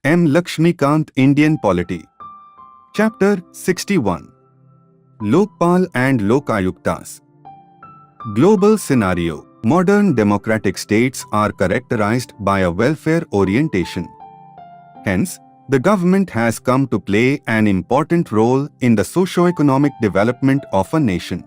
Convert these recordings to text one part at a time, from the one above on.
M. Laxmikanth, Indian Polity. Chapter 61. Lokpal and Lokayuktas. Global scenario. Modern democratic states are characterized by a welfare orientation. Hence, the government has come to play an important role in the socio-economic development of a nation.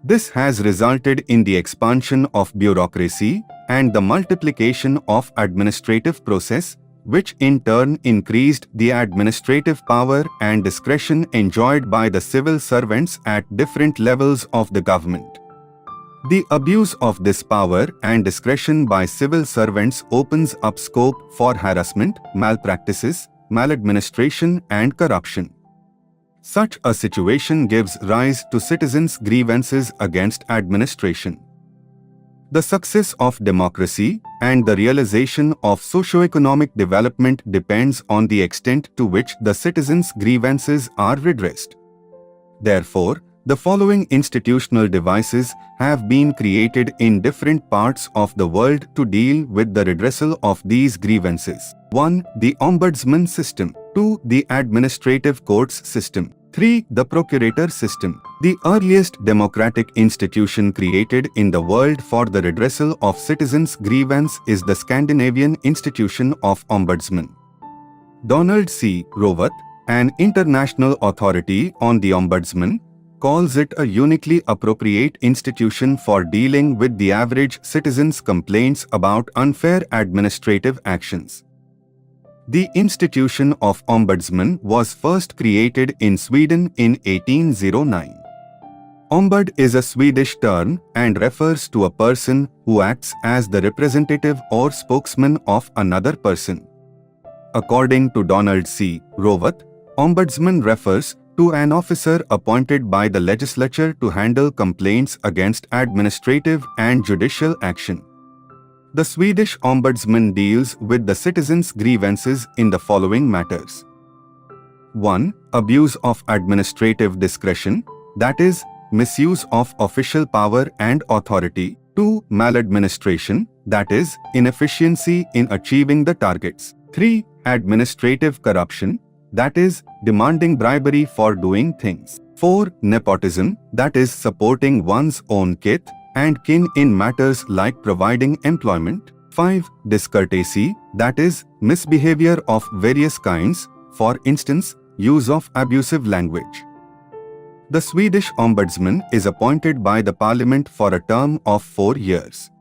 This has resulted in the expansion of bureaucracy and the multiplication of administrative process, which in turn increased the administrative power and discretion enjoyed by the civil servants at different levels of the government. The abuse of this power and discretion by civil servants opens up scope for harassment, malpractices, maladministration and corruption. Such a situation gives rise to citizens' grievances against administration. The success of democracy and the realization of socio-economic development depends on the extent to which the citizens' grievances are redressed. Therefore, the following institutional devices have been created in different parts of the world to deal with the redressal of these grievances. 1. The Ombudsman system. 2. The Administrative Courts system. 3. The Procurator system. The earliest democratic institution created in the world for the redressal of citizens' grievance is the Scandinavian Institution of Ombudsman. Donald C. Rovath, an international authority on the Ombudsman, calls it a uniquely appropriate institution for dealing with the average citizen's complaints about unfair administrative actions. The institution of Ombudsman was first created in Sweden in 1809. Ombud is a Swedish term and refers to a person who acts as the representative or spokesman of another person. According to Donald C. Rovath, Ombudsman refers to an officer appointed by the legislature to handle complaints against administrative and judicial action. The Swedish Ombudsman deals with the citizens' grievances in the following matters. 1. Abuse of administrative discretion, that is, misuse of official power and authority. 2. Maladministration, that is, inefficiency in achieving the targets. 3. Administrative corruption, that is, demanding bribery for doing things. 4. Nepotism, that is, supporting one's own kith and kin in matters like providing employment. 5. Discourtesy, that is, misbehavior of various kinds, for instance, use of abusive language. The Swedish Ombudsman is appointed by the Parliament for a term of 4 years.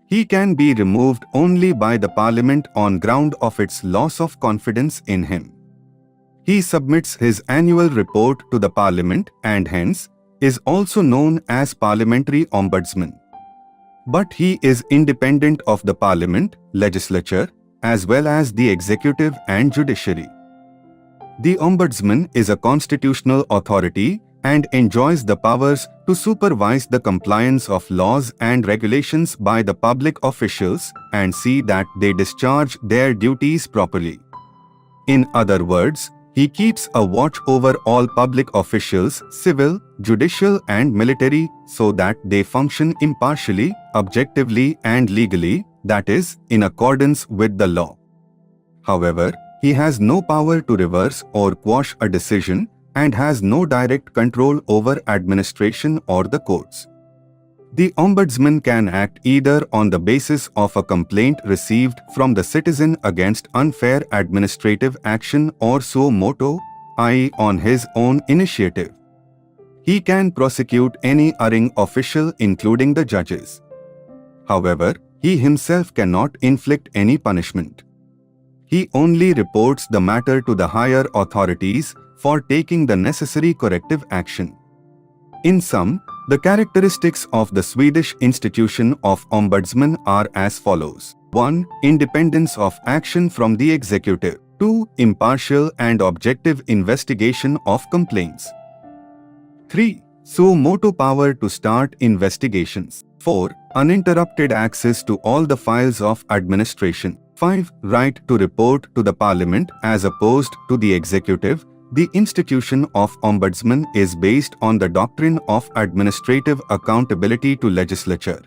He can be removed only by the Parliament on ground of its loss of confidence in him. He submits his annual report to the Parliament and hence is also known as Parliamentary Ombudsman. But he is independent of the Parliament, legislature, as well as the executive and judiciary. The Ombudsman is a constitutional authority and enjoys the powers to supervise the compliance of laws and regulations by the public officials and see that they discharge their duties properly. In other words, he keeps a watch over all public officials, civil, judicial and military, so that they function impartially, objectively and legally, that is, in accordance with the law. However, he has no power to reverse or quash a decision and has no direct control over administration or the courts. The Ombudsman can act either on the basis of a complaint received from the citizen against unfair administrative action or suo motu, i.e. on his own initiative. He can prosecute any erring official including the judges. However, he himself cannot inflict any punishment. He only reports the matter to the higher authorities for taking the necessary corrective action. In sum, the characteristics of the Swedish institution of Ombudsman are as follows. 1. Independence of action from the executive. 2. Impartial and objective investigation of complaints. 3. Suo motu power to start investigations. 4. Uninterrupted access to all the files of administration. 5. Right to report to the Parliament as opposed to the executive. The institution of Ombudsman is based on the doctrine of administrative accountability to legislature.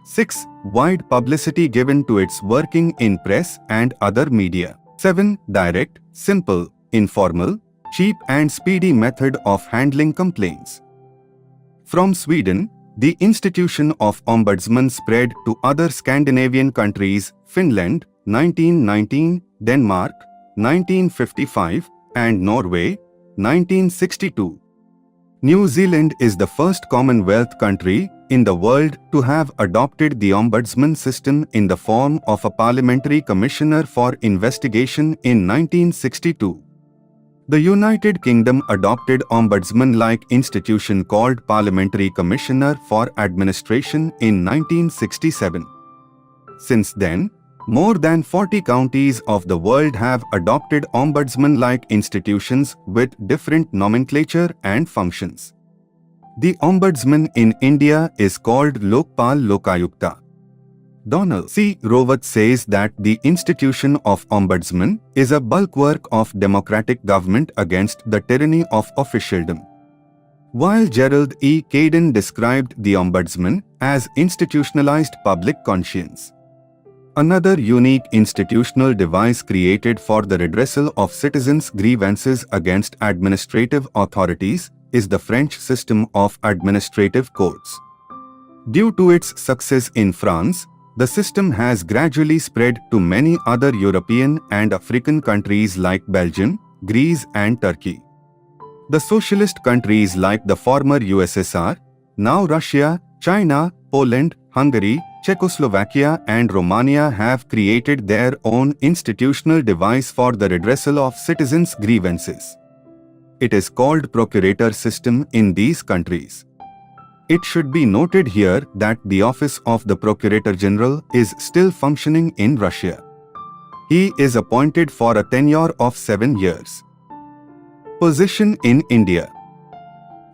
6. Wide publicity given to its working in press and other media. 7. Direct, simple, informal, cheap and speedy method of handling complaints. From Sweden, the institution of ombudsman spread to other Scandinavian countries, Finland, 1919, Denmark, 1955, and Norway, 1962. New Zealand is the first Commonwealth country in the world to have adopted the ombudsman system in the form of a parliamentary commissioner for investigation in 1962. The United Kingdom adopted ombudsman-like institution called Parliamentary Commissioner for Administration in 1967. Since then, more than 40 counties of the world have adopted ombudsman-like institutions with different nomenclature and functions. The ombudsman in India is called Lokpal Lokayukta. Donald C. Rowat says that the institution of ombudsman is a bulwark of democratic government against the tyranny of officialdom. While Gerald E. Caden described the ombudsman as institutionalized public conscience. Another unique institutional device created for the redressal of citizens' grievances against administrative authorities is the French system of administrative courts. Due to its success in France, the system has gradually spread to many other European and African countries like Belgium, Greece and Turkey. The socialist countries like the former USSR, now Russia, China, Poland, Hungary, Czechoslovakia and Romania have created their own institutional device for the redressal of citizens' grievances. It is called procurator system in these countries. It should be noted here that the office of the Procurator General is still functioning in Russia. He is appointed for a tenure of 7 years. Position in India.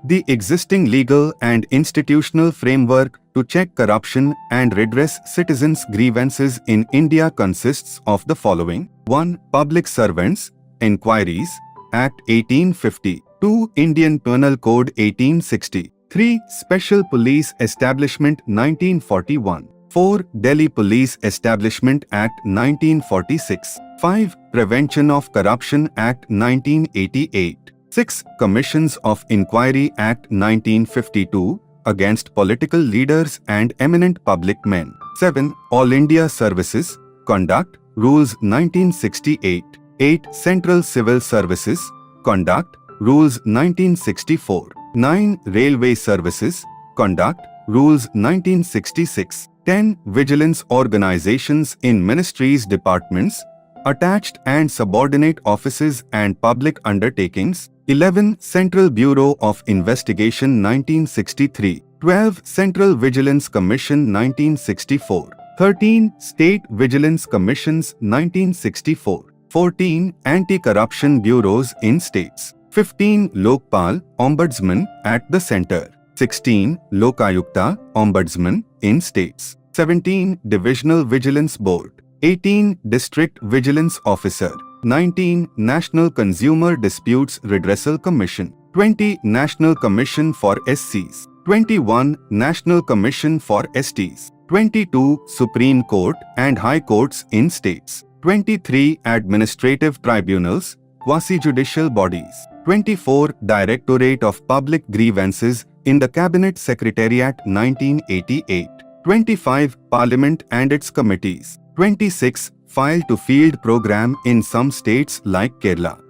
The existing legal and institutional framework to check corruption and redress citizens' grievances in India consists of the following. 1. Public Servants, Enquiries, Act 1850. 2. Indian Penal Code 1860. 3. Special Police Establishment 1941. 4. Delhi Police Establishment Act 1946. 5. Prevention of Corruption Act 1988. 6. Commissions of Inquiry Act 1952 against political leaders and eminent public men. 7. All India Services, Conduct, Rules 1968. 8. Central Civil Services, Conduct, Rules 1964. 9. Railway Services, Conduct, Rules 1966. 10. Vigilance Organizations in Ministries, Departments, Attached and Subordinate Offices and Public Undertakings. 11. Central Bureau of Investigation 1963. 12. Central Vigilance Commission 1964. 13. State Vigilance Commissions 1964. 14. Anti-Corruption Bureaus in States. 15. Lokpal, Ombudsman, at the center. 16. Lokayukta, Ombudsman, in states. 17. Divisional Vigilance Board. 18. District Vigilance Officer. 19. National Consumer Disputes Redressal Commission. 20. National Commission for SCs. 21. National Commission for STs. 22. Supreme Court and High Courts in states. 23. Administrative Tribunals, quasi-judicial bodies. 24. Directorate of Public Grievances in the Cabinet Secretariat 1988. 25. Parliament and its committees. 26. File-to-Field program in some states like Kerala.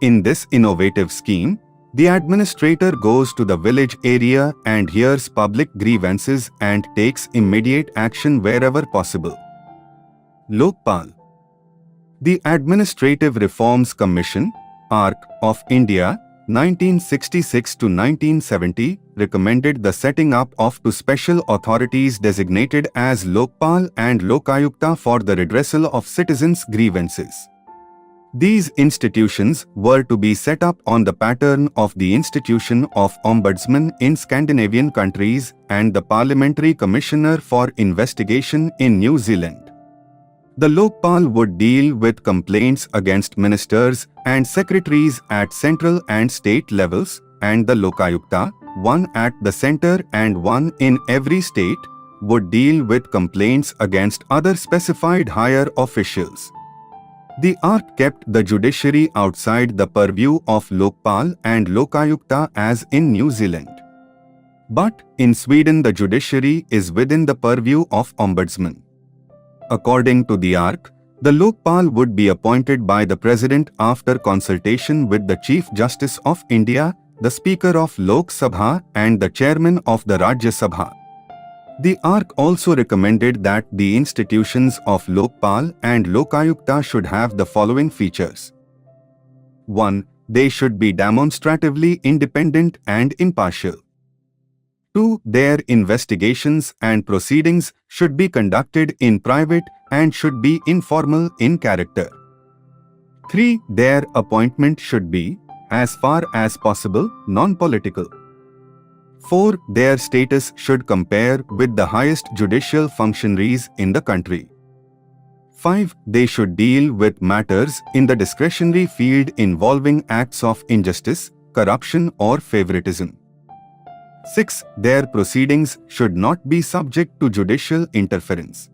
In this innovative scheme, the administrator goes to the village area and hears public grievances and takes immediate action wherever possible. Lokpal. The Administrative Reforms Commission, ARC, of India, 1966 to 1970, recommended the setting up of two special authorities designated as Lokpal and Lokayukta for the redressal of citizens' grievances. These institutions were to be set up on the pattern of the institution of Ombudsman in Scandinavian countries and the Parliamentary Commissioner for Investigation in New Zealand. The Lokpal would deal with complaints against ministers and secretaries at central and state levels, and the Lokayukta, one at the center and one in every state, would deal with complaints against other specified higher officials. The ARC kept the judiciary outside the purview of Lokpal and Lokayukta as in New Zealand. But in Sweden the judiciary is within the purview of Ombudsman. According to the ARC, the Lokpal would be appointed by the President after consultation with the Chief Justice of India, the Speaker of Lok Sabha and the Chairman of the Rajya Sabha. The ARC also recommended that the institutions of Lokpal and Lokayukta should have the following features. 1. They should be demonstratively independent and impartial. 2. Their investigations and proceedings should be conducted in private and should be informal in character. 3. Their appointment should be, as far as possible, non-political. 4. Their status should compare with the highest judicial functionaries in the country. 5. They should deal with matters in the discretionary field involving acts of injustice, corruption or favoritism. 6. Their proceedings should not be subject to judicial interference.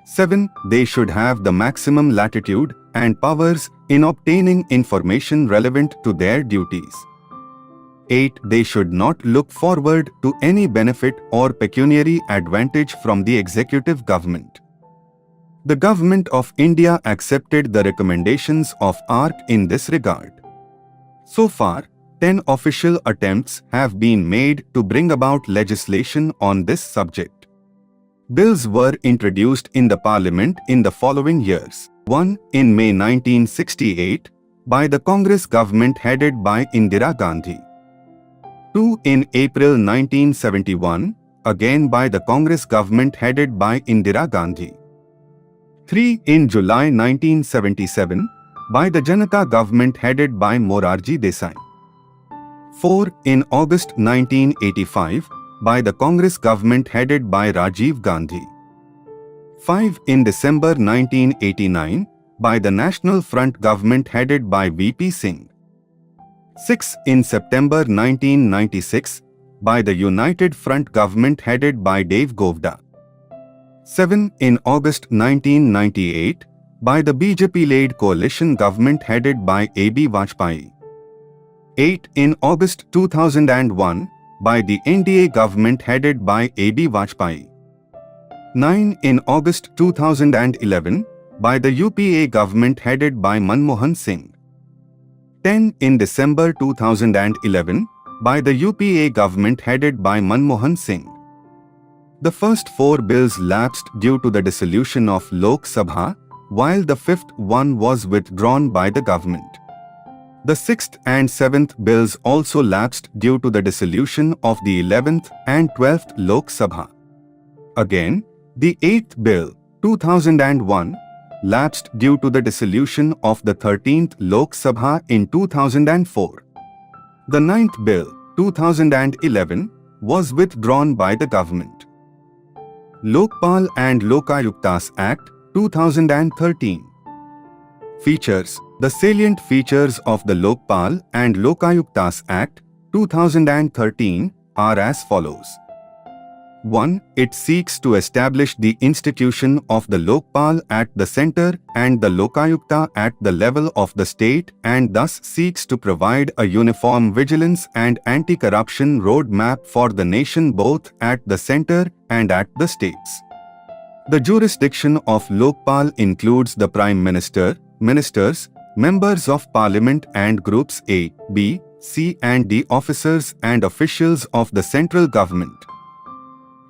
7. They should have the maximum latitude and powers in obtaining information relevant to their duties. 8. They should not look forward to any benefit or pecuniary advantage from the executive government. The Government of India accepted the recommendations of ARC in this regard. So far, 10 official attempts have been made to bring about legislation on this subject. Bills were introduced in the Parliament in the following years. 1. In May 1968, by the Congress government headed by Indira Gandhi. 2. In April 1971, again by the Congress government headed by Indira Gandhi. 3. In July 1977, by the Janata government headed by Morarji Desai. 4. In August 1985, by the Congress government headed by Rajiv Gandhi. 5. In December 1989, by the National Front government headed by VP Singh. 6. In September 1996, by the United Front government headed by Dave Govda. 7. In August 1998, by the BJP-led coalition government headed by A.B. Vajpayee. 8. In August 2001, by the NDA government headed by A.B. Vajpayee. 9. In August 2011, by the UPA government headed by Manmohan Singh. 10. In December 2011, by the UPA government headed by Manmohan Singh. The first 4 bills lapsed due to the dissolution of Lok Sabha, while the 5th one was withdrawn by the government. The 6th and 7th bills also lapsed due to the dissolution of the 11th and 12th Lok Sabha. Again, the 8th bill, 2001, lapsed due to the dissolution of the 13th Lok Sabha in 2004. The 9th bill, 2011, was withdrawn by the government. Lokpal and Lokayuktas Act, 2013. Features. The salient features of the Lokpal and Lokayuktas Act, 2013 are as follows. 1. It seeks to establish the institution of the Lokpal at the centre and the Lokayukta at the level of the state and thus seeks to provide a uniform vigilance and anti-corruption roadmap for the nation both at the centre and at the states. The jurisdiction of Lokpal includes the Prime Minister, Ministers, Members of Parliament and Groups A, B, C and D officers and officials of the central government.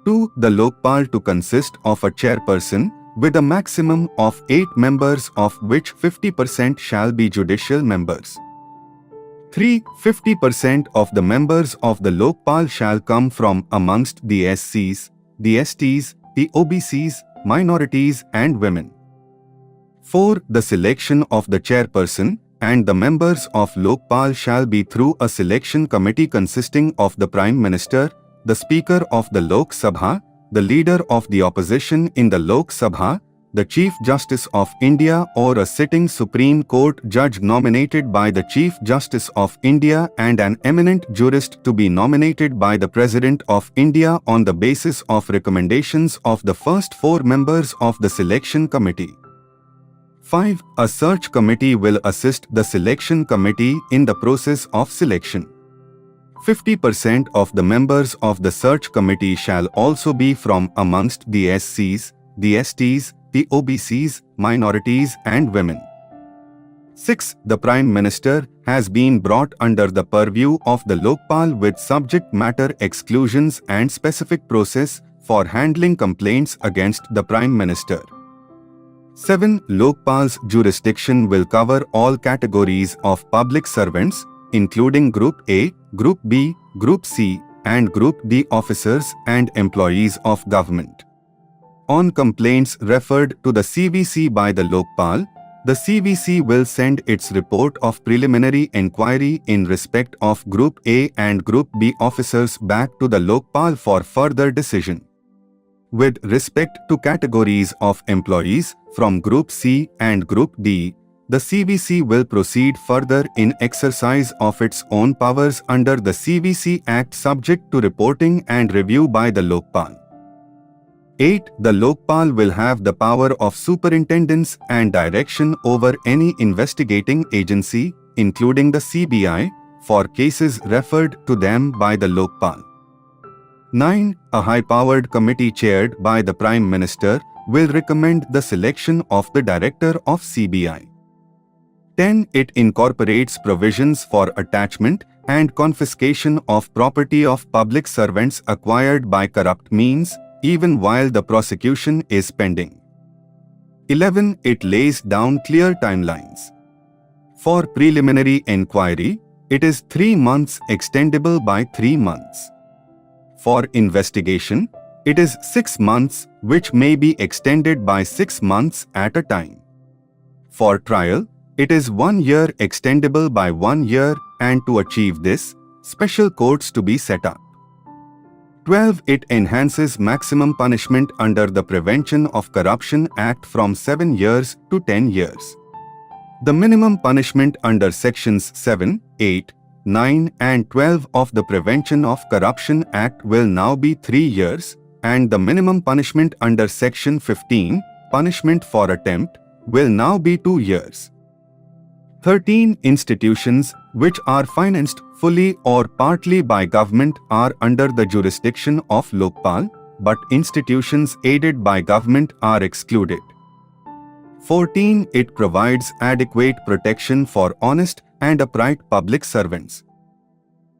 2. The Lokpal to consist of a chairperson with a maximum of 8 members of which 50% shall be judicial members. 3. 50% of the members of the Lokpal shall come from amongst the SCs, the STs, the OBCs, minorities and women. 4. The selection of the chairperson and the members of Lokpal shall be through a selection committee consisting of the Prime Minister, the Speaker of the Lok Sabha, the Leader of the Opposition in the Lok Sabha, the Chief Justice of India or a sitting Supreme Court judge nominated by the Chief Justice of India and an eminent jurist to be nominated by the President of India on the basis of recommendations of the first 4 members of the selection committee. 5. A search committee will assist the selection committee in the process of selection. 50% of the members of the search committee shall also be from amongst the SCs, the STs, the OBCs, minorities and women. 6. The Prime Minister has been brought under the purview of the Lokpal with subject matter exclusions and specific process for handling complaints against the Prime Minister. 7. Lokpal's jurisdiction will cover all categories of public servants, including Group A, Group B, Group C, and Group D officers and employees of government. On complaints referred to the CVC by the Lokpal, the CVC will send its report of preliminary inquiry in respect of Group A and Group B officers back to the Lokpal for further decision. With respect to categories of employees from Group C and Group D, the CVC will proceed further in exercise of its own powers under the CVC Act subject to reporting and review by the Lokpal. 8. The Lokpal will have the power of superintendence and direction over any investigating agency, including the CBI, for cases referred to them by the Lokpal. 9. A high-powered committee chaired by the Prime Minister will recommend the selection of the Director of CBI. 10. It incorporates provisions for attachment and confiscation of property of public servants acquired by corrupt means, even while the prosecution is pending. 11. It lays down clear timelines. For preliminary inquiry, it is 3 months extendable by 3 months. For investigation, it is 6 months which may be extended by 6 months at a time. For trial, it is 1 year extendable by 1 year, and to achieve this, special courts to be set up. 12. It enhances maximum punishment under the Prevention of Corruption Act from 7 years to 10 years. The minimum punishment under Sections 7, 8, 9 and 12 of the Prevention of Corruption Act will now be 3 years, and the minimum punishment under Section 15, punishment for attempt, will now be 2 years. 13. Institutions which are financed fully or partly by government are under the jurisdiction of Lokpal, but institutions aided by government are excluded. 14. It provides adequate protection for honest and upright public servants.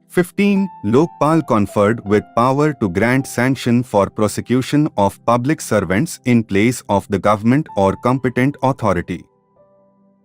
15. Lokpal conferred with power to grant sanction for prosecution of public servants in place of the government or competent authority.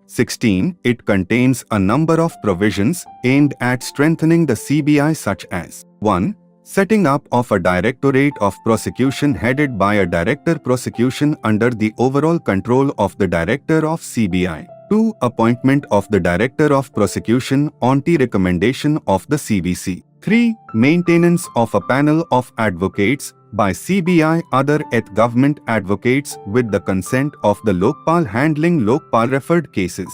16. It contains a number of provisions aimed at strengthening the CBI such as 1. Setting up of a Directorate of Prosecution headed by a Director Prosecution under the overall control of the Director of CBI. 2. Appointment of the Director of Prosecution on the recommendation of the CVC. 3. Maintenance of a panel of advocates by CBI other at government advocates with the consent of the Lokpal handling Lokpal referred cases.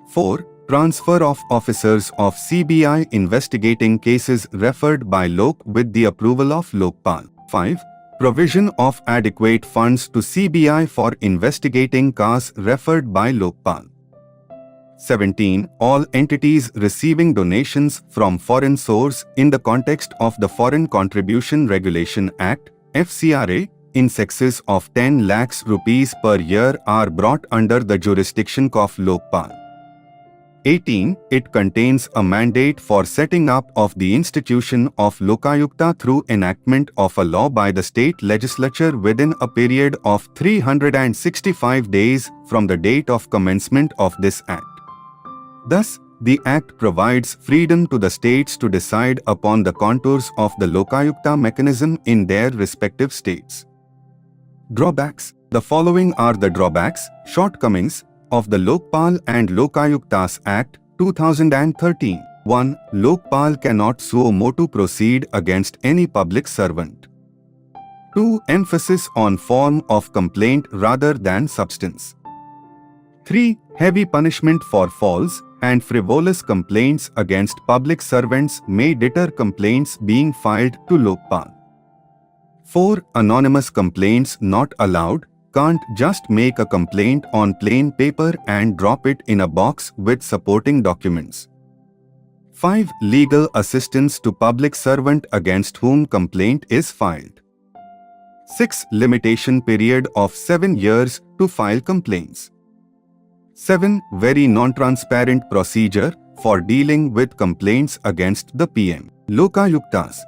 4. Transfer of officers of CBI investigating cases referred by Lok with the approval of Lokpal. 5. Provision of adequate funds to CBI for investigating cases referred by Lokpal. 17. All entities receiving donations from foreign source in the context of the Foreign Contribution Regulation Act, FCRA, in excess of 10 lakhs rupees per year are brought under the jurisdiction of Lokpal. 18. It contains a mandate for setting up of the institution of Lokayukta through enactment of a law by the state legislature within a period of 365 days from the date of commencement of this act. Thus, the Act provides freedom to the states to decide upon the contours of the Lokayukta mechanism in their respective states. Drawbacks. The following are the drawbacks, shortcomings, of the Lokpal and Lokayuktas Act, 2013. 1. Lokpal cannot suo motu proceed against any public servant. 2. Emphasis on form of complaint rather than substance. 3. Heavy punishment for false and frivolous complaints against public servants may deter complaints being filed to Lokpal. 4. Anonymous complaints not allowed, can't just make a complaint on plain paper and drop it in a box with supporting documents. 5. Legal assistance to public servant against whom complaint is filed. 6. Limitation period of 7 years to file complaints. 7. Very non-transparent procedure for dealing with complaints against the PM. Lokayuktas.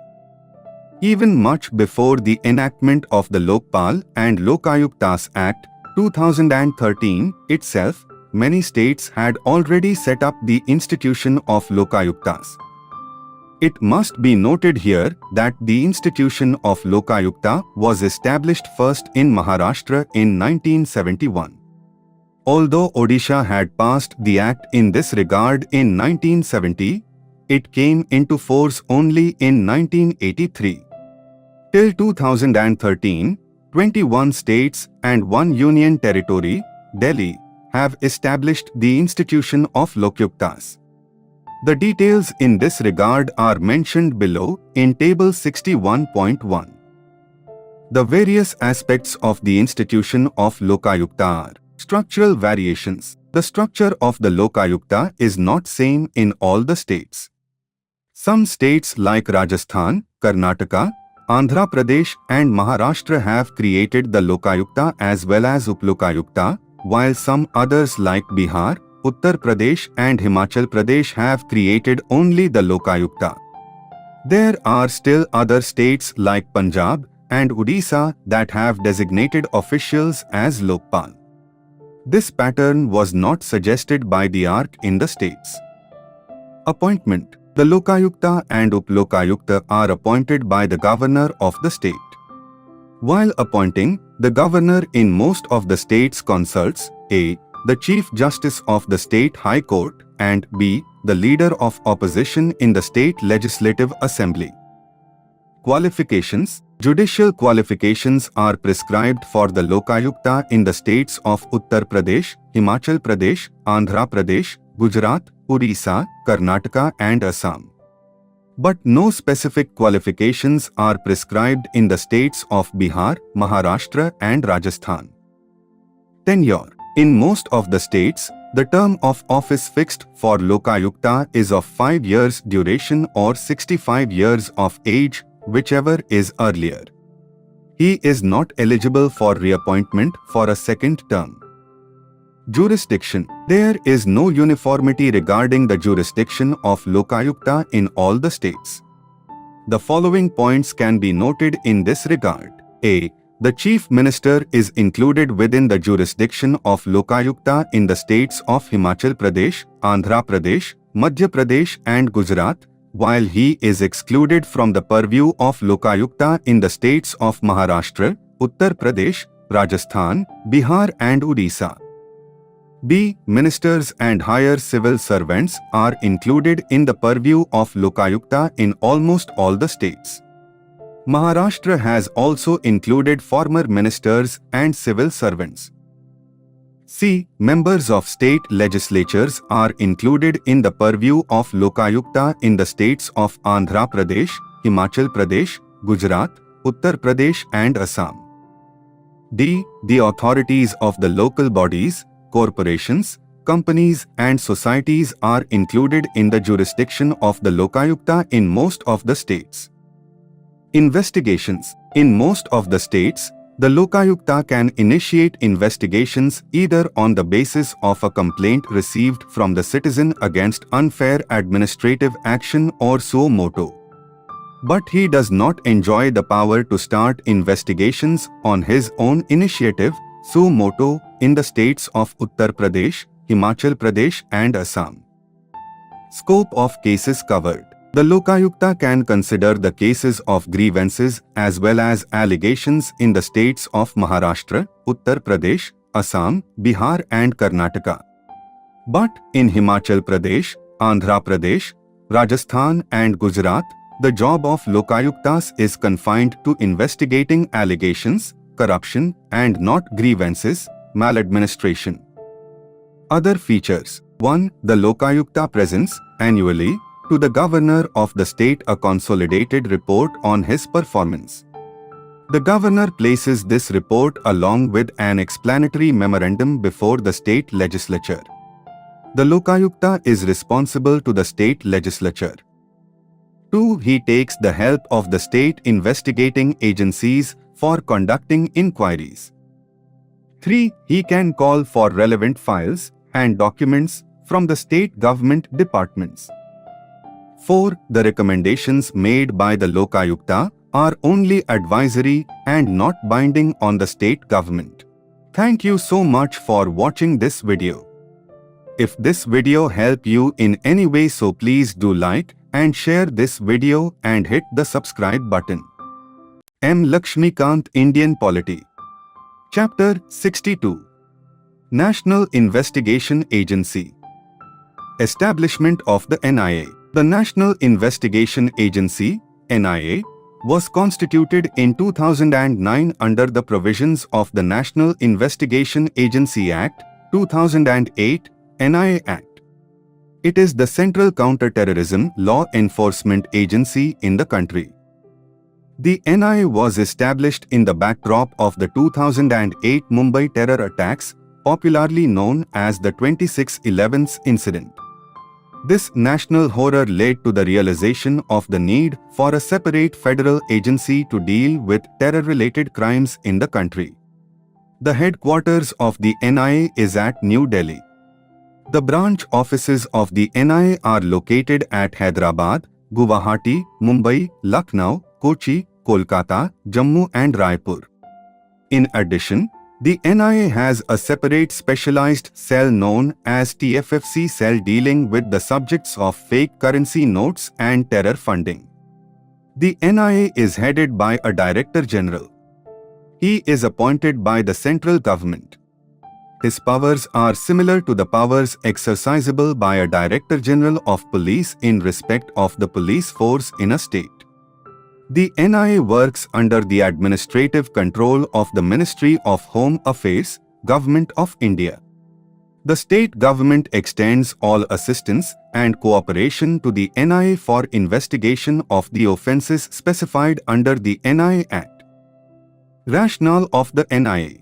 Even much before the enactment of the Lokpal and Lokayuktas Act 2013 itself, many states had already set up the institution of Lokayuktas. It must be noted here that the institution of Lokayukta was established first in Maharashtra in 1971. Although Odisha had passed the act in this regard in 1970, it came into force only in 1983. Till 2013, 21 states and 1 union territory, Delhi, have established the institution of Lokayuktas. The details in this regard are mentioned below in Table 61.1. The various aspects of the institution of Lokayukta are structural variations. The structure of the Lokayukta is not same in all the states. Some states like Rajasthan, Karnataka, Andhra Pradesh and Maharashtra have created the Lokayukta as well as Uplokayukta, while some others like Bihar, Uttar Pradesh and Himachal Pradesh have created only the Lokayukta. There are still other states like Punjab and Odisha that have designated officials as Lokpal. This pattern was not suggested by the ARC in the states. Appointment. The Lokayukta and Uplokayukta are appointed by the governor of the state. While appointing, the governor in most of the states consults a. the Chief Justice of the State High Court and b. the Leader of Opposition in the State Legislative Assembly. Qualifications. Judicial qualifications are prescribed for the Lokayukta in the states of Uttar Pradesh, Himachal Pradesh, Andhra Pradesh, Gujarat, Odisha, Karnataka and Assam. But no specific qualifications are prescribed in the states of Bihar, Maharashtra and Rajasthan. Tenure. In most of the states, the term of office fixed for Lokayukta is of 5 years duration or 65 years of age, whichever is earlier. He is not eligible for reappointment for a second term. Jurisdiction. There is no uniformity regarding the jurisdiction of Lokayukta in all the states. The following points can be noted in this regard. A. The Chief Minister is included within the jurisdiction of Lokayukta in the states of Himachal Pradesh, Andhra Pradesh, Madhya Pradesh and Gujarat, while he is excluded from the purview of Lokayukta in the states of Maharashtra, Uttar Pradesh, Rajasthan, Bihar and Odisha. B. Ministers and higher civil servants are included in the purview of Lokayukta in almost all the states. Maharashtra has also included former ministers and civil servants. C. Members of state legislatures are included in the purview of Lokayukta in the states of Andhra Pradesh, Himachal Pradesh, Gujarat, Uttar Pradesh and Assam. D. The authorities of the local bodies, corporations, companies and societies are included in the jurisdiction of the Lokayukta in most of the states. Investigations. In most of the states, the Lokayukta can initiate investigations either on the basis of a complaint received from the citizen against unfair administrative action or suo moto. But he does not enjoy the power to start investigations on his own initiative, suo moto, in the states of Uttar Pradesh, Himachal Pradesh and Assam. Scope of cases covered. The Lokayukta can consider the cases of grievances as well as allegations in the states of Maharashtra, Uttar Pradesh, Assam, Bihar and Karnataka. But in Himachal Pradesh, Andhra Pradesh, Rajasthan and Gujarat, the job of Lokayuktas is confined to investigating allegations, corruption and not grievances, maladministration. Other features. 1. The Lokayukta presents, annually, to the governor of the state a consolidated report on his performance. The governor places this report along with an explanatory memorandum before the state legislature. The Lokayukta is responsible to the state legislature. 2. He takes the help of the state investigating agencies for conducting inquiries. 3. He can call for relevant files and documents from the state government departments. 4. The recommendations made by the Lokayukta are only advisory and not binding on the state government. Thank you so much for watching this video. If this video helped you in any way, so please do like and share this video and hit the subscribe button. M. Laxmikanth, Indian Polity. Chapter 62. National Investigation Agency. Establishment of the NIA. The National Investigation Agency, NIA, was constituted in 2009 under the provisions of the National Investigation Agency Act, 2008, NIA Act. It is the central counter-terrorism law enforcement agency in the country. The NIA was established in the backdrop of the 2008 Mumbai terror attacks, popularly known as the 26/11 incident. This national horror led to the realization of the need for a separate federal agency to deal with terror-related crimes in the country. The headquarters of the NIA is at New Delhi. The branch offices of the NIA are located at Hyderabad, Guwahati, Mumbai, Lucknow, Kochi, Kolkata, Jammu and Raipur. In addition, the NIA has a separate specialized cell known as TFFC cell dealing with the subjects of fake currency notes and terror funding. The NIA is headed by a Director General. He is appointed by the central government. His powers are similar to the powers exercisable by a Director General of Police in respect of the police force in a state. The NIA works under the administrative control of the Ministry of Home Affairs, Government of India. The state government extends all assistance and cooperation to the NIA for investigation of the offences specified under the NIA Act. Rationale of the NIA.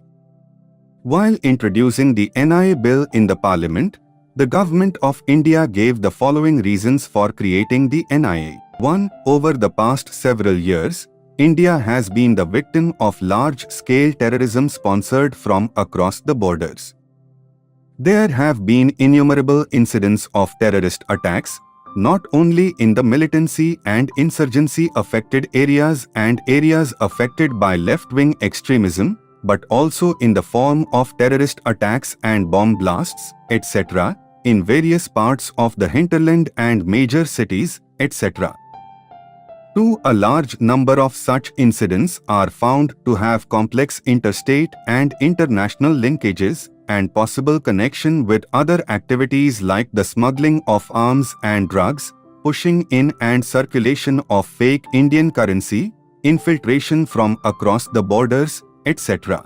While introducing the NIA bill in the Parliament, the Government of India gave the following reasons for creating the NIA. 1. Over the past several years, India has been the victim of large-scale terrorism sponsored from across the borders. There have been innumerable incidents of terrorist attacks, not only in the militancy and insurgency-affected areas and areas affected by left-wing extremism, but also in the form of terrorist attacks and bomb blasts, etc., in various parts of the hinterland and major cities, etc. 2. A large number of such incidents are found to have complex interstate and international linkages and possible connection with other activities like the smuggling of arms and drugs, pushing in and circulation of fake Indian currency, infiltration from across the borders, etc.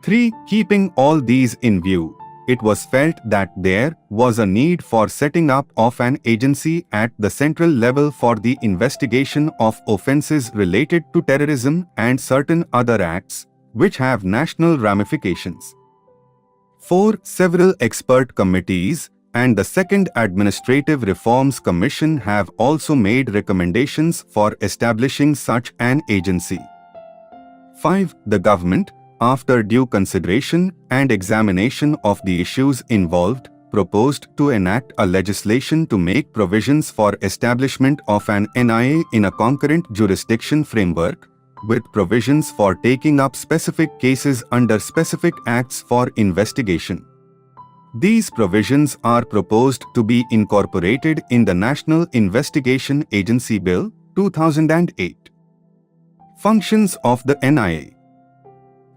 3. Keeping all these in view, it was felt that there was a need for setting up of an agency at the central level for the investigation of offences related to terrorism and certain other acts, which have national ramifications. 4. Several expert committees and the Second Administrative Reforms Commission have also made recommendations for establishing such an agency. 5. The government, after due consideration and examination of the issues involved, proposed to enact a legislation to make provisions for establishment of an NIA in a concurrent jurisdiction framework, with provisions for taking up specific cases under specific acts for investigation. These provisions are proposed to be incorporated in the National Investigation Agency Bill, 2008. Functions of the NIA.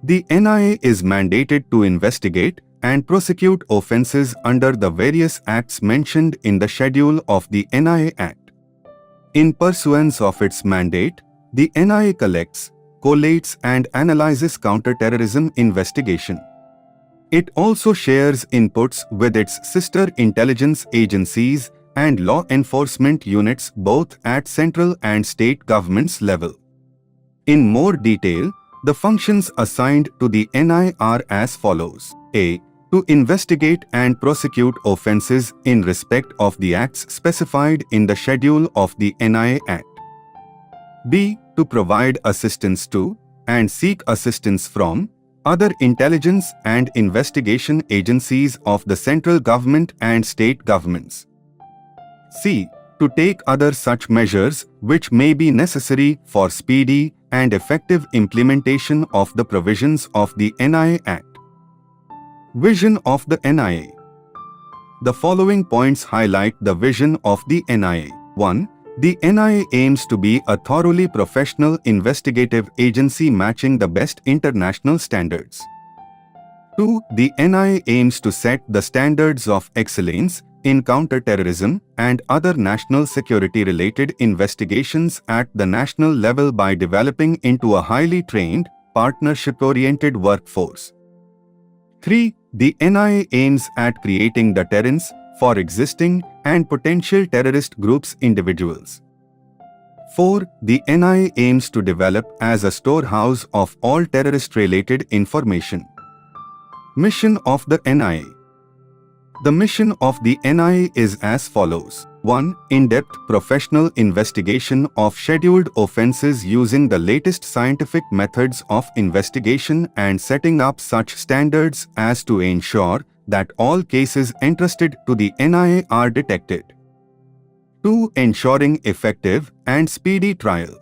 The NIA is mandated to investigate and prosecute offences under the various acts mentioned in the schedule of the NIA Act. In pursuance of its mandate, the NIA collects, collates and analyzes counter-terrorism investigation. It also shares inputs with its sister intelligence agencies and law enforcement units both at central and state governments level. In more detail, the functions assigned to the NIA are as follows. A. To investigate and prosecute offences in respect of the acts specified in the schedule of the NIA Act. B. To provide assistance to, and seek assistance from, other intelligence and investigation agencies of the central government and state governments. C. To take other such measures which may be necessary for speedy and effective implementation of the provisions of the NIA Act. Vision of the NIA. The following points highlight the vision of the NIA. 1. The NIA aims to be a thoroughly professional investigative agency matching the best international standards. 2. The NIA aims to set the standards of excellence in counter-terrorism and other national security-related investigations at the national level by developing into a highly trained, partnership-oriented workforce. 3. The NIA aims at creating deterrence for existing and potential terrorist groups individuals. 4. The NIA aims to develop as a storehouse of all terrorist-related information. Mission of the NIA. The mission of the NIA is as follows. 1. In-depth professional investigation of scheduled offences using the latest scientific methods of investigation and setting up such standards as to ensure that all cases entrusted to the NIA are detected. 2. Ensuring effective and speedy trial.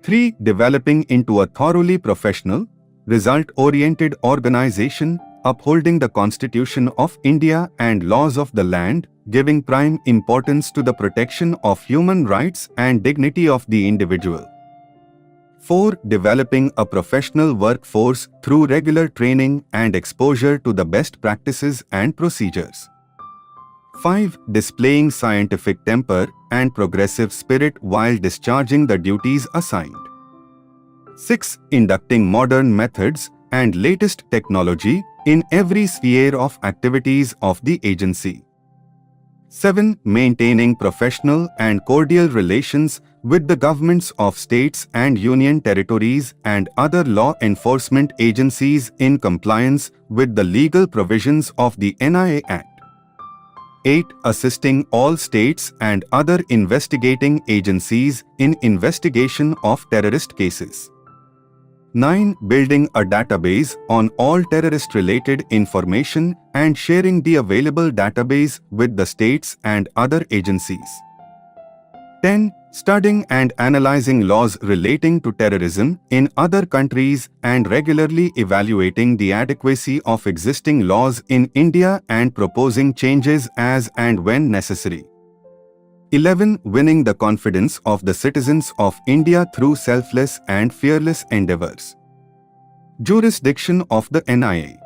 3. Developing into a thoroughly professional, result-oriented organization upholding the Constitution of India and laws of the land, giving prime importance to the protection of human rights and dignity of the individual. 4. Developing a professional workforce through regular training and exposure to the best practices and procedures. 5. Displaying scientific temper and progressive spirit while discharging the duties assigned. 6. Inducting modern methods and latest technology in every sphere of activities of the agency. 7. Maintaining professional and cordial relations with the governments of states and union territories and other law enforcement agencies in compliance with the legal provisions of the NIA Act. 8. Assisting all states and other investigating agencies in investigation of terrorist cases. 9. Building a database on all terrorist-related information and sharing the available database with the states and other agencies. 10. Studying and analyzing laws relating to terrorism in other countries and regularly evaluating the adequacy of existing laws in India and proposing changes as and when necessary. 11. Winning the confidence of the citizens of India through selfless and fearless endeavors. Jurisdiction of the NIA.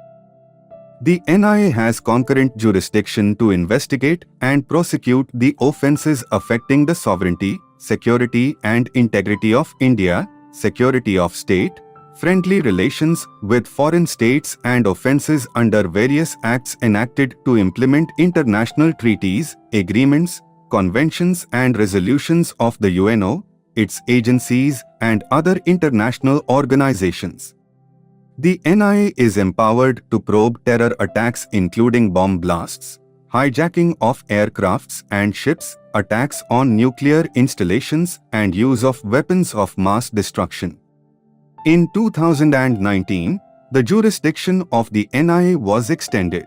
The NIA has concurrent jurisdiction to investigate and prosecute the offences affecting the sovereignty, security and integrity of India, security of state, friendly relations with foreign states and offences under various acts enacted to implement international treaties, agreements, conventions and resolutions of the UNO, its agencies and other international organizations. The NIA is empowered to probe terror attacks including bomb blasts, hijacking of aircrafts and ships, attacks on nuclear installations and use of weapons of mass destruction. In 2019, the jurisdiction of the NIA was extended.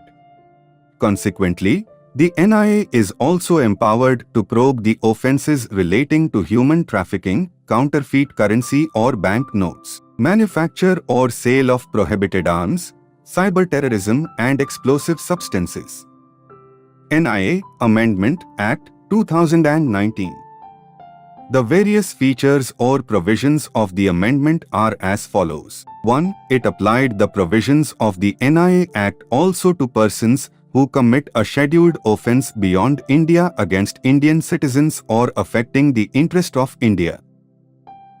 Consequently, the NIA is also empowered to probe the offences relating to human trafficking, counterfeit currency or bank notes, manufacture or sale of prohibited arms, cyber-terrorism and explosive substances. NIA Amendment Act 2019. The various features or provisions of the amendment are as follows. 1. It applied the provisions of the NIA Act also to persons who commit a scheduled offence beyond India against Indian citizens or affecting the interest of India.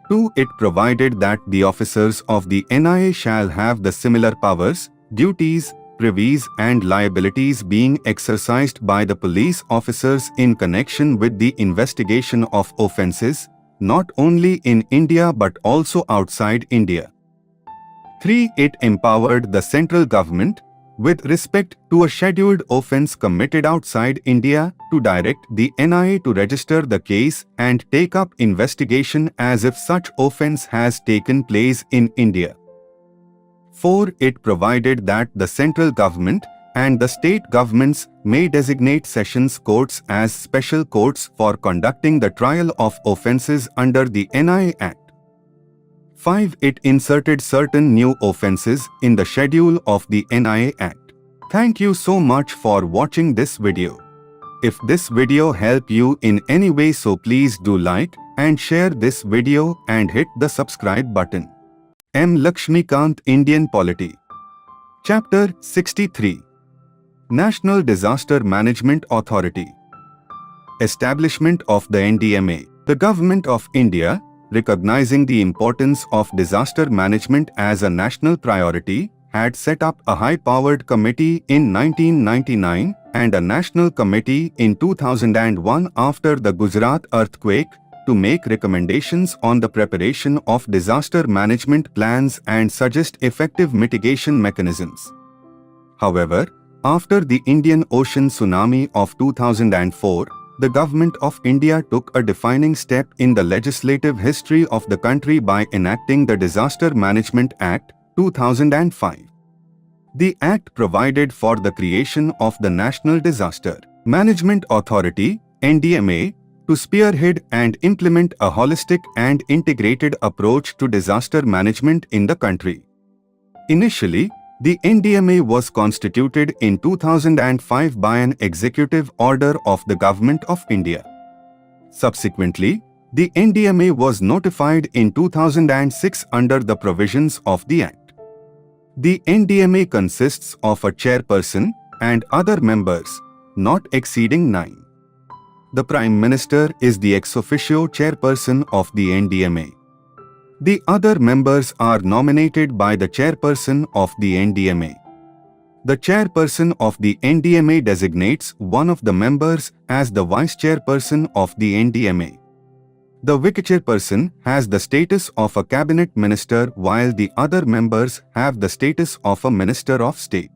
2. It provided that the officers of the NIA shall have the similar powers, duties, privies and liabilities being exercised by the police officers in connection with the investigation of offences, not only in India but also outside India. 3. It empowered the central government, with respect to a scheduled offence committed outside India, to direct the NIA to register the case and take up investigation as if such offence has taken place in India. 4. It provided that the central government and the state governments may designate sessions courts as special courts for conducting the trial of offences under the NIA Act. 5. It inserted certain new offences in the schedule of the NIA Act. Thank you so much for watching this video. If this video helped you in any way, so please do like and share this video and hit the subscribe button. Laxmikanth, Indian Polity. Chapter 63. National Disaster Management Authority. Establishment of the NDMA. The Government of India, recognizing the importance of disaster management as a national priority, had set up a high-powered committee in 1999 and a national committee in 2001 after the Gujarat earthquake to make recommendations on the preparation of disaster management plans and suggest effective mitigation mechanisms. However, after the Indian Ocean tsunami of 2004, the Government of India took a defining step in the legislative history of the country by enacting the Disaster Management Act, 2005. The Act provided for the creation of the National Disaster Management Authority, NDMA, to spearhead and implement a holistic and integrated approach to disaster management in the country. Initially, the NDMA was constituted in 2005 by an executive order of the Government of India. Subsequently, the NDMA was notified in 2006 under the provisions of the Act. The NDMA consists of a chairperson and other members, not exceeding 9. The Prime Minister is the ex officio chairperson of the NDMA. The other members are nominated by the chairperson of the NDMA. The chairperson of the NDMA designates one of the members as the vice chairperson of the NDMA. The vice-chairperson has the status of a cabinet minister while the other members have the status of a minister of state.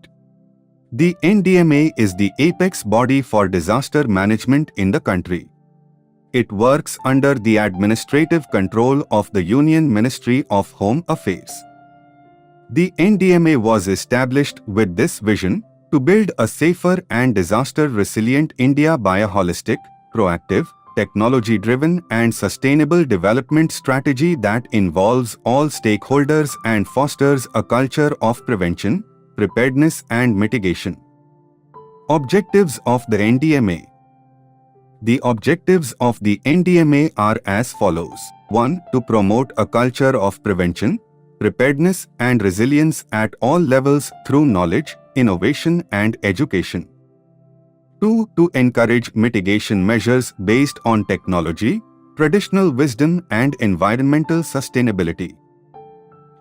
The NDMA is the apex body for disaster management in the country. It works under the administrative control of the Union Ministry of Home Affairs. The NDMA was established with this vision to build a safer and disaster-resilient India by a holistic, proactive, technology-driven and sustainable development strategy that involves all stakeholders and fosters a culture of prevention, preparedness and mitigation. Objectives of the NDMA. The objectives of the NDMA are as follows. 1. To promote a culture of prevention, preparedness and resilience at all levels through knowledge, innovation and education. 2. To encourage mitigation measures based on technology, traditional wisdom and environmental sustainability.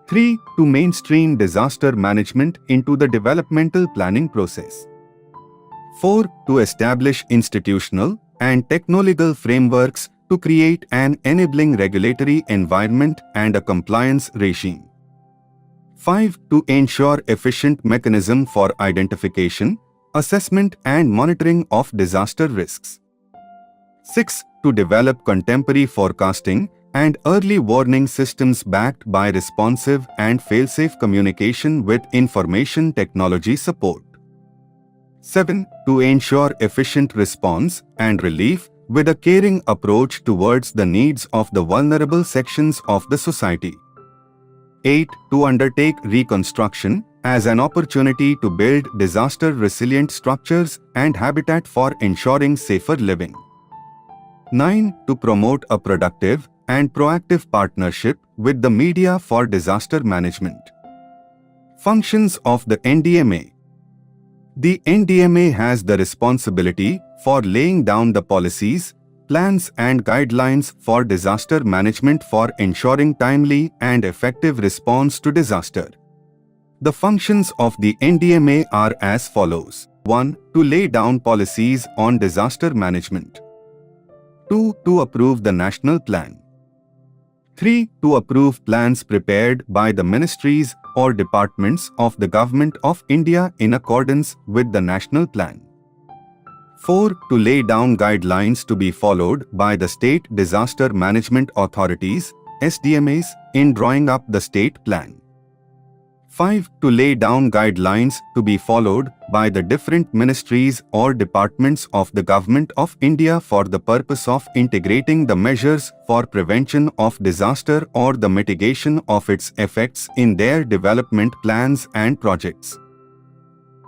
3. To mainstream disaster management into the developmental planning process. 4. To establish institutional and techno-legal frameworks to create an enabling regulatory environment and a compliance regime. 5. To ensure efficient mechanism for identification, assessment and monitoring of disaster risks. 6. To develop contemporary forecasting and early warning systems backed by responsive and fail-safe communication with information technology support. 7. To ensure efficient response and relief with a caring approach towards the needs of the vulnerable sections of the society. 8. To undertake reconstruction as an opportunity to build disaster-resilient structures and habitat for ensuring safer living. 9. To promote a productive and proactive partnership with the media for disaster management. Functions of the NDMA. The NDMA has the responsibility for laying down the policies, plans and guidelines for disaster management for ensuring timely and effective response to disaster. The functions of the NDMA are as follows. 1. To lay down policies on disaster management. 2. To approve the national plan. 3. To approve plans prepared by the ministries or departments of the Government of India in accordance with the National Plan. 4. To lay down guidelines to be followed by the State Disaster Management Authorities, SDMAs, in drawing up the state plan. 5. To lay down guidelines to be followed by the different ministries or departments of the Government of India for the purpose of integrating the measures for prevention of disaster or the mitigation of its effects in their development plans and projects.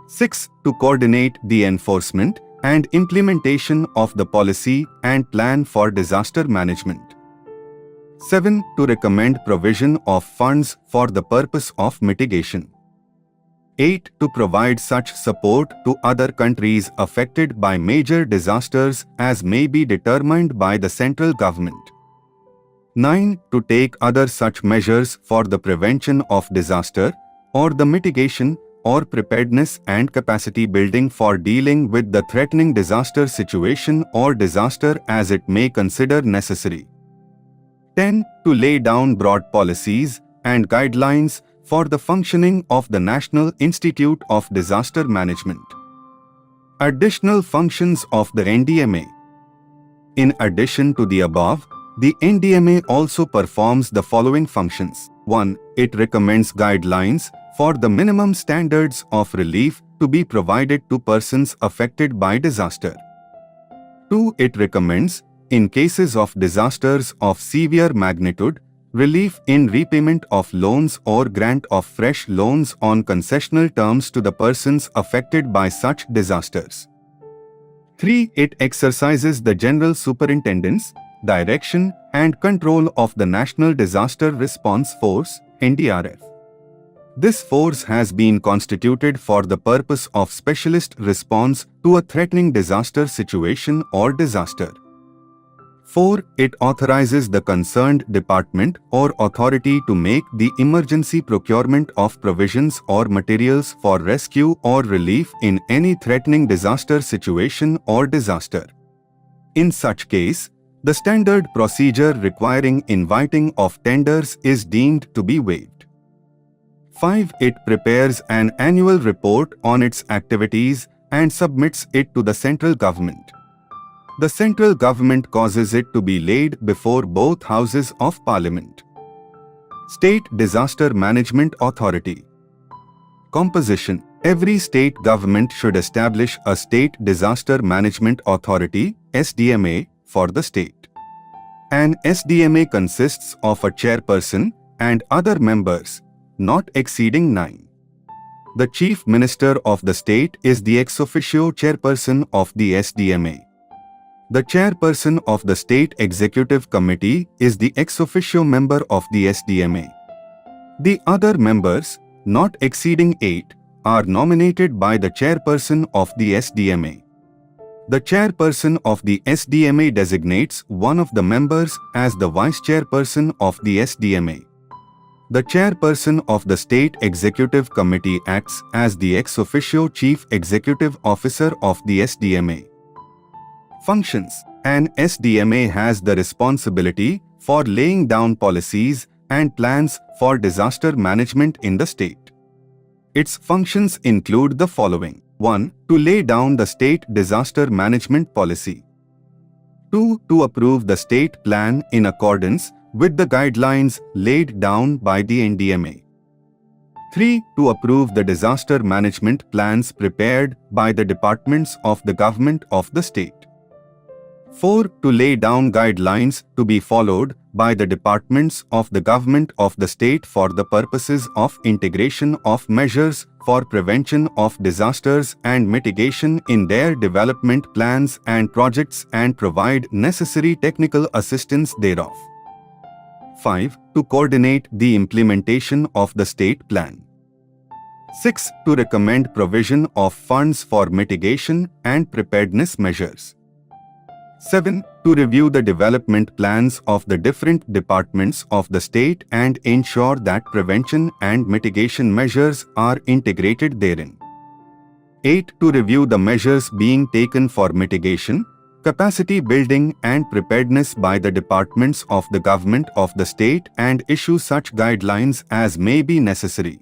6. To coordinate the enforcement and implementation of the policy and plan for disaster management. 7. To recommend provision of funds for the purpose of mitigation. 8. To provide such support to other countries affected by major disasters as may be determined by the central government. 9. To take other such measures for the prevention of disaster or the mitigation or preparedness and capacity building for dealing with the threatening disaster situation or disaster as it may consider necessary. 10. To lay down broad policies and guidelines for the functioning of the National Institute of Disaster Management. Additional functions of the NDMA. In addition to the above, the NDMA also performs the following functions. 1. It recommends guidelines for the minimum standards of relief to be provided to persons affected by disaster. 2. It recommends, in cases of disasters of severe magnitude, relief in repayment of loans or grant of fresh loans on concessional terms to the persons affected by such disasters. 3. It exercises the general superintendence, direction and control of the National Disaster Response Force, NDRF. This force has been constituted for the purpose of specialist response to a threatening disaster situation or disaster. 4. It authorizes the concerned department or authority to make the emergency procurement of provisions or materials for rescue or relief in any threatening disaster situation or disaster. In such case, the standard procedure requiring inviting of tenders is deemed to be waived. 5. It prepares an annual report on its activities and submits it to the central government. The central government causes it to be laid before both houses of parliament. State Disaster Management Authority. Composition. Every state government should establish a State Disaster Management Authority, SDMA, for the state. An SDMA consists of a chairperson and other members, not exceeding 9. The Chief Minister of the state is the ex officio chairperson of the SDMA. The chairperson of the State Executive Committee is the ex officio member of the SDMA. The other members, not exceeding 8, are nominated by the chairperson of the SDMA. The chairperson of the SDMA designates one of the members as the vice chairperson of the SDMA. The chairperson of the State Executive Committee acts as the ex officio chief executive officer of the SDMA. Functions. An SDMA has the responsibility for laying down policies and plans for disaster management in the state. Its functions include the following. 1. To lay down the state disaster management policy. 2. To approve the state plan in accordance with the guidelines laid down by the NDMA. 3. To approve the disaster management plans prepared by the departments of the government of the state. 4. To lay down guidelines to be followed by the departments of the government of the state for the purposes of integration of measures for prevention of disasters and mitigation in their development plans and projects and provide necessary technical assistance thereof. 5. To coordinate the implementation of the state plan. 6. To recommend provision of funds for mitigation and preparedness measures. 7. To review the development plans of the different departments of the state and ensure that prevention and mitigation measures are integrated therein. 8. To review the measures being taken for mitigation capacity building and preparedness by the departments of the government of the state and issue such guidelines as may be necessary.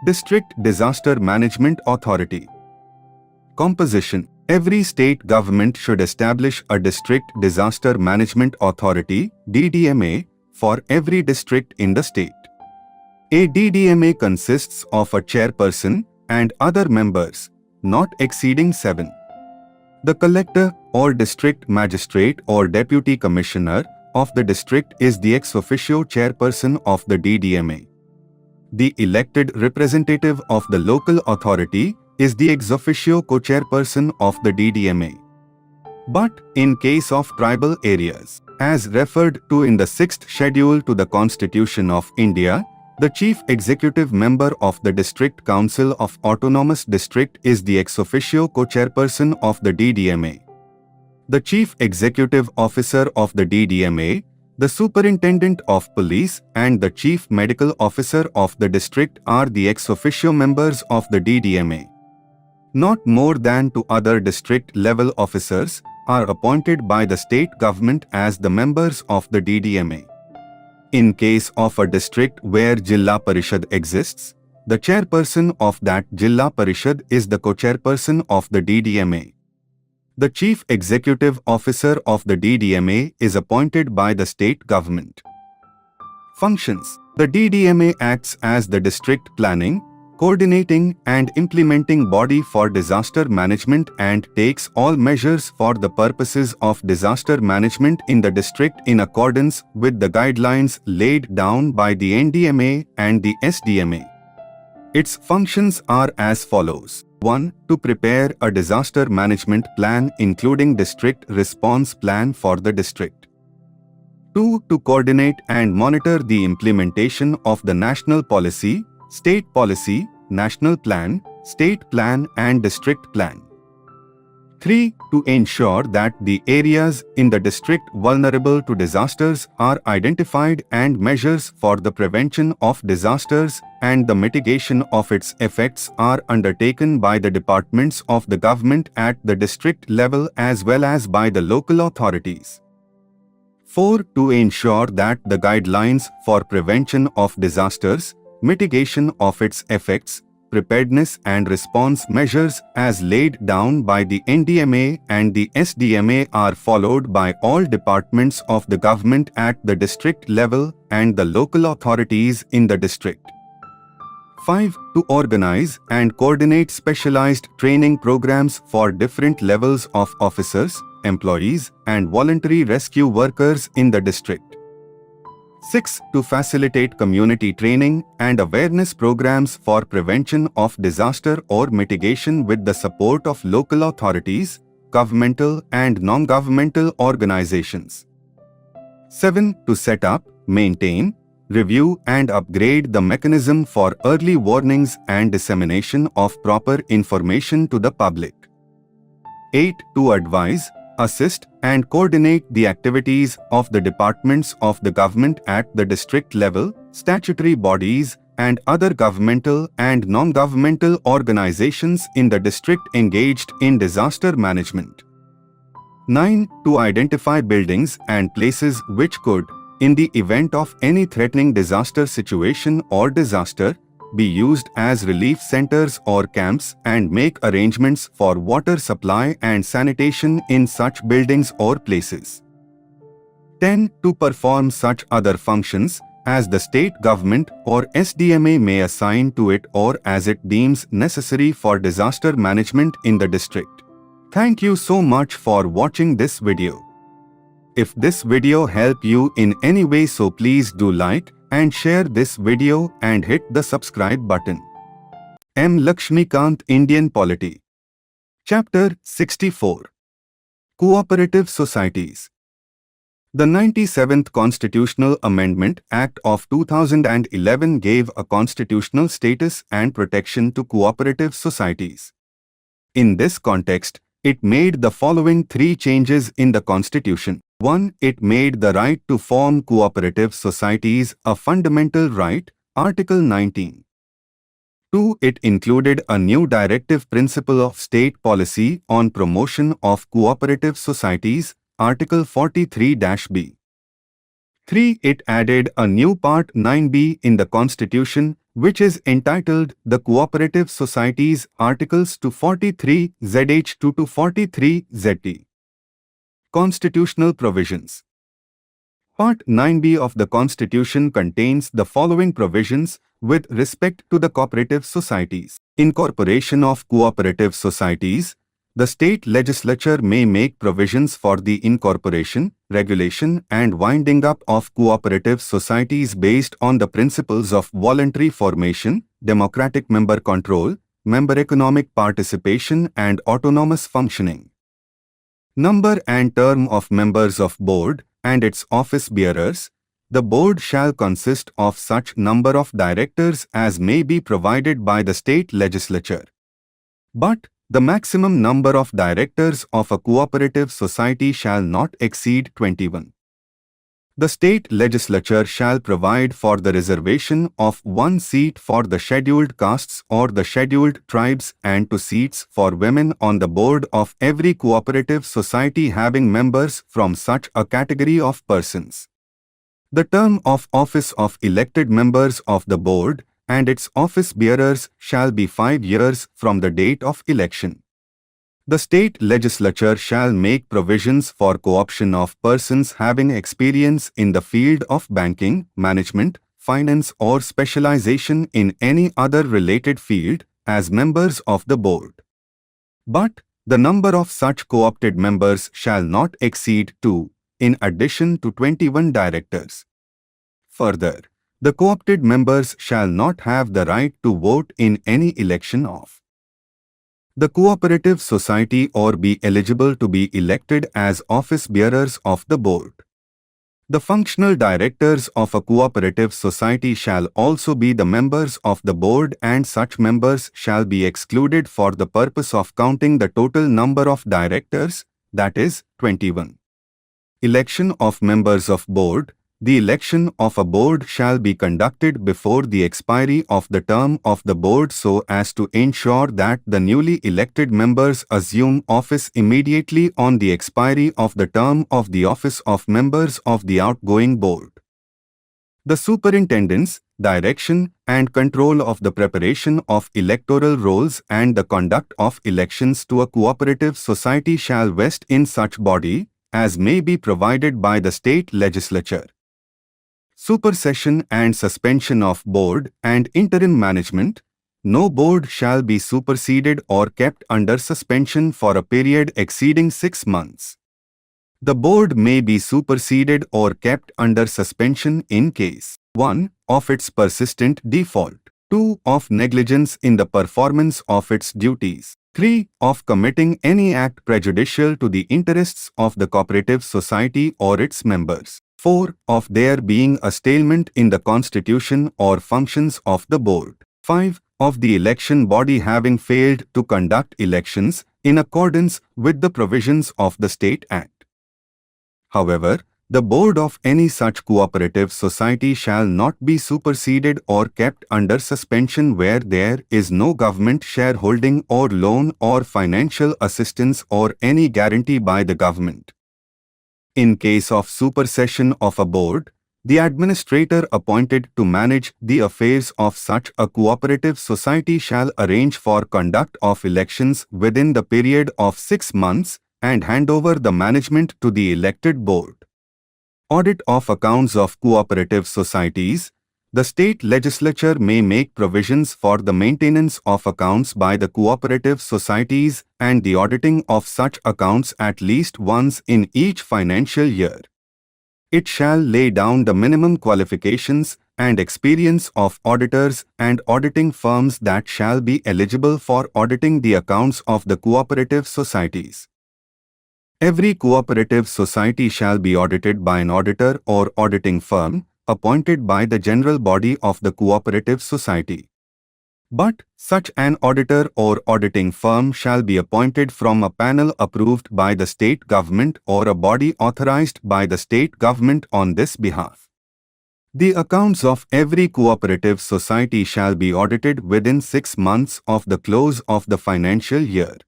District Disaster Management Authority. Composition. Every state government should establish a District Disaster Management Authority (DDMA) for every district in the state. A DDMA consists of a chairperson and other members, not exceeding 7. The collector or district magistrate or deputy commissioner of the district is the ex officio chairperson of the DDMA. The elected representative of the local authority is the ex officio co-chairperson of the DDMA. But in case of tribal areas, as referred to in the 6th schedule to the Constitution of India, the chief executive member of the District Council of Autonomous District is the ex officio co-chairperson of the DDMA. The chief executive officer of the DDMA, the superintendent of police and the chief medical officer of the district are the ex officio members of the DDMA. Not more than 2 other district level officers are appointed by the state government as the members of the DDMA. In case of a district where Jilla Parishad exists, the chairperson of that Jilla Parishad is the co-chairperson of the DDMA. The chief executive officer of the DDMA is appointed by the state government. Functions. The DDMA acts as the district planning, coordinating and implementing body for disaster management and takes all measures for the purposes of disaster management in the district in accordance with the guidelines laid down by the NDMA and the SDMA. Its functions are as follows. 1. To prepare a disaster management plan including district response plan for the district. 2. To coordinate and monitor the implementation of the national policy, state policy, national plan, state plan and district plan. 3. To ensure that the areas in the district vulnerable to disasters are identified and measures for the prevention of disasters and the mitigation of its effects are undertaken by the departments of the government at the district level as well as by the local authorities. 4. To ensure that the guidelines for prevention of disasters, mitigation of its effects, preparedness and response measures as laid down by the NDMA and the SDMA are followed by all departments of the government at the district level and the local authorities in the district. 5. To organize and coordinate specialized training programs for different levels of officers, employees and voluntary rescue workers in the district. 6. To facilitate community training and awareness programs for prevention of disaster or mitigation with the support of local authorities, governmental and non-governmental organizations. 7. To set up, maintain, review and upgrade the mechanism for early warnings and dissemination of proper information to the public. 8. To advise, assist and coordinate the activities of the departments of the government at the district level, statutory bodies and other governmental and non-governmental organizations in the district engaged in disaster management. 9. To identify buildings and places which could, in the event of any threatening disaster situation or disaster, be used as relief centers or camps and make arrangements for water supply and sanitation in such buildings or places. 10. To perform such other functions as the state government or SDMA may assign to it or as it deems necessary for disaster management in the district. Thank you so much for watching this video. If this video helped you in any way, so please do like and share this video and hit the subscribe button. M. Laxmikanth, Indian Polity. Chapter 64. Cooperative Societies. The 97th Constitutional Amendment Act of 2011 gave a constitutional status and protection to cooperative societies. In this context, it made the following 3 changes in the Constitution. 1. It made the right to form cooperative societies a fundamental right, Article 19. 2. It included a new directive principle of state policy on promotion of cooperative societies, Article 43-B. 3. It added a new Part 9b in the Constitution, which is entitled The Cooperative Societies Articles to 43ZH2 to 43ZT. Constitutional Provisions. Part 9b of the Constitution contains the following provisions with respect to the cooperative societies. Incorporation of cooperative societies. The state legislature may make provisions for the incorporation, regulation, and winding up of cooperative societies based on the principles of voluntary formation, democratic member control, member economic participation, and autonomous functioning. Number and term of members of board and its office bearers. The board shall consist of such number of directors as may be provided by the state legislature. But the maximum number of directors of a cooperative society shall not exceed 21. The state legislature shall provide for the reservation of 1 seat for the scheduled castes or the scheduled tribes and 2 seats for women on the board of every cooperative society having members from such a category of persons. The term of office of elected members of the board and its office bearers shall be 5 years from the date of election. The state legislature shall make provisions for co-option of persons having experience in the field of banking, management, finance or specialization in any other related field as members of the board. But the number of such co-opted members shall not exceed 2, in addition to 21 directors. Further, the co-opted members shall not have the right to vote in any election of the cooperative society or be eligible to be elected as office bearers of the board. The functional directors of a cooperative society shall also be the members of the board, and such members shall be excluded for the purpose of counting the total number of directors, that is, 21. Election of members of board. The election of a board shall be conducted before the expiry of the term of the board so as to ensure that the newly elected members assume office immediately on the expiry of the term of the office of members of the outgoing board. The superintendence, direction, and control of the preparation of electoral rolls and the conduct of elections to a cooperative society shall vest in such body as may be provided by the state legislature. Supersession and suspension of board and interim management. No board shall be superseded or kept under suspension for a period exceeding 6 months. The board may be superseded or kept under suspension in case 1. Of its persistent default, 2. Of negligence in the performance of its duties, 3. Of committing any act prejudicial to the interests of the cooperative society or its members, 4. Of there being a stalemate in the constitution or functions of the board, 5. Of the election body having failed to conduct elections in accordance with the provisions of the State Act. However, the board of any such cooperative society shall not be superseded or kept under suspension where there is no government shareholding or loan or financial assistance or any guarantee by the government. In case of supersession of a board, the administrator appointed to manage the affairs of such a cooperative society shall arrange for conduct of elections within the period of 6 months and hand over the management to the elected board. Audit of accounts of cooperative societies. The state legislature may make provisions for the maintenance of accounts by the cooperative societies and the auditing of such accounts at least once in each financial year. It shall lay down the minimum qualifications and experience of auditors and auditing firms that shall be eligible for auditing the accounts of the cooperative societies. Every cooperative society shall be audited by an auditor or auditing firm appointed by the general body of the cooperative society. But such an auditor or auditing firm shall be appointed from a panel approved by the state government or a body authorized by the state government on this behalf. The accounts of every cooperative society shall be audited within 6 months of the close of the financial year.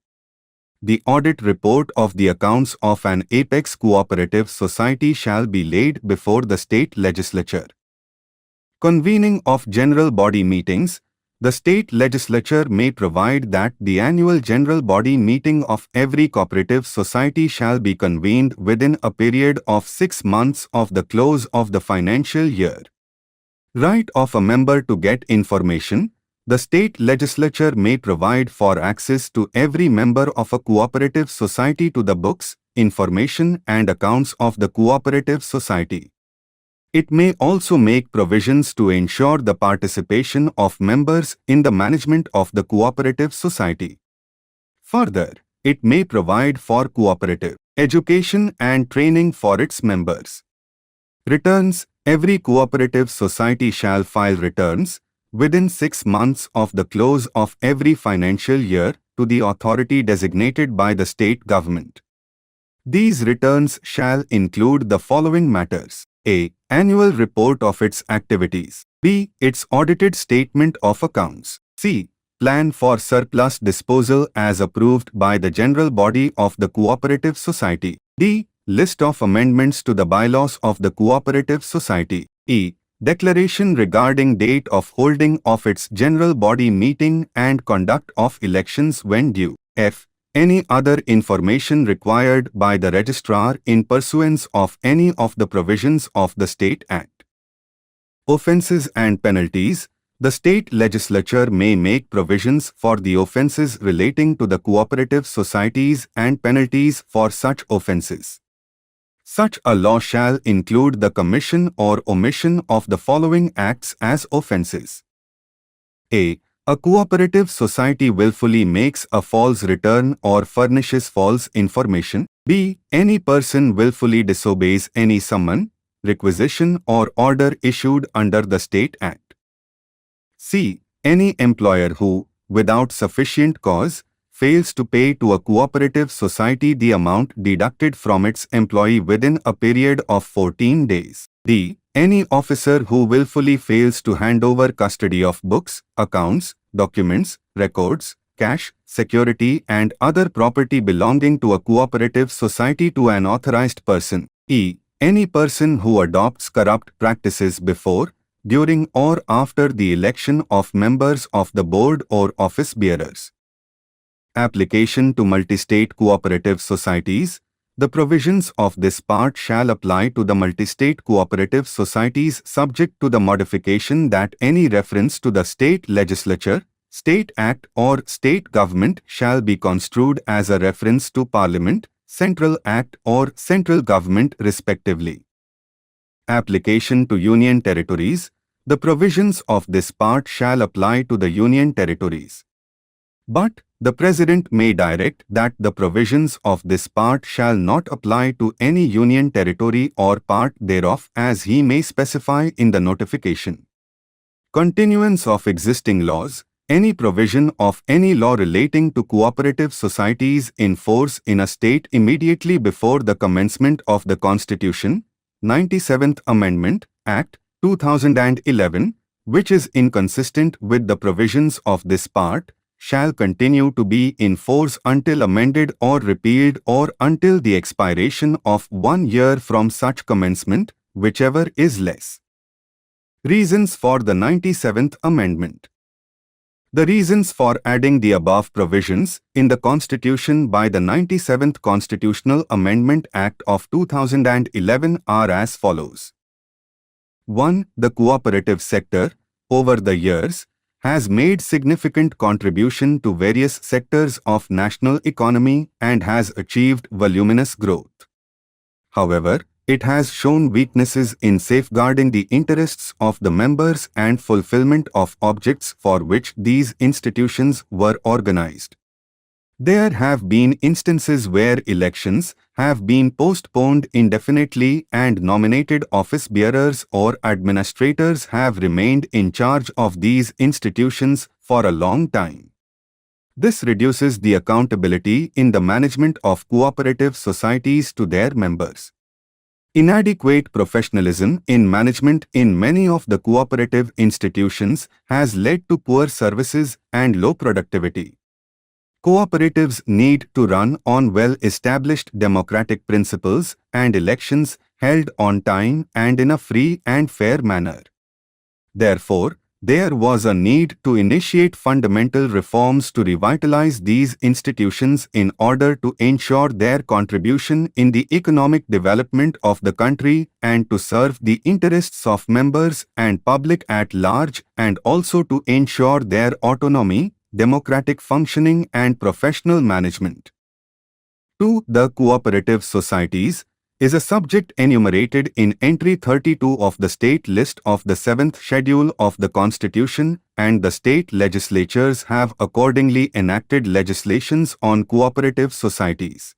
The audit report of the accounts of an apex cooperative society shall be laid before the state legislature. Convening of general body meetings. The state legislature may provide that the annual general body meeting of every cooperative society shall be convened within a period of 6 months of the close of the financial year. Right of a member to get information. The state legislature may provide for access to every member of a cooperative society to the books, information and accounts of the cooperative society. It may also make provisions to ensure the participation of members in the management of the cooperative society. Further, it may provide for cooperative education and training for its members. Returns. Every cooperative society shall file returns within 6 months of the close of every financial year to the authority designated by the state government. These returns shall include the following matters: A. Annual report of its activities. B. Its audited statement of accounts. C. Plan for surplus disposal as approved by the general body of the cooperative society. D. List of amendments to the bylaws of the cooperative society. E. Declaration regarding date of holding of its general body meeting and conduct of elections when due. F. Any other information required by the registrar in pursuance of any of the provisions of the State Act. Offences and penalties. The state legislature may make provisions for the offences relating to the cooperative societies and penalties for such offences. Such a law shall include the commission or omission of the following acts as offences. A. A cooperative society willfully makes a false return or furnishes false information. B. Any person willfully disobeys any summon, requisition or order issued under the State Act. C. Any employer who, without sufficient cause, fails to pay to a cooperative society the amount deducted from its employee within a period of 14 days. D. Any officer who willfully fails to hand over custody of books, accounts, documents, records, cash, security and other property belonging to a cooperative society to an authorized person. E. Any person who adopts corrupt practices before, during or after the election of members of the board or office bearers. Application to multi-state cooperative societies. The provisions of this part shall apply to the multi-state cooperative societies subject to the modification that any reference to the state legislature, state act or state government shall be construed as a reference to Parliament, Central Act or central government respectively. Application to union territories. The provisions of this part shall apply to the union territories. But the President may direct that the provisions of this part shall not apply to any union territory or part thereof as he may specify in the notification. Continuance of existing laws. Any provision of any law relating to cooperative societies in force in a state immediately before the commencement of the Constitution, 97th Amendment, Act, 2011, which is inconsistent with the provisions of this part, shall continue to be in force until amended or repealed or until the expiration of 1 year from such commencement, whichever is less. Reasons for the 97th Amendment. The reasons for adding the above provisions in the Constitution by the 97th Constitutional Amendment Act of 2011 are as follows. 1. The cooperative sector, over the years, has made significant contribution to various sectors of national economy and has achieved voluminous growth. However, it has shown weaknesses in safeguarding the interests of the members and fulfillment of objects for which these institutions were organized. There have been instances where elections have been postponed indefinitely and nominated office bearers or administrators have remained in charge of these institutions for a long time. This reduces the accountability in the management of cooperative societies to their members. Inadequate professionalism in management in many of the cooperative institutions has led to poor services and low productivity. Cooperatives need to run on well-established democratic principles and elections held on time and in a free and fair manner. Therefore, there was a need to initiate fundamental reforms to revitalize these institutions in order to ensure their contribution in the economic development of the country and to serve the interests of members and public at large, and also to ensure their autonomy, democratic functioning and professional management. 2. The cooperative societies is a subject enumerated in Entry 32 of the State List of the 7th Schedule of the Constitution, and the state legislatures have accordingly enacted legislations on cooperative societies.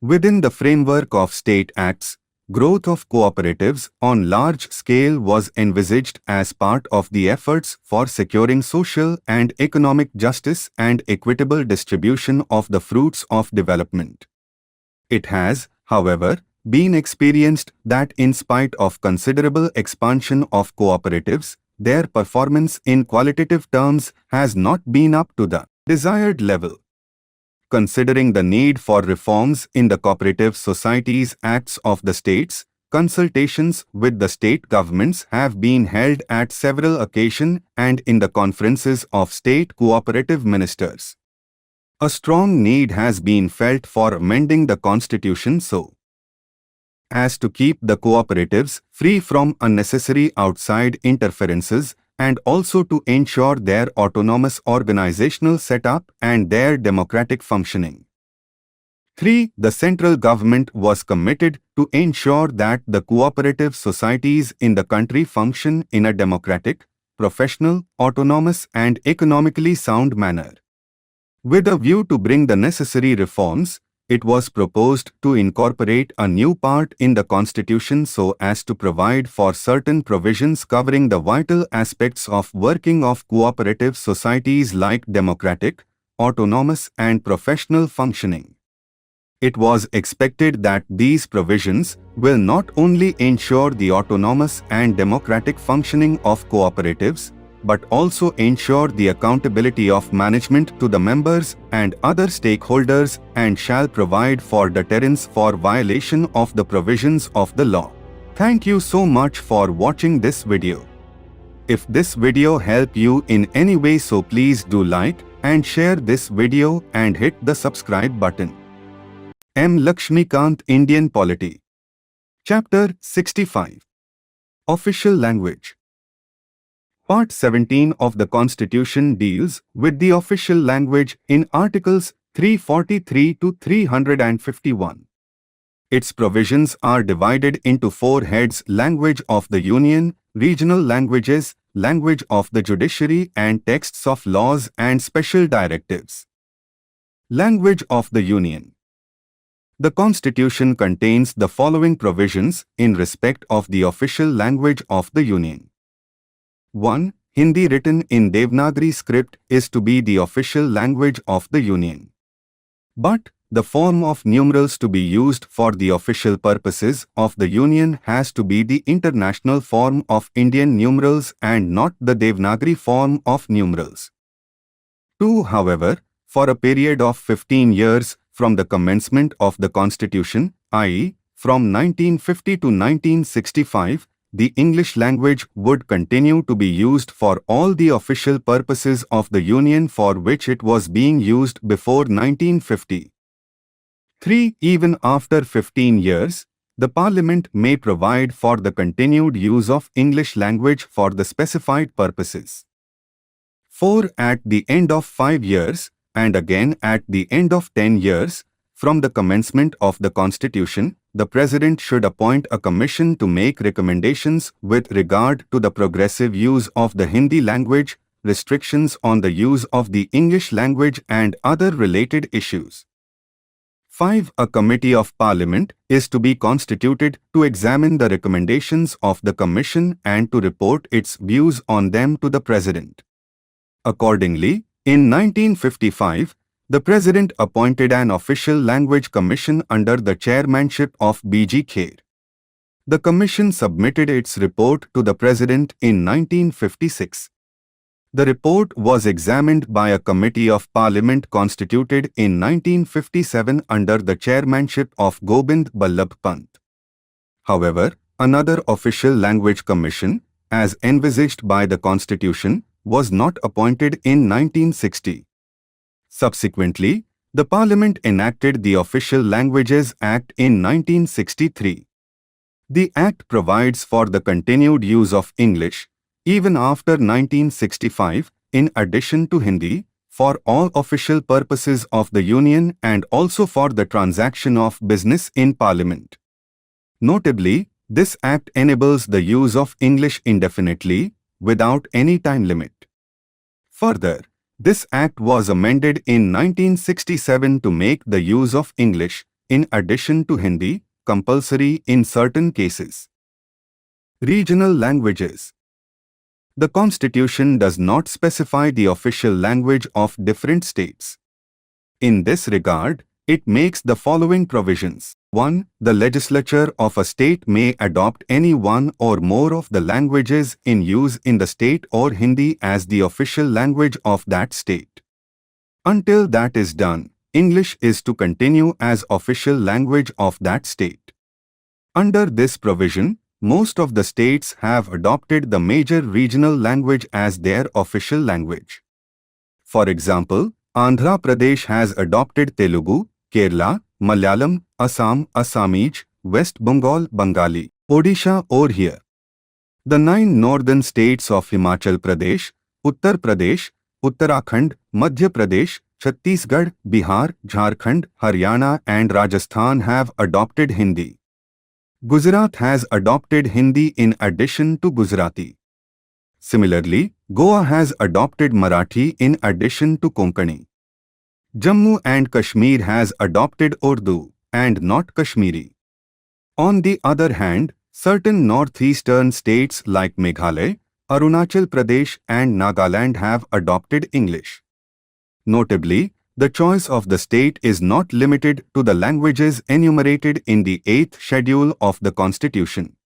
Within the framework of state acts, growth of cooperatives on large scale was envisaged as part of the efforts for securing social and economic justice and equitable distribution of the fruits of development. It has, however, been experienced that in spite of considerable expansion of cooperatives, their performance in qualitative terms has not been up to the desired level. Considering the need for reforms in the Cooperative Societies Acts of the states, consultations with the state governments have been held at several occasions and in the conferences of state cooperative ministers. A strong need has been felt for amending the constitution so as to keep the cooperatives free from unnecessary outside interferences and also to ensure their autonomous organizational setup and their democratic functioning. 3. The central government was committed to ensure that the cooperative societies in the country function in a democratic, professional, autonomous and economically sound manner. With a view to bring the necessary reforms, it was proposed to incorporate a new part in the Constitution so as to provide for certain provisions covering the vital aspects of working of cooperative societies like democratic, autonomous and professional functioning. It was expected that these provisions will not only ensure the autonomous and democratic functioning of cooperatives, but also ensure the accountability of management to the members and other stakeholders and shall provide for deterrence for violation of the provisions of the law. Thank you so much for watching this video. If this video helped you in any way, so please do like and share this video and hit the subscribe button. M. Laxmikanth, Indian Polity. Chapter 65. Official Language. Part 17 of the Constitution deals with the official language in Articles 343 to 351. Its provisions are divided into 4 heads: language of the Union, regional languages, language of the judiciary, and texts of laws and special directives. Language of the Union. The Constitution contains the following provisions in respect of the official language of the Union. 1. Hindi written in Devanagari script is to be the official language of the Union. But the form of numerals to be used for the official purposes of the Union has to be the international form of Indian numerals and not the Devanagari form of numerals. 2. However, for a period of 15 years from the commencement of the Constitution, i.e., from 1950 to 1965, the English language would continue to be used for all the official purposes of the Union for which it was being used before 1950. 3. Even after 15 years, the Parliament may provide for the continued use of English language for the specified purposes. 4. At the end of 5 years, and again at the end of 10 years, from the commencement of the Constitution, the President should appoint a commission to make recommendations with regard to the progressive use of the Hindi language, restrictions on the use of the English language and other related issues. 5. A committee of Parliament is to be constituted to examine the recommendations of the Commission and to report its views on them to the President. Accordingly, in 1955, the President appointed an official language commission under the chairmanship of B.G. Kher. The Commission submitted its report to the President in 1956. The report was examined by a committee of Parliament constituted in 1957 under the chairmanship of Gobind Ballabh Pant. However, another official language commission, as envisaged by the Constitution, was not appointed in 1960. Subsequently, the Parliament enacted the Official Languages Act in 1963. The Act provides for the continued use of English, even after 1965, in addition to Hindi, for all official purposes of the Union and also for the transaction of business in Parliament. Notably, this Act enables the use of English indefinitely, without any time limit. Further, this Act was amended in 1967 to make the use of English, in addition to Hindi, compulsory in certain cases. Regional languages. The Constitution does not specify the official language of different states. In this regard, it makes the following provisions. 1. The legislature of a state may adopt any one or more of the languages in use in the state or Hindi as the official language of that state. Until that is done, English is to continue as official language of that state. Under this provision, most of the states have adopted the major regional language as their official language. For example, Andhra Pradesh has adopted Telugu, Kerala, Malayalam, Assam, Assamese, West Bengal, Bengali, Odisha or here. The 9 northern states of Himachal Pradesh, Uttar Pradesh, Uttarakhand, Madhya Pradesh, Chhattisgarh, Bihar, Jharkhand, Haryana and Rajasthan have adopted Hindi. Gujarat has adopted Hindi in addition to Gujarati. Similarly, Goa has adopted Marathi in addition to Konkani. Jammu and Kashmir has adopted Urdu and not Kashmiri. On the other hand, certain northeastern states like Meghalaya, Arunachal Pradesh and Nagaland have adopted English. Notably, the choice of the state is not limited to the languages enumerated in the 8th schedule of the Constitution.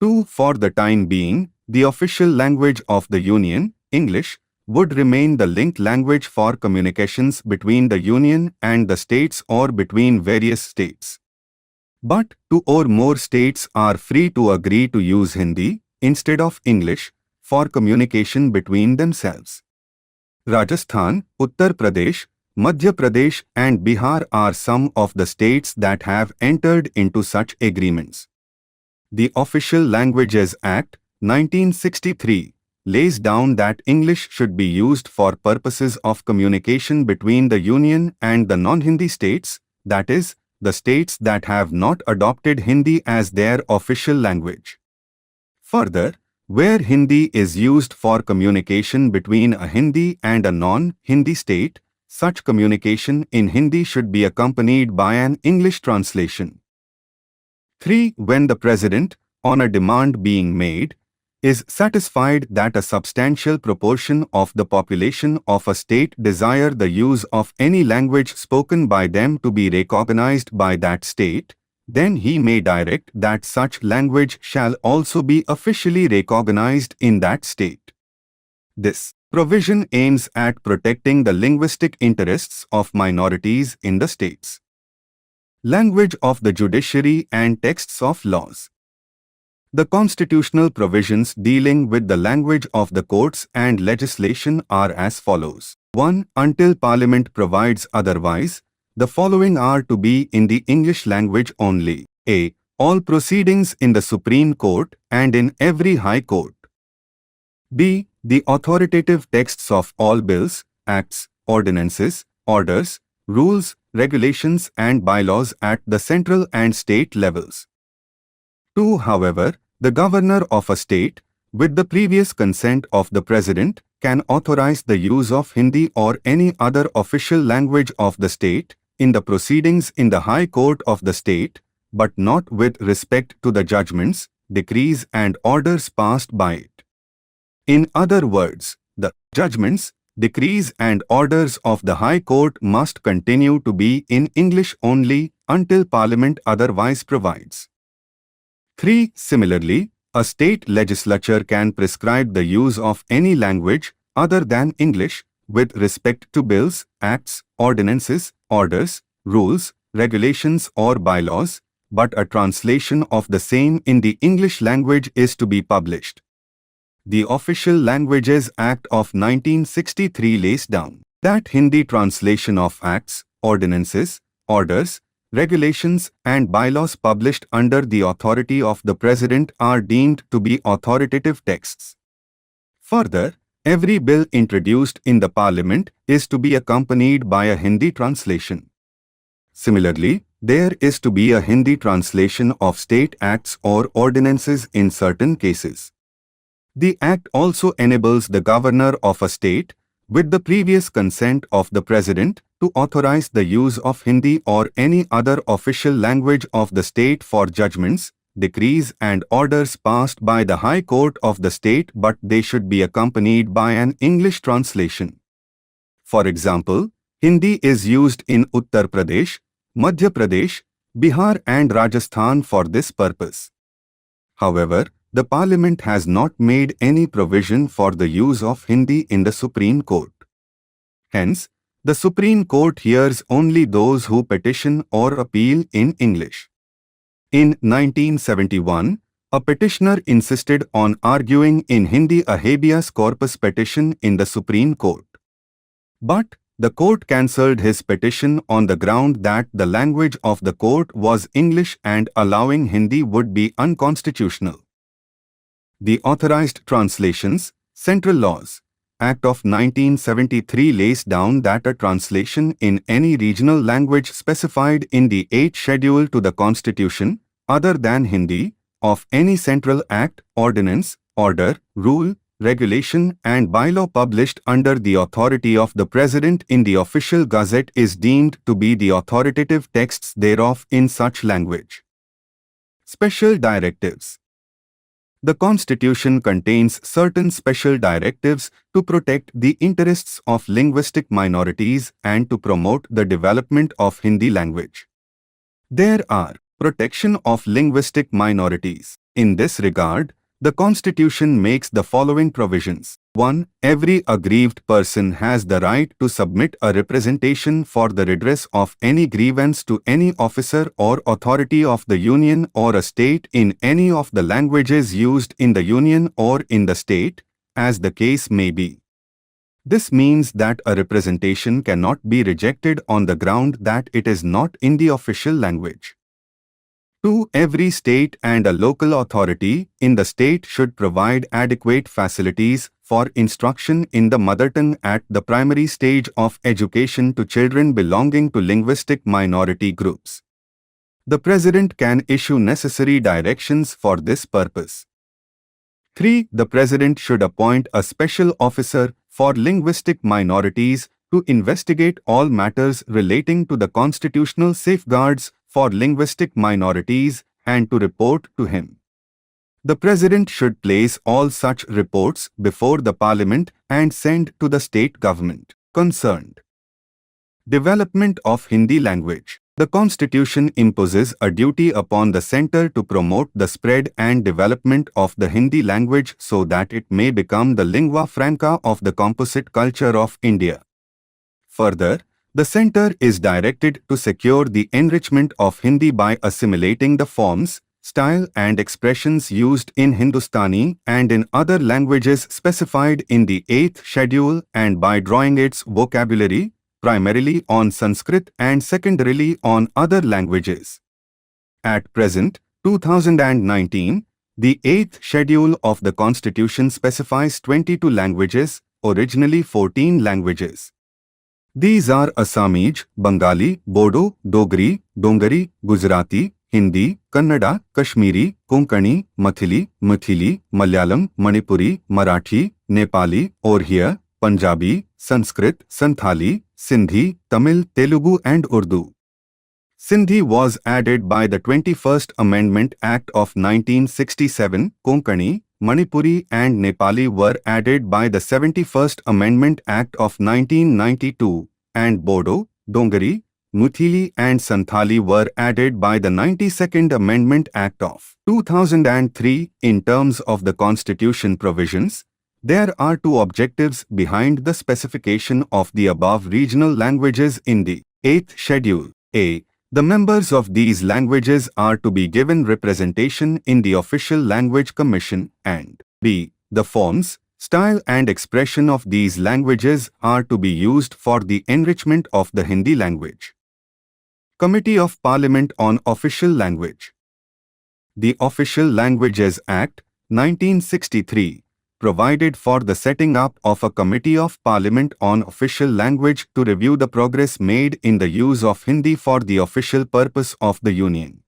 2. For the time being, the official language of the Union, English, would remain the link language for communications between the Union and the states or between various states. But 2 or more states are free to agree to use Hindi instead of English for communication between themselves. Rajasthan, Uttar Pradesh, Madhya Pradesh and Bihar are some of the states that have entered into such agreements. The Official Languages Act, 1963, lays down that English should be used for purposes of communication between the Union and the non-Hindi states, that is, the states that have not adopted Hindi as their official language. Further, where Hindi is used for communication between a Hindi and a non-Hindi state, such communication in Hindi should be accompanied by an English translation. 3. When the President, on a demand being made, is satisfied that a substantial proportion of the population of a state desire the use of any language spoken by them to be recognized by that state, then he may direct that such language shall also be officially recognized in that state. This provision aims at protecting the linguistic interests of minorities in the states. Language of the judiciary and texts of laws. The constitutional provisions dealing with the language of the courts and legislation are as follows. 1. Until Parliament provides otherwise, the following are to be in the English language only. A. All proceedings in the Supreme Court and in every High Court. B. The authoritative texts of all bills, acts, ordinances, orders, rules, regulations and bylaws at the central and state levels. 2. However, the governor of a state, with the previous consent of the President, can authorize the use of Hindi or any other official language of the state in the proceedings in the High Court of the state, but not with respect to the judgments, decrees and orders passed by it. In other words, the judgments, decrees and orders of the High Court must continue to be in English only until Parliament otherwise provides. 3. Similarly, a state legislature can prescribe the use of any language other than English with respect to bills, acts, ordinances, orders, rules, regulations or bylaws, but a translation of the same in the English language is to be published. The Official Languages Act of 1963 lays down that Hindi translation of acts, ordinances, orders, regulations and bylaws published under the authority of the President are deemed to be authoritative texts. Further, every bill introduced in the Parliament is to be accompanied by a Hindi translation. Similarly, there is to be a Hindi translation of state acts or ordinances in certain cases. The Act also enables the governor of a state, with the previous consent of the President, to authorize the use of Hindi or any other official language of the state for judgments, decrees and orders passed by the High Court of the state, but they should be accompanied by an English translation. For example, Hindi is used in Uttar Pradesh, Madhya Pradesh, Bihar and Rajasthan for this purpose. However, the Parliament has not made any provision for the use of Hindi in the Supreme Court. Hence, the Supreme Court hears only those who petition or appeal in English. In 1971, a petitioner insisted on arguing in Hindi a habeas corpus petition in the Supreme Court. But the court cancelled his petition on the ground that the language of the court was English and allowing Hindi would be unconstitutional. The Authorized Translations, Central Laws, Act of 1973 lays down that a translation in any regional language specified in the 8th Schedule to the Constitution, other than Hindi, of any central act, ordinance, order, rule, regulation and bylaw published under the authority of the President in the Official Gazette is deemed to be the authoritative texts thereof in such language. Special Directives. The Constitution contains certain special directives to protect the interests of linguistic minorities and to promote the development of Hindi language. There are protection of linguistic minorities. In this regard, the Constitution makes the following provisions. 1. Every aggrieved person has the right to submit a representation for the redress of any grievance to any officer or authority of the Union or a state in any of the languages used in the Union or in the state, as the case may be. This means that a representation cannot be rejected on the ground that it is not in the official language. 2. Every state and a local authority in the state should provide adequate facilities for instruction in the mother tongue at the primary stage of education to children belonging to linguistic minority groups. The President can issue necessary directions for this purpose. 3. The President should appoint a special officer for linguistic minorities to investigate all matters relating to the constitutional safeguards for linguistic minorities and to report to him. The President should place all such reports before the Parliament and send to the state government concerned. Development of Hindi language. The Constitution imposes a duty upon the centre to promote the spread and development of the Hindi language so that it may become the lingua franca of the composite culture of India. Further, the centre is directed to secure the enrichment of Hindi by assimilating the forms, style and expressions used in Hindustani and in other languages specified in the 8th Schedule and by drawing its vocabulary, primarily on Sanskrit and secondarily on other languages. At present, 2019, the 8th Schedule of the Constitution specifies 22 languages, originally 14 languages. These are Assamese, Bengali, Bodo, Dogri, Dongari, Gujarati, Hindi, Kannada, Kashmiri, Konkani, Mathili, Malayalam, Manipuri, Marathi, Nepali, Oriya, Punjabi, Sanskrit, Santhali, Sindhi, Tamil, Telugu and Urdu. Sindhi was added by the 21st Amendment Act of 1967, Konkani, Manipuri and Nepali were added by the 71st Amendment Act of 1992, and Bodo, Dongari, Muthili and Santhali were added by the 92nd Amendment Act of 2003 in terms of the Constitution provisions. There are two objectives behind the specification of the above regional languages in the 8th Schedule. A. The members of these languages are to be given representation in the Official Language Commission, and B. The forms, style and expression of these languages are to be used for the enrichment of the Hindi language. Committee of Parliament on Official Language. The Official Languages Act, 1963, provided for the setting up of a Committee of Parliament on Official Language to review the progress made in the use of Hindi for the official purpose of the Union.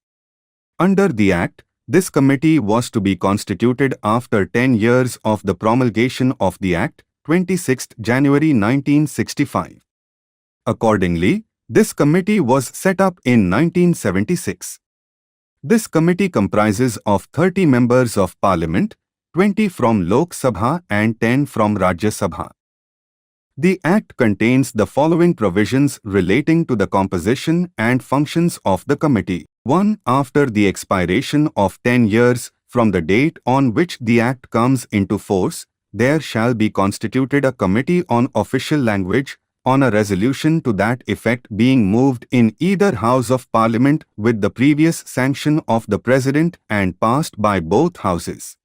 Under the Act, this committee was to be constituted after 10 years of the promulgation of the Act, 26 January 1965. Accordingly, this committee was set up in 1976. This committee comprises of 30 members of Parliament, 20 from Lok Sabha and 10 from Rajya Sabha. The Act contains the following provisions relating to the composition and functions of the committee. 1. After the expiration of 10 years from the date on which the Act comes into force, there shall be constituted a Committee on Official Language, on a resolution to that effect being moved in either House of Parliament with the previous sanction of the President and passed by both Houses.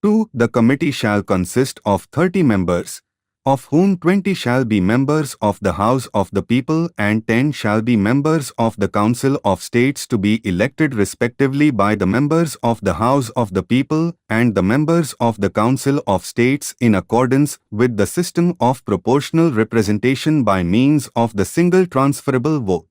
2. The committee shall consist of 30 members, of whom 20 shall be members of the House of the People and 10 shall be members of the Council of States to be elected respectively by the members of the House of the People and the members of the Council of States in accordance with the system of proportional representation by means of the single transferable vote.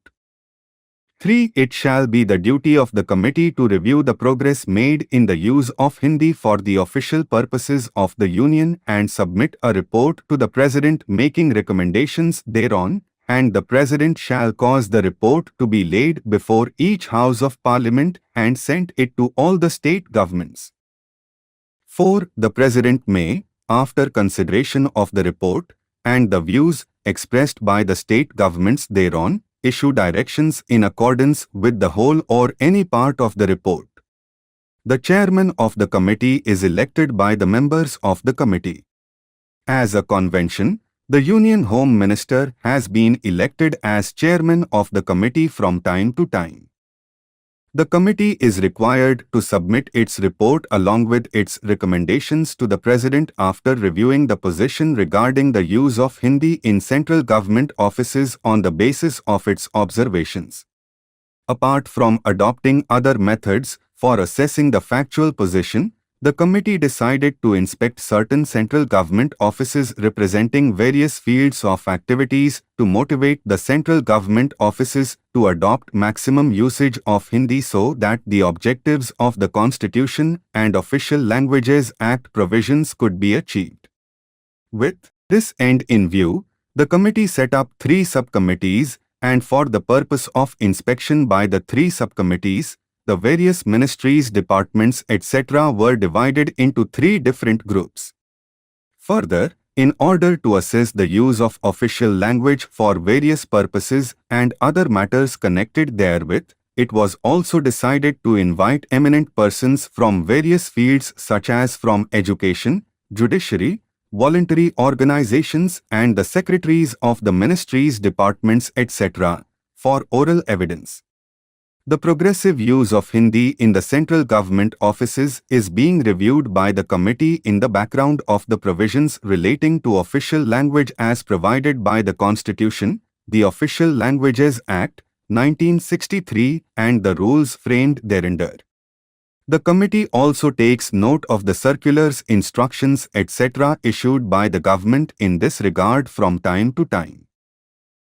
3. It shall be the duty of the committee to review the progress made in the use of Hindi for the official purposes of the Union and submit a report to the President making recommendations thereon, and the President shall cause the report to be laid before each House of Parliament and send it to all the state governments. 4. The President may, after consideration of the report and the views expressed by the state governments thereon, issue directions in accordance with the whole or any part of the report. The chairman of the committee is elected by the members of the committee. As a convention, the Union Home Minister has been elected as chairman of the committee from time to time. The committee is required to submit its report along with its recommendations to the President after reviewing the position regarding the use of Hindi in central government offices on the basis of its observations. Apart from adopting other methods for assessing the factual position, the committee decided to inspect certain central government offices representing various fields of activities to motivate the central government offices to adopt maximum usage of Hindi so that the objectives of the Constitution and Official Languages Act provisions could be achieved. With this end in view, the committee set up 3 subcommittees, and for the purpose of inspection by the 3 subcommittees, the various ministries, departments, etc. were divided into 3 different groups. Further, in order to assess the use of official language for various purposes and other matters connected therewith, it was also decided to invite eminent persons from various fields such as from education, judiciary, voluntary organizations and the secretaries of the ministries, departments, etc. for oral evidence. The progressive use of Hindi in the central government offices is being reviewed by the committee in the background of the provisions relating to official language as provided by the Constitution, the Official Languages Act, 1963 and the rules framed thereunder. The committee also takes note of the circulars, instructions, etc. issued by the government in this regard from time to time.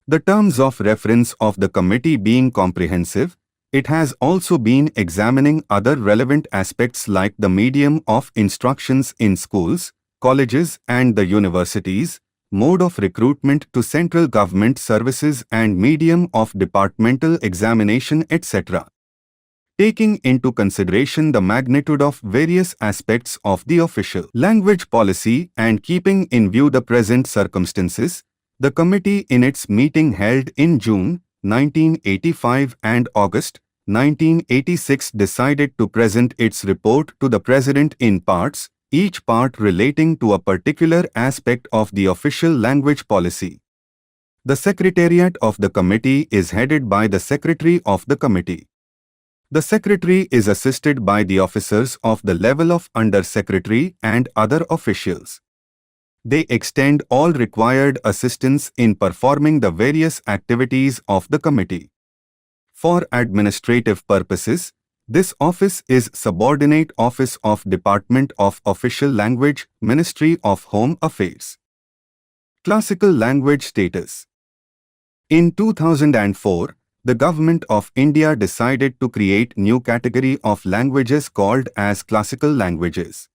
The terms of reference of the committee being comprehensive, it has also been examining other relevant aspects like the medium of instructions in schools, colleges and the universities, mode of recruitment to central government services and medium of departmental examination, etc. Taking into consideration the magnitude of various aspects of the official language policy and keeping in view the present circumstances, the committee in its meeting held in June 1985 and August 1986 decided to present its report to the President in parts, each part relating to a particular aspect of the official language policy. The Secretariat of the Committee is headed by the Secretary of the Committee. The Secretary is assisted by the officers of the level of Under Secretary and other officials. They extend all required assistance in performing the various activities of the committee. For administrative purposes, this office is subordinate office of Department of Official Language, Ministry of Home Affairs. Classical language status. In 2004, the Government of India decided to create new category of languages called as classical languages.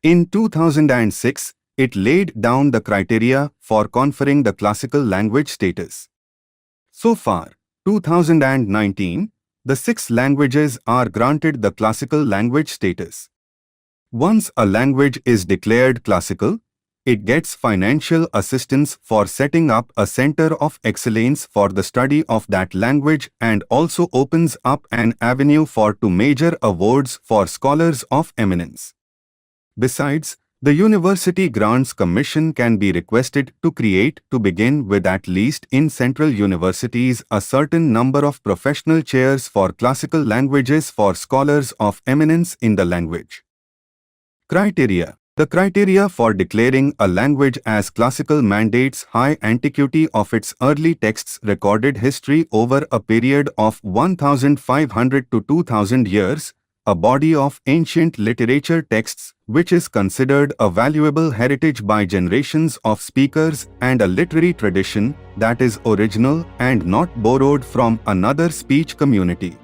In 2006, it laid down the criteria for conferring the classical language status. So far, 2019, the 6 languages are granted the classical language status. Once a language is declared classical, it gets financial assistance for setting up a center of excellence for the study of that language and also opens up an avenue for 2 major awards for scholars of eminence. Besides, the University Grants Commission can be requested to create, to begin with at least in central universities, a certain number of professional chairs for classical languages for scholars of eminence in the language. Criteria. The criteria for declaring a language as classical mandates high antiquity of its early texts' recorded history over a period of 1,500 to 2,000 years, a body of ancient literature texts which is considered a valuable heritage by generations of speakers, and a literary tradition that is original and not borrowed from another speech community.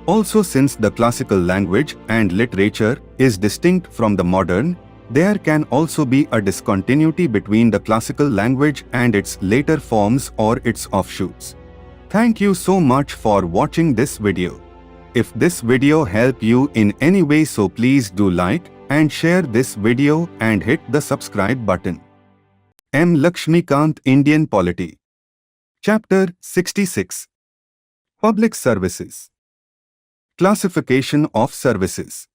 Also, since the classical language and literature is distinct from the modern, there can also be a discontinuity between the classical language and its later forms or its offshoots. Thank you so much for watching this video. If this video helped you in any way, so please do like and share this video and hit the subscribe button. M. Laxmikanth, Indian Polity. Chapter 66. Public Services. Classification of services.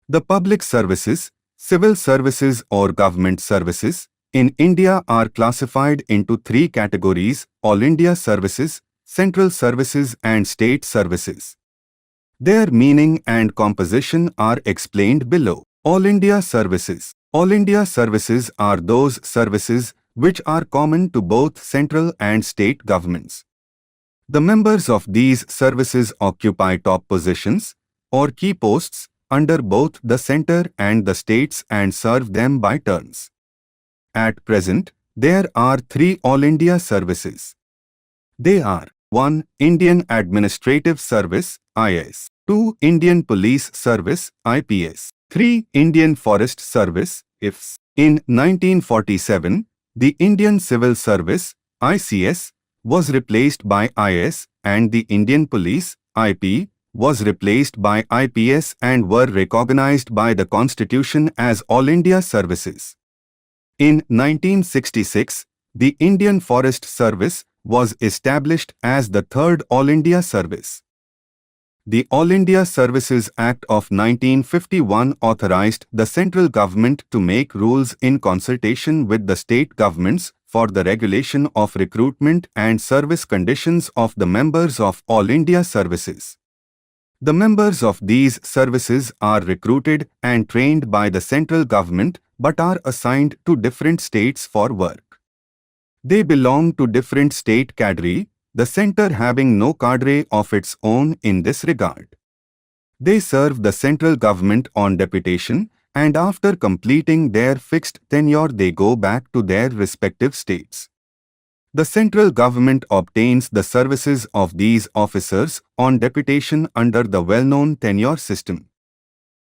The public services, civil services or government services, in India are classified into 3 categories: All India services, central services and state services. Their meaning and composition are explained below. All India services. All India services are those services which are common to both central and state governments. The members of these services occupy top positions or key posts under both the center and the states and serve them by turns. At present, there are 3 All India services. They are: 1. Indian Administrative Service (IAS), 2. Indian Police Service (IPS), 3. Indian Forest Service (IFS). In 1947, the Indian Civil Service (ICS) was replaced by IAS, and the Indian Police (IP) was replaced by IPS and were recognized by the Constitution as All India Services. In 1966, the Indian Forest Service was established as the 3rd All India Service. The All India Services Act of 1951 authorized the central government to make rules in consultation with the state governments for the regulation of recruitment and service conditions of the members of All India Services. The members of these services are recruited and trained by the central government but are assigned to different states for work. They belong to different state cadre, the center having no cadre of its own in this regard. They serve the central government on deputation, and after completing their fixed tenure they go back to their respective states. The central government obtains the services of these officers on deputation under the well-known tenure system.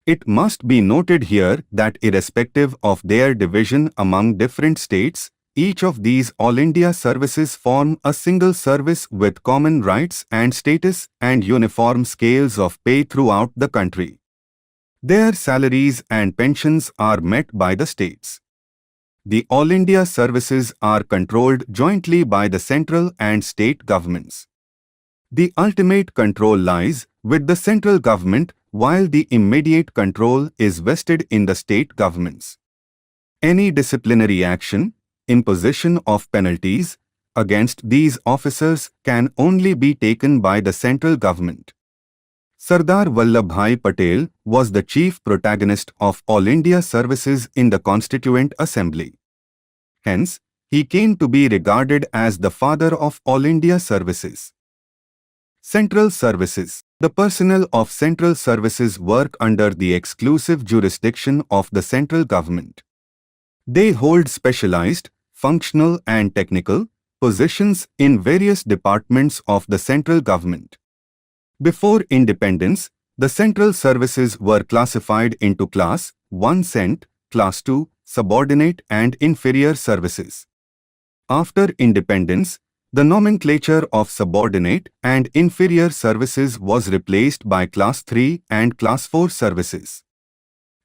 It must be noted here that irrespective of their division among different states, each of these All India services form a single service with common rights and status and uniform scales of pay throughout the country. Their salaries and pensions are met by the states. The All India services are controlled jointly by the central and state governments. The ultimate control lies with the central government, while the immediate control is vested in the state governments. Any disciplinary action, imposition of penalties, against these officers can only be taken by the central government. Sardar Vallabhbhai Patel was the chief protagonist of All India services in the Constituent Assembly. Hence, he came to be regarded as the father of All India services. Central Services. The personnel of central services work under the exclusive jurisdiction of the central government. They hold specialized, functional and technical positions in various departments of the central government. Before independence, the central services were classified into Class 1 Cent, Class 2 Subordinate and Inferior Services. After independence, the nomenclature of subordinate and inferior services was replaced by Class 3 and Class 4 services.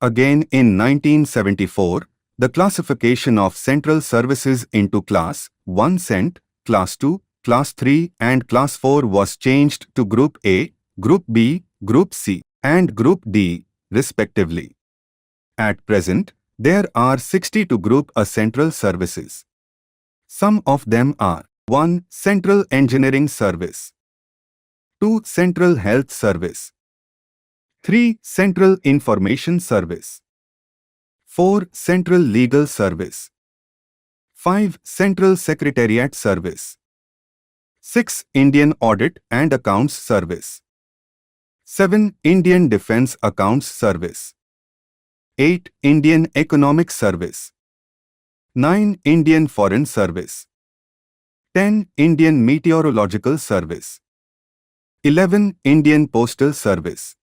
Again in 1974, the classification of central services into Class 1 Cent, Class 2, Class 3 and Class 4 was changed to Group A, Group B, Group C and Group D, respectively. At present, there are 62 Group A central services. Some of them are 1. Central Engineering Service, 2. Central Health Service, 3. Central Information Service, 4. Central Legal Service, 5. Central Secretariat Service, 6. Indian Audit and Accounts Service, 7. Indian Defence Accounts Service, 8. Indian Economic Service, 9. Indian Foreign Service, 10. Indian Meteorological Service, 11. Indian Postal Service,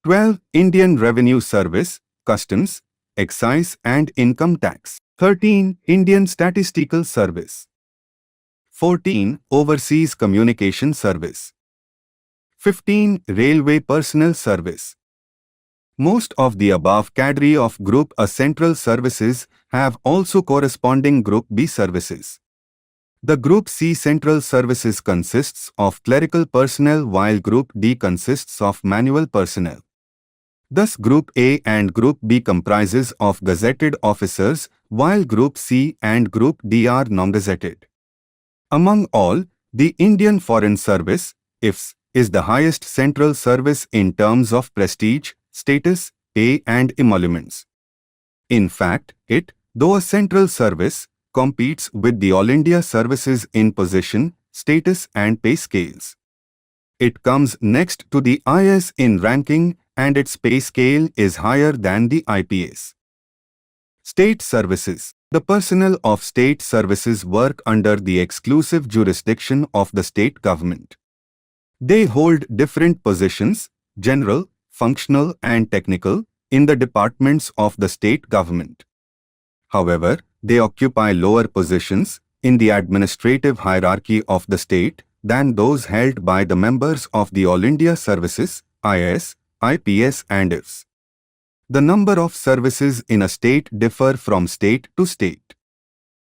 12. Indian Revenue Service, Customs, Excise and Income Tax, 13. Indian Statistical Service, 14. Overseas Communication Service, 15. Railway Personnel Service. Most of the above cadre of Group A central services have also corresponding Group B services. The Group C central services consists of clerical personnel while Group D consists of manual personnel. Thus Group A and Group B comprises of gazetted officers while Group C and Group D are non-gazetted. Among all, the Indian Foreign Service, IFS, is the highest central service in terms of prestige, status, pay and emoluments. In fact, it, though a central service, competes with the All India services in position, status and pay scales. It comes next to the IS in ranking and its pay scale is higher than the IPS. State Services. The personnel of state services work under the exclusive jurisdiction of the state government. They hold different positions, general, functional and technical, in the departments of the state government. However, they occupy lower positions in the administrative hierarchy of the state than those held by the members of the All India Services, IS, IPS and IFS. The number of services in a state differ from state to state.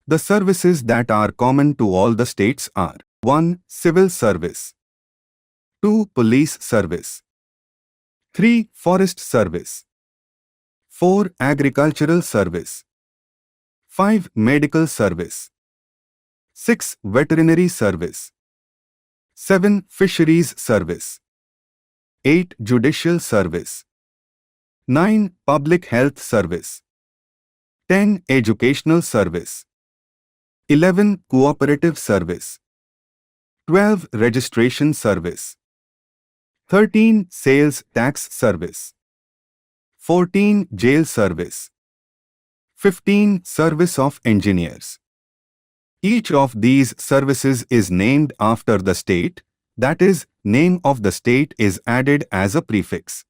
The services that are common to all the states are 1. Civil Service, 2. Police Service, 3. Forest Service, 4. Agricultural Service, 5. Medical Service, 6. Veterinary Service, 7. Fisheries Service, 8. Judicial Service, 9. Public Health Service, 10. Educational Service, 11. Cooperative Service, 12. Registration Service, 13. Sales Tax Service, 14. Jail Service, 15. Service of Engineers. Each of these services is named after the state, that is, name of the state is added as a prefix.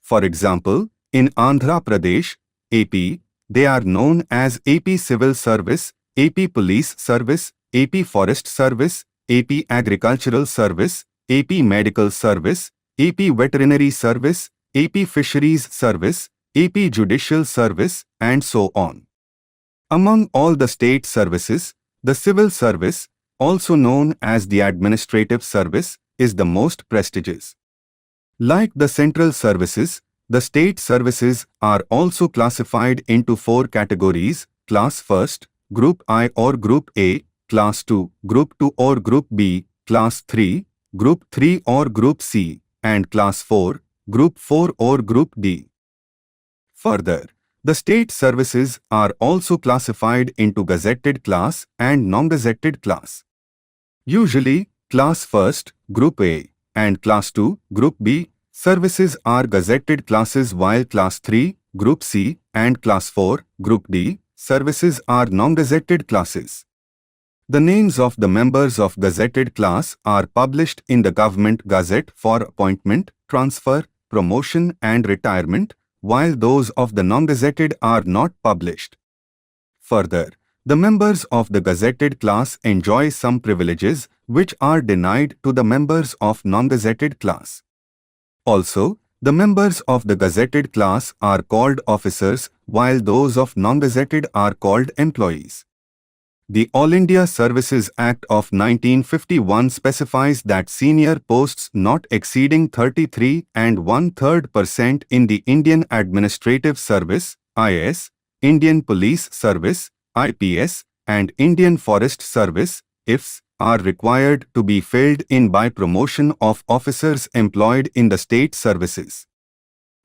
For example, in Andhra Pradesh, AP, they are known as AP Civil Service, AP Police Service, AP Forest Service, AP Agricultural Service, AP Medical Service, AP Veterinary Service, AP Fisheries Service, AP Judicial Service, and so on. Among all the state services, the civil service, also known as the administrative service, is the most prestigious. Like the central services, the state services are also classified into 4 categories: Class 1st, Group I or Group A, Class 2, Group 2 or Group B, Class 3, Group 3 or Group C, and Class 4, Group 4 or Group D. Further, the state services are also classified into gazetted class and non-gazetted class. Usually, Class 1st, Group A, and Class 2, Group B, services are gazetted classes, while Class 3, Group C, and Class 4, Group D, services are non-gazetted classes. The names of the members of gazetted class are published in the Government Gazette for appointment, transfer, promotion and retirement, while those of the non-gazetted are not published. Further, the members of the gazetted class enjoy some privileges which are denied to the members of non-gazetted class. Also, the members of the gazetted class are called officers, while those of non-gazetted are called employees. The All India Services Act of 1951 specifies that senior posts not exceeding 33 and 1/3% in the Indian Administrative Service (IAS), Indian Police Service (IPS), and Indian Forest Service (IFS) are required to be filled in by promotion of officers employed in the state services.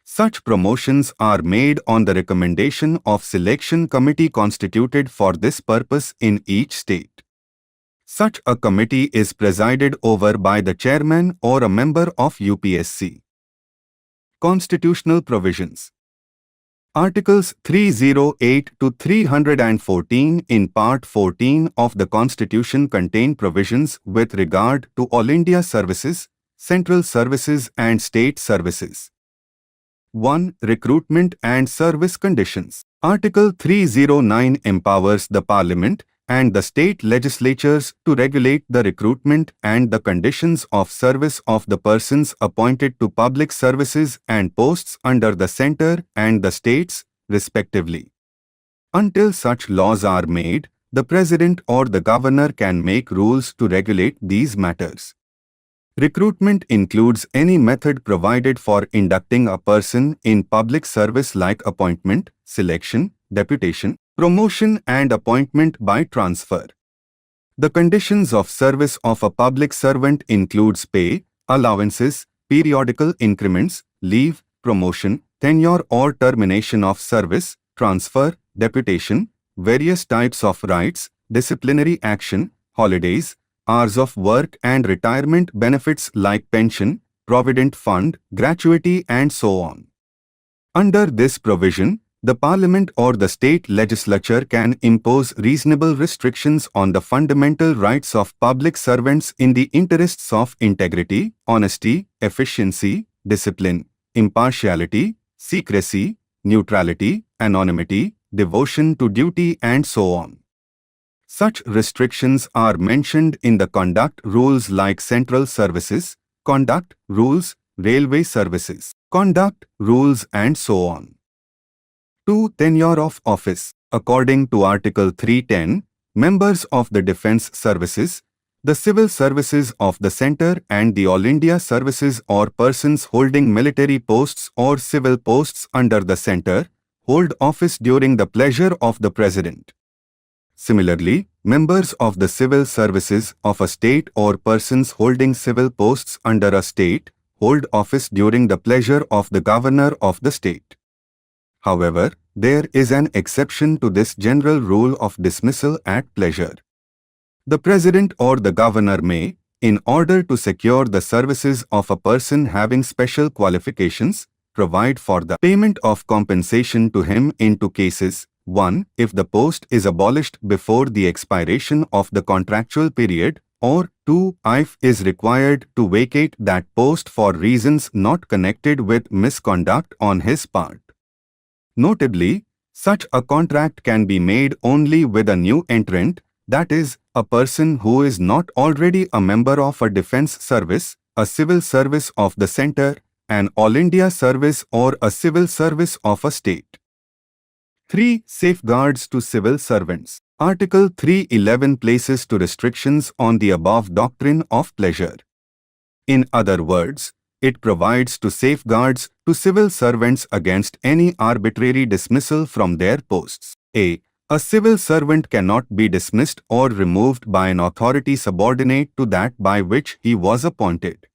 Such promotions are made on the recommendation of selection committee constituted for this purpose in each state. Such a committee is presided over by the chairman or a member of UPSC. Constitutional provisions. Articles 308 to 314 in Part 14 of the Constitution contain provisions with regard to All India services, central services and state services. 1. Recruitment and service conditions. Article 309 empowers the Parliament and the state legislatures to regulate the recruitment and the conditions of service of the persons appointed to public services and posts under the centre and the states, respectively. Until such laws are made, the President or the Governor can make rules to regulate these matters. Recruitment includes any method provided for inducting a person in public service like appointment, selection, deputation, promotion and appointment by transfer. The conditions of service of a public servant includes pay, allowances, periodical increments, leave, promotion, tenure or termination of service, transfer, deputation, various types of rights, disciplinary action, holidays, hours of work and retirement benefits like pension, provident fund, gratuity and so on. Under this provision, the Parliament or the state legislature can impose reasonable restrictions on the fundamental rights of public servants in the interests of integrity, honesty, efficiency, discipline, impartiality, secrecy, neutrality, anonymity, devotion to duty and so on. Such restrictions are mentioned in the conduct rules like central services, conduct rules, railway services, conduct rules and so on. 2. Tenure of office. According to Article 310, members of the defence services, the civil services of the centre and the All India services or persons holding military posts or civil posts under the centre hold office during the pleasure of the President. Similarly, members of the civil services of a state or persons holding civil posts under a state hold office during the pleasure of the governor of the state. However, there is an exception to this general rule of dismissal at pleasure. The President or the Governor may, in order to secure the services of a person having special qualifications, provide for the payment of compensation to him in 2 cases. 1. If the post is abolished before the expiration of the contractual period, or 2. If is required to vacate that post for reasons not connected with misconduct on his part. Notably, such a contract can be made only with a new entrant, that is, a person who is not already a member of a defence service, a civil service of the centre, an All India service or a civil service of a state. 3. Safeguards to civil servants. Article 311 places to restrictions on the above doctrine of pleasure. In other words, it provides to safeguards to civil servants against any arbitrary dismissal from their posts. A civil servant cannot be dismissed or removed by an authority subordinate to that by which he was appointed.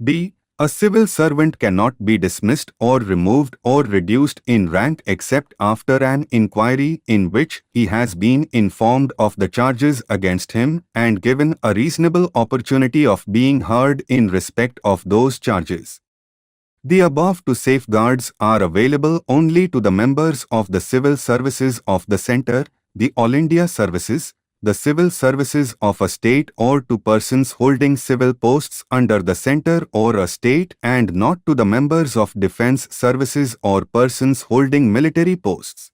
B. A civil servant cannot be dismissed or removed or reduced in rank except after an inquiry in which he has been informed of the charges against him and given a reasonable opportunity of being heard in respect of those charges. The above two safeguards are available only to the members of the civil services of the Centre, the All India Services, the civil services of a state, or to persons holding civil posts under the Centre or a state, and not to the members of defence services or persons holding military posts.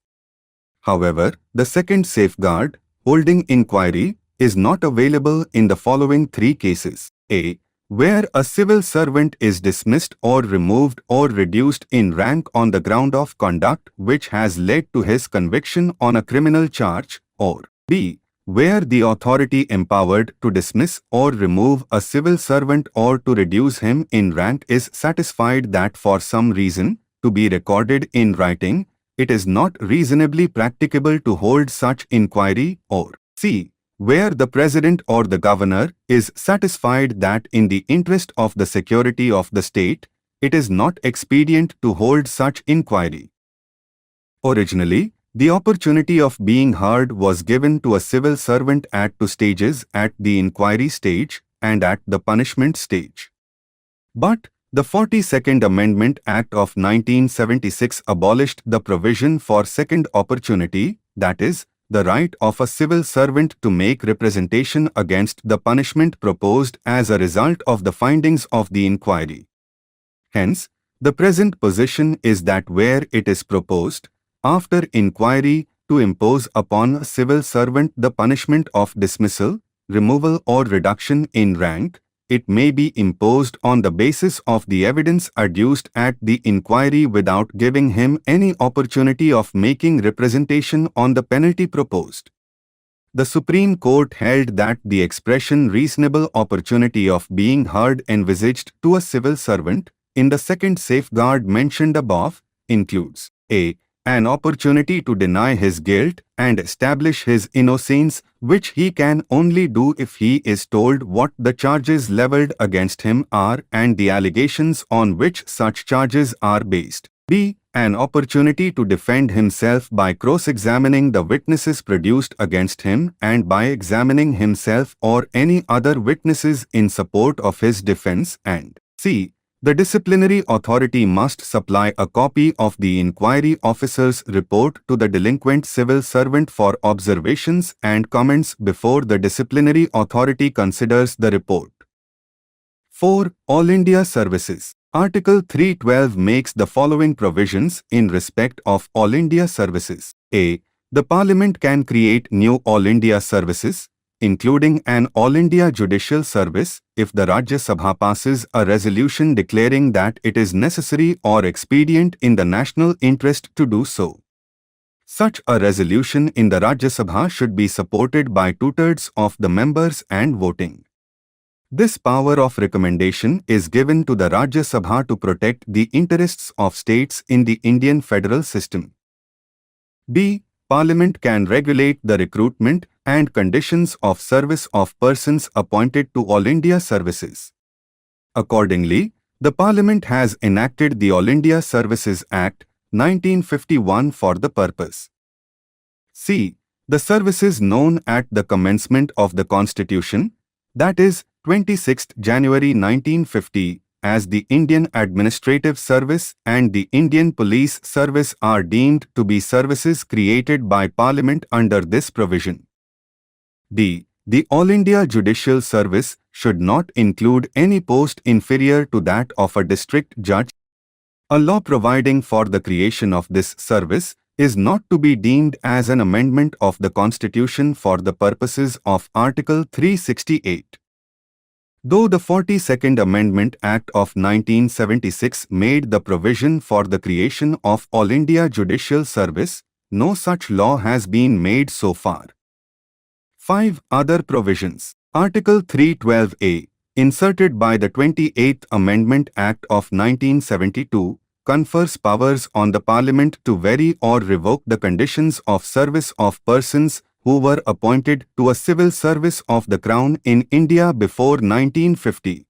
However, the second safeguard, holding inquiry, is not available in the following three cases. A. Where a civil servant is dismissed or removed or reduced in rank on the ground of conduct which has led to his conviction on a criminal charge, or B. Where the authority empowered to dismiss or remove a civil servant or to reduce him in rank is satisfied that for some reason, to be recorded in writing, it is not reasonably practicable to hold such inquiry, or C. Where the President or the Governor is satisfied that in the interest of the security of the state, it is not expedient to hold such inquiry. Originally, the opportunity of being heard was given to a civil servant at two stages, at the inquiry stage and at the punishment stage. But the 42nd Amendment Act of 1976 abolished the provision for second opportunity, that is, the right of a civil servant to make representation against the punishment proposed as a result of the findings of the inquiry. Hence, the present position is that where it is proposed, after inquiry, to impose upon a civil servant the punishment of dismissal, removal or reduction in rank, it may be imposed on the basis of the evidence adduced at the inquiry without giving him any opportunity of making representation on the penalty proposed. The Supreme Court held that the expression reasonable opportunity of being heard envisaged to a civil servant in the second safeguard mentioned above includes a. An opportunity to deny his guilt and establish his innocence, which he can only do if he is told what the charges levelled against him are and the allegations on which such charges are based. B. An opportunity to defend himself by cross-examining the witnesses produced against him and by examining himself or any other witnesses in support of his defence, and C. The disciplinary authority must supply a copy of the inquiry officer's report to the delinquent civil servant for observations and comments before the disciplinary authority considers the report. 4. All India Services. Article 312 makes the following provisions in respect of All India Services. A. The Parliament can create new All India Services, including an All India Judicial Service, if the Rajya Sabha passes a resolution declaring that it is necessary or expedient in the national interest to do so. Such a resolution in the Rajya Sabha should be supported by 2/3 of the members and voting. This power of recommendation is given to the Rajya Sabha to protect the interests of states in the Indian federal system. B. Parliament can regulate the recruitment and conditions of service of persons appointed to All India Services. Accordingly, the Parliament has enacted the All India Services Act, 1951 for the purpose. C. The services known at the commencement of the Constitution, that is, 26th January 1950, as the Indian Administrative Service and the Indian Police Service are deemed to be services created by Parliament under this provision. D. The All India Judicial Service should not include any post inferior to that of a district judge. A law providing for the creation of this service is not to be deemed as an amendment of the Constitution for the purposes of Article 368. Though the 42nd Amendment Act of 1976 made the provision for the creation of All India Judicial Service, no such law has been made so far. 5. Other provisions. Article 312A, inserted by the 28th Amendment Act of 1972, confers powers on the Parliament to vary or revoke the conditions of service of persons who were appointed to a civil service of the Crown in India before 1950.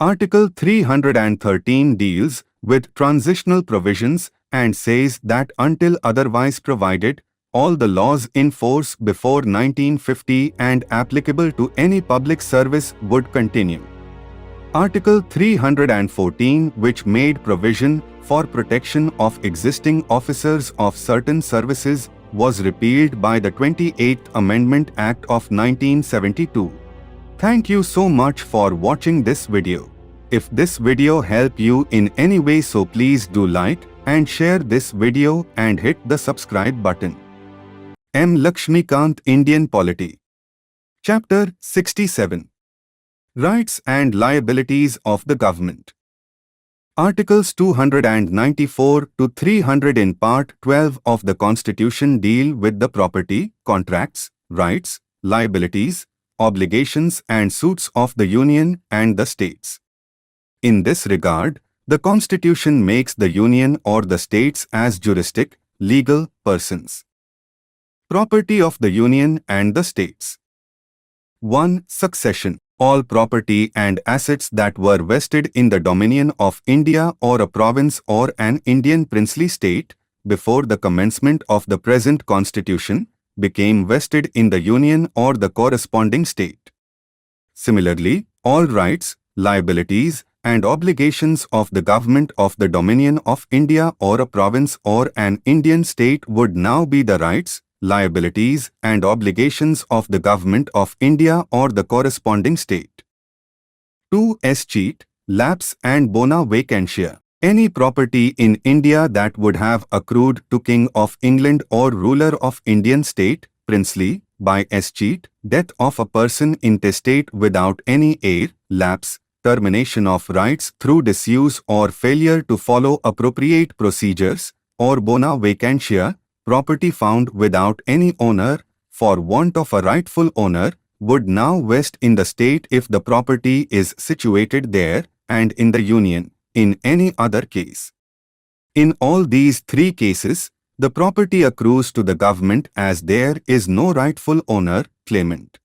Article 313 deals with transitional provisions and says that until otherwise provided, all the laws in force before 1950 and applicable to any public service would continue. Article 314, which made provision for protection of existing officers of certain services, was repealed by the 28th Amendment Act of 1972. Thank you so much for watching this video. If this video helped you in any way, so please do like and share this video and hit the subscribe button. M. Laxmikanth, Indian Polity. Chapter 67. Rights and Liabilities of the Government. Articles 294 to 300 in Part 12 of the Constitution deal with the property, contracts, rights, liabilities, obligations and suits of the Union and the states. In this regard, the Constitution makes the Union or the states as juristic, legal persons. Property of the Union and the states. 1. Succession. All property and assets that were vested in the dominion of India or a province or an Indian princely state, before the commencement of the present Constitution, became vested in the Union or the corresponding state. Similarly, all rights, liabilities, and obligations of the government of the Dominion of India or a province or an Indian state would now be the rights, liabilities and obligations of the government of India or the corresponding state. 2. Escheat, lapse and bona vacantia. Any property in India that would have accrued to King of England or ruler of Indian state, princely, by escheat, death of a person intestate without any heir, lapse, termination of rights through disuse or failure to follow appropriate procedures, or bona vacantia, property found without any owner, for want of a rightful owner, would now vest in the state if the property is situated there, and in the Union, in any other case. In all these three cases, the property accrues to the government as there is no rightful owner, claimant.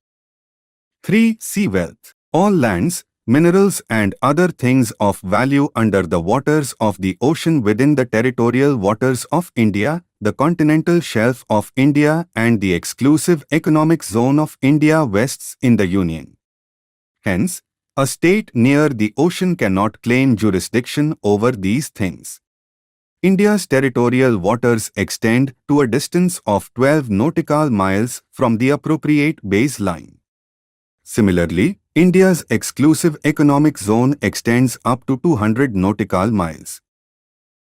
3. Sea wealth. All lands, minerals and other things of value under the waters of the ocean within the territorial waters of India, the continental shelf of India and the exclusive economic zone of India vests in the Union. Hence, a state near the ocean cannot claim jurisdiction over these things. India's territorial waters extend to a distance of 12 nautical miles from the appropriate baseline. Similarly, India's exclusive economic zone extends up to 200 nautical miles.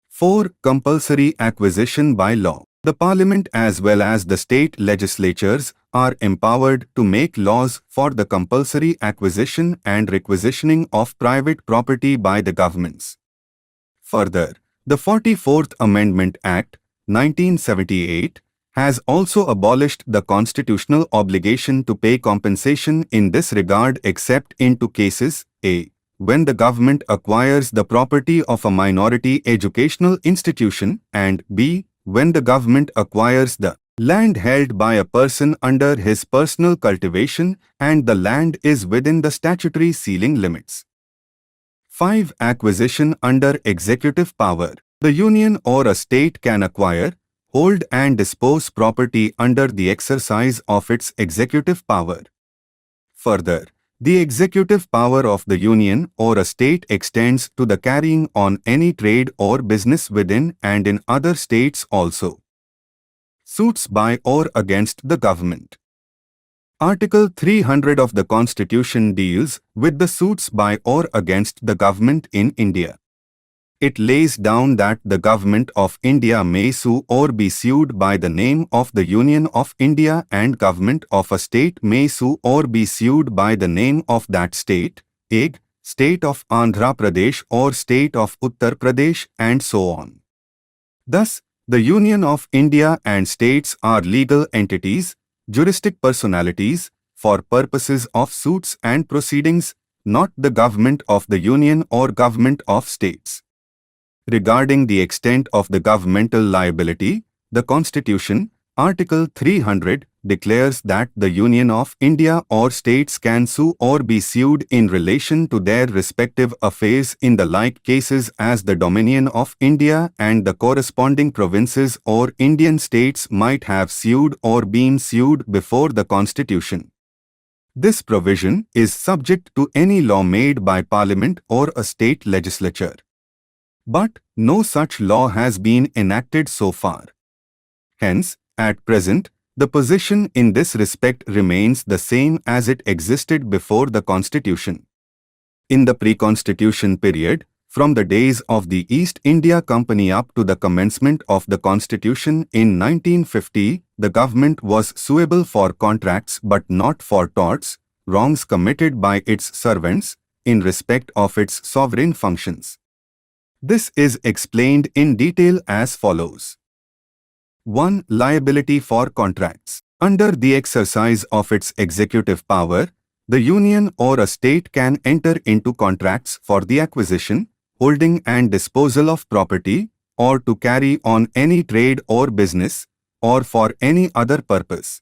4. Compulsory acquisition by law. The Parliament as well as the state legislatures are empowered to make laws for the compulsory acquisition and requisitioning of private property by the governments. Further, the 44th Amendment Act, 1978, has also abolished the constitutional obligation to pay compensation in this regard except in two cases: a. when the government acquires the property of a minority educational institution, and b. when the government acquires the land held by a person under his personal cultivation and the land is within the statutory ceiling limits. 5. Acquisition under executive power. The Union or a state can acquire, hold and dispose property under the exercise of its executive power. Further, the executive power of the Union or a state extends to the carrying on any trade or business within and in other states also. Suits by or against the government. Article 300 of the Constitution deals with the suits by or against the government in India. It lays down that the Government of India may sue or be sued by the name of the Union of India, and Government of a state may sue or be sued by the name of that state, e.g., State of Andhra Pradesh or State of Uttar Pradesh, and so on. Thus, The Union of India and states are legal entities, juristic personalities, for purposes of suits and proceedings, not the government of the Union or government of states. Regarding the extent of the governmental liability, the Constitution, Article 300, declares that the Union of India or states can sue or be sued in relation to their respective affairs in the like cases as the Dominion of India and the corresponding provinces or Indian states might have sued or been sued before the Constitution. This provision is subject to any law made by Parliament or a state legislature. But no such law has been enacted so far. Hence, at present, the position in this respect remains the same as it existed before the Constitution. In the pre-Constitution period, from the days of the East India Company up to the commencement of the Constitution in 1950, the government was suable for contracts but not for torts, wrongs committed by its servants, in respect of its sovereign functions. This is explained in detail as follows. 1. Liability for contracts. Under the exercise of its executive power, the Union or a state can enter into contracts for the acquisition, holding and disposal of property, or to carry on any trade or business, or for any other purpose.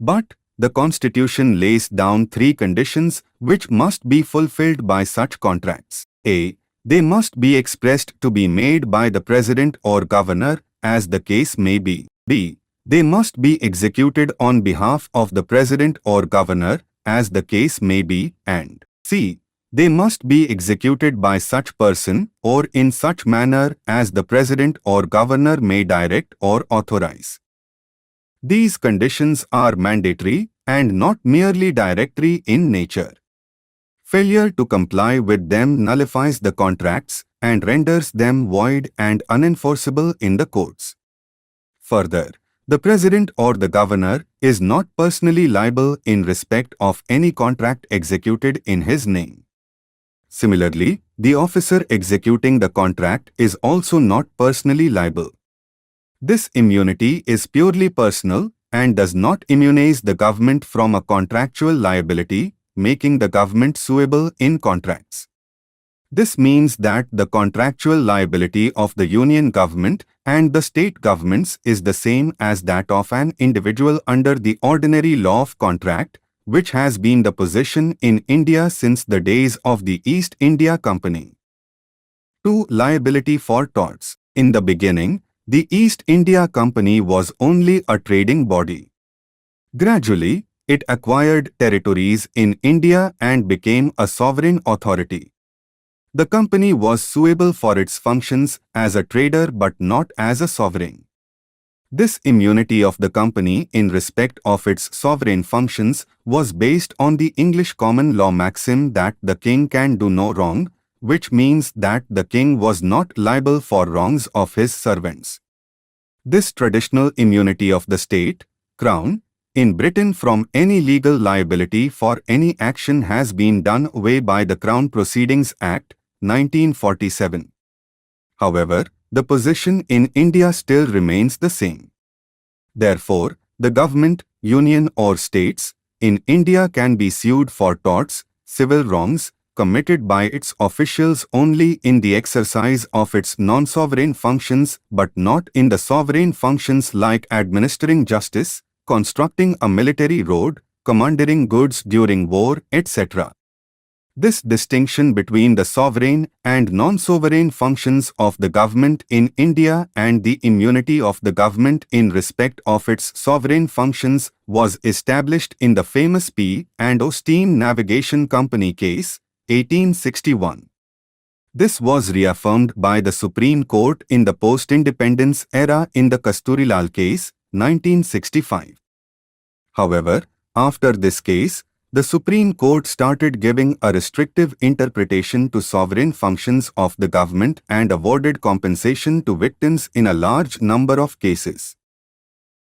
But the Constitution lays down 3 conditions which must be fulfilled by such contracts. A. They must be expressed to be made by the President or Governor, as the case may be. B. They must be executed on behalf of the President or Governor, as the case may be, and C. They must be executed by such person or in such manner as the President or Governor may direct or authorize. These conditions are mandatory and not merely directory in nature. Failure to comply with them nullifies the contracts and renders them void and unenforceable in the courts. Further, the President or the Governor is not personally liable in respect of any contract executed in his name. Similarly, the officer executing the contract is also not personally liable. This immunity is purely personal and does not immunize the government from a contractual liability, making the government suable in contracts. This means that the contractual liability of the Union government and the state governments is the same as that of an individual under the ordinary law of contract, which has been the position in India since the days of the East India Company. 2. Liability for torts. In the beginning, the East India Company was only a trading body. Gradually, it acquired territories in India and became a sovereign authority. The company was suable for its functions as a trader but not as a sovereign. This immunity of the company in respect of its sovereign functions was based on the English common law maxim that the king can do no wrong, which means that the king was not liable for wrongs of his servants. This traditional immunity of the state, Crown, in Britain from any legal liability for any action has been done away by the Crown Proceedings Act, 1947. However, the position in India still remains the same. Therefore, the government, union or states, in India can be sued for torts, civil wrongs, committed by its officials only in the exercise of its non-sovereign functions but not in the sovereign functions like administering justice, constructing a military road, commandeering goods during war, etc. This distinction between the sovereign and non-sovereign functions of the government in India and the immunity of the government in respect of its sovereign functions was established in the famous P&O Steam Navigation Company case, 1861. This was reaffirmed by the Supreme Court in the post-independence era in the Kasturilal case, 1965. However, after this case, the Supreme Court started giving a restrictive interpretation to sovereign functions of the government and awarded compensation to victims in a large number of cases.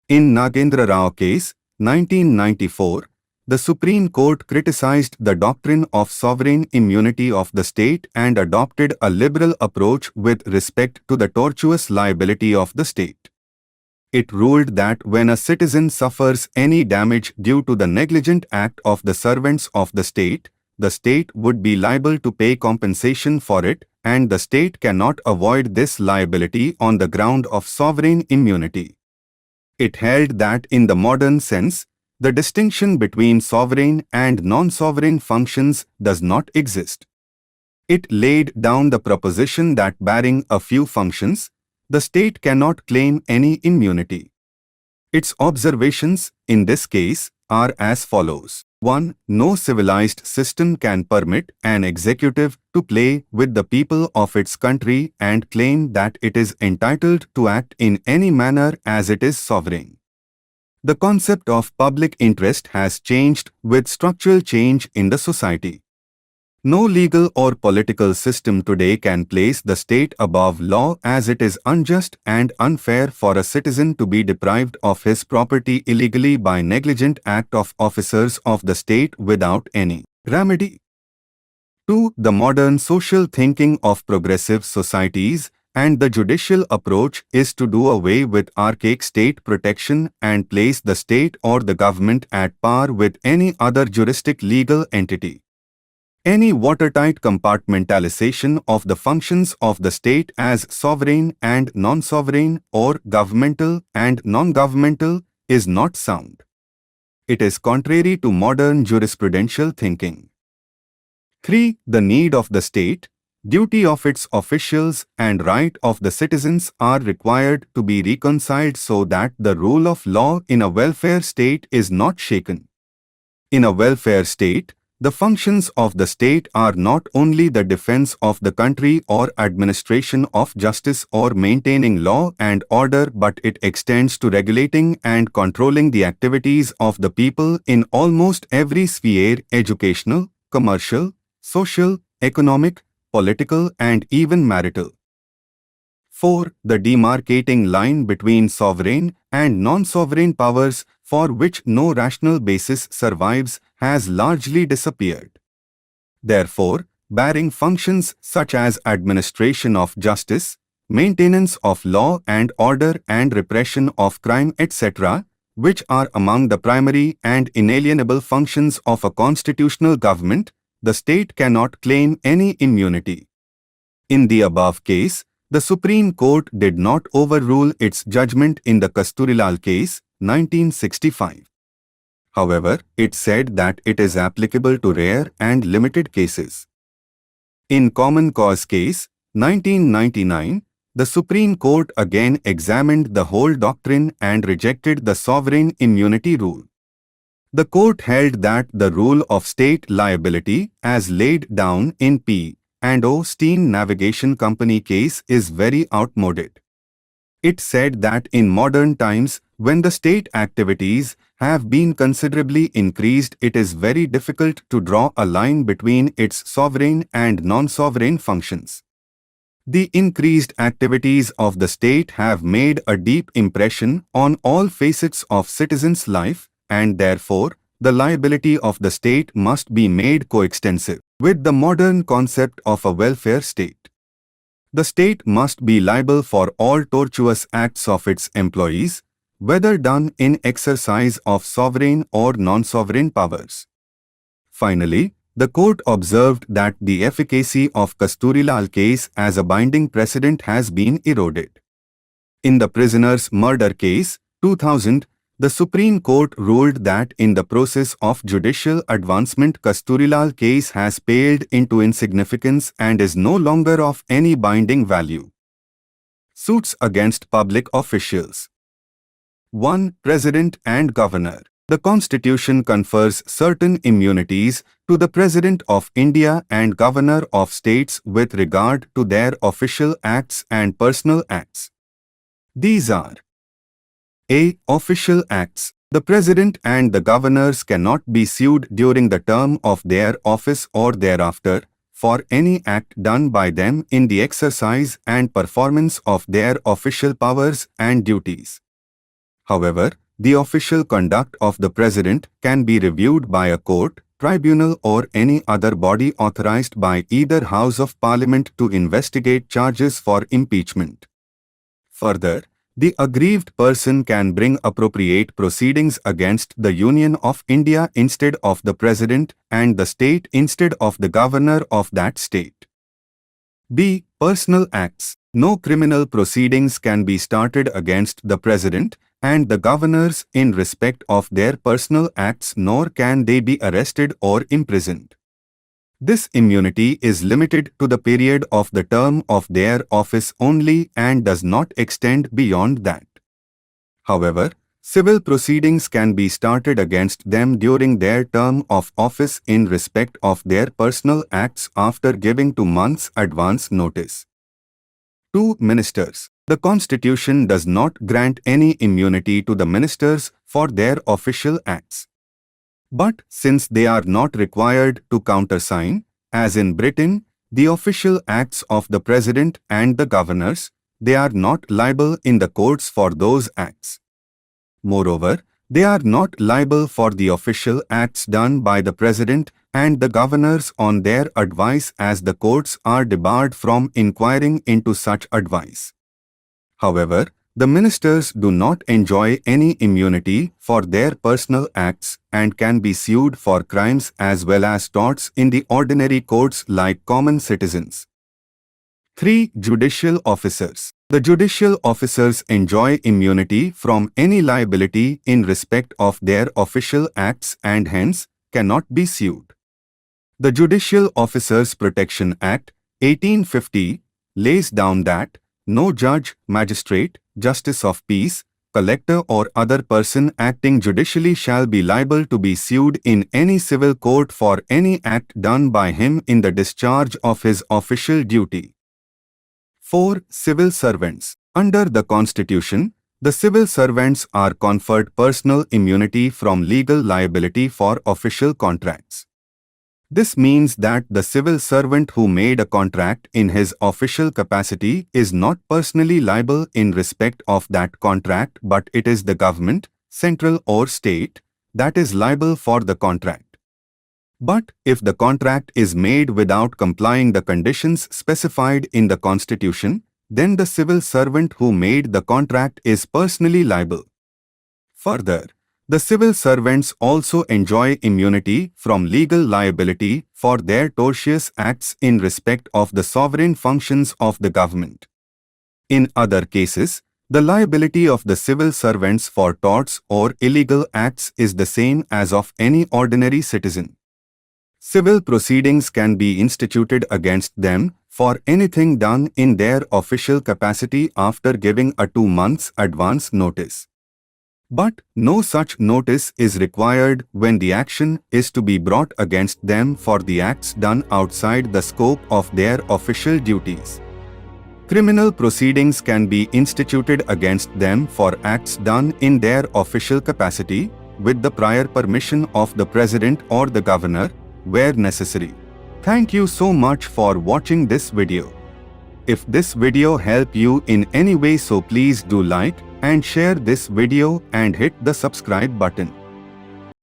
In Nagendra Rao case, 1994, the Supreme Court criticized the doctrine of sovereign immunity of the state and adopted a liberal approach with respect to the tortious liability of the state. It ruled that when a citizen suffers any damage due to the negligent act of the servants of the state would be liable to pay compensation for it, and the state cannot avoid this liability on the ground of sovereign immunity. It held that in the modern sense, the distinction between sovereign and non-sovereign functions does not exist. It laid down the proposition that barring a few functions, the state cannot claim any immunity. Its observations, in this case, are as follows. 1. No civilized system can permit an executive to play with the people of its country and claim that it is entitled to act in any manner as it is sovereign. The concept of public interest has changed with structural change in the society. No legal or political system today can place the state above law, as it is unjust and unfair for a citizen to be deprived of his property illegally by negligent act of officers of the state without any remedy. 2. The modern social thinking of progressive societies and the judicial approach is to do away with archaic state protection and place the state or the government at par with any other juristic legal entity. Any watertight compartmentalization of the functions of the state as sovereign and non-sovereign or governmental and non-governmental is not sound. It is contrary to modern jurisprudential thinking. 3. The need of the state, duty of its officials and right of the citizens are required to be reconciled so that the rule of law in a welfare state is not shaken. In a welfare state, the functions of the state are not only the defense of the country or administration of justice or maintaining law and order, but it extends to regulating and controlling the activities of the people in almost every sphere: educational, commercial, social, economic, political, and even marital. 4. The demarcating line between sovereign and non-sovereign powers, for which no rational basis survives, has largely disappeared. Therefore, barring functions such as administration of justice, maintenance of law and order and repression of crime, etc., which are among the primary and inalienable functions of a constitutional government, the state cannot claim any immunity. In the above case, the Supreme Court did not overrule its judgment in the Kasturilal case, 1965. However, it said that it is applicable to rare and limited cases. In Common Cause case, 1999, the Supreme Court again examined the whole doctrine and rejected the sovereign immunity rule. The court held that the rule of state liability, as laid down in P&O Steam Navigation Company case, is very outmoded. It said that in modern times, when the state activities have been considerably increased, it is very difficult to draw a line between its sovereign and non-sovereign functions. The increased activities of the state have made a deep impression on all facets of citizens' life, and therefore, the liability of the state must be made coextensive with the modern concept of a welfare state. The state must be liable for all tortuous acts of its employees, whether done in exercise of sovereign or non-sovereign powers. Finally, the court observed that the efficacy of Kasturilal case as a binding precedent has been eroded. In the prisoner's murder case, 2000, the Supreme Court ruled that in the process of judicial advancement, Kasturilal case has paled into insignificance and is no longer of any binding value. Suits against public officials. 1. President and Governor. The Constitution confers certain immunities to the President of India and Governor of States with regard to their official acts and personal acts. These are: A. Official acts. The President and the Governors cannot be sued during the term of their office or thereafter for any act done by them in the exercise and performance of their official powers and duties. However, The official conduct of the President can be reviewed by a court, tribunal or any other body authorized by either House of Parliament to investigate charges for impeachment. Further, the aggrieved person can bring appropriate proceedings against the Union of India instead of the President and the state instead of the governor of that state. B. Personal acts. No criminal proceedings can be started against the President and the governors in respect of their personal acts, nor can they be arrested or imprisoned. This immunity is limited to the period of the term of their office only and does not extend beyond that. However, civil proceedings can be started against them during their term of office in respect of their personal acts after giving 2 months advance notice. 2. Ministers. The Constitution does not grant any immunity to the ministers for their official acts. But since they are not required to countersign, as in Britain, the official acts of the President and the governors, they are not liable in the courts for those acts. Moreover, they are not liable for the official acts done by the President and the governors on their advice, as the courts are debarred from inquiring into such advice. However, the ministers do not enjoy any immunity for their personal acts and can be sued for crimes as well as torts in the ordinary courts like common citizens. 3. Judicial officers. The judicial officers enjoy immunity from any liability in respect of their official acts and hence cannot be sued. The Judicial Officers Protection Act, 1850, lays down that no judge, magistrate, justice of peace, collector or other person acting judicially shall be liable to be sued in any civil court for any act done by him in the discharge of his official duty. 4. Civil servants. Under the Constitution, the civil servants are conferred personal immunity from legal liability for official contracts. This means that the civil servant who made a contract in his official capacity is not personally liable in respect of that contract, but it is the government, central or state, that is liable for the contract. But if the contract is made without complying the conditions specified in the Constitution, then the civil servant who made the contract is personally liable. Further, the civil servants also enjoy immunity from legal liability for their tortious acts in respect of the sovereign functions of the government. In other cases, the liability of the civil servants for torts or illegal acts is the same as of any ordinary citizen. Civil proceedings can be instituted against them for anything done in their official capacity after giving a 2 months advance notice. But no such notice is required when the action is to be brought against them for the acts done outside the scope of their official duties. Criminal proceedings can be instituted against them for acts done in their official capacity, with the prior permission of the President or the Governor, where necessary. Thank you so much for watching this video. If this video helped you in any way, so please do like and share this video and hit the subscribe button.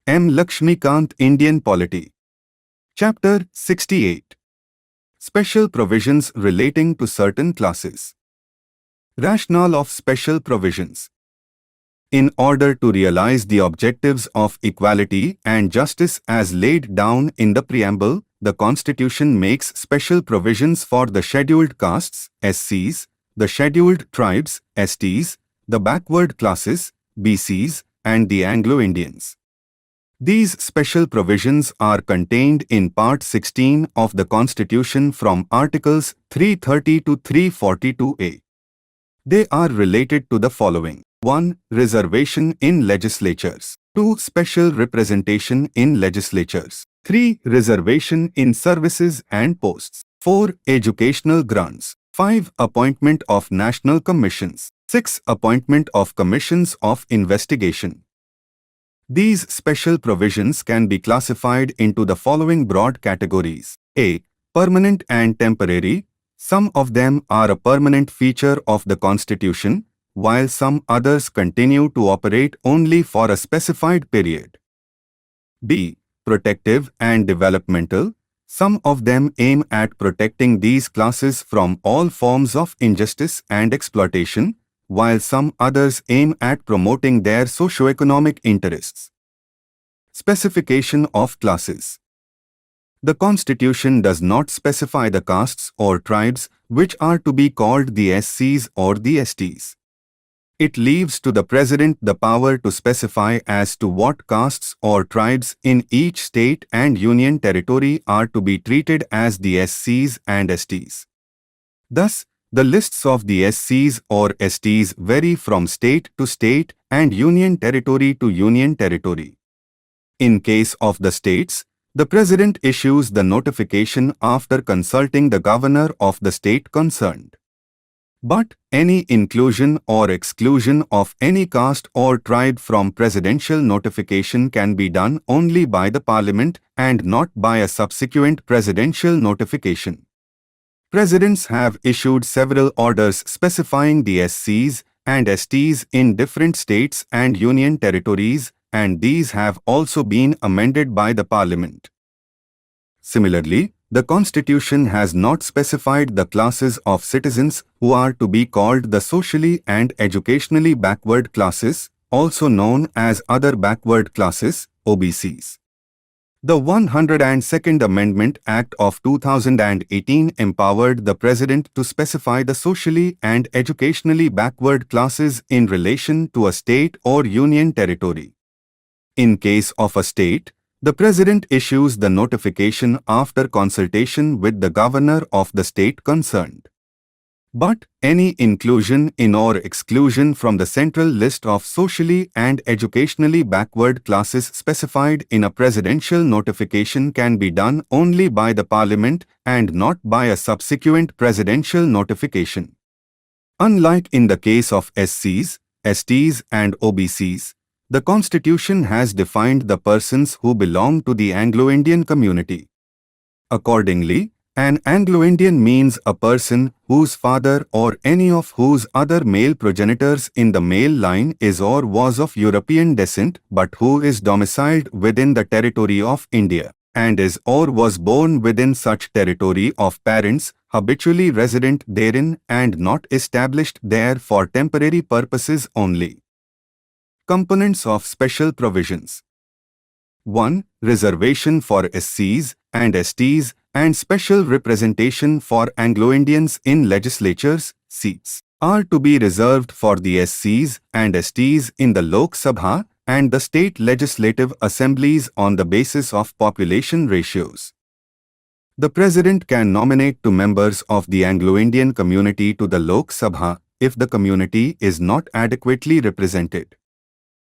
M. Laxmikanth, Indian Polity. Chapter 68. Special Provisions Relating to Certain Classes. Rationale of Special Provisions. In order to realize the objectives of equality and justice as laid down in the preamble, the Constitution makes special provisions for the scheduled castes, SCs, the scheduled tribes, STs, the backward classes, BCs, and the Anglo-Indians. These special provisions are contained in Part 16 of the Constitution from Articles 330 to 342A. They are related to the following. 1. Reservation in legislatures. 2. Special representation in legislatures. 3. Reservation in services and posts. 4. Educational grants. 5. Appointment of national commissions. 6. Appointment of commissions of investigation. These special provisions can be classified into the following broad categories. A. Permanent and temporary. Some of them are a permanent feature of the Constitution, while some others continue to operate only for a specified period. B. Protective and developmental. Some of them aim at protecting these classes from all forms of injustice and exploitation, while some others aim at promoting their socio-economic interests. Specification of classes. The Constitution does not specify the castes or tribes which are to be called the SCs or the STs. It leaves to the President the power to specify as to what castes or tribes in each state and union territory are to be treated as the SCs and STs. Thus, the lists of the SCs or STs vary from state to state and union territory to union territory. In case of the states, the President issues the notification after consulting the governor of the state concerned. But any inclusion or exclusion of any caste or tribe from presidential notification can be done only by the Parliament and not by a subsequent presidential notification. Presidents have issued several orders specifying the SCs and STs in different states and union territories, and these have also been amended by the Parliament. Similarly, the Constitution has not specified the classes of citizens who are to be called the socially and educationally backward classes, also known as other backward classes, OBCs. The 102nd Amendment Act of 2018 empowered the President to specify the socially and educationally backward classes in relation to a state or union territory. In case of a state, the President issues the notification after consultation with the governor of the state concerned. But any inclusion in or exclusion from the central list of socially and educationally backward classes specified in a presidential notification can be done only by the Parliament and not by a subsequent presidential notification. Unlike in the case of SCs, STs and OBCs, the Constitution has defined the persons who belong to the Anglo-Indian community. Accordingly, an Anglo-Indian means a person whose father or any of whose other male progenitors in the male line is or was of European descent but who is domiciled within the territory of India and is or was born within such territory of parents habitually resident therein and not established there for temporary purposes only. Components of Special Provisions. 1. Reservation for SCs and STs and special representation for Anglo-Indians in legislatures, seats, are to be reserved for the SCs and STs in the Lok Sabha and the state legislative assemblies on the basis of population ratios. The President can nominate two members of the Anglo-Indian community to the Lok Sabha if the community is not adequately represented.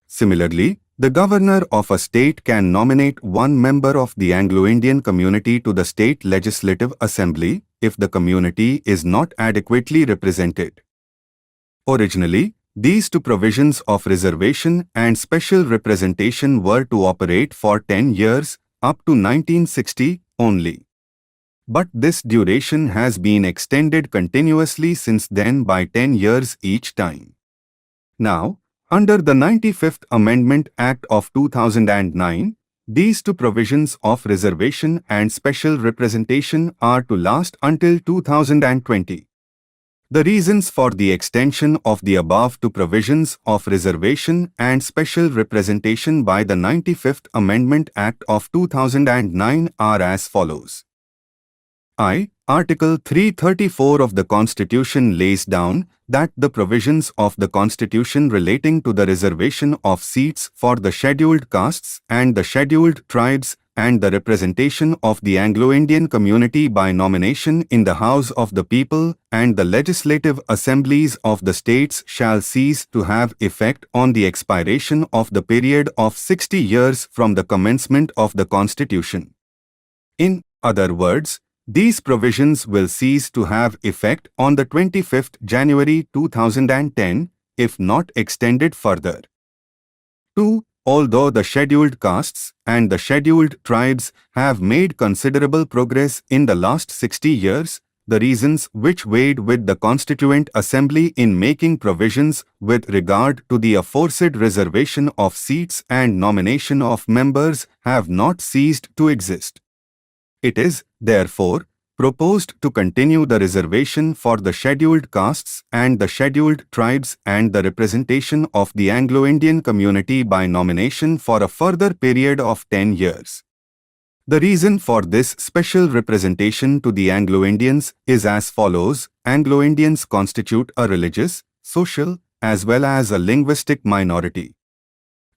Similarly, the governor of a state can nominate one member of the Anglo-Indian community to the state legislative assembly if the community is not adequately represented. Originally, these two provisions of reservation and special representation were to operate for 10 years, up to 1960 only. But this duration has been extended continuously since then by 10 years each time. Now, under the 95th Amendment Act of 2009, these two provisions of reservation and special representation are to last until 2020. The reasons for the extension of the above two provisions of reservation and special representation by the 95th Amendment Act of 2009 are as follows. I. Article 334 of the Constitution lays down that the provisions of the Constitution relating to the reservation of seats for the scheduled castes and the scheduled tribes and the representation of the Anglo-Indian community by nomination in the House of the People and the legislative assemblies of the states shall cease to have effect on the expiration of the period of 60 years from the commencement of the Constitution. In other words, these provisions will cease to have effect on the 25th January 2010, if not extended further. 2. Although the scheduled castes and the scheduled tribes have made considerable progress in the last 60 years, the reasons which weighed with the Constituent Assembly in making provisions with regard to the aforesaid reservation of seats and nomination of members have not ceased to exist. It is, therefore, proposed to continue the reservation for the scheduled castes and the scheduled tribes and the representation of the Anglo-Indian community by nomination for a further period of 10 years. The reason for this special representation to the Anglo-Indians is as follows. Anglo-Indians constitute a religious, social, as well as a linguistic minority.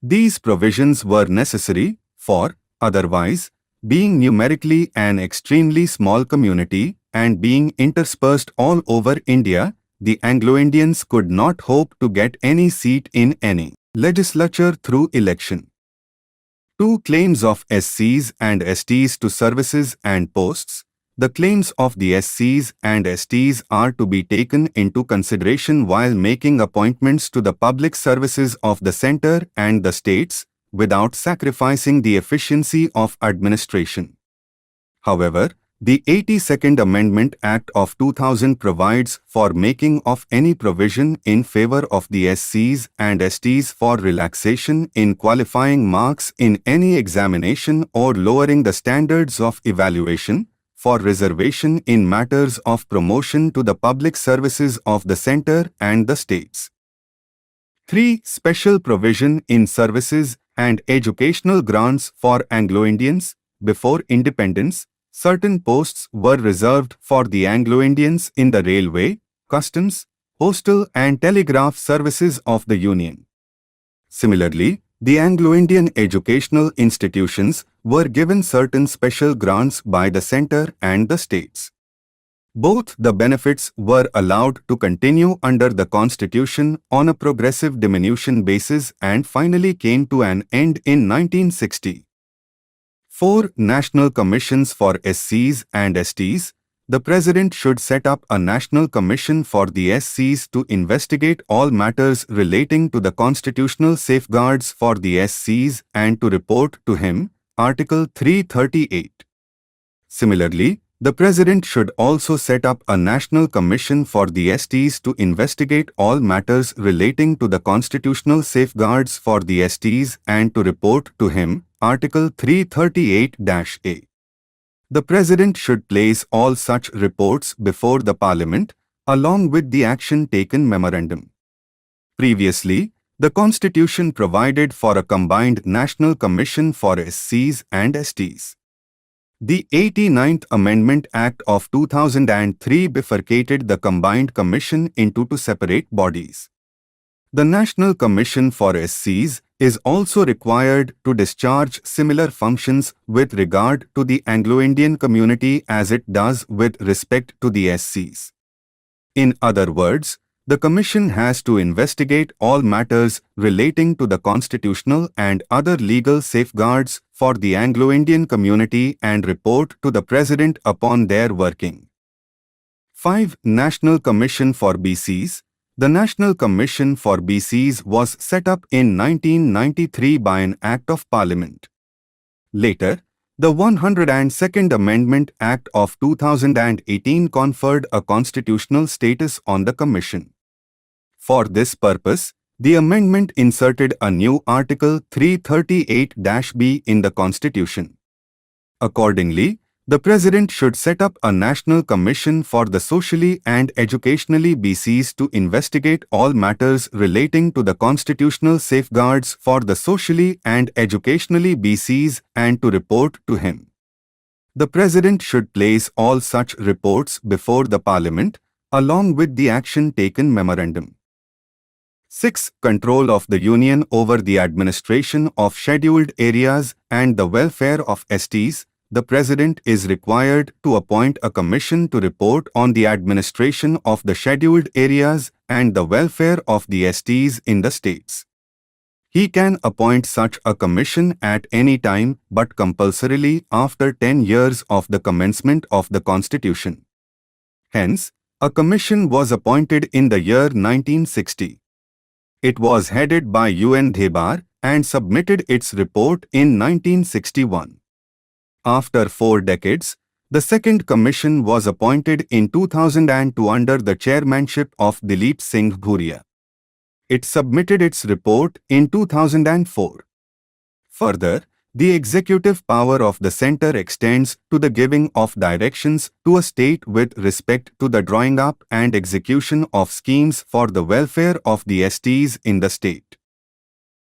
These provisions were necessary, for, otherwise, being numerically an extremely small community and being interspersed all over India, the Anglo-Indians could not hope to get any seat in any legislature through election. 2 claims of SCs and STs to services and posts. The claims of the SCs and STs are to be taken into consideration while making appointments to the public services of the centre and the states, without sacrificing the efficiency of administration. However, the 82nd Amendment Act of 2000 provides for making of any provision in favor of the SCs and STs for relaxation in qualifying marks in any examination or lowering the standards of evaluation, for reservation in matters of promotion to the public services of the centre and the states. 3. Special provision in services and educational grants for Anglo-Indians. Before independence, certain posts were reserved for the Anglo-Indians in the railway, customs, postal and telegraph services of the Union. Similarly, the Anglo-Indian educational institutions were given certain special grants by the centre and the states. Both the benefits were allowed to continue under the Constitution on a progressive diminution basis and finally came to an end in 1960. 4. National Commissions for SCs and STs. The President should set up a National Commission for the SCs to investigate all matters relating to the constitutional safeguards for the SCs and to report to him. Article 338. Similarly, the President should also set up a National Commission for the STs to investigate all matters relating to the constitutional safeguards for the STs and to report to him. Article 338-A. The President should place all such reports before the Parliament, along with the action taken memorandum. Previously, the Constitution provided for a combined National Commission for SCs and STs. The 89th Amendment Act of 2003 bifurcated the combined commission into 2 separate bodies. The National Commission for SCs is also required to discharge similar functions with regard to the Anglo-Indian community as it does with respect to the SCs. In other words, the Commission has to investigate all matters relating to the constitutional and other legal safeguards for the Anglo-Indian community and report to the President upon their working. 5. National Commission for BCs. The National Commission for BCs was set up in 1993 by an Act of Parliament. Later, the 102nd Amendment Act of 2018 conferred a constitutional status on the Commission. For this purpose, the amendment inserted a new Article 338-B in the Constitution. Accordingly, the President should set up a National Commission for the socially and educationally BCs to investigate all matters relating to the constitutional safeguards for the socially and educationally BCs and to report to him. The President should place all such reports before the Parliament, along with the action taken memorandum. 6. Control of the Union over the administration of scheduled areas and the welfare of STs. The President is required to appoint a commission to report on the administration of the scheduled areas and the welfare of the STs in the states. He can appoint such a commission at any time but compulsorily after 10 years of the commencement of the Constitution. Hence, a commission was appointed in the year 1960. It was headed by UN Dhebar and submitted its report in 1961. After 4 decades, The second commission was appointed in 2002 under the chairmanship of Dileep Singh Bhuria. It submitted its report in 2004. Further, the executive power of the centre extends to the giving of directions to a state with respect to the drawing up and execution of schemes for the welfare of the STs in the state.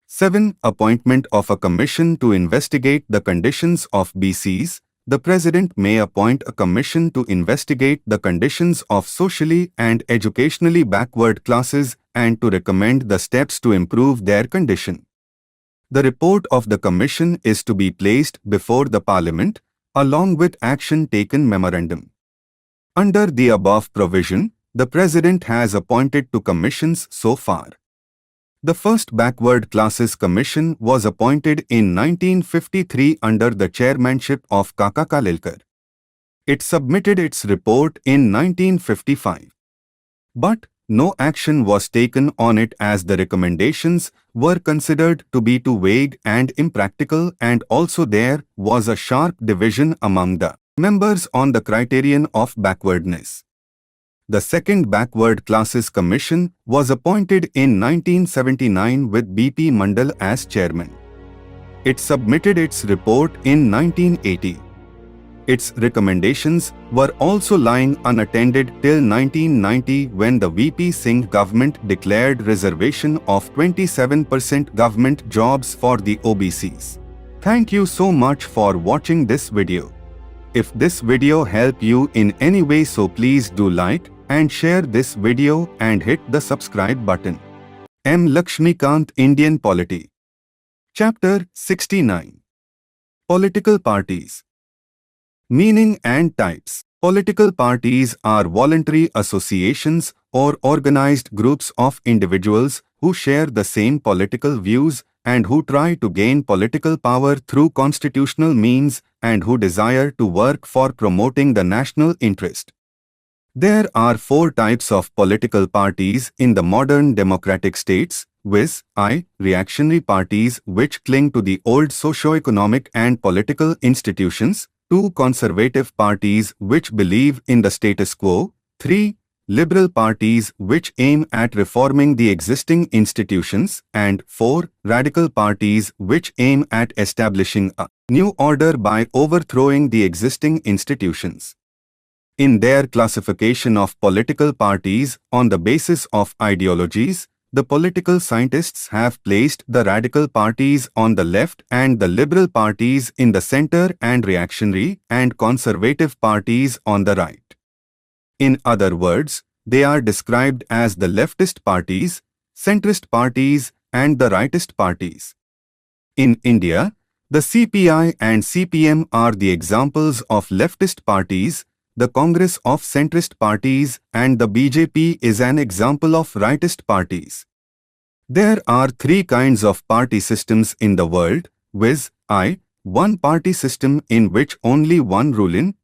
7. Appointment of a commission to investigate the conditions of BCs. The President may appoint a commission to investigate the conditions of socially and educationally backward classes and to recommend the steps to improve their condition. The report of the Commission is to be placed before the Parliament, along with action taken memorandum. Under the above provision, the President has appointed 2 commissions so far. The first Backward Classes Commission was appointed in 1953 under the chairmanship of Kaka Kalilkar. It submitted its report in 1955. But no action was taken on it as the recommendations were considered to be too vague and impractical, and also there was a sharp division among the members on the criterion of backwardness. The second Backward Classes Commission was appointed in 1979 with B.P. Mandal as chairman. It submitted its report in 1980. Its recommendations were also lying unattended till 1990 when the VP Singh government declared reservation of 27% government jobs for the OBCs. Thank you so much for watching this video. If this video helped you in any way, so please do like and share this video and hit the subscribe button. M. Laxmikanth, Indian Polity. Chapter 69. Political Parties. Meaning and types. Political parties are voluntary associations or organized groups of individuals who share the same political views and who try to gain political power through constitutional means and who desire to work for promoting the national interest. There are 4 types of political parties in the modern democratic states, viz. I. Reactionary parties which cling to the old socio-economic and political institutions. 2. Conservative parties which believe in the status quo. 3. Liberal parties which aim at reforming the existing institutions. And 4. Radical parties which aim at establishing a new order by overthrowing the existing institutions. In their classification of political parties on the basis of ideologies, the political scientists have placed the radical parties on the left and the liberal parties in the center and reactionary and conservative parties on the right. In other words, they are described as the leftist parties, centrist parties, and the rightist parties. In India, the CPI and CPM are the examples of leftist parties, the Congress of centrist parties, and the BJP is an example of rightist parties. There are 3 kinds of party systems in the world, viz. I. One-party system in which only one ruling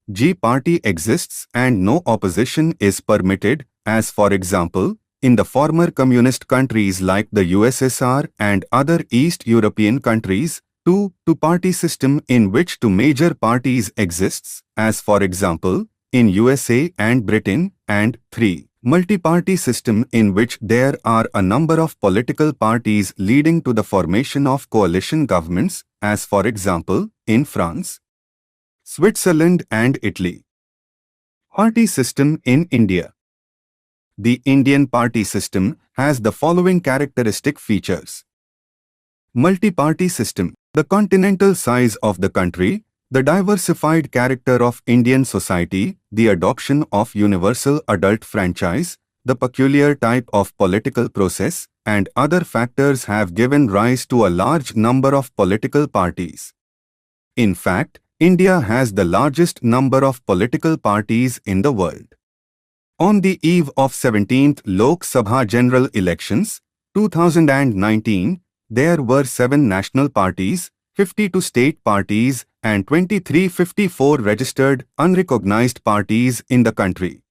party exists and no opposition is permitted, as for example, in the former communist countries like the USSR and other East European countries. 2. Two-party system in which 2 major parties exists, as for example, in USA and Britain. And 3. Multi-party system in which there are a number of political parties leading to the formation of coalition governments, as for example, in France, Switzerland and Italy. Party system in India. The Indian party system has the following characteristic features. Multi-party system. The continental size of the country, the diversified character of Indian society, the adoption of universal adult franchise, the peculiar type of political process, and other factors have given rise to a large number of political parties. In fact, India has the largest number of political parties in the world. On the eve of 17th Lok Sabha general elections, 2019, there were 7 national parties, 52 state parties, and 2354 registered unrecognized parties in the country.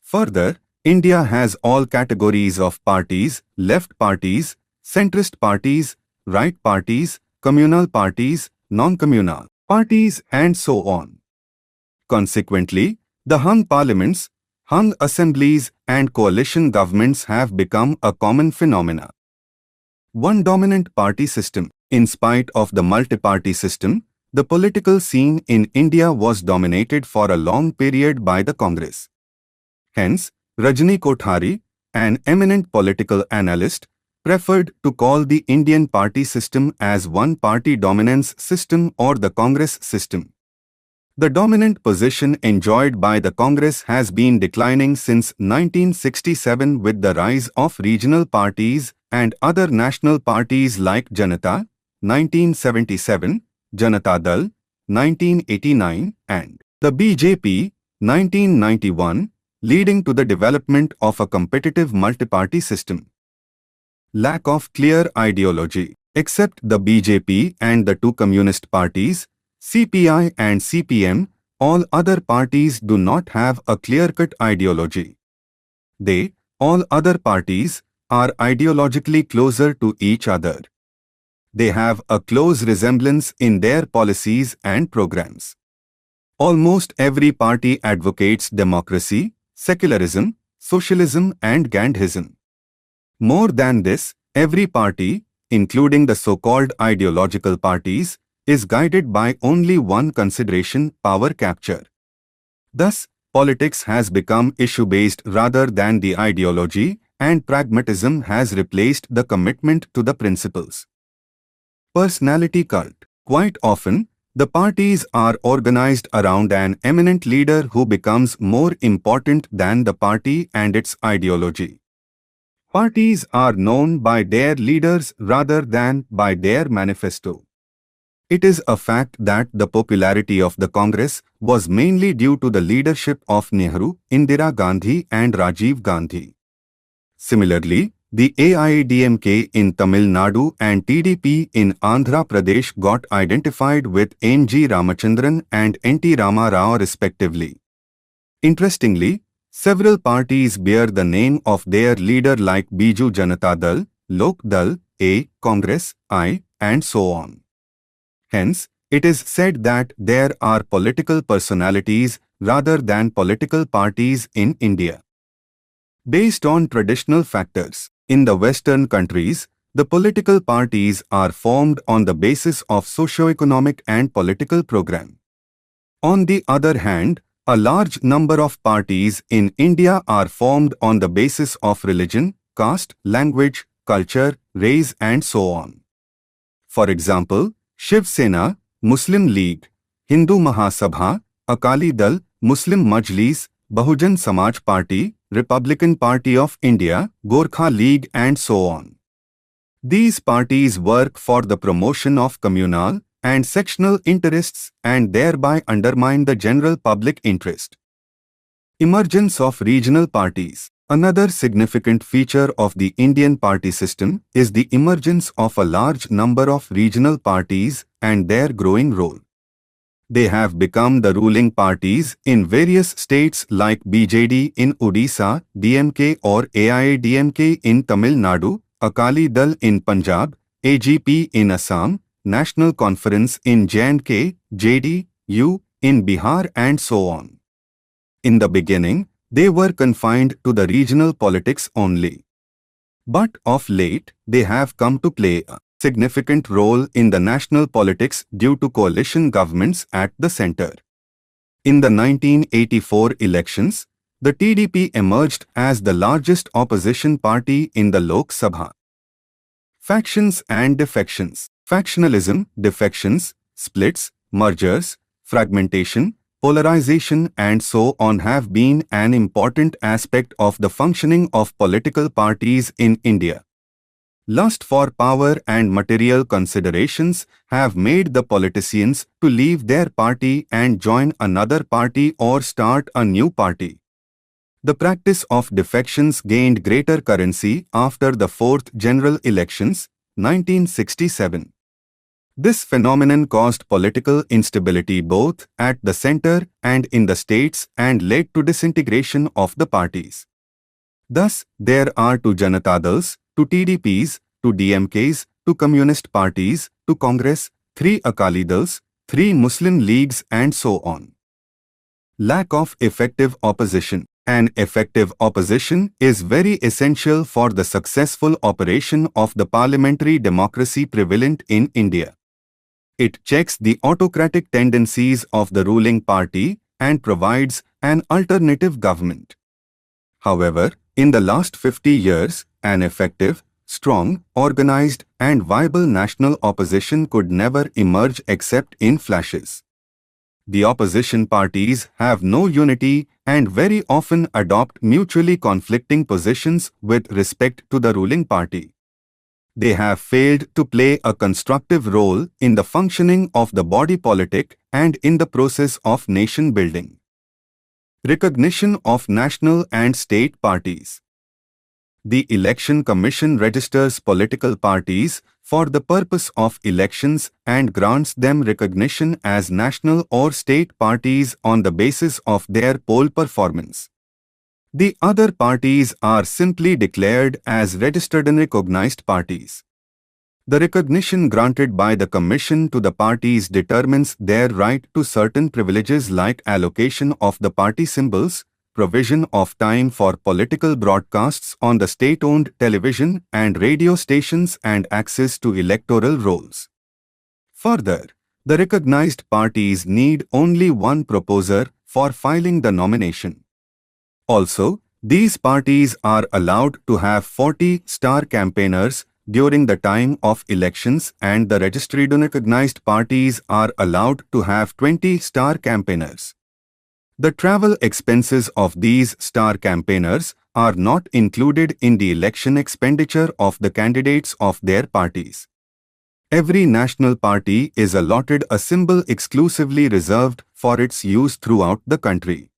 Further, India has all categories of parties, left parties, centrist parties, right parties, communal parties, non-communal parties, and so on. Consequently, the hung parliaments, hung assemblies and coalition governments have become a common phenomena. One dominant party system. In spite of the multi-party system, the political scene in India was dominated for a long period by the Congress. Hence, Rajni Kothari, an eminent political analyst, preferred to call the Indian party system as one-party dominance system or the Congress system. The dominant position enjoyed by the Congress has been declining since 1967 with the rise of regional parties and other national parties like Janata, 1977, Janata Dal, 1989, and the BJP, 1991, leading to the development of a competitive multi-party system. Lack of clear ideology. Except the BJP and the two communist parties, CPI and CPM, all other parties do not have a clear-cut ideology. All other parties, are ideologically closer to each other. They have a close resemblance in their policies and programs. Almost every party advocates democracy, secularism, socialism and Gandhism. More than this, every party, including the so-called ideological parties, is guided by only one consideration: power capture. Thus, politics has become issue-based rather than the ideology, and pragmatism has replaced the commitment to the principles. Personality cult. Quite often, the parties are organized around an eminent leader who becomes more important than the party and its ideology. Parties are known by their leaders rather than by their manifesto. It is a fact that the popularity of the Congress was mainly due to the leadership of Nehru, Indira Gandhi and Rajiv Gandhi. Similarly, the AIADMK in Tamil Nadu and TDP in Andhra Pradesh got identified with N.G. Ramachandran and N.T. Rama Rao respectively. Interestingly, several parties bear the name of their leader like Biju Janata Dal, Lok Dal, A, Congress, I, and so on. Hence, it is said that there are political personalities rather than political parties in India. Based on traditional factors, in the Western countries, the political parties are formed on the basis of socio-economic and political program. On the other hand, a large number of parties in India are formed on the basis of religion, caste, language, culture, race and so on. For example, Shiv Sena, Muslim League, Hindu Mahasabha, Akali Dal, Muslim Majlis, Bahujan Samaj Party, Republican Party of India, Gorkha League and so on. These parties work for the promotion of communal and sectional interests and thereby undermine the general public interest. Emergence of regional parties. Another significant feature of the Indian party system is the emergence of a large number of regional parties and their growing role. They have become the ruling parties in various states like BJD in Odisha, DMK or AIADMK in Tamil Nadu, Akali Dal in Punjab, AGP in Assam, National Conference in J&K, JDU in Bihar and so on. In the beginning, they were confined to the regional politics only. But of late, they have come to play a significant role in the national politics due to coalition governments at the center. In the 1984 elections, the TDP emerged as the largest opposition party in the Lok Sabha. Factions and defections. Factionalism, defections, splits, mergers, fragmentation, polarization and so on have been an important aspect of the functioning of political parties in India. Lust for power and material considerations have made the politicians to leave their party and join another party or start a new party. The practice of defections gained greater currency after the 4th general elections, 1967. This phenomenon caused political instability both at the center and in the states and led to disintegration of the parties. Thus, there are two Janata Dals, two TDPs, two DMKs, two Communist parties, two Congress, three Akali Dals, three Muslim leagues and so on. Lack of effective opposition. An effective opposition is very essential for the successful operation of the parliamentary democracy prevalent in India. It checks the autocratic tendencies of the ruling party and provides an alternative government. However, in the last 50 years, an effective, strong, organized, and viable national opposition could never emerge except in flashes. The opposition parties have no unity and very often adopt mutually conflicting positions with respect to the ruling party. They have failed to play a constructive role in the functioning of the body politic and in the process of nation building. Recognition of national and state parties. The Election Commission registers political parties for the purpose of elections and grants them recognition as national or state parties on the basis of their poll performance. The other parties are simply declared as registered and recognized parties. The recognition granted by the Commission to the parties determines their right to certain privileges like allocation of the party symbols, provision of time for political broadcasts on the state-owned television and radio stations and access to electoral rolls. Further, the recognized parties need only one proposer for filing the nomination. Also, these parties are allowed to have 40 star campaigners during the time of elections and the registered unrecognized parties are allowed to have 20 star campaigners. The travel expenses of these star campaigners are not included in the election expenditure of the candidates of their parties. Every national party is allotted a symbol exclusively reserved for its use throughout the country.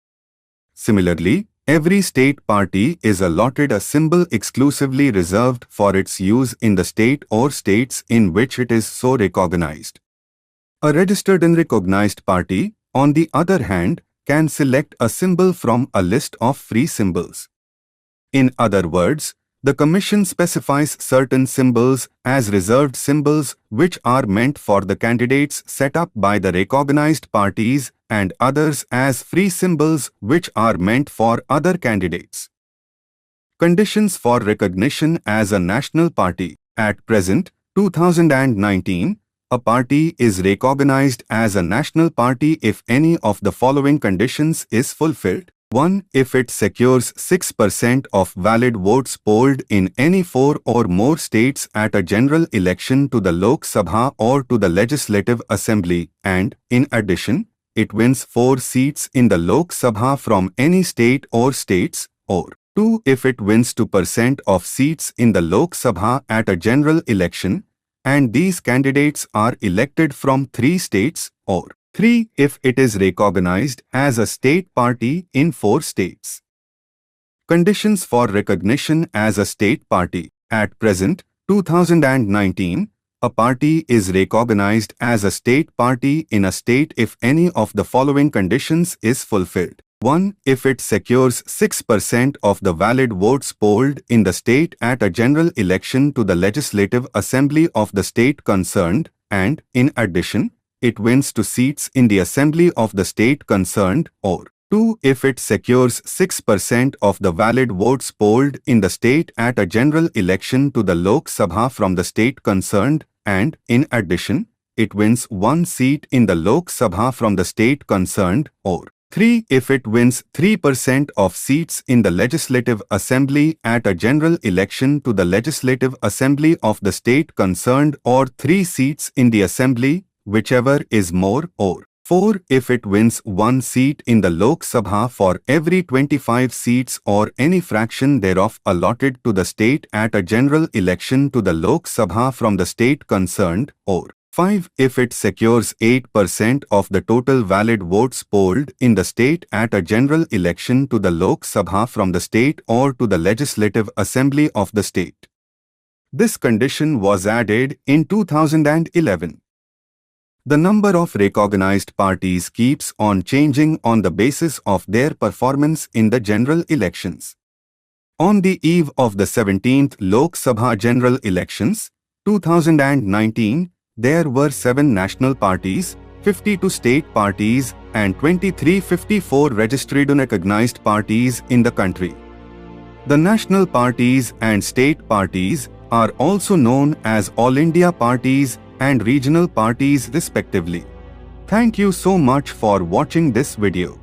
Similarly, every state party is allotted a symbol exclusively reserved for its use in the state or states in which it is so recognized. A registered and recognized party, on the other hand, can select a symbol from a list of free symbols. In other words, the Commission specifies certain symbols as reserved symbols which are meant for the candidates set up by the recognized parties and others as free symbols which are meant for other candidates. Conditions for recognition as a national party. At present, 2019, a party is recognized as a national party if any of the following conditions is fulfilled. 1. If it secures 6% of valid votes polled in any 4 or more states at a general election to the Lok Sabha or to the Legislative Assembly and, in addition, it wins 4 seats in the Lok Sabha from any state or states, or 2. If it wins 2% of seats in the Lok Sabha at a general election, and these candidates are elected from 3 states, or 3. If it is recognized as a state party in 4 states. Conditions for recognition as a state party. At present, 2019, a party is recognized as a state party in a state if any of the following conditions is fulfilled. 1. If it secures 6% of the valid votes polled in the state at a general election to the Legislative Assembly of the state concerned, and, in addition, it wins 2 seats in the Assembly of the state concerned, or 2. If it secures 6% of the valid votes polled in the state at a general election to the Lok Sabha from the state concerned, and, in addition, it wins 1 seat in the Lok Sabha from the state concerned, or 3. If it wins 3% of seats in the Legislative Assembly at a general election to the Legislative Assembly of the state concerned or 3 seats in the Assembly, whichever is more, or 4. If it wins 1 seat in the Lok Sabha for every 25 seats or any fraction thereof allotted to the state at a general election to the Lok Sabha from the state concerned, or 5. If it secures 8% of the total valid votes polled in the state at a general election to the Lok Sabha from the state or to the Legislative Assembly of the state. This condition was added in 2011. The number of recognized parties keeps on changing on the basis of their performance in the general elections. On the eve of the 17th Lok Sabha general elections, 2019, there were 7 national parties, 52 state parties, and 2354 registered unrecognized parties in the country. The national parties and state parties are also known as All India parties and regional parties respectively. Thank you so much for watching this video.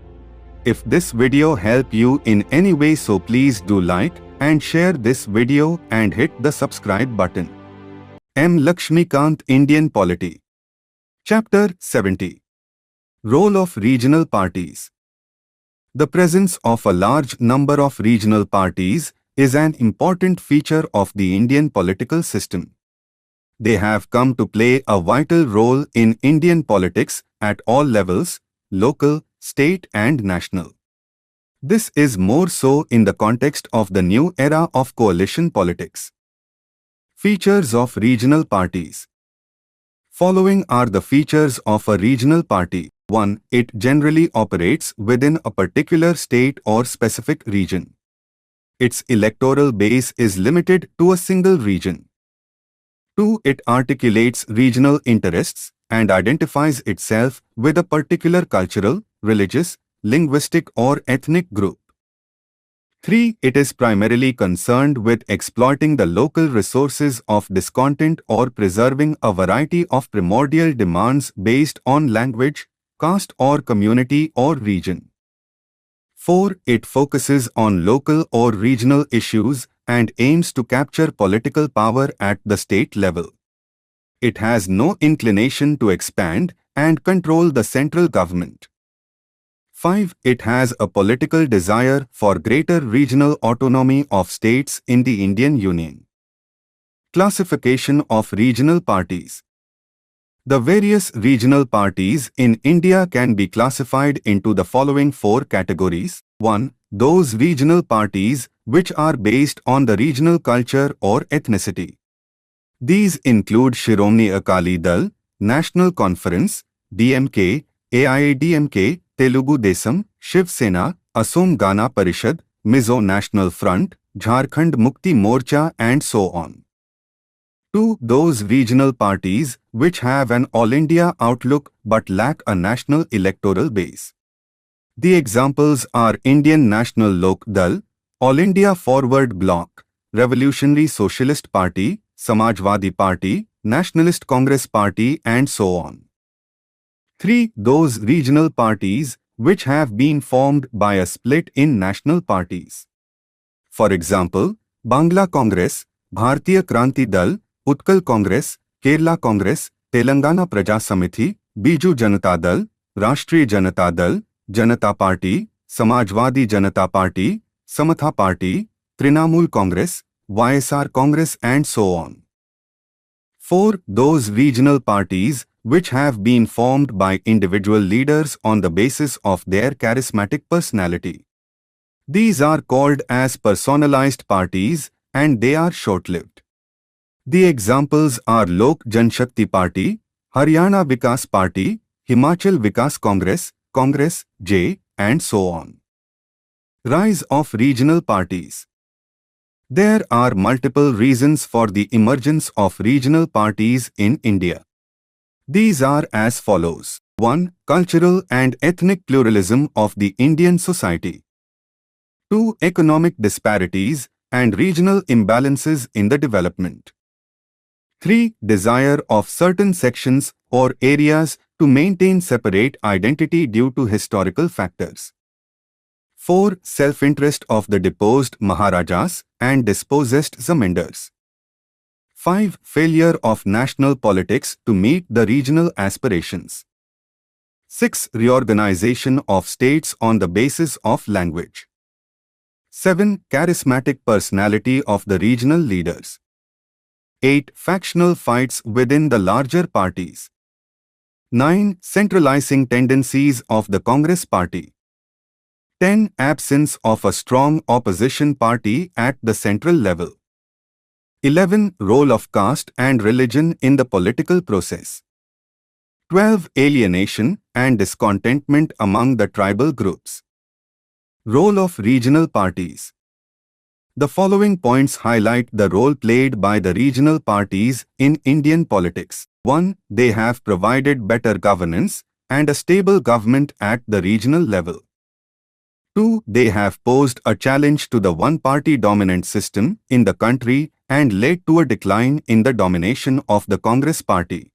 If this video helped you in any way, so please do like and share this video and hit the subscribe button. M. Laxmikanth, Indian Polity. Chapter 70. Role of Regional Parties. The presence of a large number of regional parties is an important feature of the Indian political system. They have come to play a vital role in Indian politics at all levels, local, state and national. This is more so in the context of the new era of coalition politics. Features of regional parties. Following are the features of a regional party. 1. It generally operates within a particular state or specific region. Its electoral base is limited to a single region. 2. It articulates regional interests and identifies itself with a particular cultural, religious, linguistic or ethnic group. 3. It is primarily concerned with exploiting the local resources of discontent or preserving a variety of primordial demands based on language, caste or community or region. 4. It focuses on local or regional issues and aims to capture political power at the state level. It has no inclination to expand and control the central government. 5. It has a political desire for greater regional autonomy of states in the Indian Union. Classification of regional parties. The various regional parties in India can be classified into the following 4 categories. 1. Those regional parties which are based on the regional culture or ethnicity. These include Shiromani Akali Dal, National Conference, DMK, AIADMK, Telugu Desam, Shiv Sena, Assam Gana Parishad, Mizo National Front, Jharkhand Mukti Morcha and so on. 2. Those regional parties which have an all-India outlook but lack a national electoral base. The examples are Indian National Lok Dal, All India Forward Bloc, Revolutionary Socialist Party, Samajwadi Party, Nationalist Congress Party and so on. 3. Those regional parties which have been formed by a split in national parties. For example, Bangla Congress, Bharatiya Kranti Dal, Utkal Congress, Kerala Congress, Telangana Praja Samiti, Biju Janata Dal, Rashtriya Janata Dal, Janata Party, Samajwadi Janata Party, Samatha Party, Trinamool Congress, YSR Congress and so on. 4. Those regional parties which have been formed by individual leaders on the basis of their charismatic personality. These are called as personalized parties and they are short-lived. The examples are Lok Janshakti Party, Haryana Vikas Party, Himachal Vikas Congress, Congress, J, and so on. Rise of regional parties. There are multiple reasons for the emergence of regional parties in India. These are as follows. 1. Cultural and ethnic pluralism of the Indian society. 2. Economic disparities and regional imbalances in the development. 3. Desire of certain sections or areas to maintain separate identity due to historical factors. 4. Self-interest of the deposed Maharajas and dispossessed Zamindars. 5. Failure of national politics to meet the regional aspirations. 6. Reorganization of states on the basis of language. 7. Charismatic personality of the regional leaders. 8. Factional fights within the larger parties. 9. Centralizing tendencies of the Congress Party. 10. Absence of a strong opposition party at the central level. 11. Role of caste and religion in the political process. 12. Alienation and discontentment among the tribal groups. Role of regional parties. The following points highlight the role played by the regional parties in Indian politics. 1. They have provided better governance and a stable government at the regional level. 2. They have posed a challenge to the one-party dominant system in the country and led to a decline in the domination of the Congress party.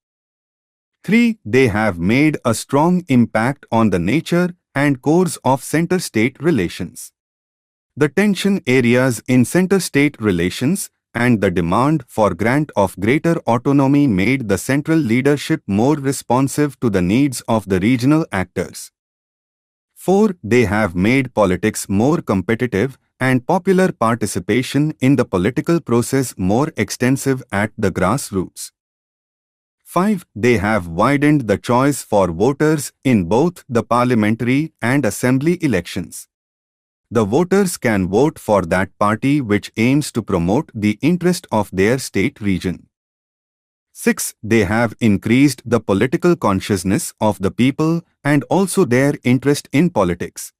3. They have made a strong impact on the nature and course of center-state relations. The tension areas in center-state relations and the demand for grant of greater autonomy made the central leadership more responsive to the needs of the regional actors. 4. They have made politics more competitive and popular participation in the political process more extensive at the grassroots. 5. They have widened the choice for voters in both the parliamentary and assembly elections. The voters can vote for that party which aims to promote the interest of their state region. 6. They have increased the political consciousness of the people and also their interest in politics.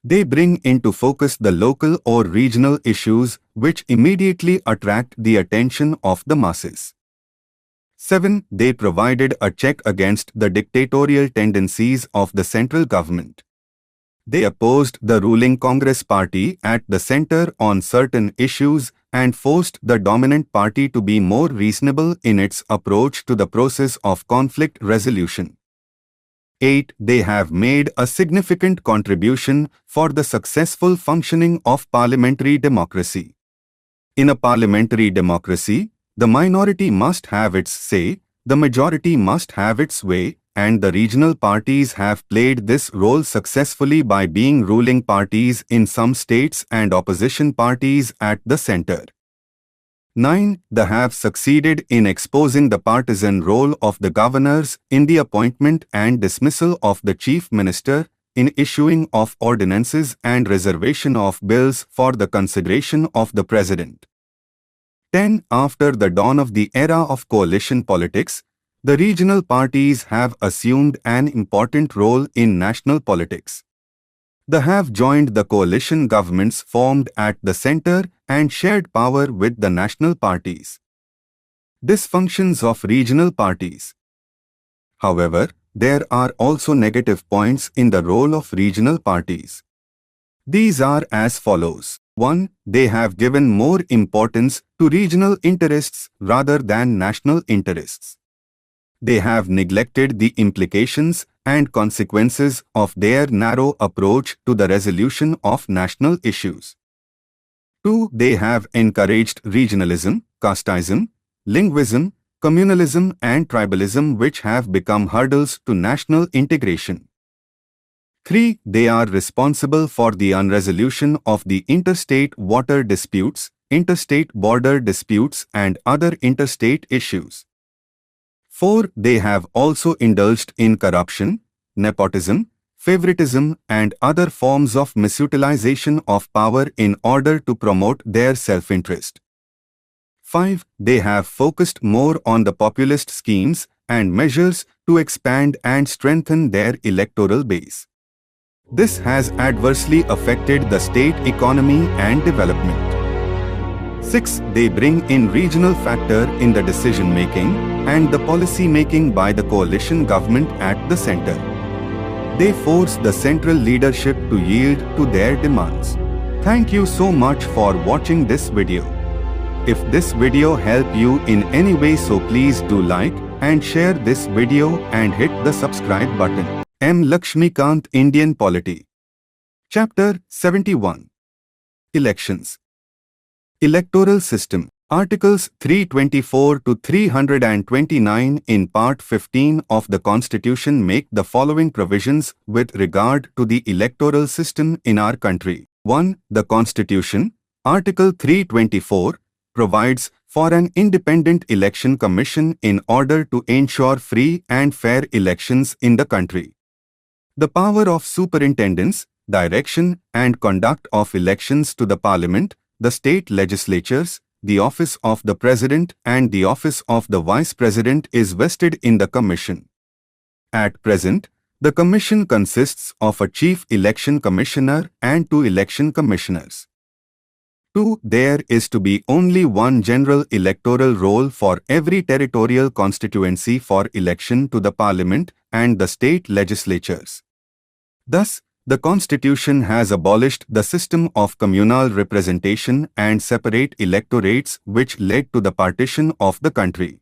They bring into focus the local or regional issues which immediately attract the attention of the masses. 7. They provided a check against the dictatorial tendencies of the central government. They opposed the ruling Congress party at the center on certain issues and forced the dominant party to be more reasonable in its approach to the process of conflict resolution. 8. They have made a significant contribution for the successful functioning of parliamentary democracy. In a parliamentary democracy, the minority must have its say, the majority must have its way, and the regional parties have played this role successfully by being ruling parties in some states and opposition parties at the center. 9. They have succeeded in exposing the partisan role of the governors in the appointment and dismissal of the chief minister, in issuing of ordinances and reservation of bills for the consideration of the president. 10. After the dawn of the era of coalition politics, the regional parties have assumed an important role in national politics. They have joined the coalition governments formed at the center and shared power with the national parties. Dysfunctions of regional parties. However, there are also negative points in the role of regional parties. These are as follows. 1. They have given more importance to regional interests rather than national interests. They have neglected the implications and consequences of their narrow approach to the resolution of national issues. 2. They have encouraged regionalism, casteism, linguism, communalism and tribalism which have become hurdles to national integration. 3. They are responsible for the unresolution of the interstate water disputes, interstate border disputes and other interstate issues. 4. They have also indulged in corruption, nepotism, favoritism and other forms of misutilization of power in order to promote their self-interest. 5. They have focused more on the populist schemes and measures to expand and strengthen their electoral base. This has adversely affected the state economy and development. 6. They bring in regional factor in the decision-making and the policy-making by the coalition government at the center. They force the central leadership to yield to their demands. Thank you so much for watching this video. If this video helped you in any way, so please do like and share this video and hit the subscribe button. M. Laxmikanth, Indian Polity. Chapter 71. Elections. Electoral System. Articles 324 to 329 in Part 15 of the Constitution make the following provisions with regard to the electoral system in our country. 1. The Constitution, Article 324, provides for an independent election commission in order to ensure free and fair elections in the country. The power of superintendence, direction and conduct of elections to the Parliament, the state legislatures, the office of the President and the office of the Vice President is vested in the Commission. At present, the Commission consists of a Chief Election Commissioner and 2 Election Commissioners. 2. There is to be only one general electoral roll for every territorial constituency for election to the Parliament and the state legislatures. Thus, the Constitution has abolished the system of communal representation and separate electorates which led to the partition of the country.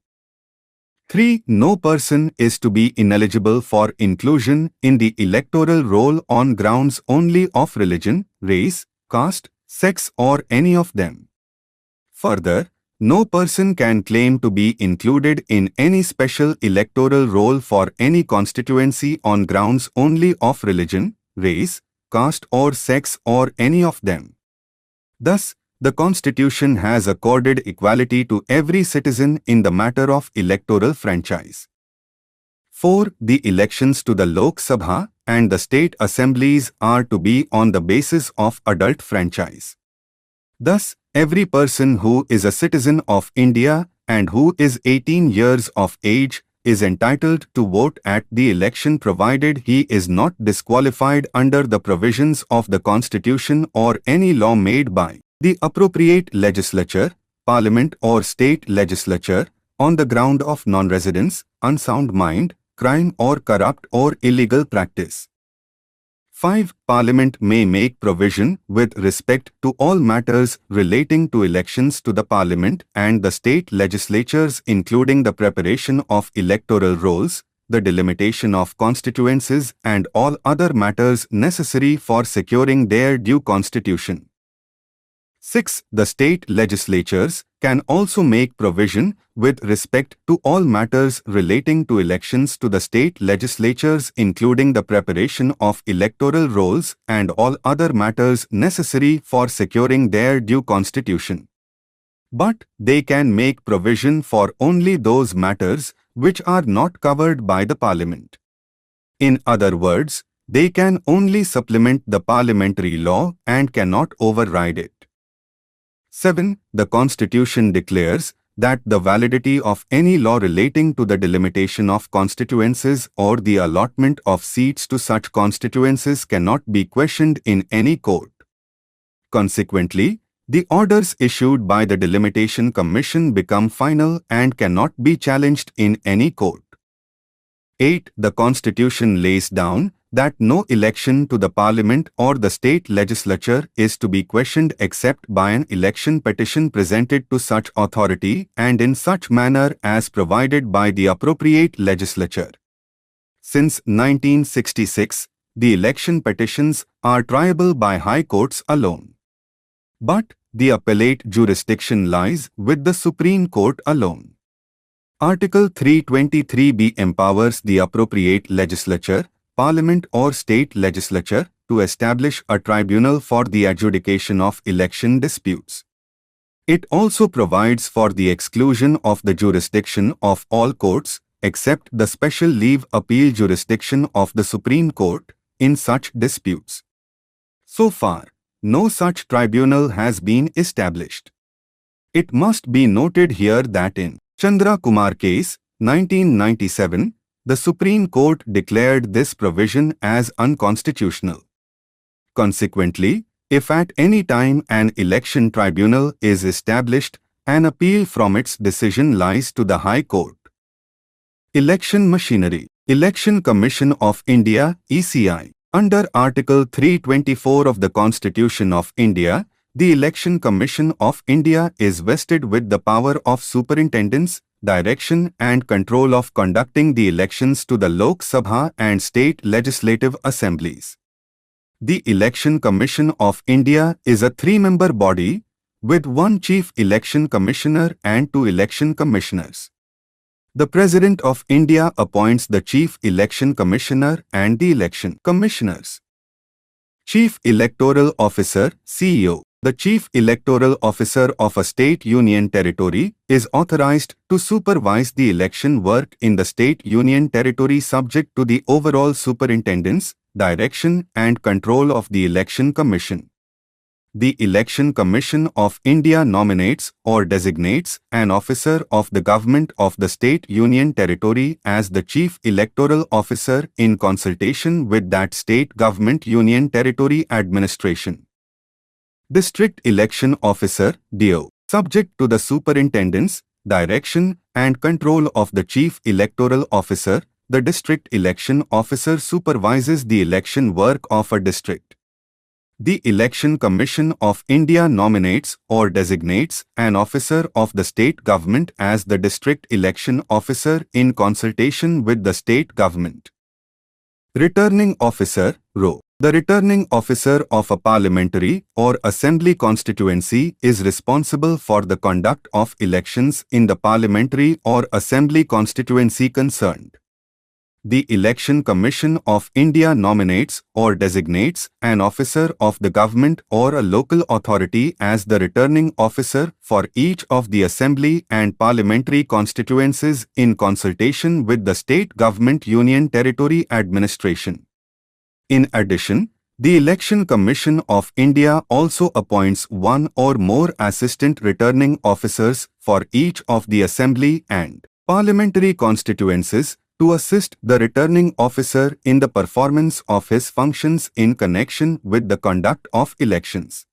3. No person is to be ineligible for inclusion in the electoral roll on grounds only of religion, race, caste, sex or any of them. Further, no person can claim to be included in any special electoral roll for any constituency on grounds only of religion, race, caste or sex or any of them. Thus, the Constitution has accorded equality to every citizen in the matter of electoral franchise. 4. The elections to the Lok Sabha and the state assemblies are to be on the basis of adult franchise. Thus, every person who is a citizen of India and who is 18 years of age is entitled to vote at the election provided he is not disqualified under the provisions of the Constitution or any law made by the appropriate legislature, parliament or state legislature on the ground of non-residence, unsound mind, crime or corrupt or illegal practice. 5. Parliament may make provision with respect to all matters relating to elections to the Parliament and the state legislatures including the preparation of electoral rolls, the delimitation of constituencies and all other matters necessary for securing their due constitution. 6. The state legislatures can also make provision with respect to all matters relating to elections to the state legislatures including the preparation of electoral rolls and all other matters necessary for securing their due constitution. But they can make provision for only those matters which are not covered by the Parliament. In other words, they can only supplement the parliamentary law and cannot override it. 7. The Constitution declares that the validity of any law relating to the delimitation of constituencies or the allotment of seats to such constituencies cannot be questioned in any court. Consequently, the orders issued by the Delimitation Commission become final and cannot be challenged in any court. 8. The Constitution lays down that no election to the Parliament or the state legislature is to be questioned except by an election petition presented to such authority and in such manner as provided by the appropriate legislature. Since 1966, the election petitions are triable by high courts alone. But the appellate jurisdiction lies with the Supreme Court alone. Article 323b empowers the appropriate legislature, Parliament or state legislature to establish a tribunal for the adjudication of election disputes. It also provides for the exclusion of the jurisdiction of all courts except the special leave appeal jurisdiction of the Supreme Court in such disputes. So far, no such tribunal has been established. It must be noted here that in Chandra Kumar case, 1997, the Supreme Court declared this provision as unconstitutional. Consequently, if at any time an election tribunal is established, an appeal from its decision lies to the High Court. Election Machinery. Election Commission of India (ECI). Under Article 324 of the Constitution of India, the Election Commission of India is vested with the power of superintendence, direction and control of conducting the elections to the Lok Sabha and state legislative assemblies. The Election Commission of India is a three-member body with one Chief Election Commissioner and two Election Commissioners. The President of India appoints the Chief Election Commissioner and the Election Commissioners. Chief Electoral Officer (CEO). The Chief Electoral Officer of a state union territory is authorized to supervise the election work in the state union territory subject to the overall superintendence, direction and control of the Election Commission. The Election Commission of India nominates or designates an officer of the government of the state union territory as the Chief Electoral Officer in consultation with that state government union territory administration. District Election Officer (DO), subject to the superintendence, direction, and control of the Chief Electoral Officer. The District Election Officer supervises the election work of a district. The Election Commission of India nominates or designates an officer of the state government as the District Election Officer in consultation with the state government. Returning Officer (RO). The returning officer of a parliamentary or assembly constituency is responsible for the conduct of elections in the parliamentary or assembly constituency concerned. The Election Commission of India nominates or designates an officer of the government or a local authority as the returning officer for each of the assembly and parliamentary constituencies in consultation with the state government union territory administration. In addition, the Election Commission of India also appoints one or more assistant returning officers for each of the assembly and parliamentary constituencies to assist the returning officer in the performance of his functions in connection with the conduct of elections.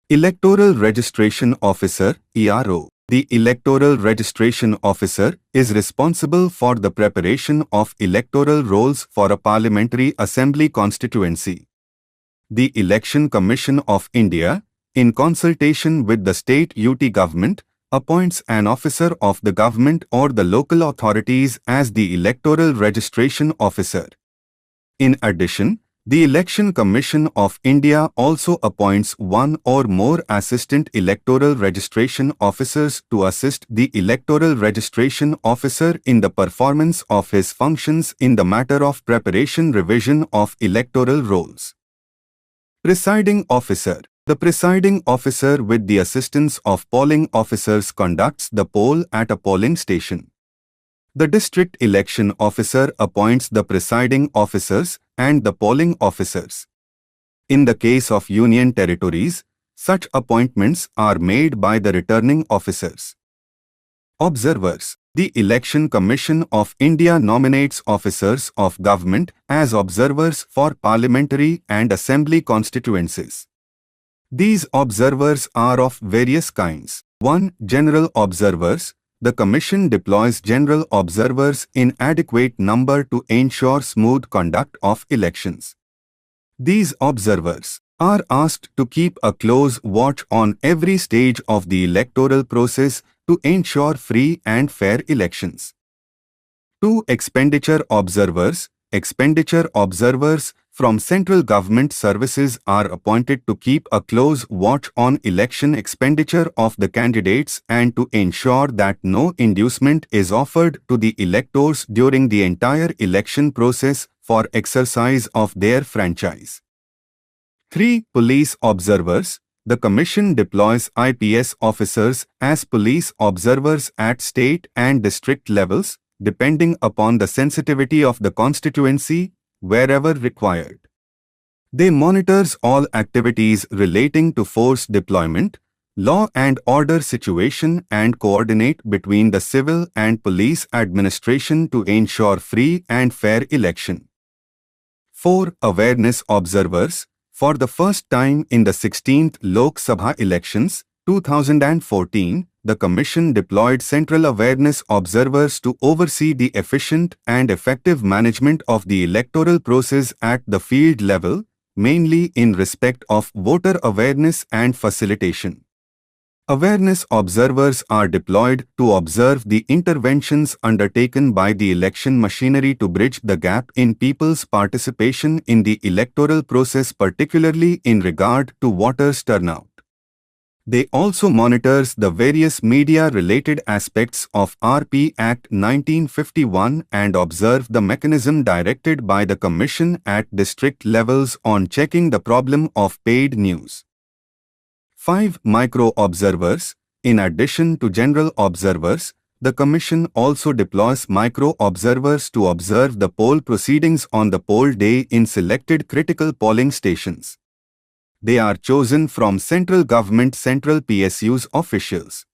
Electoral Registration Officer (ERO). The Electoral Registration Officer is responsible for the preparation of electoral rolls for a parliamentary assembly constituency. The Election Commission of India, in consultation with the state UT government, appoints an officer of the government or the local authorities as the Electoral Registration Officer. In addition, the Election Commission of India also appoints one or more assistant electoral registration officers to assist the Electoral Registration Officer in the performance of his functions in the matter of preparation revision of electoral rolls. Presiding Officer. The presiding officer with the assistance of polling officers conducts the poll at a polling station. The district election officer appoints the presiding officers and the polling officers. In the case of union territories, such appointments are made by the returning officers. Observers. The Election Commission of India nominates officers of government as observers for parliamentary and assembly constituencies. These observers are of various kinds. 1. General observers. The Commission deploys general observers in adequate number to ensure smooth conduct of elections. These observers are asked to keep a close watch on every stage of the electoral process to ensure free and fair elections. 2. Expenditure observers. Expenditure observers from central government services are appointed to keep a close watch on election expenditure of the candidates and to ensure that no inducement is offered to the electors during the entire election process for exercise of their franchise. 3. Police observers. The Commission deploys IPS officers as police observers at state and district levels, depending upon the sensitivity of the constituency, wherever required. They monitors all activities relating to force deployment, law and order situation and coordinate between the civil and police administration to ensure free and fair election. 4. Awareness observers. For the first time in the 16th Lok Sabha elections, 2014, the Commission deployed central awareness observers to oversee the efficient and effective management of the electoral process at the field level, mainly in respect of voter awareness and facilitation. Awareness observers are deployed to observe the interventions undertaken by the election machinery to bridge the gap in people's participation in the electoral process, particularly in regard to voters' turnout. They also monitors the various media-related aspects of RP Act 1951 and observe the mechanism directed by the Commission at district levels on checking the problem of paid news. 5. Micro-observers. In addition to general observers, the Commission also deploys micro-observers to observe the poll proceedings on the poll day in selected critical polling stations. They are chosen from central government central PSU's officials.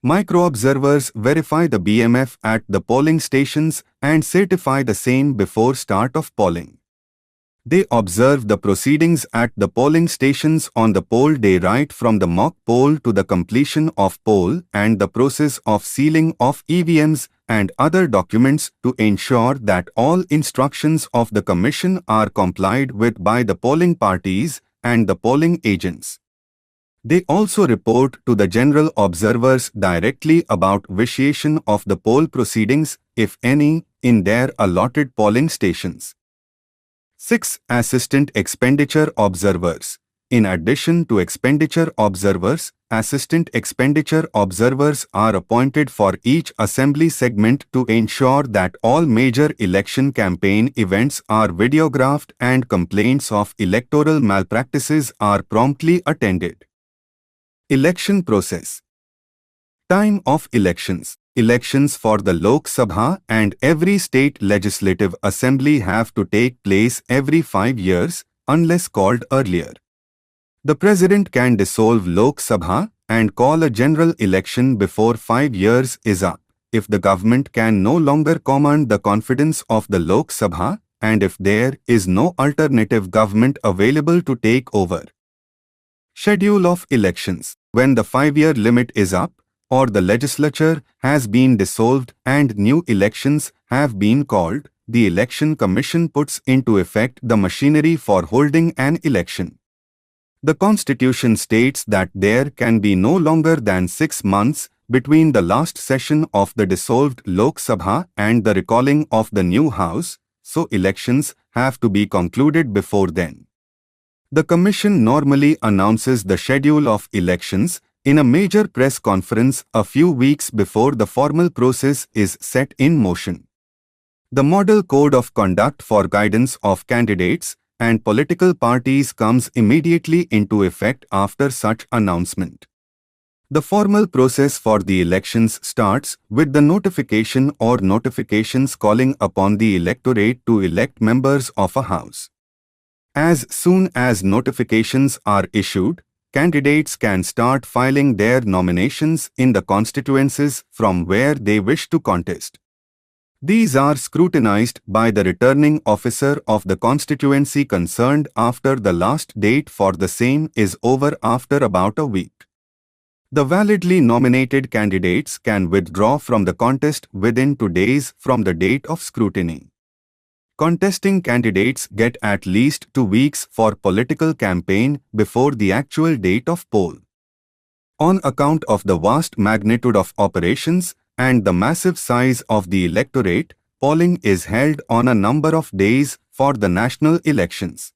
Micro-observers verify the BMF at the polling stations and certify the same before start of polling. They observe the proceedings at the polling stations on the poll day right from the mock poll to the completion of poll and the process of sealing of EVMs and other documents to ensure that all instructions of the Commission are complied with by the polling parties and the polling agents. They also report to the general observers directly about vitiation of the poll proceedings, if any, in their allotted polling stations. 6. Assistant Expenditure Observers. In addition to expenditure observers, assistant expenditure observers are appointed for each assembly segment to ensure that all major election campaign events are videographed and complaints of electoral malpractices are promptly attended. Election process. Time of elections. Elections for the Lok Sabha and every state legislative assembly have to take place every 5 years, unless called earlier. The President can dissolve Lok Sabha and call a general election before 5 years is up, if the government can no longer command the confidence of the Lok Sabha and if there is no alternative government available to take over. Schedule of elections. When the 5-year limit is up, or the legislature has been dissolved and new elections have been called, the Election Commission puts into effect the machinery for holding an election. The Constitution states that there can be no longer than 6 months between the last session of the dissolved Lok Sabha and the recalling of the new House, so elections have to be concluded before then. The Commission normally announces the schedule of elections in a major press conference a few weeks before the formal process is set in motion. The Model Code of Conduct for Guidance of Candidates and Political Parties comes immediately into effect after such announcement. The formal process for the elections starts with the notification or notifications calling upon the electorate to elect members of a house. As soon as notifications are issued, candidates can start filing their nominations in the constituencies from where they wish to contest. These are scrutinized by the returning officer of the constituency concerned after the last date for the same is over after about a week. The validly nominated candidates can withdraw from the contest within 2 days from the date of scrutiny. Contesting candidates get at least 2 weeks for political campaign before the actual date of poll. On account of the vast magnitude of operations and the massive size of the electorate, polling is held on a number of days for the national elections.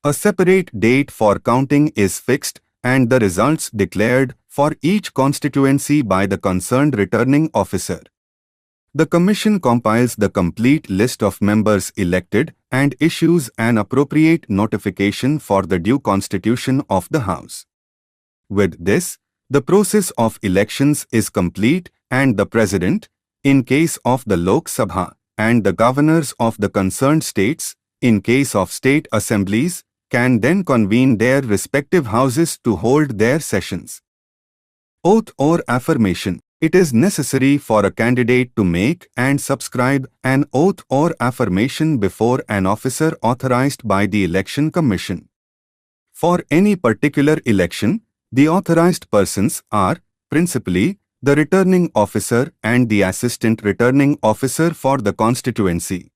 A separate date for counting is fixed and the results declared for each constituency by the concerned returning officer. The Commission compiles the complete list of members elected and issues an appropriate notification for the due constitution of the House. With this, the process of elections is complete and the President, in case of the Lok Sabha, and the governors of the concerned states, in case of state assemblies, can then convene their respective houses to hold their sessions. Oath or affirmation. It is necessary for a candidate to make and subscribe an oath or affirmation before an officer authorized by the Election Commission. For any particular election, the authorized persons are, principally, the returning officer and the assistant returning officer for the constituency.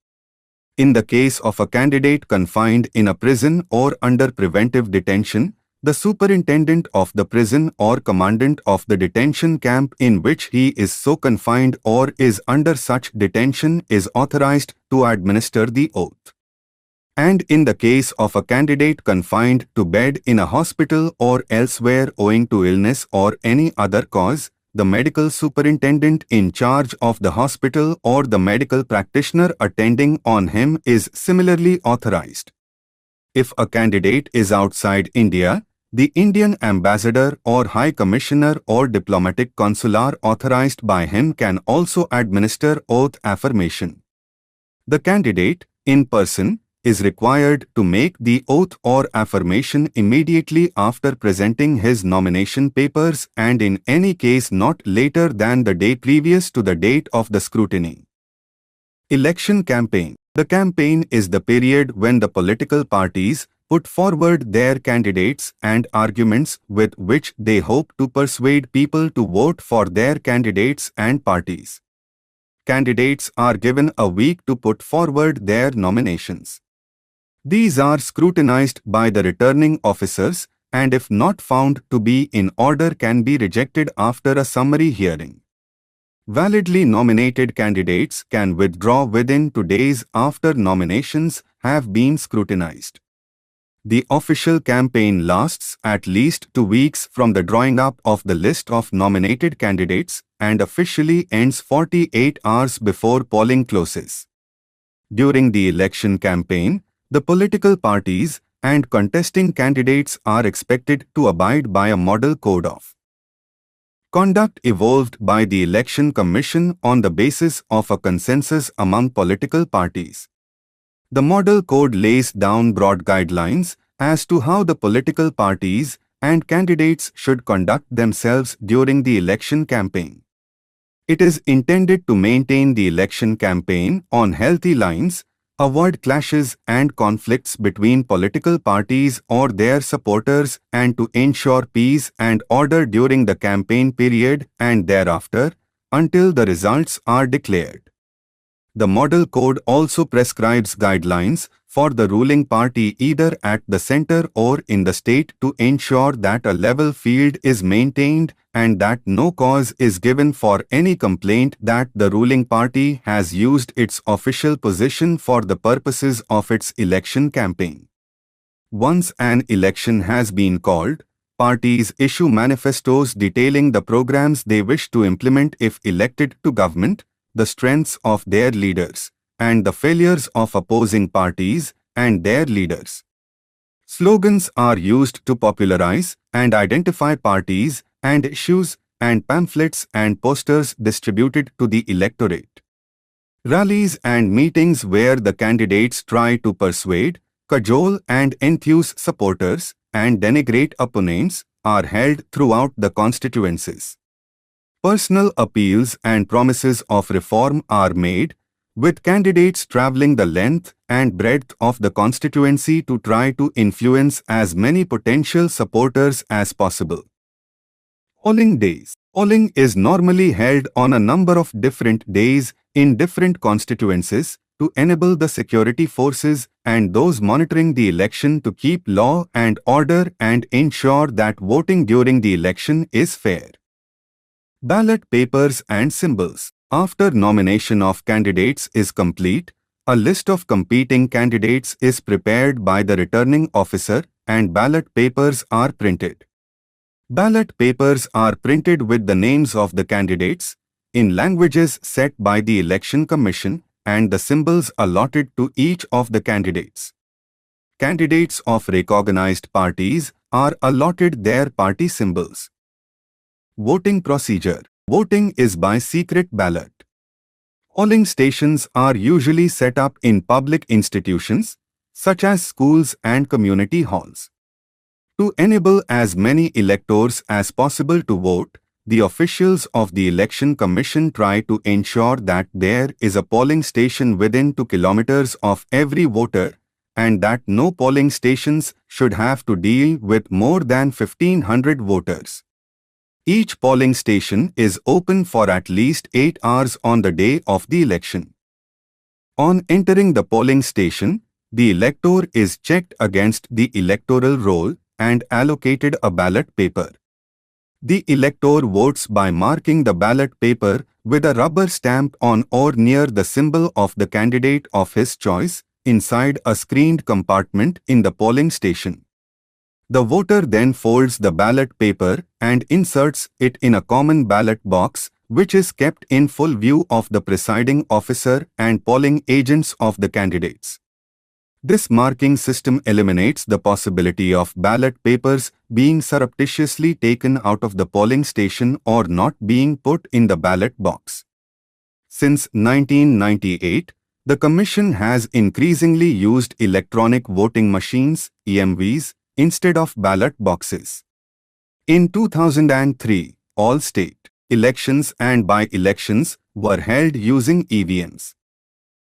In the case of a candidate confined in a prison or under preventive detention, the superintendent of the prison or commandant of the detention camp in which he is so confined or is under such detention is authorized to administer the oath. And in the case of a candidate confined to bed in a hospital or elsewhere owing to illness or any other cause, the medical superintendent in charge of the hospital or the medical practitioner attending on him is similarly authorized. If a candidate is outside India, the Indian ambassador or high commissioner or diplomatic consular authorized by him can also administer oath affirmation. The candidate, in person, is required to make the oath or affirmation immediately after presenting his nomination papers and in any case not later than the day previous to the date of the scrutiny. Election campaign. The campaign is the period when the political parties put forward their candidates and arguments with which they hope to persuade people to vote for their candidates and parties. Candidates are given a week to put forward their nominations. These are scrutinized by the returning officers and if not found to be in order can be rejected after a summary hearing. Validly nominated candidates can withdraw within 2 days after nominations have been scrutinized. The official campaign lasts at least 2 weeks from the drawing up of the list of nominated candidates and officially ends 48 hours before polling closes. During the election campaign, the political parties and contesting candidates are expected to abide by a model code of conduct evolved by the Election Commission on the basis of a consensus among political parties. The model code lays down broad guidelines as to how the political parties and candidates should conduct themselves during the election campaign. It is intended to maintain the election campaign on healthy lines, avoid clashes and conflicts between political parties or their supporters and to ensure peace and order during the campaign period and thereafter, until the results are declared. The Model Code also prescribes guidelines for the ruling party either at the center or in the state to ensure that a level field is maintained and that no cause is given for any complaint that the ruling party has used its official position for the purposes of its election campaign. Once an election has been called, parties issue manifestos detailing the programs they wish to implement if elected to government, the strengths of their leaders, and the failures of opposing parties and their leaders. Slogans are used to popularize and identify parties and issues, and pamphlets and posters distributed to the electorate. Rallies and meetings where the candidates try to persuade, cajole and enthuse supporters and denigrate opponents are held throughout the constituencies. Personal appeals and promises of reform are made, with candidates travelling the length and breadth of the constituency to try to influence as many potential supporters as possible. Polling days. Polling is normally held on a number of different days in different constituencies to enable the security forces and those monitoring the election to keep law and order and ensure that voting during the election is fair. Ballot papers and symbols. After nomination of candidates is complete, a list of competing candidates is prepared by the returning officer and ballot papers are printed. Ballot papers are printed with the names of the candidates, in languages set by the Election Commission, and the symbols allotted to each of the candidates. Candidates of recognized parties are allotted their party symbols. Voting procedure. Voting is by secret ballot. Polling stations are usually set up in public institutions, such as schools and community halls. To enable as many electors as possible to vote, the officials of the Election Commission try to ensure that there is a polling station within 2 kilometers of every voter and that no polling stations should have to deal with more than 1,500 voters. Each polling station is open for at least 8 hours on the day of the election. On entering the polling station, the elector is checked against the electoral roll and allocated a ballot paper. The elector votes by marking the ballot paper with a rubber stamp on or near the symbol of the candidate of his choice inside a screened compartment in the polling station. The voter then folds the ballot paper and inserts it in a common ballot box, which is kept in full view of the presiding officer and polling agents of the candidates. This marking system eliminates the possibility of ballot papers being surreptitiously taken out of the polling station or not being put in the ballot box. Since 1998, the Commission has increasingly used electronic voting machines, EMVs, instead of ballot boxes. In 2003, all state elections and by-elections were held using EVMs.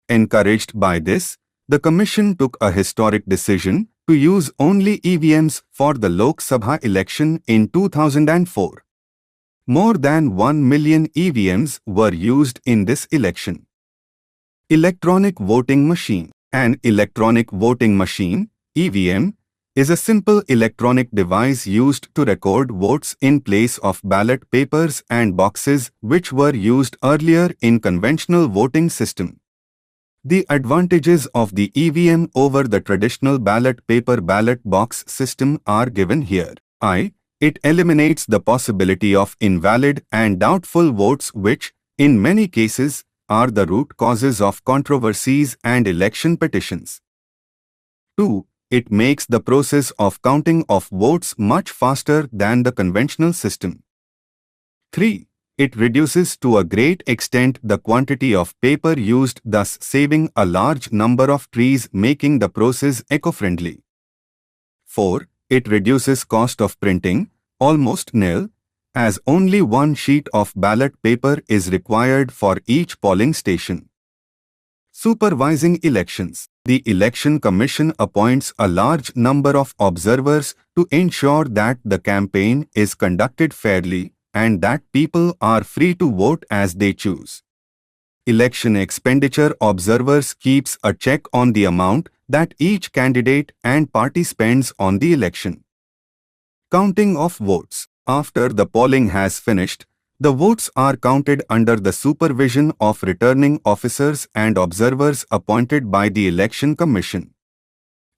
Encouraged by this, the Commission took a historic decision to use only EVMs for the Lok Sabha election in 2004. More than 1 million EVMs were used in this election. Electronic voting machine. An electronic voting machine, EVM, is a simple electronic device used to record votes in place of ballot papers and boxes which were used earlier in conventional voting system. The advantages of the EVM over the traditional ballot paper ballot box system are given here. It eliminates the possibility of invalid and doubtful votes which, in many cases, are the root causes of controversies and election petitions. 2. It makes the process of counting of votes much faster than the conventional system. 3. It reduces to a great extent the quantity of paper used, thus saving a large number of trees, making the process eco-friendly. 4. It reduces cost of printing, almost nil, as only one sheet of ballot paper is required for each polling station. Supervising elections. The Election Commission appoints a large number of observers to ensure that the campaign is conducted fairly and that people are free to vote as they choose. Election expenditure observers keeps a check on the amount that each candidate and party spends on the election. Counting of votes. After the polling has finished, the votes are counted under the supervision of returning officers and observers appointed by the Election Commission.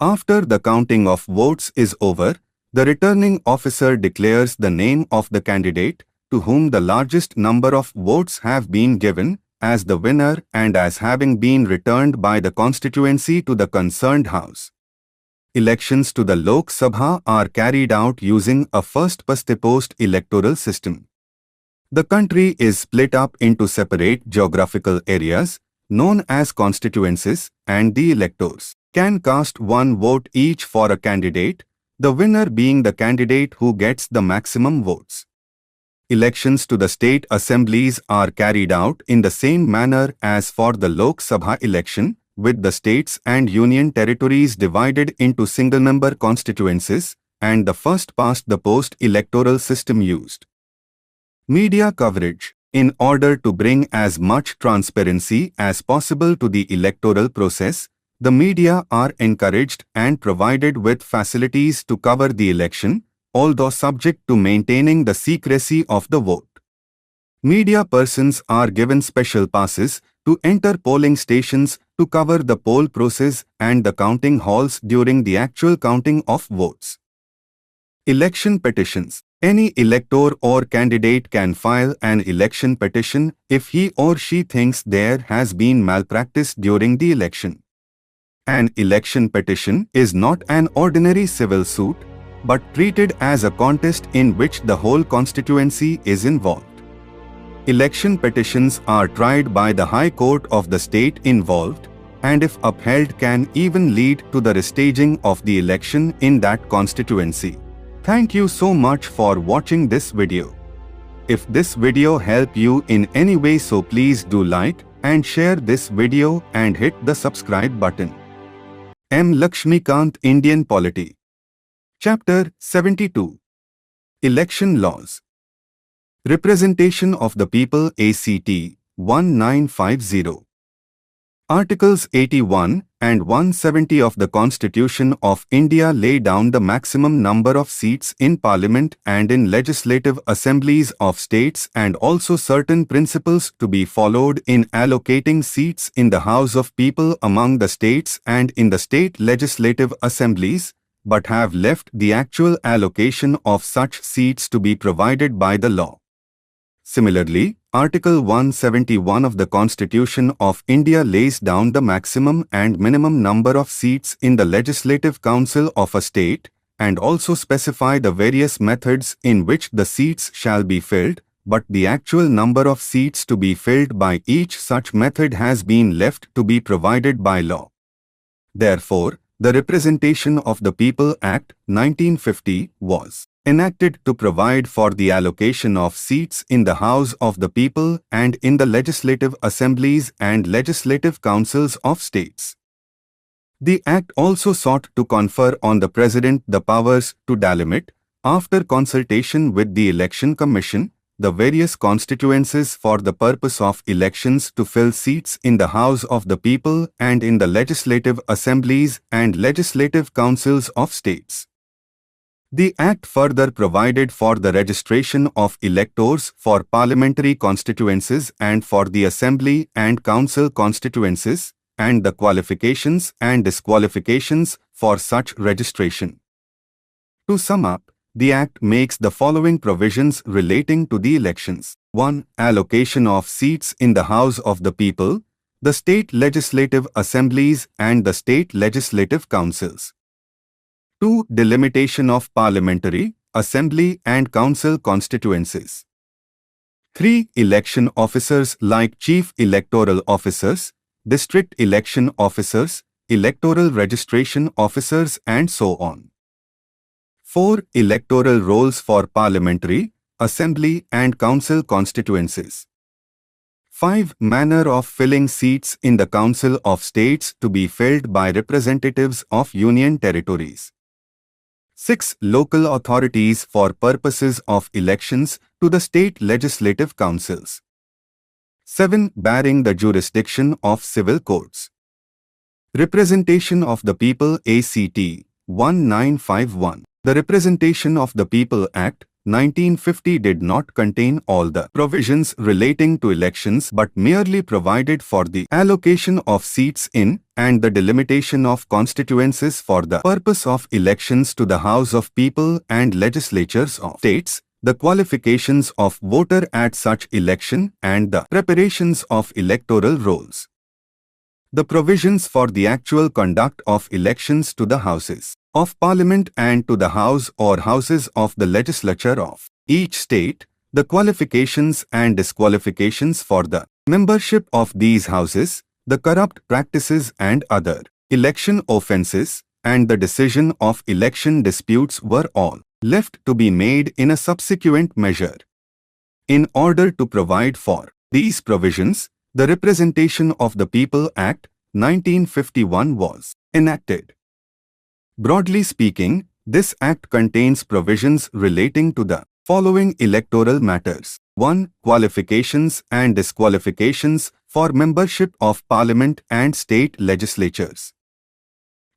After the counting of votes is over, the returning officer declares the name of the candidate to whom the largest number of votes have been given as the winner and as having been returned by the constituency to the concerned house. Elections to the Lok Sabha are carried out using a first-past-the-post electoral system. The country is split up into separate geographical areas, known as constituencies, and the electors can cast one vote each for a candidate, the winner being the candidate who gets the maximum votes. Elections to the state assemblies are carried out in the same manner as for the Lok Sabha election, with the states and union territories divided into single-member constituencies and the first-past-the-post electoral system used. Media coverage. In order to bring as much transparency as possible to the electoral process, the media are encouraged and provided with facilities to cover the election, although subject to maintaining the secrecy of the vote. Media persons are given special passes to enter polling stations to cover the poll process and the counting halls during the actual counting of votes. Election petitions. Any elector or candidate can file an election petition if he or she thinks there has been malpractice during the election. An election petition is not an ordinary civil suit, but treated as a contest in which the whole constituency is involved. Election petitions are tried by the High Court of the state involved, and if upheld can even lead to the restaging of the election in that constituency. Thank you so much for watching this video. If this video helped you in any way, so please do like and share this video and hit the subscribe button. M. Laxmikanth, Indian Polity. Chapter 72. Election Laws. Representation of the People, ACT 1950. Articles 81 and 170 of the Constitution of India lay down the maximum number of seats in Parliament and in legislative assemblies of states, and also certain principles to be followed in allocating seats in the House of People among the states and in the state legislative assemblies, but have left the actual allocation of such seats to be provided by the law. Similarly, Article 171 of the Constitution of India lays down the maximum and minimum number of seats in the Legislative Council of a state, and also specify the various methods in which the seats shall be filled, but the actual number of seats to be filled by each such method has been left to be provided by law. Therefore, the Representation of the People Act 1950 was enacted to provide for the allocation of seats in the House of the People and in the legislative assemblies and legislative councils of states. The Act also sought to confer on the President the powers to delimit, after consultation with the Election Commission, the various constituencies for the purpose of elections to fill seats in the House of the People and in the legislative assemblies and legislative councils of states. The Act further provided for the registration of electors for parliamentary constituencies and for the assembly and council constituencies, and the qualifications and disqualifications for such registration. To sum up, the Act makes the following provisions relating to the elections. 1. Allocation of seats in the House of the People, the state legislative assemblies and the state legislative councils. 2. Delimitation of parliamentary, assembly and council constituencies. 3. Election officers like chief electoral officers, district election officers, electoral registration officers and so on. 4. Electoral rolls for parliamentary, assembly and council constituencies. 5. Manner of filling seats in the Council of States to be filled by representatives of Union territories. 6. Local authorities for purposes of elections to the state legislative councils. 7. Bearing the jurisdiction of civil courts. Representation of the People ACT 1951. The Representation of the People Act 1950 did not contain all the provisions relating to elections but merely provided for the allocation of seats in and the delimitation of constituencies for the purpose of elections to the House of People and legislatures of states, the qualifications of voter at such election and the preparations of electoral rolls. The provisions for the actual conduct of elections to the Houses of Parliament and to the House or Houses of the Legislature of each state, the qualifications and disqualifications for the membership of these houses, the corrupt practices and other election offences, and the decision of election disputes were all left to be made in a subsequent measure. In order to provide for these provisions, the Representation of the People Act 1951 was enacted. Broadly speaking, this Act contains provisions relating to the following electoral matters. 1. Qualifications and disqualifications for membership of Parliament and state legislatures.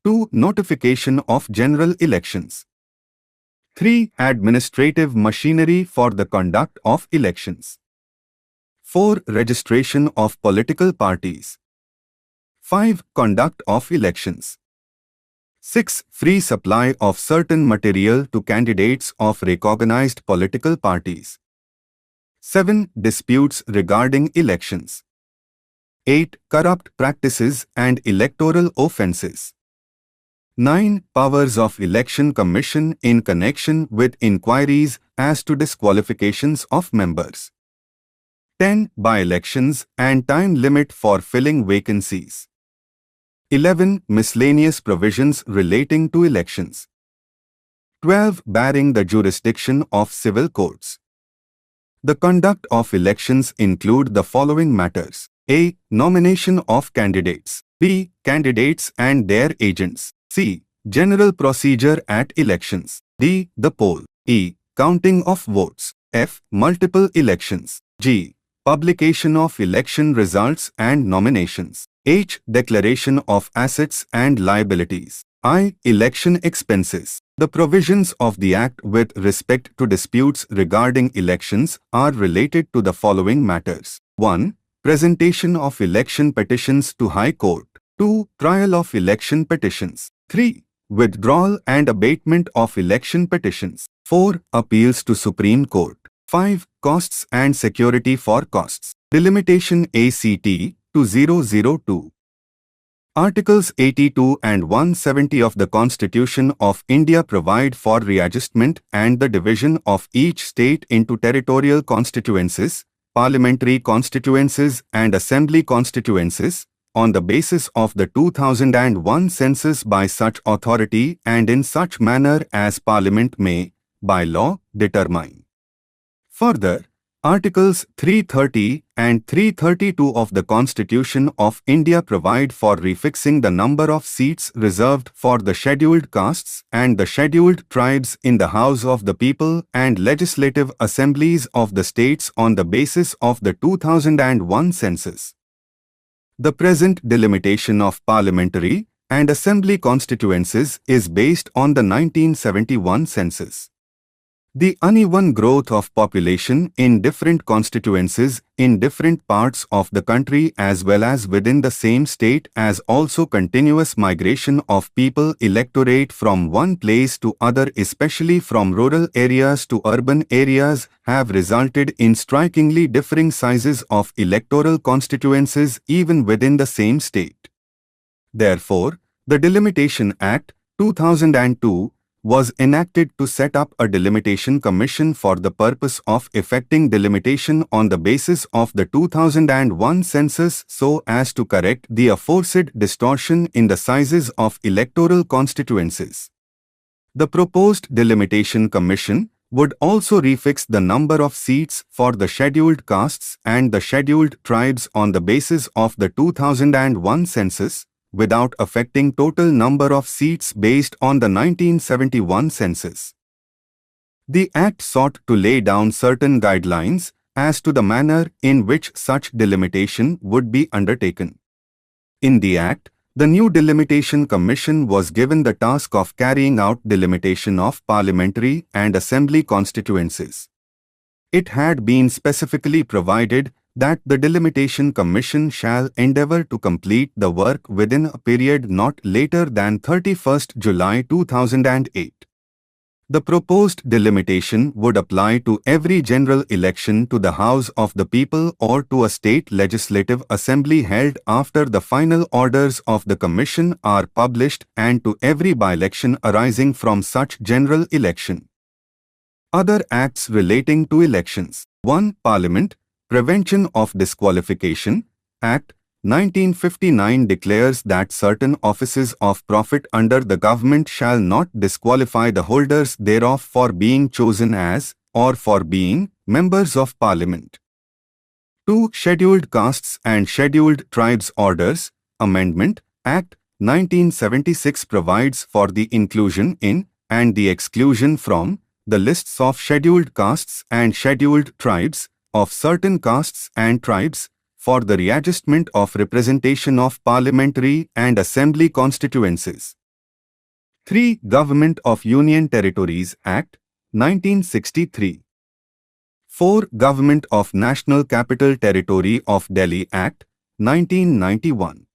2. Notification of general elections. 3. Administrative machinery for the conduct of elections. 4. Registration of political parties. 5. Conduct of elections. 6. Free supply of certain material to candidates of recognized political parties. 7. Disputes regarding elections. 8. Corrupt practices and electoral offences. 9. Powers of Election Commission in connection with inquiries as to disqualifications of members. 10. By-elections and time limit for filling vacancies. 11. Miscellaneous provisions relating to elections. 12. Bearing the jurisdiction of civil courts. The conduct of elections include the following matters. A. Nomination of candidates. B. Candidates and their agents. C. General procedure at elections. D. The poll. E. Counting of votes. F. Multiple elections. G. Publication of election results and nominations. H. Declaration of assets and liabilities. I. Election expenses. The provisions of the Act with respect to disputes regarding elections are related to the following matters. 1. Presentation of election petitions to High Court. 2. Trial of election petitions. 3. Withdrawal and abatement of election petitions. 4. Appeals to Supreme Court. 5. Costs and security for costs. Delimitation ACT 2002. Articles 82 and 170 of the Constitution of India provide for readjustment and the division of each state into territorial constituencies, parliamentary constituencies and assembly constituencies, on the basis of the 2001 census by such authority and in such manner as Parliament may, by law, determine. Further, Articles 330 and 332 of the Constitution of India provide for refixing the number of seats reserved for the scheduled castes and the scheduled tribes in the House of the People and legislative assemblies of the states on the basis of the 2001 census. The present delimitation of parliamentary and assembly constituencies is based on the 1971 census. The uneven growth of population in different constituencies in different parts of the country as well as within the same state, as also continuous migration of people electorate from one place to other, especially from rural areas to urban areas, have resulted in strikingly differing sizes of electoral constituencies even within the same state. Therefore, the Delimitation Act 2002 was enacted to set up a delimitation commission for the purpose of effecting delimitation on the basis of the 2001 census so as to correct the aforesaid distortion in the sizes of electoral constituencies. The proposed delimitation commission would also refix the number of seats for the scheduled castes and the scheduled tribes on the basis of the 2001 census, without affecting total number of seats based on the 1971 census. The Act sought to lay down certain guidelines as to the manner in which such delimitation would be undertaken. In the Act, the new Delimitation Commission was given the task of carrying out delimitation of parliamentary and assembly constituencies. It had been specifically provided that the Delimitation Commission shall endeavour to complete the work within a period not later than 31st July 2008. The proposed delimitation would apply to every general election to the House of the People or to a state legislative assembly held after the final orders of the Commission are published, and to every by-election arising from such general election. Other acts relating to elections. 1. Parliament. Prevention of Disqualification Act 1959 declares that certain offices of profit under the government shall not disqualify the holders thereof for being chosen as, or for being, members of Parliament. 2. Scheduled Castes and Scheduled Tribes Orders Amendment Act 1976 provides for the inclusion in, and the exclusion from, the lists of scheduled castes and scheduled tribes, of certain castes and tribes, for the readjustment of representation of parliamentary and assembly constituencies. 3. Government of Union Territories Act 1963. 4. Government of National Capital Territory of Delhi Act 1991.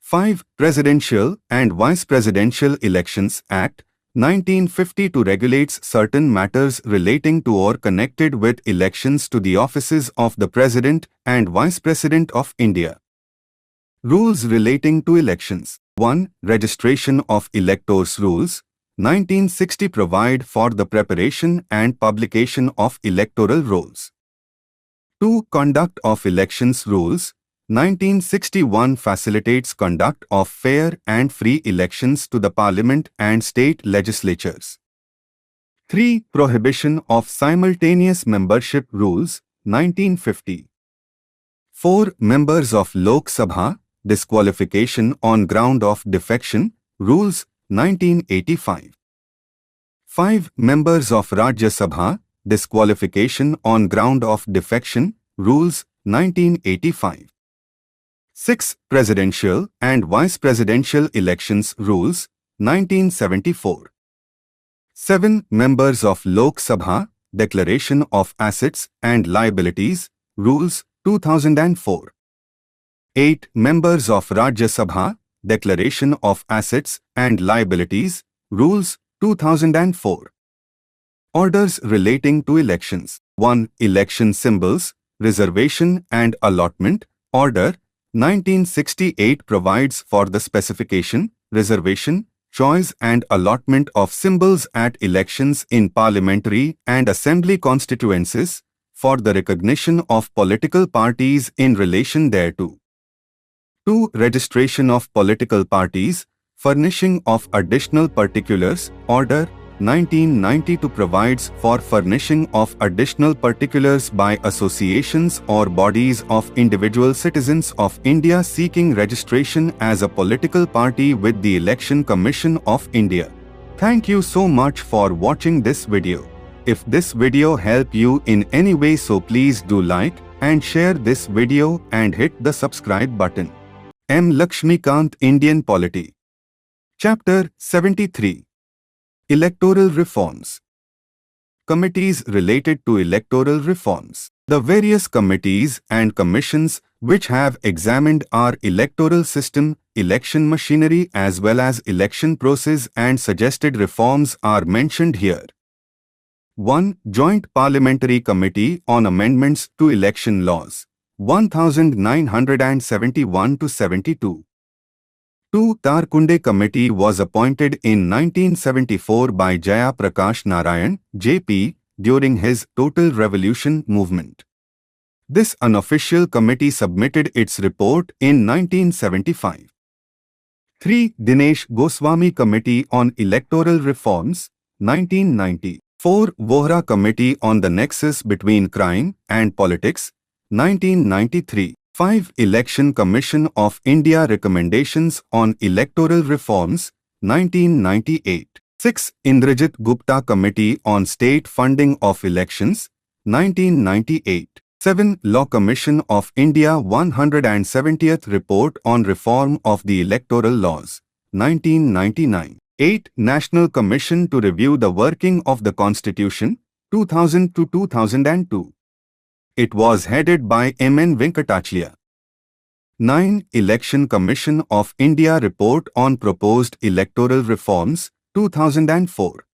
5. Presidential and Vice Presidential Elections Act 1952 regulates certain matters relating to or connected with elections to the offices of the President and Vice President of India. Rules relating to elections. 1. Registration of Electors Rules 1960 provide for the preparation and publication of electoral rolls. 2. Conduct of Elections Rules 1961 facilitates conduct of fair and free elections to the Parliament and state legislatures. 3. Prohibition of Simultaneous Membership Rules 1950. 4. Members of Lok Sabha, Disqualification on Ground of Defection Rules 1985. 5. Members of Rajya Sabha, Disqualification on Ground of Defection Rules 1985. 6. Presidential and Vice Presidential Elections Rules 1974. 7. Members of Lok Sabha, Declaration of Assets and Liabilities Rules 2004. 8. Members of Rajya Sabha, Declaration of Assets and Liabilities Rules 2004. Orders relating to elections. 1. Election Symbols, Reservation and Allotment Order 1968 provides for the specification, reservation, choice and allotment of symbols at elections in parliamentary and assembly constituencies, for the recognition of political parties in relation thereto. 2. Registration of political parties, furnishing of additional particulars, Order 1992 provides for furnishing of additional particulars by associations or bodies of individual citizens of India seeking registration as a political party with the Election Commission of India. Thank you so much for watching this video. If this video helped you in any way, so please do like and share this video and hit the subscribe button. M. Laxmikanth, Indian Polity. Chapter 73. Electoral Reforms. Committees related to electoral reforms. The various committees and commissions which have examined our electoral system, election machinery as well as election process and suggested reforms are mentioned here. 1. Joint Parliamentary Committee on Amendments to Election Laws, 1971-72. 2. Tarkunde Committee was appointed in 1974 by Jaya Prakash Narayan, JP, during his Total Revolution movement. This unofficial committee submitted its report in 1975. 3. Dinesh Goswami Committee on Electoral Reforms, 1990. 4. Vohra Committee on the Nexus Between Crime and Politics, 1993. 5. Election Commission of India Recommendations on Electoral Reforms, 1998. 6. Indrajit Gupta Committee on State Funding of Elections, 1998. 7. Law Commission of India 170th Report on Reform of the Electoral Laws, 1999. 8. National Commission to Review the Working of the Constitution, 2000-2002. It was headed by M.N. Venkatachlia. 9. Election Commission of India Report on Proposed Electoral Reforms, 2004.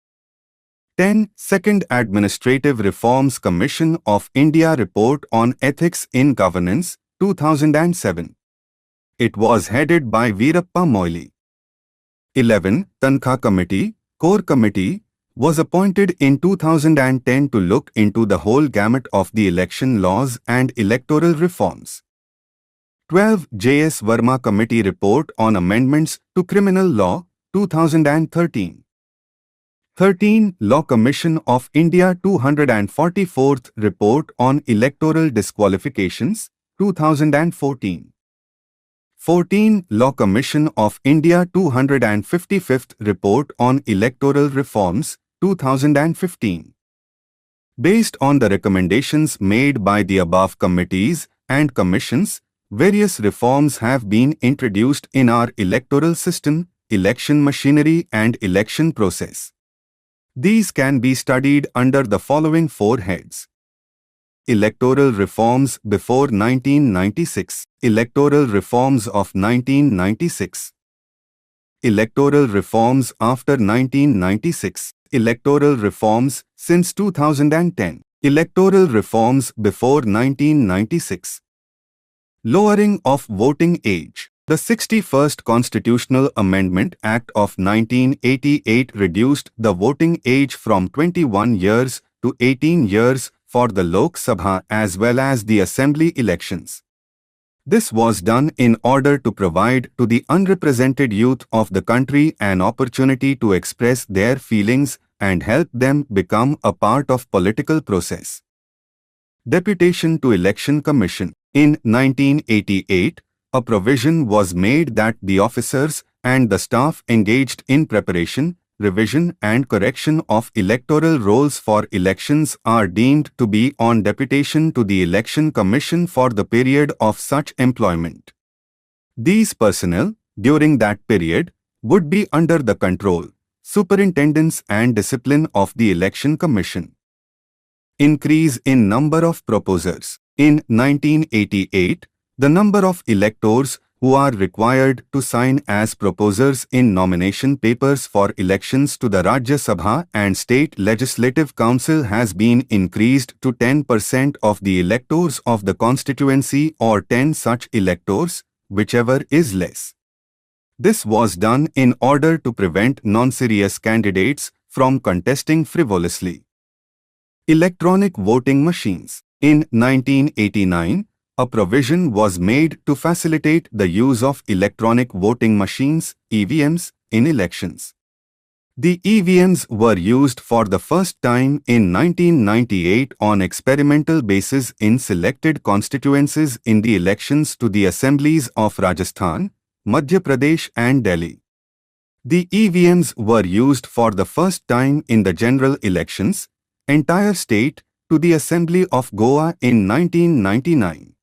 10. Second Administrative Reforms Commission of India Report on Ethics in Governance, 2007. It was headed by Veerappa Moily. 11. Tankha Committee, Core Committee, was appointed in 2010 to look into the whole gamut of the election laws and electoral reforms. 12. J.S. Verma Committee Report on Amendments to Criminal Law, 2013. 13. Law Commission of India 244th Report on Electoral Disqualifications, 2014. 14. Law Commission of India 255th Report on Electoral Reforms, 2015. Based on the recommendations made by the above committees and commissions, various reforms have been introduced in our electoral system, election machinery and election process. These can be studied under the following 4 heads. Electoral reforms before 1996, electoral reforms of 1996, electoral reforms after 1996, electoral reforms since 2010, electoral reforms before 1996. Lowering of voting age. The 61st Constitutional Amendment Act of 1988 reduced the voting age from 21 years to 18 years for the Lok Sabha as well as the Assembly elections. This was done in order to provide to the unrepresented youth of the country an opportunity to express their feelings and help them become a part of political process. Deputation to Election Commission. In 1988, a provision was made that the officers and the staff engaged in preparation, revision and correction of electoral rolls for elections are deemed to be on deputation to the Election Commission for the period of such employment. These personnel, during that period, would be under the control, superintendence and discipline of the Election Commission. Increase in number of proposers. In 1988, the number of electors who are required to sign as proposers in nomination papers for elections to the Rajya Sabha and State Legislative Council has been increased to 10% of the electors of the constituency or 10 such electors, whichever is less. This was done in order to prevent non-serious candidates from contesting frivolously. Electronic voting machines. In 1989, a provision was made to facilitate the use of electronic voting machines, EVMs, in elections. The EVMs were used for the first time in 1998 on experimental basis in selected constituencies in the elections to the assemblies of Rajasthan, Madhya Pradesh and Delhi. The EVMs were used for the first time in the general elections, entire state, to the Assembly of Goa in 1999.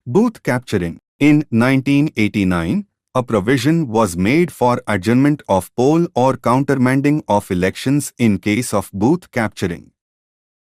Booth capturing. In 1989, a provision was made for adjournment of poll or countermanding of elections in case of booth capturing.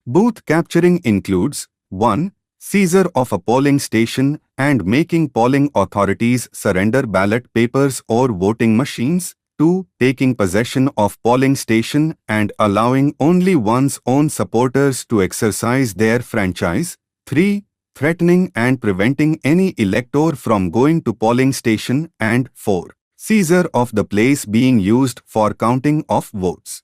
Booth capturing includes 1. Seizure of a polling station and making polling authorities surrender ballot papers or voting machines. 2. Taking possession of polling station and allowing only one's own supporters to exercise their franchise. 3. Threatening and preventing any elector from going to polling station. And 4. Seizure of the place being used for counting of votes.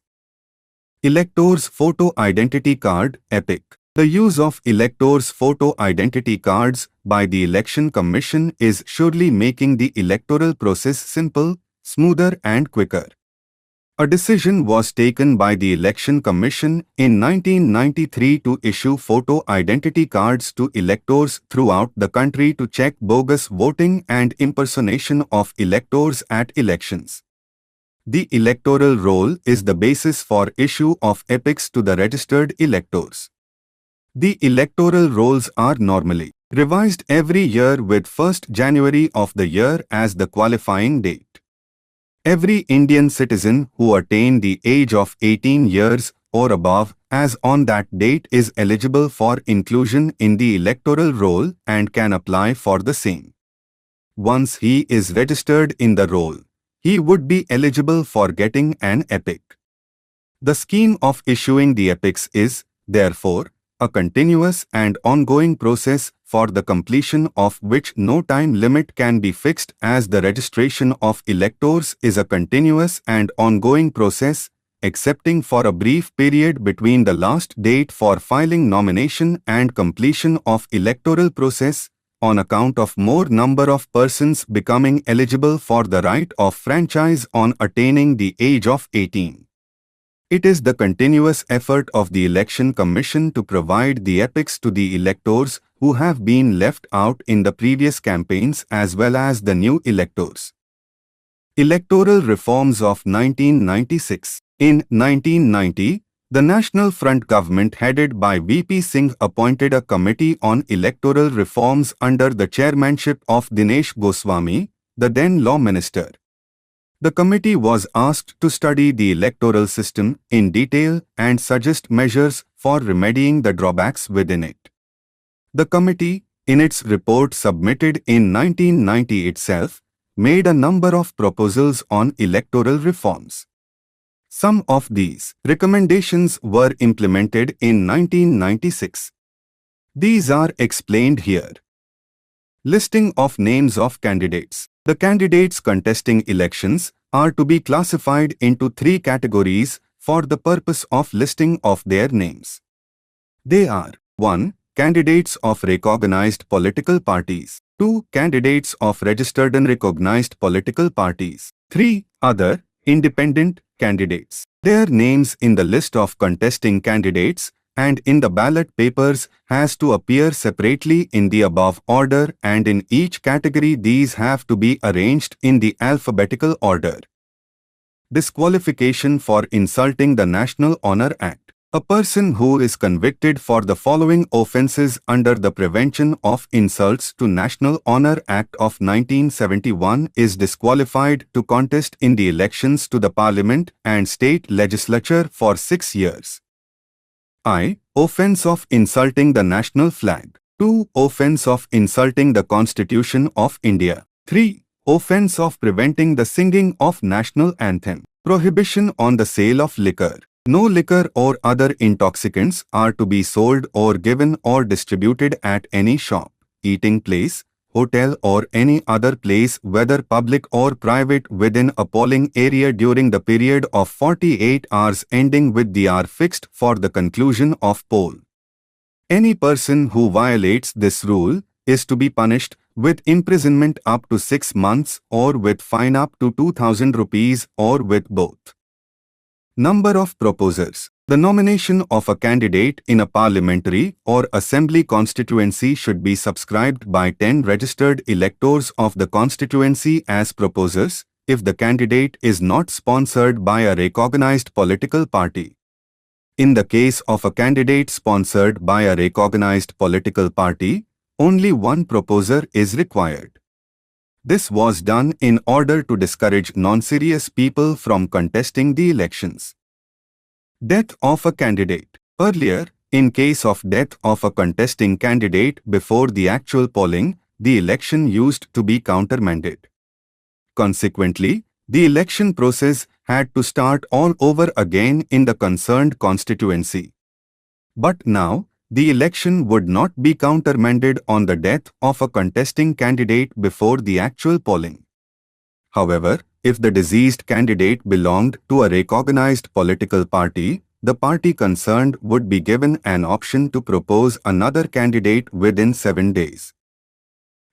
Elector's Photo Identity Card, EPIC. The use of electors' photo identity cards by the Election Commission is surely making the electoral process simple, smoother and quicker. A decision was taken by the Election Commission in 1993 to issue photo identity cards to electors throughout the country to check bogus voting and impersonation of electors at elections. The electoral roll is the basis for issue of EPICs to the registered electors. The electoral rolls are normally revised every year with 1st January of the year as the qualifying date. Every Indian citizen who attained the age of 18 years or above as on that date is eligible for inclusion in the electoral roll and can apply for the same. Once he is registered in the roll, he would be eligible for getting an EPIC. The scheme of issuing the EPICs is, therefore, a continuous and ongoing process for the completion of which no time limit can be fixed, as the registration of electors is a continuous and ongoing process, excepting for a brief period between the last date for filing nomination and completion of electoral process, on account of more number of persons becoming eligible for the right of franchise on attaining the age of 18. It is the continuous effort of the Election Commission to provide the EPICs to the electors who have been left out in the previous campaigns as well as the new electors. Electoral reforms of 1996. In 1990, the National Front government headed by VP Singh appointed a committee on electoral reforms under the chairmanship of Dinesh Goswami, the then law minister. The committee was asked to study the electoral system in detail and suggest measures for remedying the drawbacks within it. The committee, in its report submitted in 1990 itself, made a number of proposals on electoral reforms. Some of these recommendations were implemented in 1996. These are explained here. Listing of names of candidates. The candidates contesting elections are to be classified into 3 categories for the purpose of listing of their names. They are 1. Candidates of recognized political parties. 2. Candidates of registered and recognized political parties. 3. Other, independent candidates. Their names in the list of contesting candidates and in the ballot papers has to appear separately in the above order, and in each category these have to be arranged in the alphabetical order. Disqualification for insulting the National Honour Act. A person who is convicted for the following offences under the Prevention of Insults to National Honour Act of 1971 is disqualified to contest in the elections to the Parliament and State Legislature for 6 years. I. Offence of insulting the national flag. 2. Offence of insulting the Constitution of India. 3. Offence of preventing the singing of national anthem. Prohibition on the sale of liquor. No liquor or other intoxicants are to be sold or given or distributed at any shop, eating place, hotel or any other place, whether public or private, within a polling area during the period of 48 hours ending with the hour fixed for the conclusion of poll. Any person who violates this rule is to be punished with imprisonment up to 6 months or with fine up to 2000 rupees or with both. Number of proposers. The nomination of a candidate in a parliamentary or assembly constituency should be subscribed by 10 registered electors of the constituency as proposers, if the candidate is not sponsored by a recognized political party. In the case of a candidate sponsored by a recognized political party, only one proposer is required. This was done in order to discourage non-serious people from contesting the elections. Death of a candidate. Earlier, in case of death of a contesting candidate before the actual polling, the election used to be countermanded. Consequently, the election process had to start all over again in the concerned constituency. But now, the election would not be countermanded on the death of a contesting candidate before the actual polling. However, if the deceased candidate belonged to a recognized political party, the party concerned would be given an option to propose another candidate within 7 days.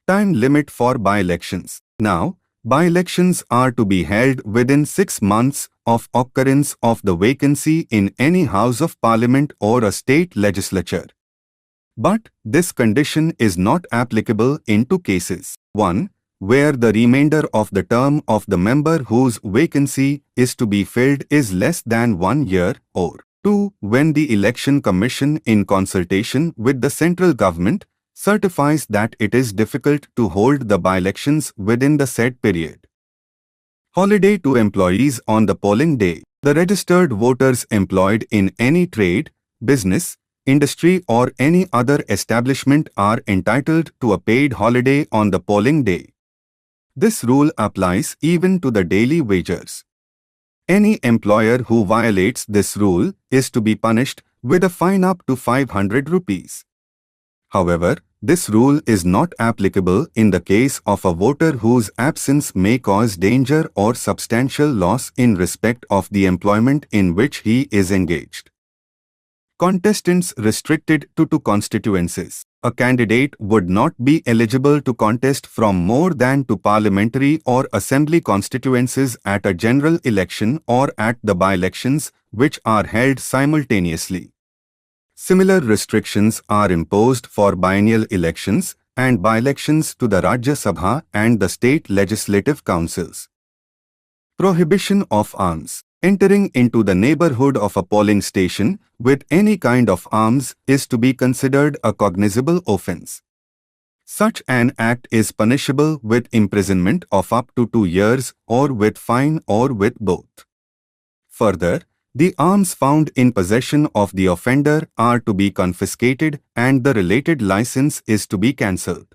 Time limit for by-elections. Now, by-elections are to be held within 6 months of occurrence of the vacancy in any House of Parliament or a state legislature. But this condition is not applicable in two cases. 1. Where the remainder of the term of the member whose vacancy is to be filled is less than 1 year, or 2. When the Election Commission, in consultation with the central government, certifies that it is difficult to hold the by-elections within the said period. Holiday to employees on the polling day. The registered voters employed in any trade, business, industry or any other establishment are entitled to a paid holiday on the polling day. This rule applies even to the daily wagers. Any employer who violates this rule is to be punished with a fine up to 500 rupees. However, this rule is not applicable in the case of a voter whose absence may cause danger or substantial loss in respect of the employment in which he is engaged. Contestants restricted to 2 constituencies. A candidate would not be eligible to contest from more than 2 parliamentary or assembly constituencies at a general election or at the by-elections, which are held simultaneously. Similar restrictions are imposed for biennial elections and by-elections to the Rajya Sabha and the state legislative councils. Prohibition of arms. Entering into the neighborhood of a polling station with any kind of arms is to be considered a cognizable offence. Such an act is punishable with imprisonment of up to 2 years or with fine or with both. Further, the arms found in possession of the offender are to be confiscated and the related license is to be cancelled.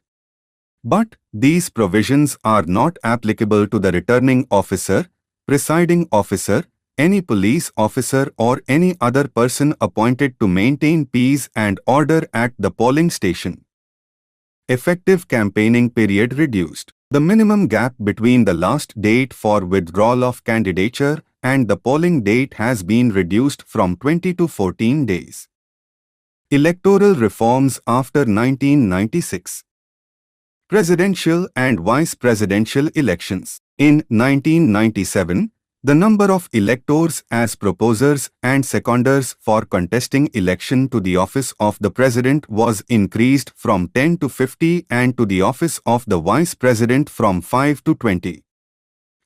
But these provisions are not applicable to the returning officer, presiding officer, any police officer or any other person appointed to maintain peace and order at the polling station. Effective campaigning period reduced. The minimum gap between the last date for withdrawal of candidature and the polling date has been reduced from 20 to 14 days. Electoral reforms after 1996. Presidential and vice presidential elections. In 1997, the number of electors as proposers and seconders for contesting election to the office of the president was increased from 10 to 50 and to the office of the vice president from 5 to 20.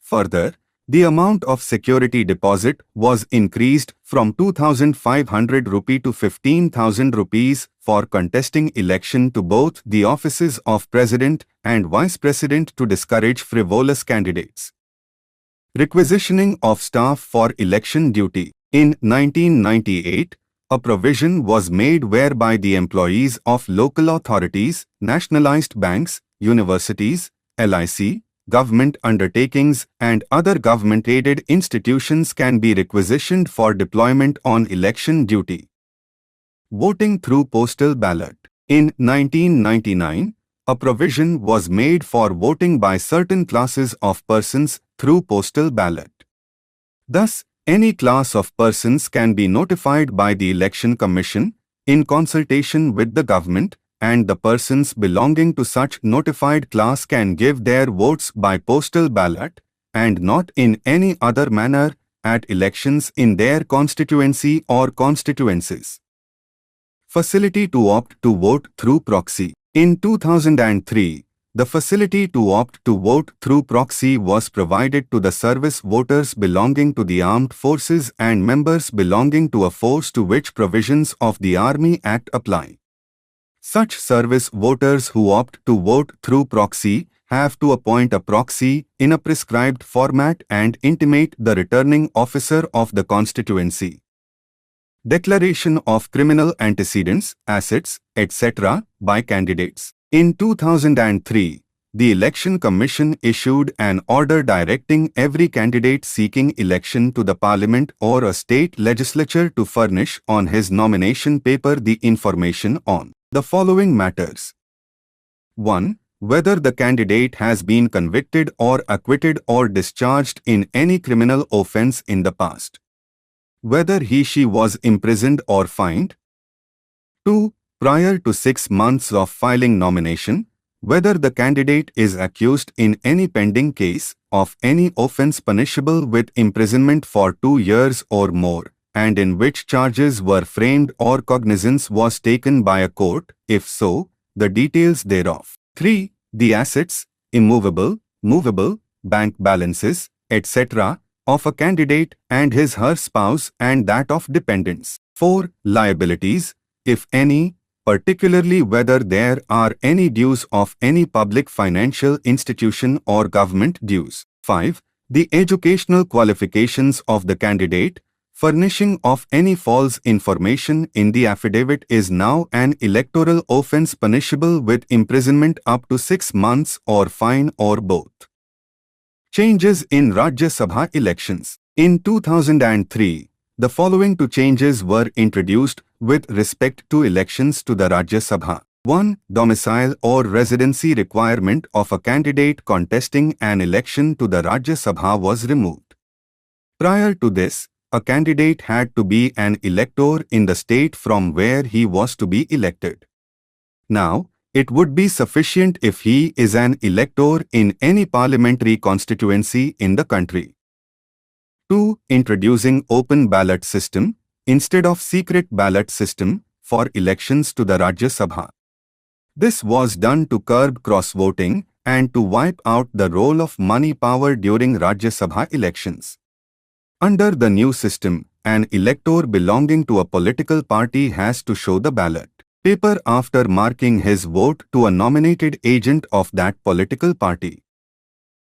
Further, the amount of security deposit was increased from 2,500 rupee to 15,000 rupees for contesting election to both the offices of president and vice president to discourage frivolous candidates. Requisitioning of staff for election duty. In 1998, a provision was made whereby the employees of local authorities, nationalized banks, universities, LIC, government undertakings and other government-aided institutions can be requisitioned for deployment on election duty. Voting through postal ballot. In 1999, a provision was made for voting by certain classes of persons through postal ballot. Thus, any class of persons can be notified by the Election Commission in consultation with the government, and the persons belonging to such notified class can give their votes by postal ballot and not in any other manner at elections in their constituency or constituencies. Facility to opt to vote through proxy. In 2003, the facility to opt to vote through proxy was provided to the service voters belonging to the armed forces and members belonging to a force to which provisions of the Army Act apply. Such service voters who opt to vote through proxy have to appoint a proxy in a prescribed format and intimate the returning officer of the constituency. Declaration of criminal antecedents, assets, etc. by candidates. In 2003, the Election Commission issued an order directing every candidate seeking election to the Parliament or a state legislature to furnish on his nomination paper the information on the following matters. 1. Whether the candidate has been convicted or acquitted or discharged in any criminal offence in the past. Whether he/she was imprisoned or fined. 2. Prior to 6 months of filing nomination, whether the candidate is accused in any pending case of any offence punishable with imprisonment for 2 years or more, and in which charges were framed or cognizance was taken by a court, if so, the details thereof. 3. The assets, immovable, movable, bank balances, etc., of a candidate and his/her spouse and that of dependents. 4. Liabilities, if any, particularly whether there are any dues of any public financial institution or government dues. 5. The educational qualifications of the candidate. Furnishing of any false information in the affidavit is now an electoral offence punishable with imprisonment up to 6 months or fine or both. Changes in Rajya Sabha elections. In 2003, the following 2 changes were introduced with respect to elections to the Rajya Sabha. 1. Domicile or residency requirement of a candidate contesting an election to the Rajya Sabha was removed. Prior to this, a candidate had to be an elector in the state from where he was to be elected. Now, it would be sufficient if he is an elector in any parliamentary constituency in the country. 2. Introducing open ballot system instead of secret ballot system for elections to the Rajya Sabha. This was done to curb cross-voting and to wipe out the role of money power during Rajya Sabha elections. Under the new system, an elector belonging to a political party has to show the ballot paper after marking his vote to a nominated agent of that political party.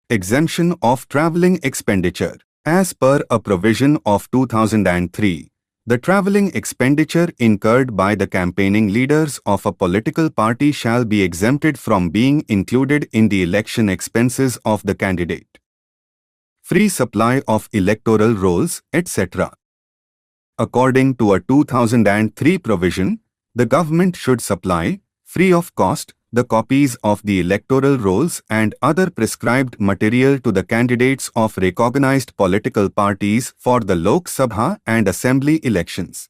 Exemption of travelling expenditure. As per a provision of 2003, the travelling expenditure incurred by the campaigning leaders of a political party shall be exempted from being included in the election expenses of the candidate. Free supply of electoral rolls, etc. According to a 2003 provision, the government should supply, free of cost, the copies of the electoral rolls and other prescribed material to the candidates of recognized political parties for the Lok Sabha and Assembly elections.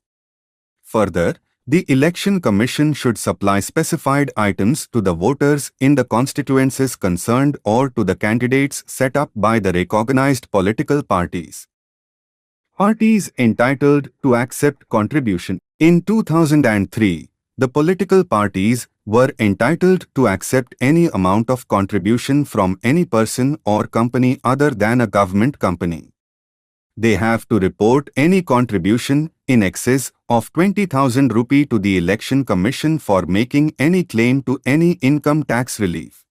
Further, the Election Commission should supply specified items to the voters in the constituencies concerned or to the candidates set up by the recognized political parties. Parties entitled to accept contribution. In 2003, the political parties were entitled to accept any amount of contribution from any person or company other than a government company. They have to report any contribution in excess of 20,000 rupee to the Election Commission for making any claim to any income tax relief.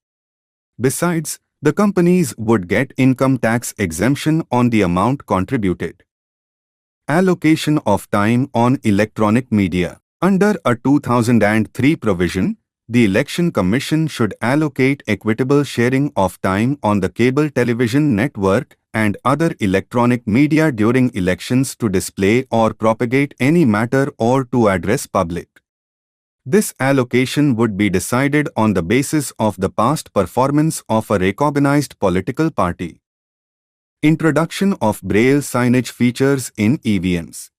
Besides, the companies would get income tax exemption on the amount contributed. Allocation of time on electronic media. Under a 2003 provision, the Election Commission should allocate equitable sharing of time on the cable television network and other electronic media during elections to display or propagate any matter or to address public. This allocation would be decided on the basis of the past performance of a recognized political party. Introduction of Braille signage features in EVMs.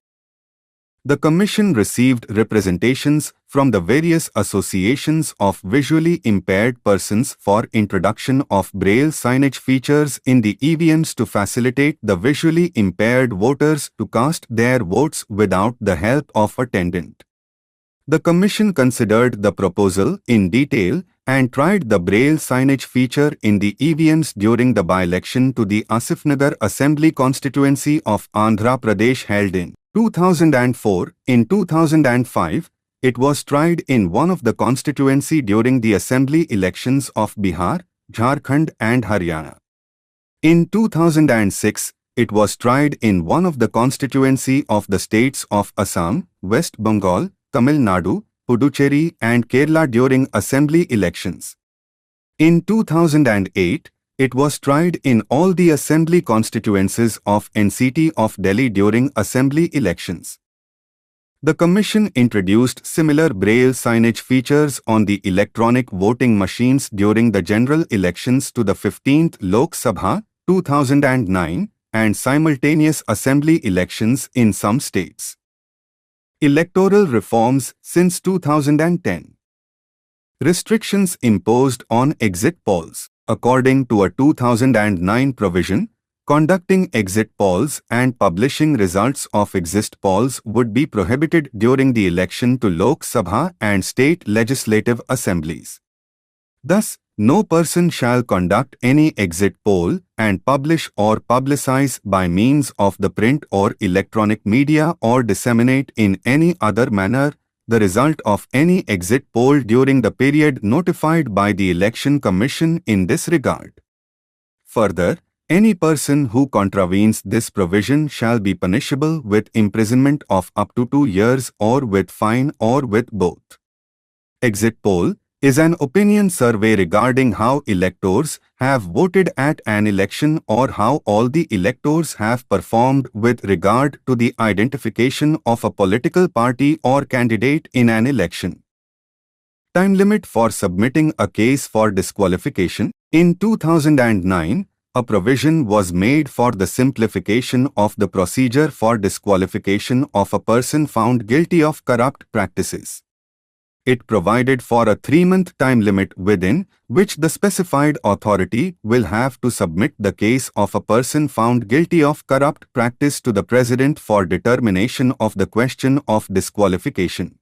The Commission received representations from the various associations of visually impaired persons for introduction of Braille signage features in the EVMs to facilitate the visually impaired voters to cast their votes without the help of a attendant. The Commission considered the proposal in detail and tried the Braille signage feature in the EVMs during the by-election to the Asifnagar Assembly constituency of Andhra Pradesh held in 2004. In 2005, it was tried in one of the constituency during the assembly elections of Bihar, Jharkhand and Haryana. In 2006, it was tried in one of the constituency of the states of Assam, West Bengal, Tamil Nadu, Puducherry and Kerala during assembly elections. In 2008, it was tried in all the assembly constituencies of NCT of Delhi during assembly elections. The Commission introduced similar Braille signage features on the electronic voting machines during the general elections to the 15th Lok Sabha, 2009, and simultaneous assembly elections in some states. Electoral reforms since 2010. Restrictions imposed on exit polls. According to a 2009 provision, conducting exit polls and publishing results of exit polls would be prohibited during the election to Lok Sabha and state legislative assemblies. Thus, no person shall conduct any exit poll and publish or publicize by means of the print or electronic media or disseminate in any other manner the result of any exit poll during the period notified by the Election Commission in this regard. Further, any person who contravenes this provision shall be punishable with imprisonment of up to 2 years or with fine or with both. Exit poll is an opinion survey regarding how electors have voted at an election or how all the electors have performed with regard to the identification of a political party or candidate in an election. Time limit for submitting a case for disqualification. In 2009, a provision was made for the simplification of the procedure for disqualification of a person found guilty of corrupt practices. It provided for a 3-month time limit within which the specified authority will have to submit the case of a person found guilty of corrupt practice to the President for determination of the question of disqualification.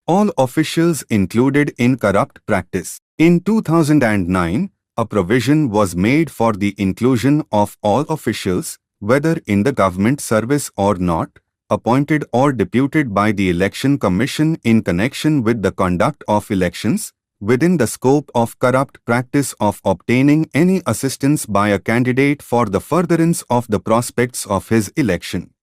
All officials included in corrupt practice. In 2009, a provision was made for the inclusion of all officials, whether in the government service or not, appointed or deputed by the Election Commission in connection with the conduct of elections, within the scope of corrupt practice of obtaining any assistance by a candidate for the furtherance of the prospects of his election.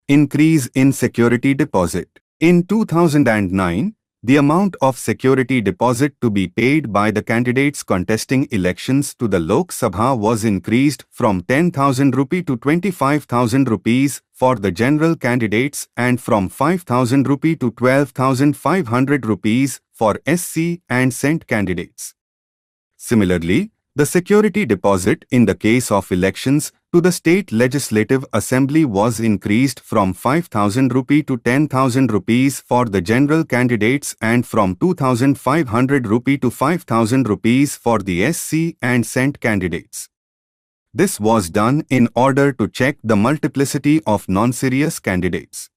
Increase in security deposit. In 2009, the amount of security deposit to be paid by the candidates contesting elections to the Lok Sabha was increased from 10,000 rupee to 25,000 rupees for the general candidates and from 5,000 rupee to 12,500 rupees for SC and Cent candidates. Similarly, the security deposit in the case of elections to the State Legislative Assembly was increased from 5,000 rupee to 10,000 rupees for the general candidates and from 2,500 rupee to 5,000 rupees for the SC and Cent candidates. This was done in order to check the multiplicity of non-serious candidates.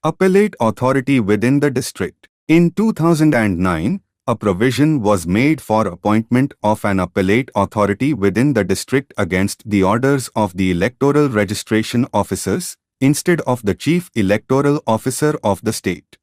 Appellate authority within the district. In 2009, a provision was made for appointment of an appellate authority within the district against the orders of the electoral registration officers, instead of the chief electoral officer of the state.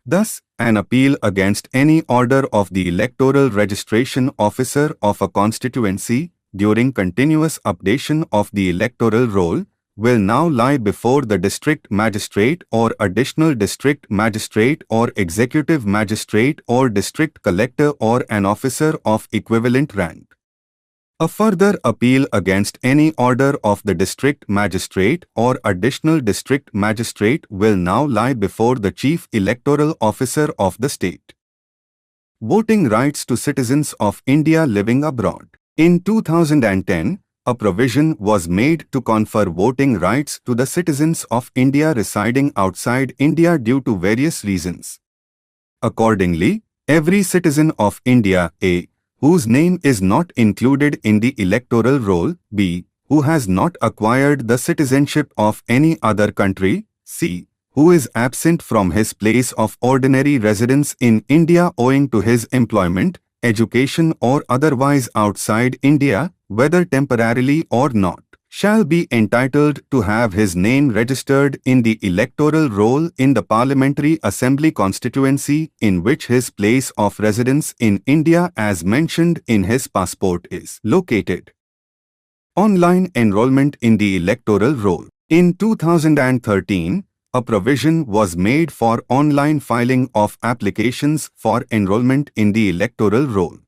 Thus, an appeal against any order of the electoral registration officer of a constituency during continuous updation of the electoral roll will now lie before the district magistrate or additional district magistrate or executive magistrate or district collector or an officer of equivalent rank. A further appeal against any order of the district magistrate or additional district magistrate will now lie before the chief electoral officer of the state. Voting rights to citizens of India living abroad. In 2010, a provision was made to confer voting rights to the citizens of India residing outside India due to various reasons. Accordingly, every citizen of India A, whose name is not included in the electoral roll, B, who has not acquired the citizenship of any other country, C, who is absent from his place of ordinary residence in India owing to his employment, education or otherwise outside India, whether temporarily or not, shall be entitled to have his name registered in the electoral roll in the Parliamentary Assembly constituency in which his place of residence in India as mentioned in his passport is located. Online enrollment in the electoral roll. In 2013, a provision was made for online filing of applications for enrollment in the electoral roll.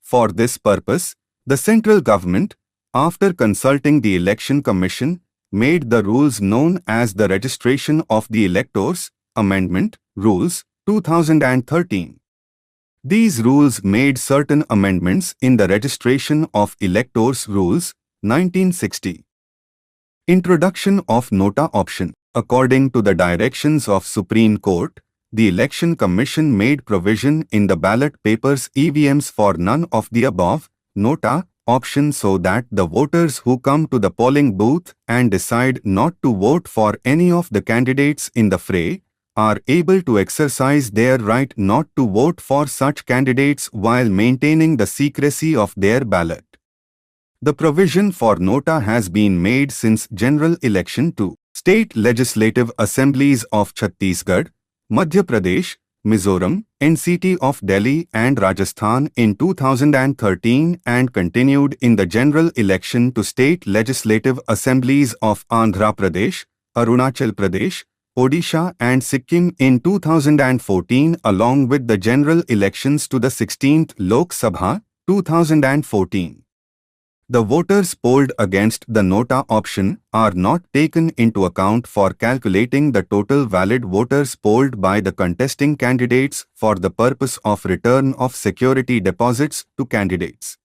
For this purpose, the central government, after consulting the Election Commission, made the rules known as the Registration of the Electors Amendment Rules 2013. These rules made certain amendments in the Registration of Electors Rules 1960. Introduction of Nota Option. According to the directions of Supreme Court, the Election Commission made provision in the ballot papers EVMs for none of the above nota option so that the voters who come to the polling booth and decide not to vote for any of the candidates in the fray are able to exercise their right not to vote for such candidates while maintaining the secrecy of their ballot. The provision for nota has been made since general election to State Legislative Assemblies of Chhattisgarh, Madhya Pradesh, Mizoram, NCT of Delhi and Rajasthan in 2013 and continued in the general election to State Legislative Assemblies of Andhra Pradesh, Arunachal Pradesh, Odisha and Sikkim in 2014 along with the general elections to the 16th Lok Sabha, 2014. The voters polled against the nota option are not taken into account for calculating the total valid voters polled by the contesting candidates for the purpose of return of security deposits to candidates.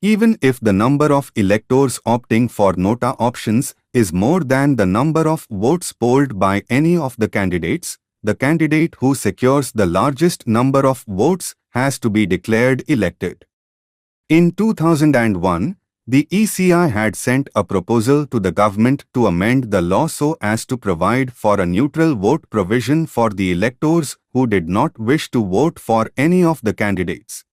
Even if the number of electors opting for nota options is more than the number of votes polled by any of the candidates, the candidate who secures the largest number of votes has to be declared elected. In 2001, the ECI had sent a proposal to the government to amend the law so as to provide for a neutral vote provision for the electors who did not wish to vote for any of the candidates.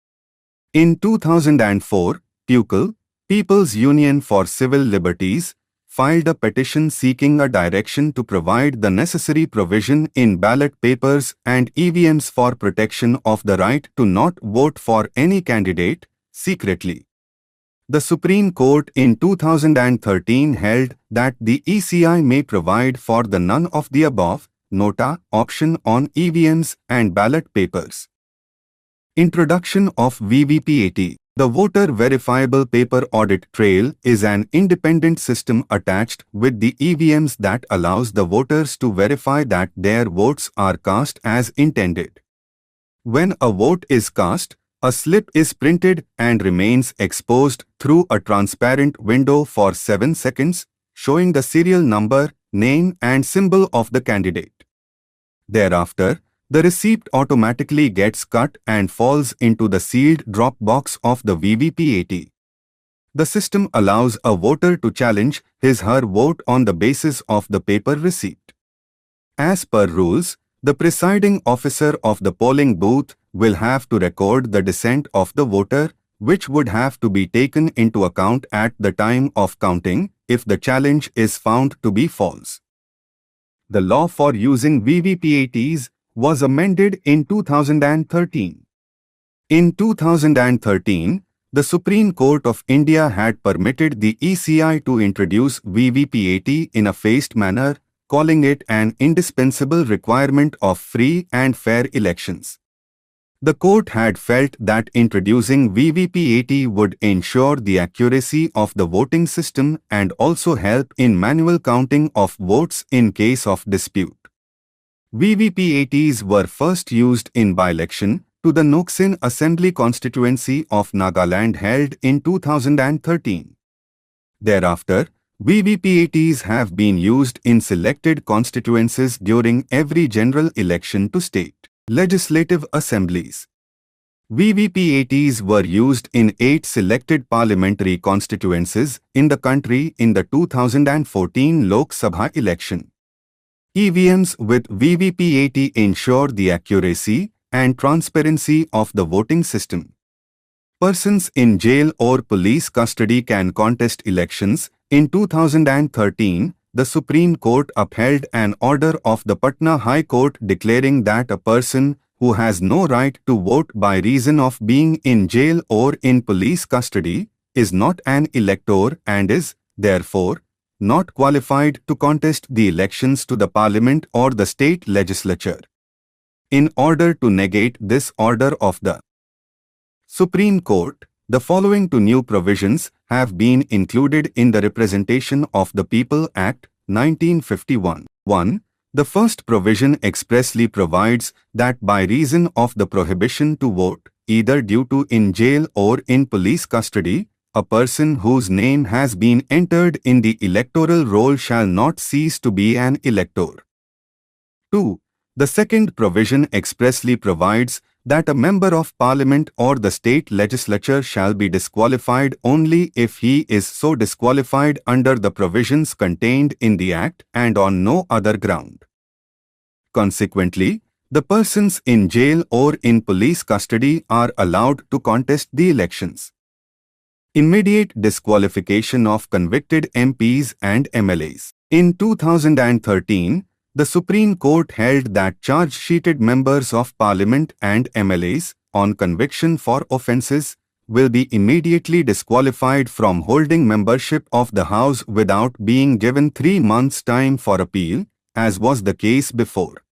In 2004, PUCL, People's Union for Civil Liberties, filed a petition seeking a direction to provide the necessary provision in ballot papers and EVMs for protection of the right to not vote for any candidate secretly. The Supreme Court in 2013 held that the ECI may provide for the none of the above nota option on EVMs and ballot papers. Introduction of VVPAT. The Voter Verifiable Paper Audit Trail is an independent system attached with the EVMs that allows the voters to verify that their votes are cast as intended. When a vote is cast, a slip is printed and remains exposed through a transparent window for 7 seconds, showing the serial number, name and symbol of the candidate. Thereafter, the receipt automatically gets cut and falls into the sealed drop box of the VVPAT. The system allows a voter to challenge his/her vote on the basis of the paper receipt. As per rules, the presiding officer of the polling booth will have to record the dissent of the voter, which would have to be taken into account at the time of counting if the challenge is found to be false. The law for using VVPATs was amended in 2013. In 2013, the Supreme Court of India had permitted the ECI to introduce VVPAT in a phased manner, calling it an indispensable requirement of free and fair elections. The court had felt that introducing VVPAT would ensure the accuracy of the voting system and also help in manual counting of votes in case of dispute. VVPATs were first used in by-election to the Noksin Assembly constituency of Nagaland held in 2013. Thereafter, VVPATs have been used in selected constituencies during every general election to state legislative assemblies. VVPATs were used in 8 selected parliamentary constituencies in the country in the 2014 Lok Sabha election. EVMs with VVPAT ensure the accuracy and transparency of the voting system. Persons in jail or police custody can contest elections. In 2013, the Supreme Court upheld an order of the Patna High Court declaring that a person who has no right to vote by reason of being in jail or in police custody is not an elector and is, therefore, not qualified to contest the elections to the parliament or the state legislature. In order to negate this order of the Supreme Court, the following 2 new provisions have been included in the Representation of the People Act, 1951. 1. The first provision expressly provides that by reason of the prohibition to vote, either due to in jail or in police custody, a person whose name has been entered in the electoral roll shall not cease to be an elector. 2. The second provision expressly provides that a member of parliament or the state legislature shall be disqualified only if he is so disqualified under the provisions contained in the Act and on no other ground. Consequently, the persons in jail or in police custody are allowed to contest the elections. Immediate disqualification of convicted MPs and MLAs. In 2013, the Supreme Court held that charge-sheeted members of Parliament and MLAs, on conviction for offences, will be immediately disqualified from holding membership of the House without being given 3 months' time for appeal, as was the case before.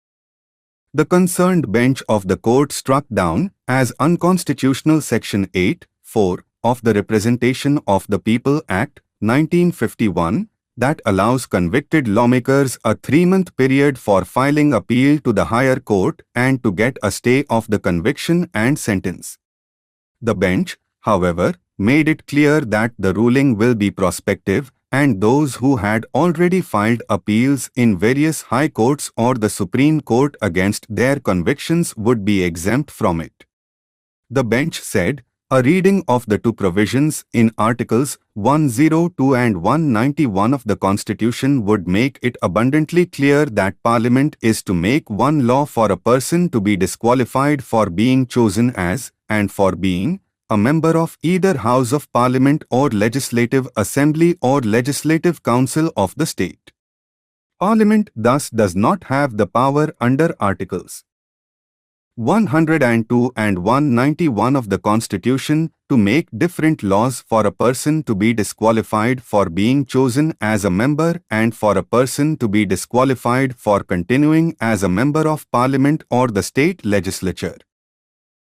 The concerned bench of the court struck down as unconstitutional Section 8(4) of the Representation of the People Act, 1951, that allows convicted lawmakers a 3-month period for filing appeal to the higher court and to get a stay of the conviction and sentence. The bench, however, made it clear that the ruling will be prospective and those who had already filed appeals in various high courts or the Supreme Court against their convictions would be exempt from it. The bench said, a reading of the 2 provisions in Articles 102 and 191 of the Constitution would make it abundantly clear that Parliament is to make one law for a person to be disqualified for being chosen as, and for being, a member of either House of Parliament or Legislative Assembly or Legislative Council of the state. Parliament thus does not have the power under Articles 102 and 191 of the Constitution to make different laws for a person to be disqualified for being chosen as a member and for a person to be disqualified for continuing as a member of Parliament or the state legislature.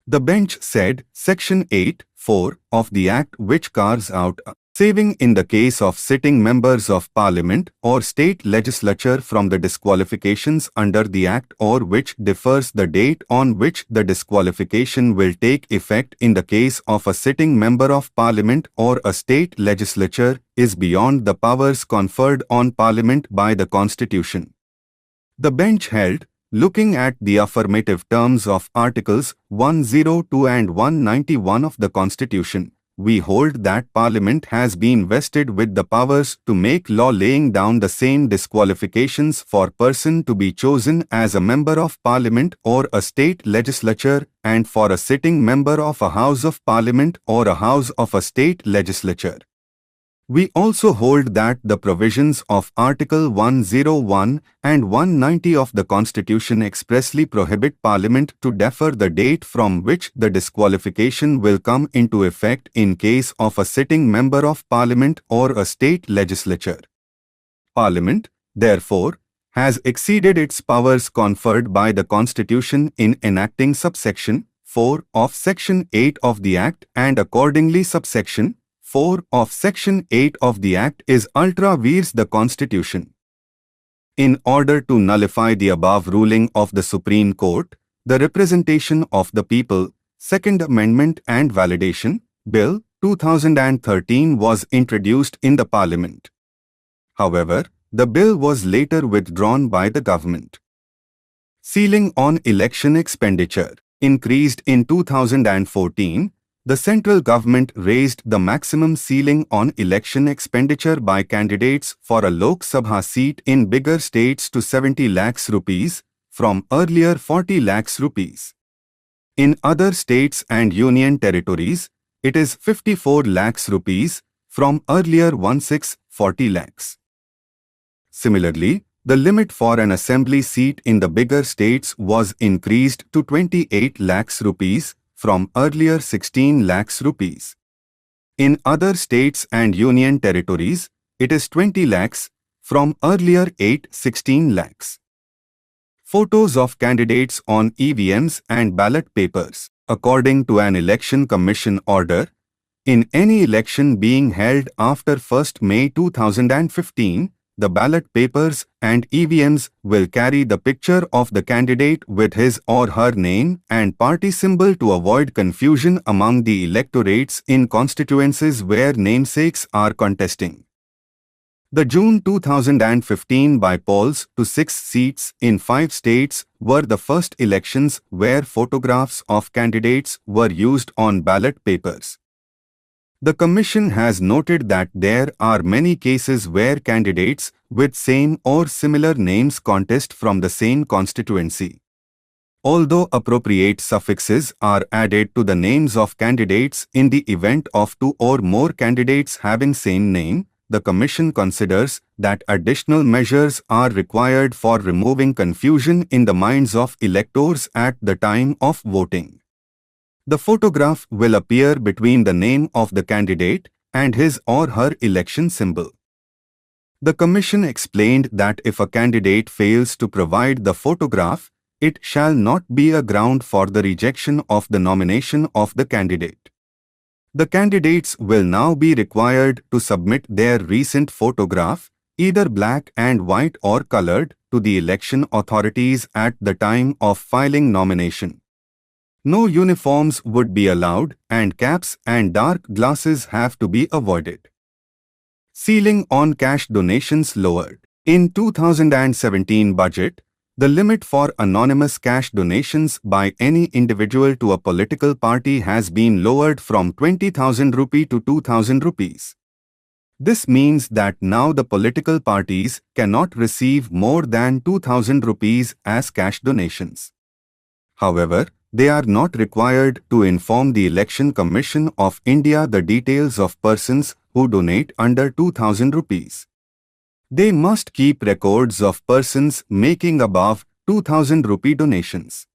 The bench said Section 8(4) of the Act, which carves out a saving in the case of sitting members of Parliament or state legislature from the disqualifications under the Act, or which differs the date on which the disqualification will take effect in the case of a sitting member of Parliament or a state legislature, is beyond the powers conferred on Parliament by the Constitution. The bench held, looking at the affirmative terms of Articles 102 and 191 of the Constitution, we hold that Parliament has been vested with the powers to make law laying down the same disqualifications for person to be chosen as a member of Parliament or a state legislature and for a sitting member of a House of Parliament or a House of a state legislature. We also hold that the provisions of Article 101 and 190 of the Constitution expressly prohibit Parliament to defer the date from which the disqualification will come into effect in case of a sitting member of Parliament or a state legislature. Parliament, therefore, has exceeded its powers conferred by the Constitution in enacting subsection 4 of Section 8 of the Act, and accordingly subsection 4 of Section 8 of the Act is ultra vires the Constitution. In order to nullify the above ruling of the Supreme Court, the Representation of the People, Second Amendment and Validation, Bill 2013 was introduced in the Parliament. However, the bill was later withdrawn by the government. Ceiling on election expenditure increased in 2014. The central government raised the maximum ceiling on election expenditure by candidates for a Lok Sabha seat in bigger states to 70 lakhs rupees from earlier 40 lakhs rupees. In other states and union territories, it is 54 lakhs rupees from earlier 1640 lakhs. Similarly, the limit for an assembly seat in the bigger states was increased to 28 lakhs rupees from earlier 16 lakhs rupees. In other states and union territories, it is 20 lakhs from earlier 16 lakhs. Photos of candidates on EVMs and ballot papers. According to an Election Commission order, in any election being held after 1st May 2015, the ballot papers and EVMs will carry the picture of the candidate with his or her name and party symbol to avoid confusion among the electorates in constituencies where namesakes are contesting. The June 2015 by-polls to 6 seats in 5 states were the first elections where photographs of candidates were used on ballot papers. The Commission has noted that there are many cases where candidates with same or similar names contest from the same constituency. Although appropriate suffixes are added to the names of candidates in the event of 2 or more candidates having same name, the Commission considers that additional measures are required for removing confusion in the minds of electors at the time of voting. The photograph will appear between the name of the candidate and his or her election symbol. The Commission explained that if a candidate fails to provide the photograph, it shall not be a ground for the rejection of the nomination of the candidate. The candidates will now be required to submit their recent photograph, either black and white or colored, to the election authorities at the time of filing nomination. No uniforms would be allowed and caps and dark glasses have to be avoided. Ceiling on cash donations lowered. In 2017 budget, the limit for anonymous cash donations by any individual to a political party has been lowered from 20,000 rupee to 2,000 rupees. This means that now the political parties cannot receive more than 2,000 rupees as cash donations. However, they are not required to inform the Election Commission of India the details of persons who donate under 2,000 rupees. They must keep records of persons making above 2,000 rupee donations.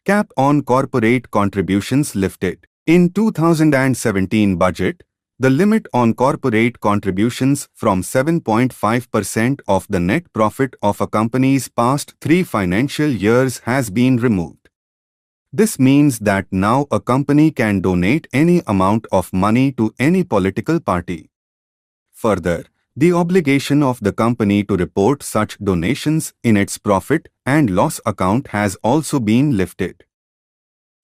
Cap on corporate contributions lifted. In 2017 budget, the limit on corporate contributions from 7.5% of the net profit of a company's past 3 financial years has been removed. This means that now a company can donate any amount of money to any political party. Further, the obligation of the company to report such donations in its profit and loss account has also been lifted.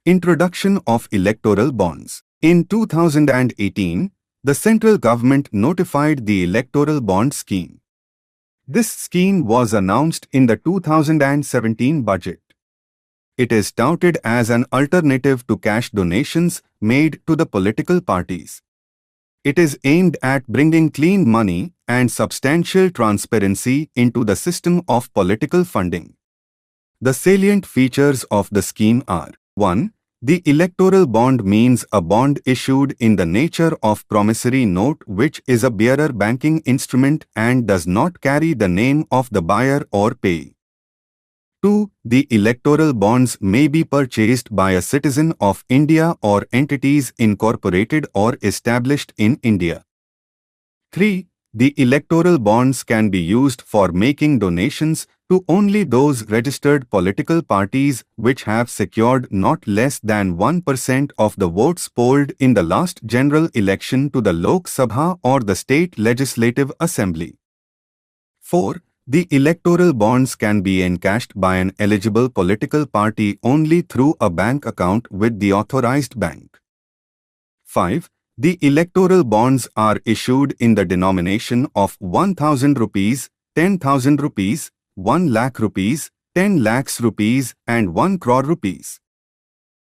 Introduction of electoral bonds. In 2018, the central government notified the electoral bond scheme. This scheme was announced in the 2017 budget. It is touted as an alternative to cash donations made to the political parties. It is aimed at bringing clean money and substantial transparency into the system of political funding. The salient features of the scheme are: 1. The electoral bond means a bond issued in the nature of promissory note, which is a bearer banking instrument and does not carry the name of the buyer or payee. 2. The electoral bonds may be purchased by a citizen of India or entities incorporated or established in India. 3. The electoral bonds can be used for making donations to only those registered political parties which have secured not less than 1% of the votes polled in the last general election to the Lok Sabha or the State Legislative Assembly. 4. The electoral bonds can be encashed by an eligible political party only through a bank account with the authorized bank. 5. The electoral bonds are issued in the denomination of 1000 rupees, 10,000 rupees, 1 lakh rupees, 10 lakhs rupees and 1 crore rupees.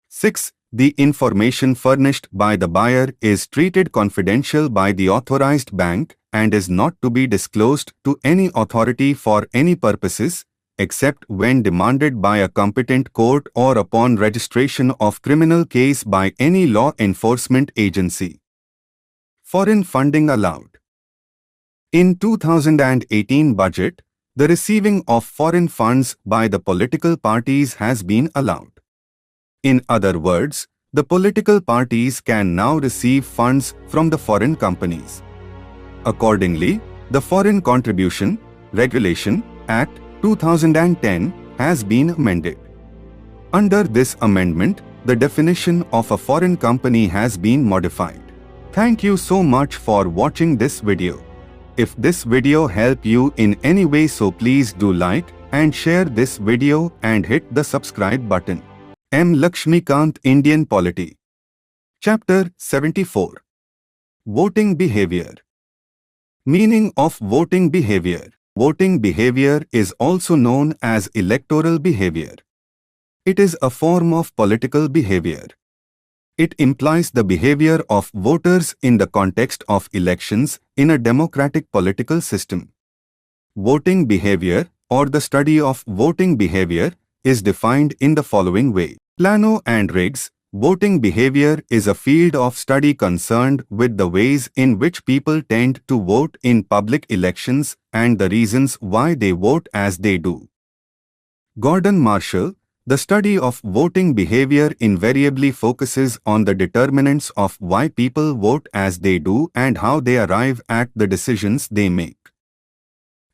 6. The information furnished by the buyer is treated confidential by the authorized bank and is not to be disclosed to any authority for any purposes, except when demanded by a competent court or upon registration of criminal case by any law enforcement agency. Foreign funding allowed. In 2018 budget, the receiving of foreign funds by the political parties has been allowed. In other words, the political parties can now receive funds from the foreign companies. Accordingly, the Foreign Contribution Regulation Act 2010 has been amended. Under this amendment, the definition of a foreign company has been modified. Thank you so much for watching this video. If this video helped you in any way, so please do like and share this video and hit the subscribe button. M. Laxmikanth, Indian Polity. Chapter 74. Voting Behavior. Meaning of voting behavior. Voting behavior is also known as electoral behavior. It is a form of political behavior. It implies the behavior of voters in the context of elections in a democratic political system. Voting behavior, or the study of voting behavior, is defined in the following way. Plano and Riggs, voting behavior is a field of study concerned with the ways in which people tend to vote in public elections and the reasons why they vote as they do. Gordon Marshall, the study of voting behavior invariably focuses on the determinants of why people vote as they do and how they arrive at the decisions they make.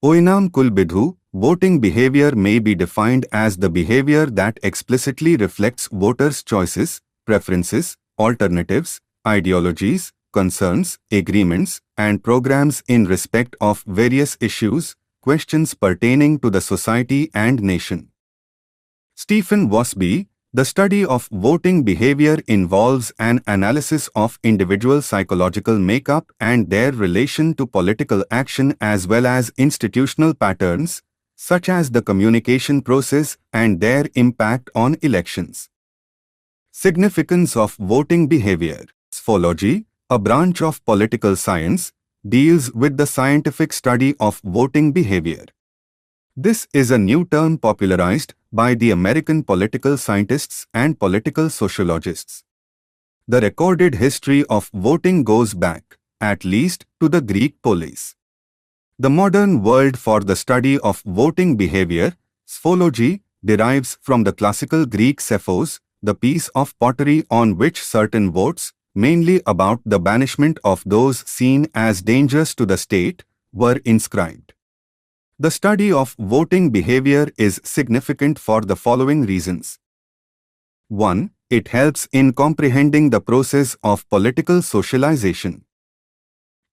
Oinam Kulbidhu, voting behavior may be defined as the behavior that explicitly reflects voters' choices, preferences, alternatives, ideologies, concerns, agreements, and programs in respect of various issues, questions pertaining to the society and nation. Stephen Wasby, the study of voting behavior involves an analysis of individual psychological makeup and their relation to political action as well as institutional patterns, such as the communication process and their impact on elections. Significance of voting behavior. Psephology, a branch of political science, deals with the scientific study of voting behavior. This is a new term popularized by the American political scientists and political sociologists. The recorded history of voting goes back, at least, to the Greek polis. The modern word for the study of voting behavior, psephology, derives from the classical Greek sephos, the piece of pottery on which certain votes, mainly about the banishment of those seen as dangerous to the state, were inscribed. The study of voting behavior is significant for the following reasons. 1. It helps in comprehending the process of political socialization.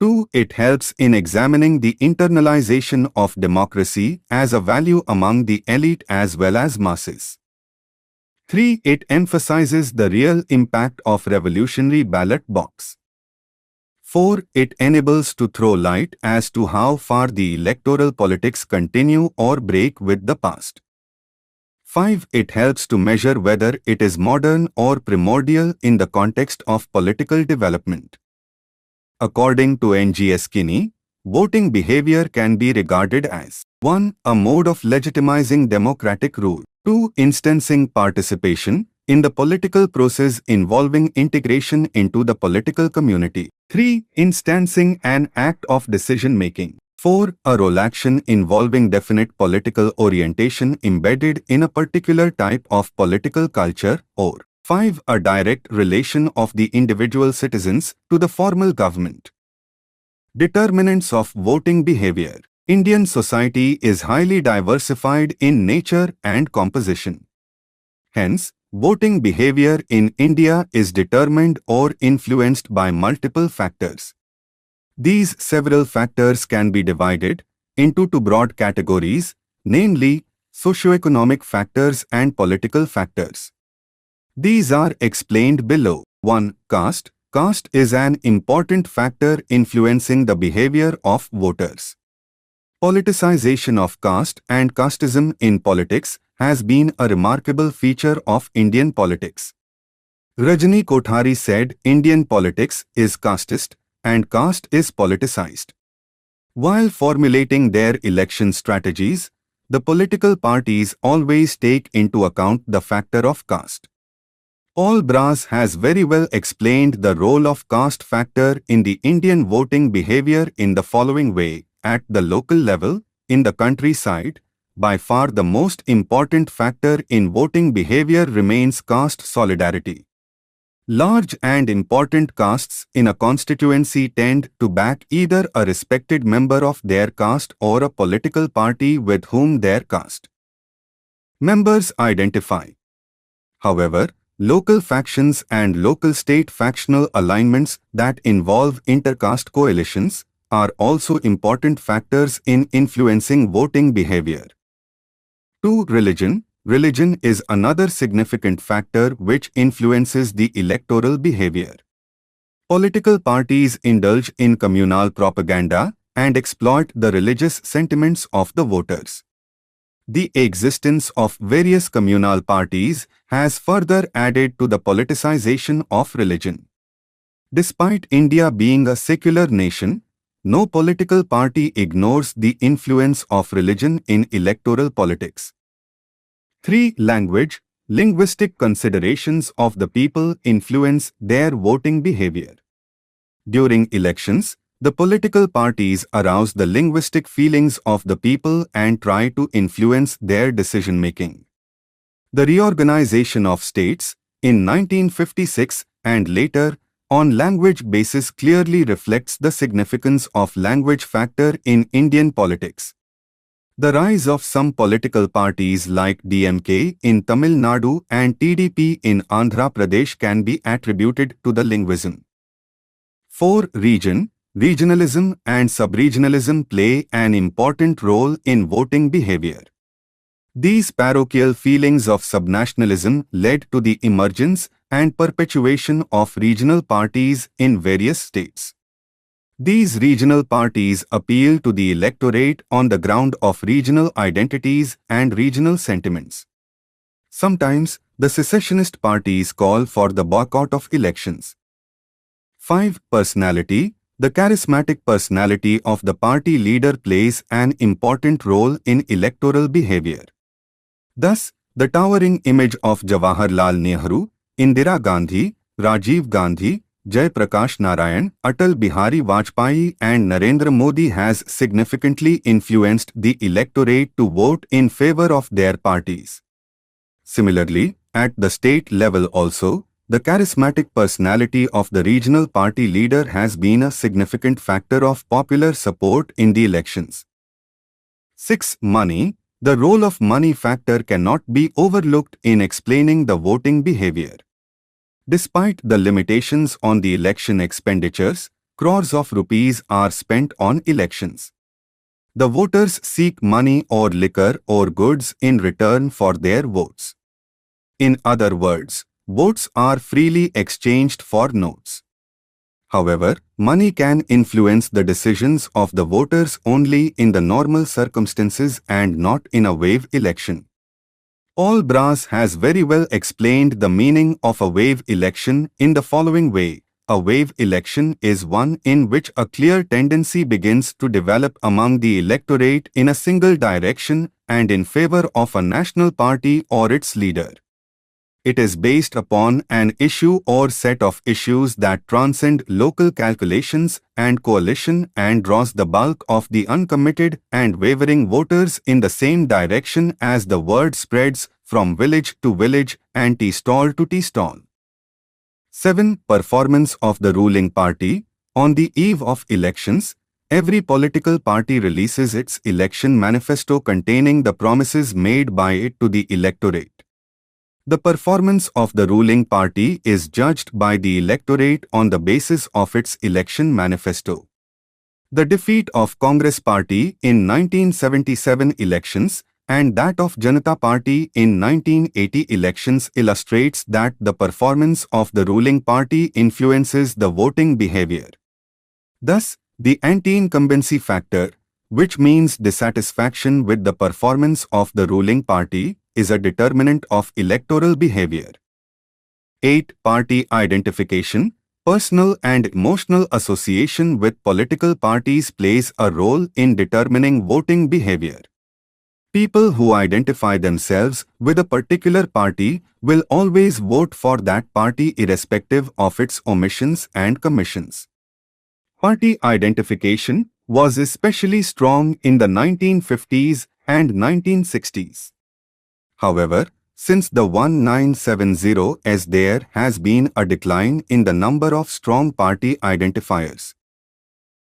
2. It helps in examining the internalization of democracy as a value among the elite as well as masses. 3. It emphasizes the real impact of revolutionary ballot box. 4. It enables to throw light as to how far the electoral politics continue or break with the past. 5. It helps to measure whether it is modern or primordial in the context of political development. According to N.G.S. Kinney, voting behavior can be regarded as 1. A mode of legitimizing democratic rule. 2. Instancing participation in the political process involving integration into the political community. 3. Instancing an act of decision-making. 4. A role action involving definite political orientation embedded in a particular type of political culture. Or 5. A direct relation of the individual citizens to the formal government. Determinants of voting behavior. Indian society is highly diversified in nature and composition. Hence, voting behavior in India is determined or influenced by multiple factors. These several factors can be divided into two broad categories, namely, socioeconomic factors and political factors. These are explained below. 1. Caste. caste is an important factor influencing the behavior of voters. Politicization of caste and casteism in politics has been a remarkable feature of Indian politics. Rajni Kothari said Indian politics is casteist and caste is politicized. While formulating their election strategies, the political parties always take into account the factor of caste. Paul Brass has very well explained the role of caste factor in the Indian voting behavior in the following way. At the local level, in the countryside, by far the most important factor in voting behavior remains caste solidarity. Large and important castes in a constituency tend to back either a respected member of their caste or a political party with whom their caste members identify. However, local factions and local state factional alignments that involve intercaste coalitions are also important factors in influencing voting behavior. 2. Religion. Religion is another significant factor which influences the electoral behavior. Political parties indulge in communal propaganda and exploit the religious sentiments of the voters. The existence of various communal parties has further added to the politicization of religion. Despite India being a secular nation, no political party ignores the influence of religion in electoral politics. 3. Language. Linguistic considerations of the people influence their voting behavior. During elections, the political parties arouse the linguistic feelings of the people and try to influence their decision-making. The reorganization of states, in 1956 and later, on language basis clearly reflects the significance of language factor in Indian politics. The rise of some political parties like DMK in Tamil Nadu and TDP in Andhra Pradesh can be attributed to the linguism. 4. Region. Regionalism and subregionalism play an important role in voting behavior. These parochial feelings of subnationalism led to the emergence and perpetuation of regional parties in various states. These regional parties appeal to the electorate on the ground of regional identities and regional sentiments. Sometimes, the secessionist parties call for the boycott of elections. 5. Personality. The charismatic personality of the party leader plays an important role in electoral behavior. Thus, the towering image of Jawaharlal Nehru, Indira Gandhi, Rajiv Gandhi, Jai Prakash Narayan, Atal Bihari Vajpayee and Narendra Modi has significantly influenced the electorate to vote in favor of their parties. Similarly, at the state level also, the charismatic personality of the regional party leader has been a significant factor of popular support in the elections. 6. Money. The role of money factor cannot be overlooked in explaining the voting behavior. Despite the limitations on the election expenditures, crores of rupees are spent on elections. The voters seek money or liquor or goods in return for their votes. In other words, votes are freely exchanged for notes. However, money can influence the decisions of the voters only in the normal circumstances and not in a wave election. Paul Brass has very well explained the meaning of a wave election in the following way. A wave election is one in which a clear tendency begins to develop among the electorate in a single direction and in favor of a national party or its leader. It is based upon an issue or set of issues that transcend local calculations and coalition and draws the bulk of the uncommitted and wavering voters in the same direction as the word spreads from village to village and tea-stall to tea-stall. 7. Performance of the ruling party. On the eve of elections, every political party releases its election manifesto containing the promises made by it to the electorate. The performance of the ruling party is judged by the electorate on the basis of its election manifesto. The defeat of Congress Party in 1977 elections and that of Janata Party in 1980 elections illustrates that the performance of the ruling party influences the voting behavior. Thus, the anti-incumbency factor, which means dissatisfaction with the performance of the ruling party, is a determinant of electoral behavior. 8. Party identification. Personal and emotional association with political parties plays a role in determining voting behavior. People who identify themselves with a particular party will always vote for that party irrespective of its omissions and commissions. Party identification was especially strong in the 1950s and 1960s. However, since the 1970s there has been a decline in the number of strong party identifiers.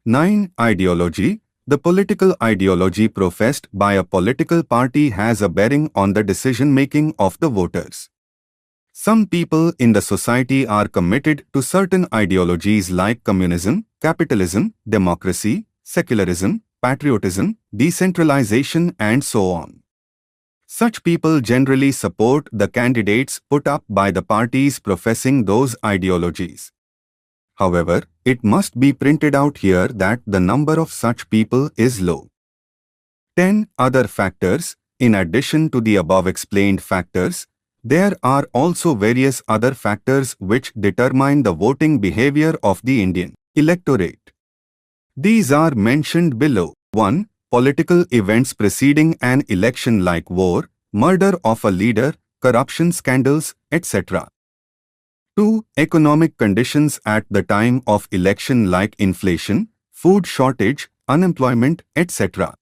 9. Ideology. The political ideology professed by a political party has a bearing on the decision-making of the voters. Some people in the society are committed to certain ideologies like communism, capitalism, democracy, secularism, patriotism, decentralization, and so on. Such people generally support the candidates put up by the parties professing those ideologies. However, it must be printed out here that the number of such people is low. 10. Other factors. In addition to the above explained factors, there are also various other factors which determine the voting behavior of the Indian electorate. These are mentioned below. 1. Political events preceding an election like war, murder of a leader, corruption scandals, etc. 2. Economic conditions at the time of election like inflation, food shortage, unemployment, etc.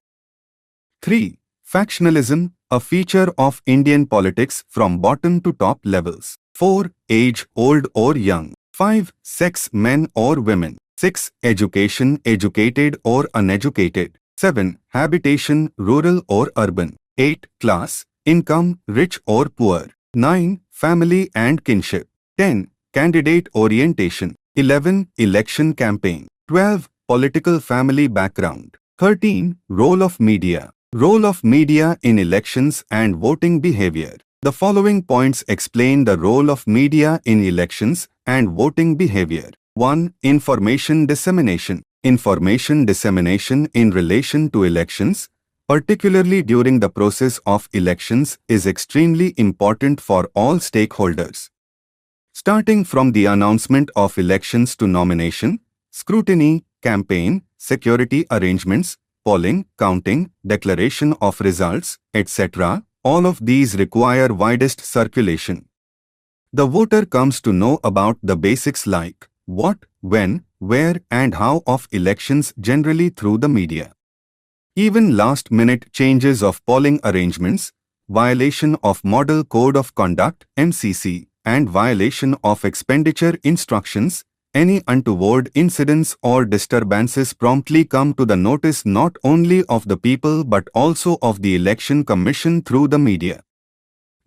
3. Factionalism, a feature of Indian politics from bottom to top levels. 4. Age, old or young. 5. Sex, men or women. 6. Education, educated or uneducated. 7. Habitation, rural or urban. 8. Class, income, rich or poor. 9. Family and kinship. 10. Candidate orientation. 11. Election campaign. 12. Political family background. 13. Role of media. Role of media in elections and voting behavior. The following points explain the role of media in elections and voting behavior. 1. Information dissemination. Information dissemination in relation to elections, particularly during the process of elections, is extremely important for all stakeholders. Starting from the announcement of elections to nomination, scrutiny, campaign, security arrangements, polling, counting, declaration of results, etc., all of these require widest circulation. The voter comes to know about the basics like what, when, where and how of elections generally through the media. Even last-minute changes of polling arrangements, violation of Model Code of Conduct (MCC), and violation of expenditure instructions, any untoward incidents or disturbances promptly come to the notice not only of the people but also of the Election Commission through the media.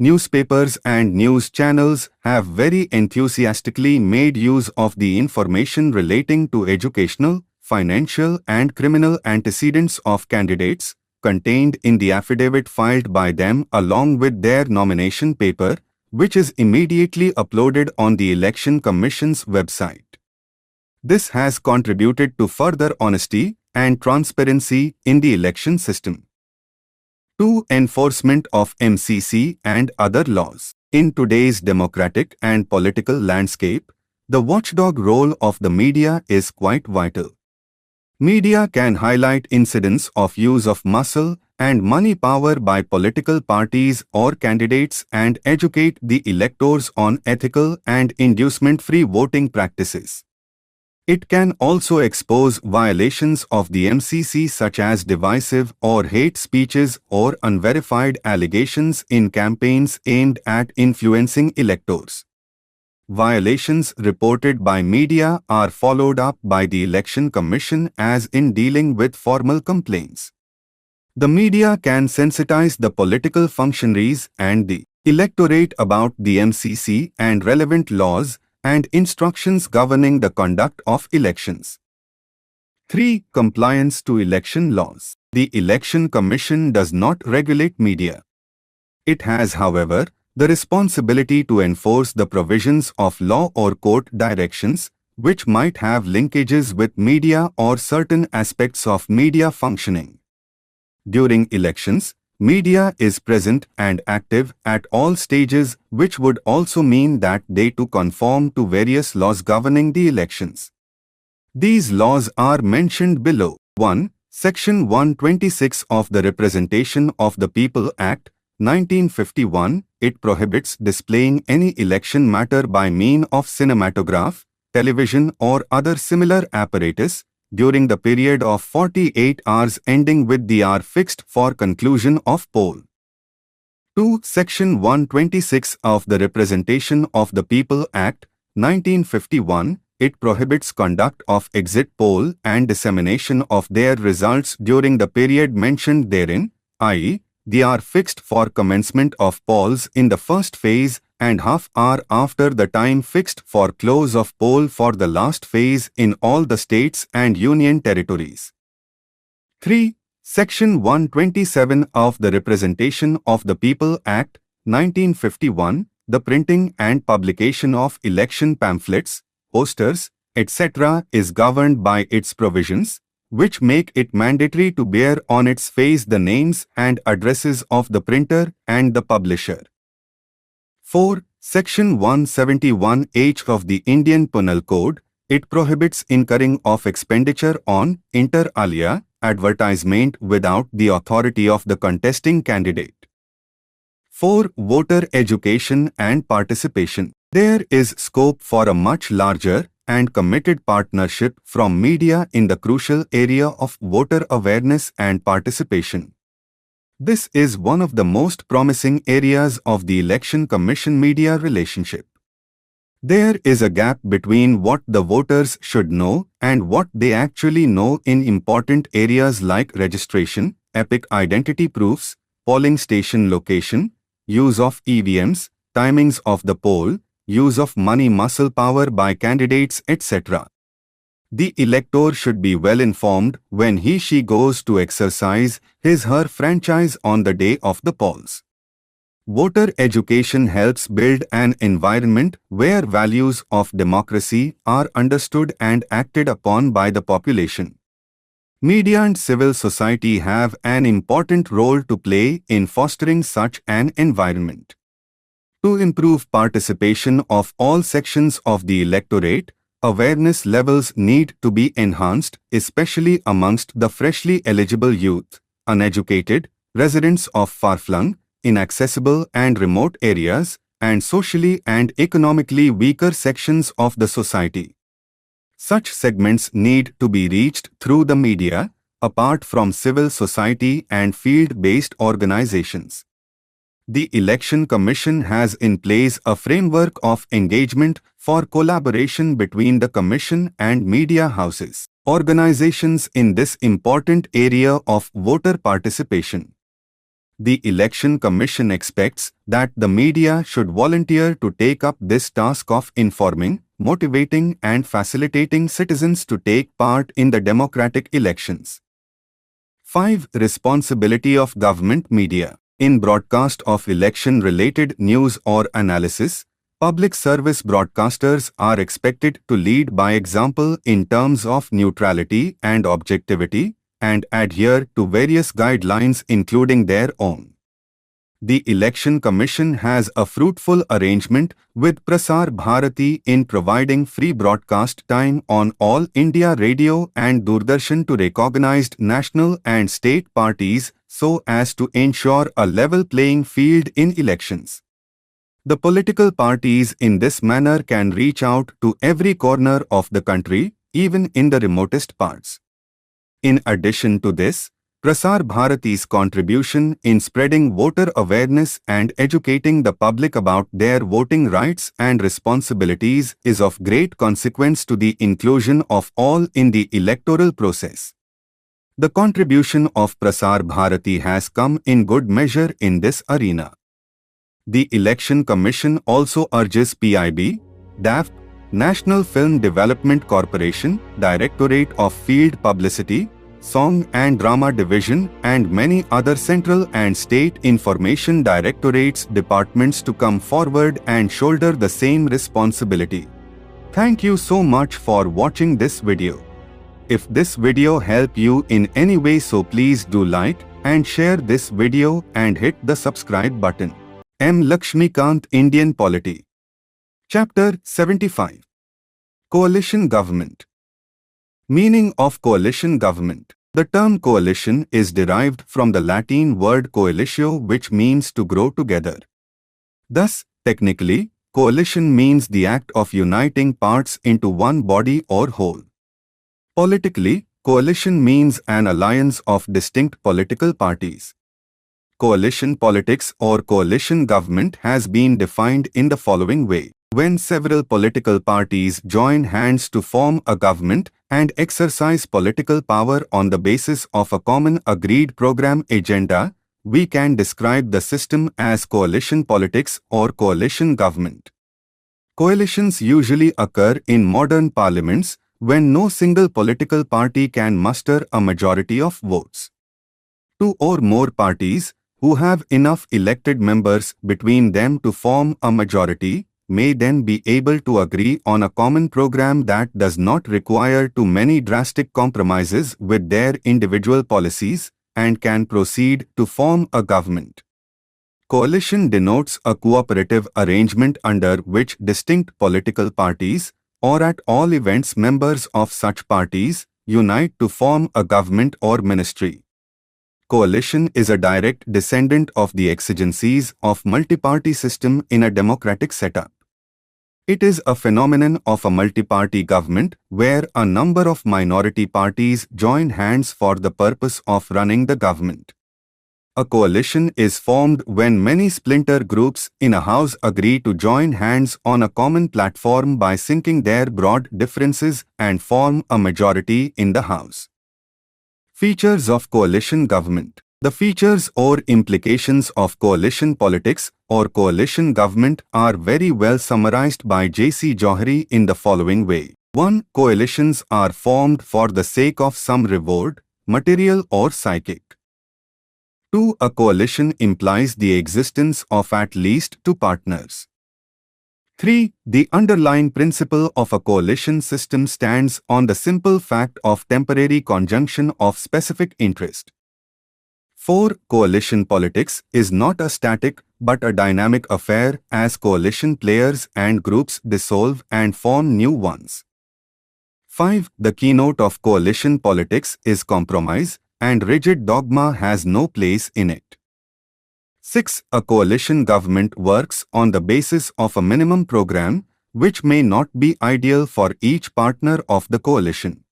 Newspapers and news channels have very enthusiastically made use of the information relating to educational, financial and criminal antecedents of candidates, contained in the affidavit filed by them along with their nomination paper, which is immediately uploaded on the Election Commission's website. This has contributed to further honesty and transparency in the election system. 2. Enforcement of MCC and other laws. In today's democratic and political landscape, the watchdog role of the media is quite vital. Media can highlight incidents of use of muscle and money power by political parties or candidates and educate the electors on ethical and inducement-free voting practices. It can also expose violations of the MCC such as divisive or hate speeches or unverified allegations in campaigns aimed at influencing electors. Violations reported by media are followed up by the Election Commission as in dealing with formal complaints. The media can sensitize the political functionaries and the electorate about the MCC and relevant laws and instructions governing the conduct of elections. 3. Compliance to election laws. The Election Commission does not regulate media. It has, however, the responsibility to enforce the provisions of law or court directions, which might have linkages with media or certain aspects of media functioning. During elections, media is present and active at all stages, which would also mean that they too conform to various laws governing the elections. These laws are mentioned below. 1. Section 126 of the Representation of the People Act, 1951, it prohibits displaying any election matter by means of cinematograph, television or other similar apparatus during the period of 48 hours ending with the hour fixed for conclusion of poll. 2. Section 126 of the Representation of the People Act, 1951, it prohibits conduct of exit poll and dissemination of their results during the period mentioned therein, i.e., the hour fixed for commencement of polls in the first phase and half hour after the time fixed for close of poll for the last phase in all the states and union territories. 3. Section 127 of the Representation of the People Act, 1951, the printing and publication of election pamphlets, posters, etc. is governed by its provisions, which make it mandatory to bear on its face the names and addresses of the printer and the publisher. 4. Section 171H of the Indian Penal Code, it prohibits incurring of expenditure on, inter alia, advertisement without the authority of the contesting candidate. 4. Voter education and participation. There is scope for a much larger and committed partnership from media in the crucial area of voter awareness and participation. This is one of the most promising areas of the Election Commission-media relationship. There is a gap between what the voters should know and what they actually know in important areas like registration, epic identity proofs, polling station location, use of EVMs, timings of the poll, use of money muscle power by candidates, etc. The elector should be well informed when he/she goes to exercise his/her franchise on the day of the polls. Voter education helps build an environment where values of democracy are understood and acted upon by the population. Media and civil society have an important role to play in fostering such an environment. To improve participation of all sections of the electorate, awareness levels need to be enhanced, especially amongst the freshly eligible youth, uneducated, residents of far-flung, inaccessible and remote areas, and socially and economically weaker sections of the society. Such segments need to be reached through the media, apart from civil society and field-based organizations. The Election Commission has in place a framework of engagement for collaboration between the Commission and media houses, organizations in this important area of voter participation. The Election Commission expects that the media should volunteer to take up this task of informing, motivating and facilitating citizens to take part in the democratic elections. 5. Responsibility of government media. In broadcast of election-related news or analysis, public service broadcasters are expected to lead by example in terms of neutrality and objectivity, and adhere to various guidelines including their own. The Election Commission has a fruitful arrangement with Prasar Bharati in providing free broadcast time on All India Radio and Doordarshan to recognized national and state parties so as to ensure a level playing field in elections. The political parties in this manner can reach out to every corner of the country, even in the remotest parts. In addition to this, Prasar Bharati's contribution in spreading voter awareness and educating the public about their voting rights and responsibilities is of great consequence to the inclusion of all in the electoral process. The contribution of Prasar Bharati has come in good measure in this arena. The Election Commission also urges PIB, DAF, National Film Development Corporation, Directorate of Field Publicity, Song and Drama Division, and many other central and state information directorates departments to come forward and shoulder the same responsibility. Thank you so much for watching this video. If this video helped you in any way, so please do like and share this video and hit the subscribe button. M. Laxmikanth, Indian Polity. Chapter 75. Coalition Government. Meaning of coalition government. The term coalition is derived from the Latin word coalitio, which means to grow together. Thus, technically, coalition means the act of uniting parts into one body or whole. Politically, coalition means an alliance of distinct political parties. Coalition politics or coalition government has been defined in the following way. When several political parties join hands to form a government and exercise political power on the basis of a common agreed program agenda, we can describe the system as coalition politics or coalition government. Coalitions usually occur in modern parliaments when no single political party can muster a majority of votes. Two or more parties, who have enough elected members between them to form a majority, may then be able to agree on a common program that does not require too many drastic compromises with their individual policies, and can proceed to form a government. Coalition denotes a cooperative arrangement under which distinct political parties, or at all events members of such parties, unite to form a government or ministry. Coalition is a direct descendant of the exigencies of multi-party system in a democratic setup. It is a phenomenon of a multi-party government where a number of minority parties join hands for the purpose of running the government. A coalition is formed when many splinter groups in a house agree to join hands on a common platform by sinking their broad differences and form a majority in the house. Features of coalition government. The features or implications of coalition politics or coalition government are very well summarized by J.C. Johari in the following way. 1. Coalitions are formed for the sake of some reward, material or psychic. 2. A coalition implies the existence of at least two partners. 3. The underlying principle of a coalition system stands on the simple fact of temporary conjunction of specific interest. 4. Coalition politics is not a static but a dynamic affair as coalition players and groups dissolve and form new ones. 5. The keynote of coalition politics is compromise, and rigid dogma has no place in it. 6. A coalition government works on the basis of a minimum program, which may not be ideal for each partner of the coalition.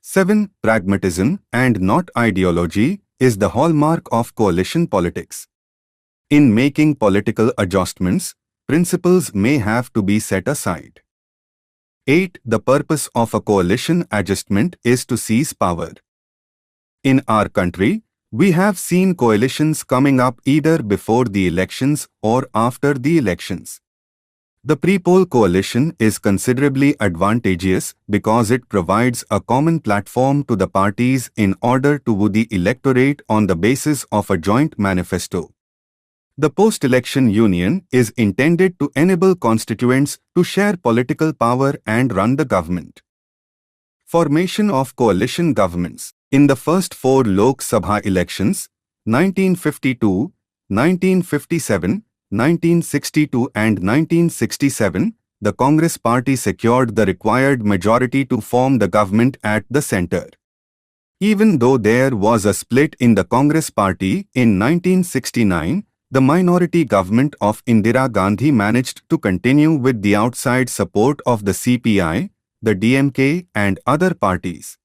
7. Pragmatism, and not ideology, is the hallmark of coalition politics. In making political adjustments, principles may have to be set aside. 8. The purpose of a coalition adjustment is to seize power. In our country, we have seen coalitions coming up either before the elections or after the elections. The pre-poll coalition is considerably advantageous because it provides a common platform to the parties in order to woo the electorate on the basis of a joint manifesto. The post-election union is intended to enable constituents to share political power and run the government. Formation of coalition governments. In the first four Lok Sabha elections, 1952, 1957, 1962 and 1967, the Congress party secured the required majority to form the government at the center. Even though there was a split in the Congress party in 1969, the minority government of Indira Gandhi managed to continue with the outside support of the CPI, the DMK and other parties.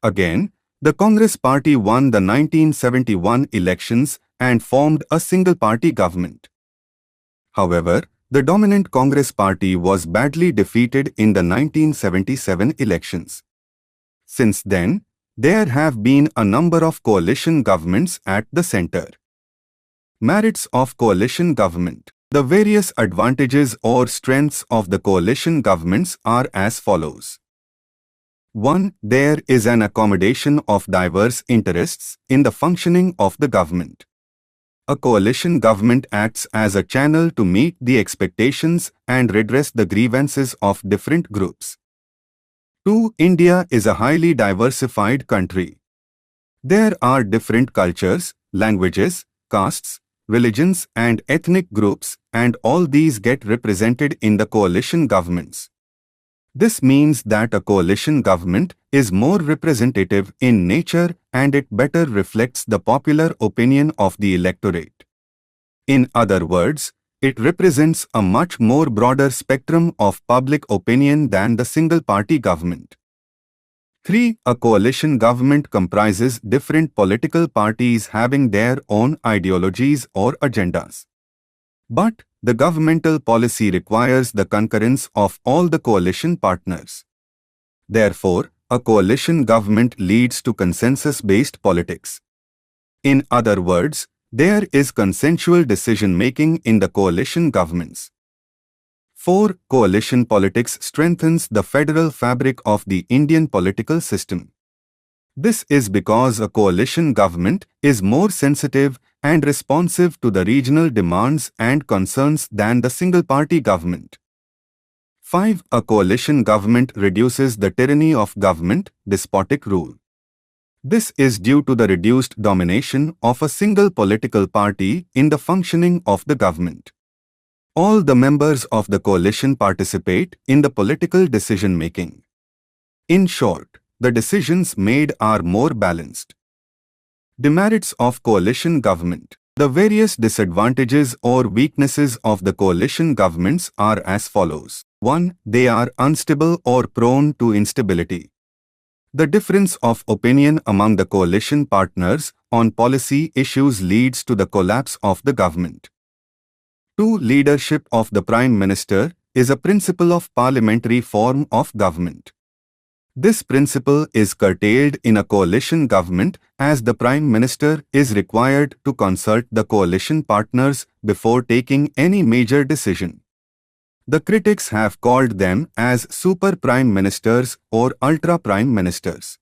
Again, the Congress party won the 1971 elections and formed a single-party government. However, the dominant Congress party was badly defeated in the 1977 elections. Since then, there have been a number of coalition governments at the center. Merits of coalition government. The various advantages or strengths of the coalition governments are as follows. 1. There is an accommodation of diverse interests in the functioning of the government. A coalition government acts as a channel to meet the expectations and redress the grievances of different groups. 2. India is a highly diversified country. There are different cultures, languages, castes, religions and ethnic groups, and all these get represented in the coalition governments. This means that a coalition government is more representative in nature and it better reflects the popular opinion of the electorate. In other words, it represents a much more broader spectrum of public opinion than the single-party government. 3. A coalition government comprises different political parties having their own ideologies or agendas. But the governmental policy requires the concurrence of all the coalition partners. Therefore, a coalition government leads to consensus-based politics. In other words, there is consensual decision-making in the coalition governments. 4. Coalition politics strengthens the federal fabric of the Indian political system. This is because a coalition government is more sensitive and responsive to the regional demands and concerns than the single-party government. 5. A coalition government reduces the tyranny of government, despotic rule. This is due to the reduced domination of a single political party in the functioning of the government. All the members of the coalition participate in the political decision-making. In short, the decisions made are more balanced. Demerits of coalition government. The various disadvantages or weaknesses of the coalition governments are as follows. 1. They are unstable or prone to instability. The difference of opinion among the coalition partners on policy issues leads to the collapse of the government. 2. Leadership of the Prime Minister is a principle of parliamentary form of government. This principle is curtailed in a coalition government as the Prime Minister is required to consult the coalition partners before taking any major decision. The critics have called them as super prime ministers or ultra prime ministers.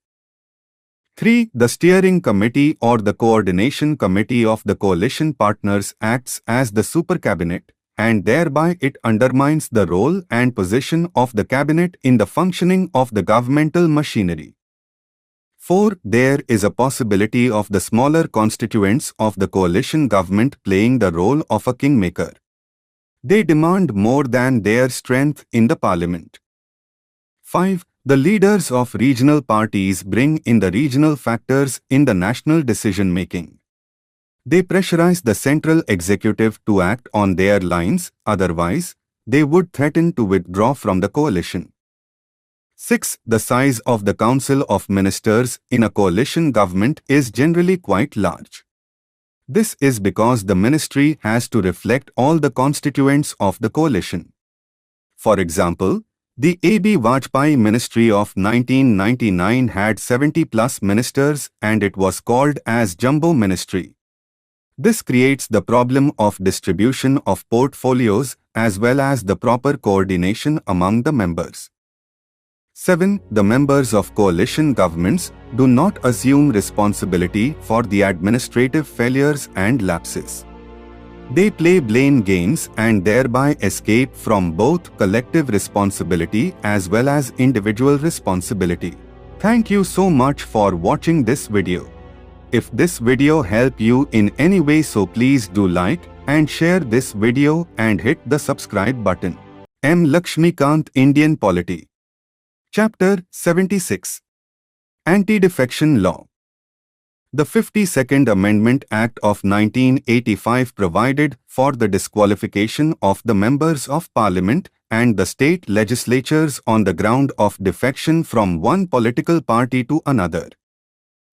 3. The steering committee or the coordination committee of the coalition partners acts as the super cabinet, and thereby it undermines the role and position of the cabinet in the functioning of the governmental machinery. 4. There is a possibility of the smaller constituents of the coalition government playing the role of a kingmaker. They demand more than their strength in the parliament. 5. The leaders of regional parties bring in the regional factors in the national decision-making. They pressurize the central executive to act on their lines, otherwise, they would threaten to withdraw from the coalition. 6. The size of the Council of Ministers in a coalition government is generally quite large. This is because the ministry has to reflect all the constituents of the coalition. For example, the A.B. Vajpayee Ministry of 1999 had 70+ ministers and it was called as Jumbo Ministry. This creates the problem of distribution of portfolios as well as the proper coordination among the members. 7. The members of coalition governments do not assume responsibility for the administrative failures and lapses. They play blame games and thereby escape from both collective responsibility as well as individual responsibility. Thank you so much for watching this video. If this video helped you in any way, so please do like and share this video and hit the subscribe button. M. Laxmikanth, Indian Polity. Chapter 76. Anti-Defection Law. The 52nd Amendment Act of 1985 provided for the disqualification of the members of Parliament and the state legislatures on the ground of defection from one political party to another.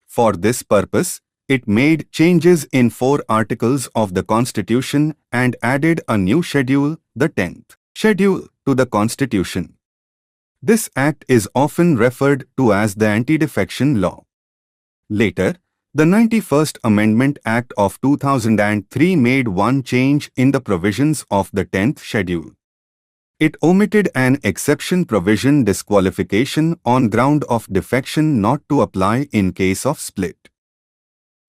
For this purpose, it made changes in 4 articles of the Constitution and added a new schedule, the 10th schedule, to the Constitution. This act is often referred to as the Anti-Defection Law. Later, the 91st Amendment Act of 2003 made one change in the provisions of the 10th schedule. It omitted an exception provision disqualification on ground of defection not to apply in case of split.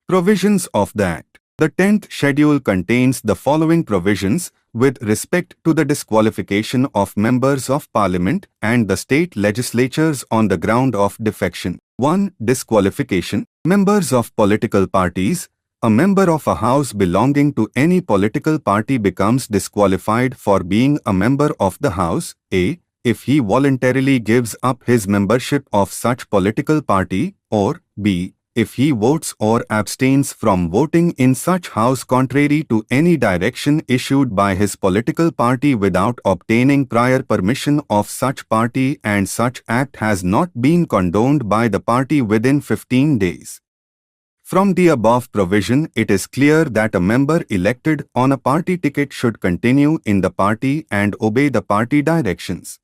Provisions of the Act. The 10th schedule contains the following provisions with respect to the disqualification of members of Parliament and the state legislatures on the ground of defection. 1. Disqualification. Members of political parties. A member of a house belonging to any political party becomes disqualified for being a member of the house, a. if he voluntarily gives up his membership of such political party, or b. if he votes or abstains from voting in such house contrary to any direction issued by his political party without obtaining prior permission of such party and such act has not been condoned by the party within 15 days. From the above provision, it is clear that a member elected on a party ticket should continue in the party and obey the party directions.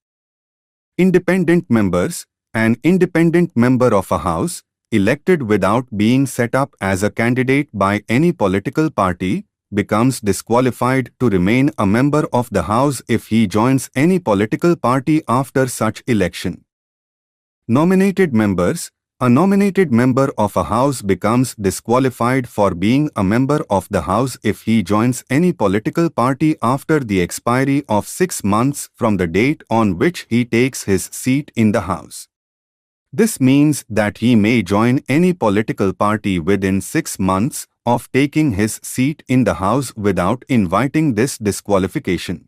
Independent members. An independent member of a house, elected without being set up as a candidate by any political party, becomes disqualified to remain a member of the House if he joins any political party after such election. Nominated members. A nominated member of a House becomes disqualified for being a member of the House if he joins any political party after the expiry of 6 months from the date on which he takes his seat in the House. This means that he may join any political party within 6 months of taking his seat in the House without inviting this disqualification.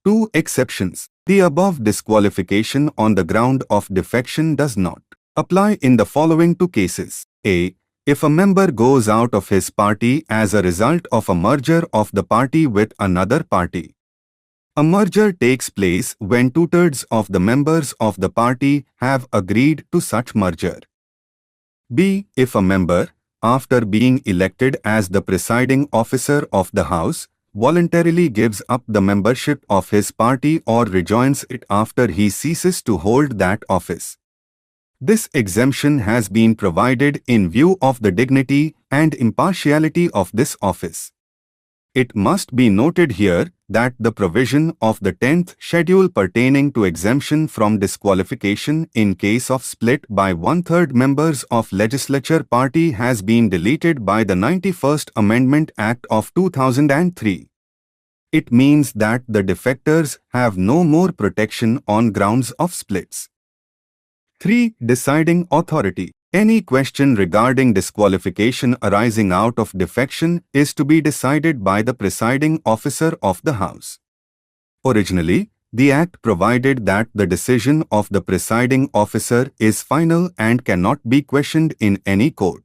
2 exceptions. The above disqualification on the ground of defection does not apply in the following 2 cases. A. If a member goes out of his party as a result of a merger of the party with another party. A merger takes place when 2/3 of the members of the party have agreed to such merger. B. If a member, after being elected as the presiding officer of the House, voluntarily gives up the membership of his party or rejoins it after he ceases to hold that office. This exemption has been provided in view of the dignity and impartiality of this office. It must be noted here that the provision of the 10th schedule pertaining to exemption from disqualification in case of split by 1/3 members of legislature party has been deleted by the 91st Amendment Act of 2003. It means that the defectors have no more protection on grounds of splits. 3. Deciding authority. Any question regarding disqualification arising out of defection is to be decided by the presiding officer of the House. Originally, the Act provided that the decision of the presiding officer is final and cannot be questioned in any court.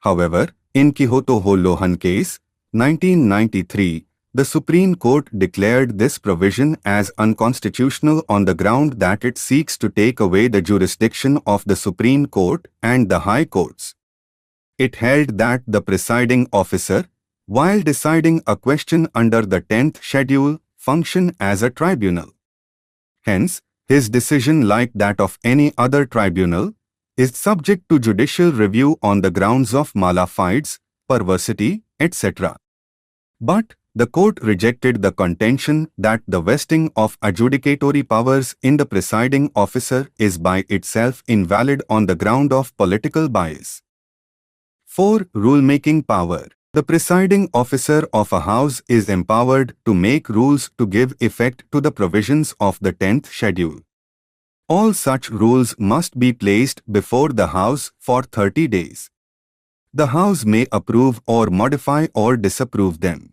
However, in Quixote Lohan case, 1993, the Supreme Court declared this provision as unconstitutional on the ground that it seeks to take away the jurisdiction of the Supreme Court and the High Courts. It held that the presiding officer, while deciding a question under the 10th schedule, functioned as a tribunal. Hence, his decision, like that of any other tribunal, is subject to judicial review on the grounds of mala fides, perversity, etc. But the court rejected the contention that the vesting of adjudicatory powers in the presiding officer is by itself invalid on the ground of political bias. 4. Rulemaking power. The presiding officer of a House is empowered to make rules to give effect to the provisions of the 10th schedule. All such rules must be placed before the House for 30 days. The House may approve or modify or disapprove them.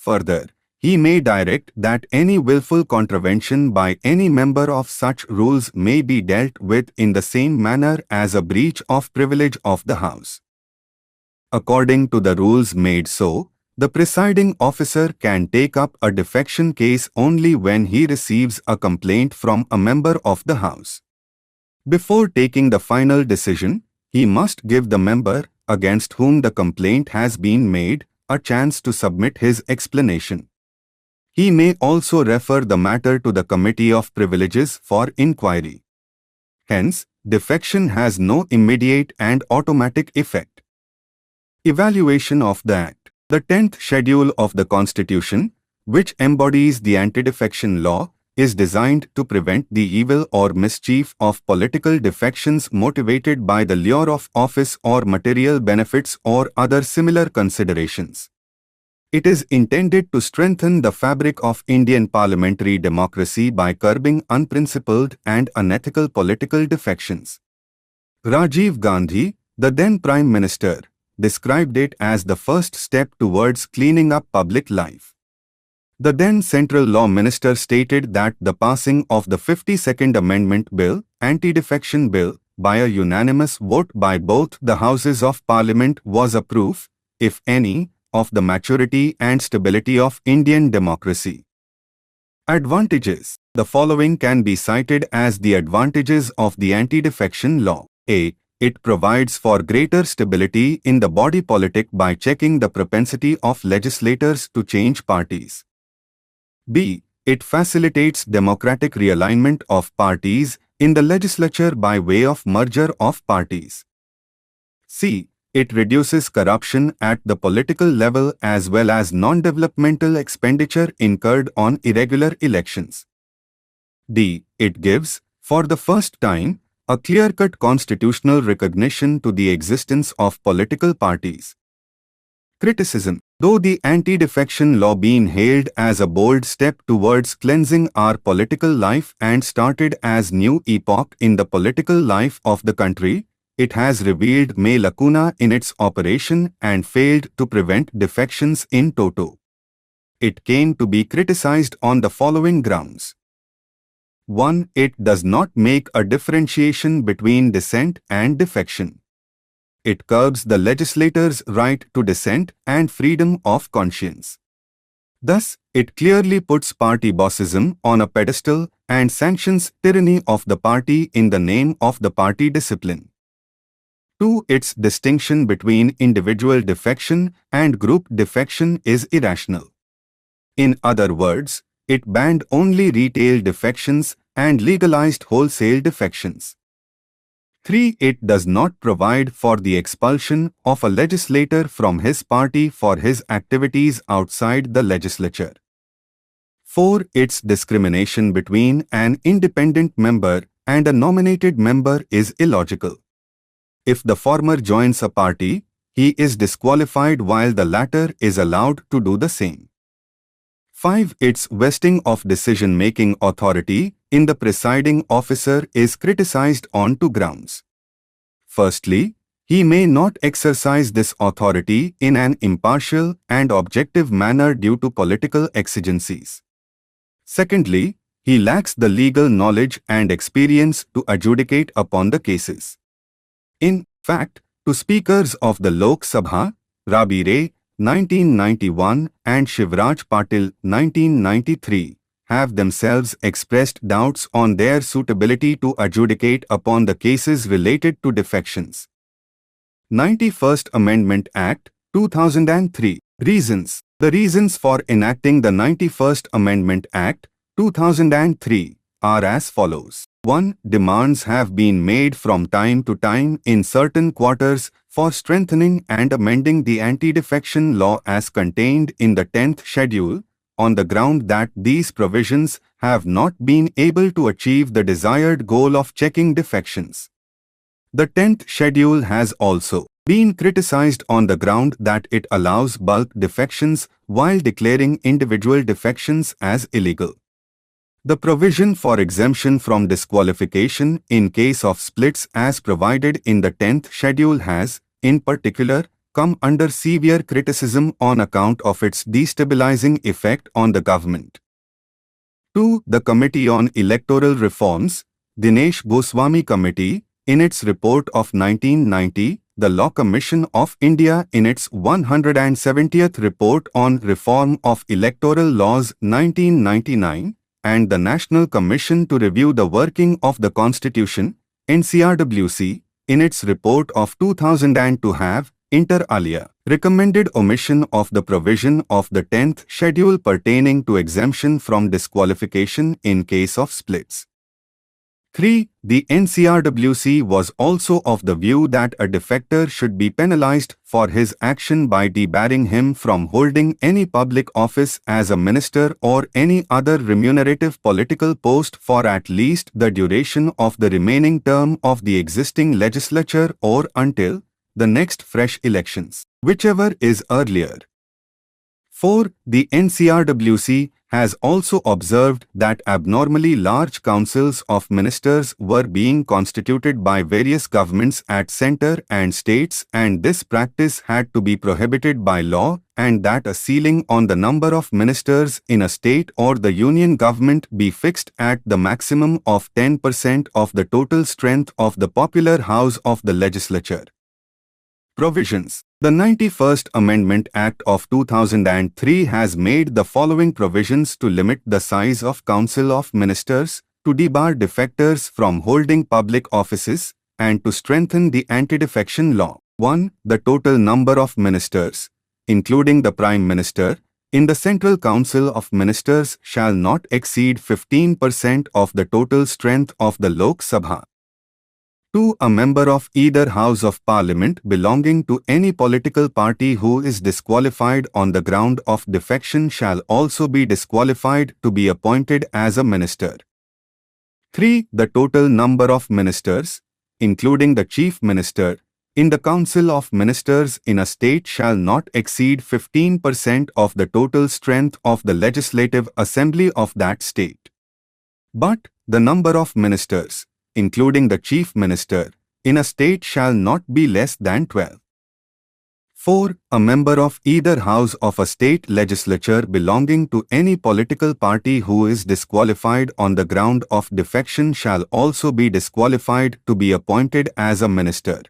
Further, he may direct that any willful contravention by any member of such rules may be dealt with in the same manner as a breach of privilege of the House. According to the rules made so, the presiding officer can take up a defection case only when he receives a complaint from a member of the House. Before taking the final decision, he must give the member against whom the complaint has been made a chance to submit his explanation. He may also refer the matter to the Committee of Privileges for inquiry. Hence, defection has no immediate and automatic effect. Evaluation of the Act. The 10th schedule of the Constitution, which embodies the anti-defection law, is designed to prevent the evil or mischief of political defections motivated by the lure of office or material benefits or other similar considerations. It is intended to strengthen the fabric of Indian parliamentary democracy by curbing unprincipled and unethical political defections. Rajiv Gandhi, the then Prime Minister, described it as the first step towards cleaning up public life. The then Central Law Minister stated that the passing of the 52nd Amendment Bill, Anti-Defection Bill, by a unanimous vote by both the Houses of Parliament was a proof, if any, of the maturity and stability of Indian democracy. Advantages. The following can be cited as the advantages of the anti-defection law. A. It provides for greater stability in the body politic by checking the propensity of legislators to change parties. B. It facilitates democratic realignment of parties in the legislature by way of merger of parties. C. It reduces corruption at the political level as well as non-developmental expenditure incurred on irregular elections. D. It gives, for the first time, a clear-cut constitutional recognition to the existence of political parties. Criticism. Though the anti-defection law been hailed as a bold step towards cleansing our political life and started as new epoch in the political life of the country, it has revealed a lacuna in its operation and failed to prevent defections in toto. It came to be criticized on the following grounds. 1. It does not make a differentiation between dissent and defection. It curbs the legislator's right to dissent and freedom of conscience. Thus, it clearly puts party bossism on a pedestal and sanctions tyranny of the party in the name of the party discipline. 2. Its distinction between individual defection and group defection is irrational. In other words, it banned only retail defections and legalized wholesale defections. 3. It does not provide for the expulsion of a legislator from his party for his activities outside the legislature. 4. Its discrimination between an independent member and a nominated member is illogical. If the former joins a party, he is disqualified while the latter is allowed to do the same. 5. Its vesting of decision-making authority in the presiding officer is criticized on two grounds. Firstly, he may not exercise this authority in an impartial and objective manner due to political exigencies. Secondly, he lacks the legal knowledge and experience to adjudicate upon the cases. In fact, two speakers of the Lok Sabha, Rabi Ray, 1991 and Shivraj Patil, 1993, have themselves expressed doubts on their suitability to adjudicate upon the cases related to defections. 91st Amendment Act, 2003. Reasons. The reasons for enacting the 91st Amendment Act, 2003, are as follows. 1. Demands have been made from time to time in certain quarters for strengthening and amending the anti-defection law as contained in the 10th schedule, on the ground that these provisions have not been able to achieve the desired goal of checking defections. The 10th schedule has also been criticized on the ground that it allows bulk defections while declaring individual defections as illegal. The provision for exemption from disqualification in case of splits as provided in the 10th schedule has, in particular, come under severe criticism on account of its destabilizing effect on the government. 2. The Committee on Electoral Reforms, Dinesh Goswami Committee, in its report of 1990, the Law Commission of India in its 170th report on Reform of Electoral Laws 1999, and the National Commission to Review the Working of the Constitution, NCRWC, in its report of 2002 have, inter alia, recommended omission of the provision of the 10th schedule pertaining to exemption from disqualification in case of splits. 3. The NCRWC was also of the view that a defector should be penalized for his action by debarring him from holding any public office as a minister or any other remunerative political post for at least the duration of the remaining term of the existing legislature or until the next fresh elections, whichever is earlier. 4. The NCRWC has also observed that abnormally large councils of ministers were being constituted by various governments at centre and states, and this practice had to be prohibited by law, and that a ceiling on the number of ministers in a state or the union government be fixed at the maximum of 10% of the total strength of the popular house of the legislature. Provisions. The 91st Amendment Act of 2003 has made the following provisions to limit the size of Council of Ministers, to debar defectors from holding public offices, and to strengthen the anti-defection law. 1. The total number of ministers, including the Prime Minister, in the Central Council of Ministers shall not exceed 15% of the total strength of the Lok Sabha. 2. A member of either House of Parliament belonging to any political party who is disqualified on the ground of defection shall also be disqualified to be appointed as a minister. 3. The total number of ministers, including the Chief Minister, in the Council of Ministers in a state shall not exceed 15% of the total strength of the Legislative Assembly of that state. But the number of ministers, including the Chief Minister, in a state shall not be less than 12. 4. A member of either house of a state legislature belonging to any political party who is disqualified on the ground of defection shall also be disqualified to be appointed as a minister.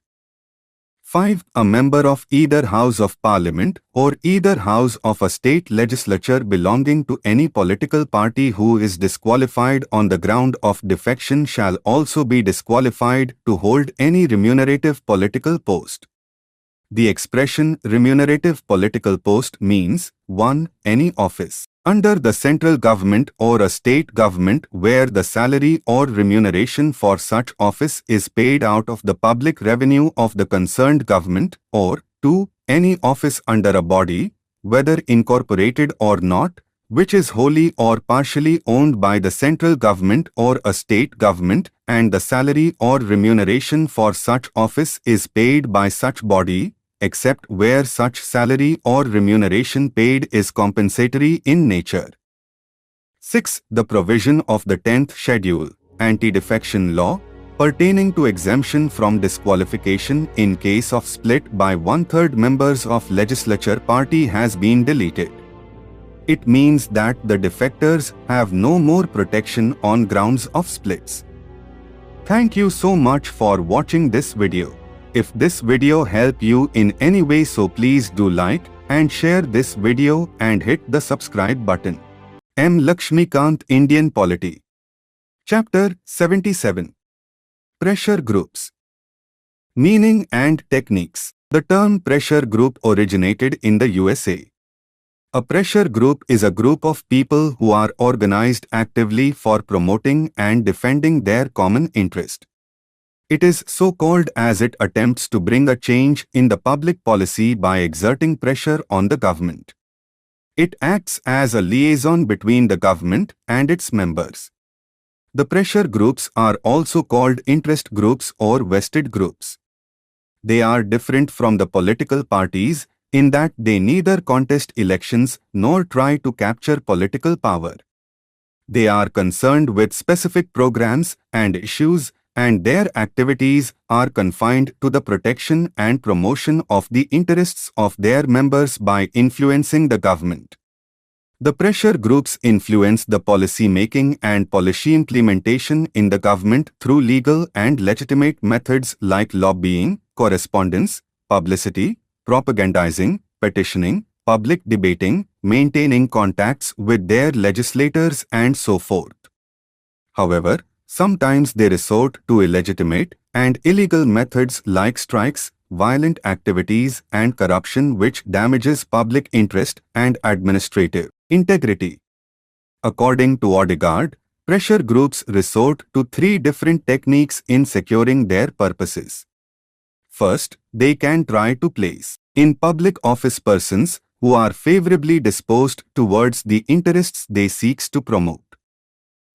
5. A member of either House of Parliament or either house of a state legislature belonging to any political party who is disqualified on the ground of defection shall also be disqualified to hold any remunerative political post. The expression remunerative political post means 1. Any office under the central government or a state government where the salary or remuneration for such office is paid out of the public revenue of the concerned government, or 2. Any office under a body, whether incorporated or not, which is wholly or partially owned by the central government or a state government, and the salary or remuneration for such office is paid by such body, except where such salary or remuneration paid is compensatory in nature. 6. The provision of the 10th Schedule, Anti-Defection Law, pertaining to exemption from disqualification in case of split by one-third members of legislature party has been deleted. It means that the defectors have no more protection on grounds of splits. Thank you so much for watching this video. If this video helped you in any way, so please do like and share this video and hit the subscribe button. M. Laxmikanth, Indian Polity. Chapter 77. Pressure Groups. Meaning and Techniques. The term pressure group originated in the USA. A pressure group is a group of people who are organized actively for promoting and defending their common interest. It is so called as it attempts to bring a change in the public policy by exerting pressure on the government. It acts as a liaison between the government and its members. The pressure groups are also called interest groups or vested groups. They are different from the political parties in that they neither contest elections nor try to capture political power. They are concerned with specific programs and issues, and their activities are confined to the protection and promotion of the interests of their members by influencing the government. The pressure groups influence the policy making and policy implementation in the government through legal and legitimate methods like lobbying, correspondence, publicity, propagandizing, petitioning, public debating, maintaining contacts with their legislators, and so forth. However, sometimes they resort to illegitimate and illegal methods like strikes, violent activities, and corruption, which damages public interest and administrative integrity. According to Audiobook, Pressure groups resort to three different techniques in securing their purposes. First, they can try to place in public office persons who are favorably disposed towards the interests they seek to promote.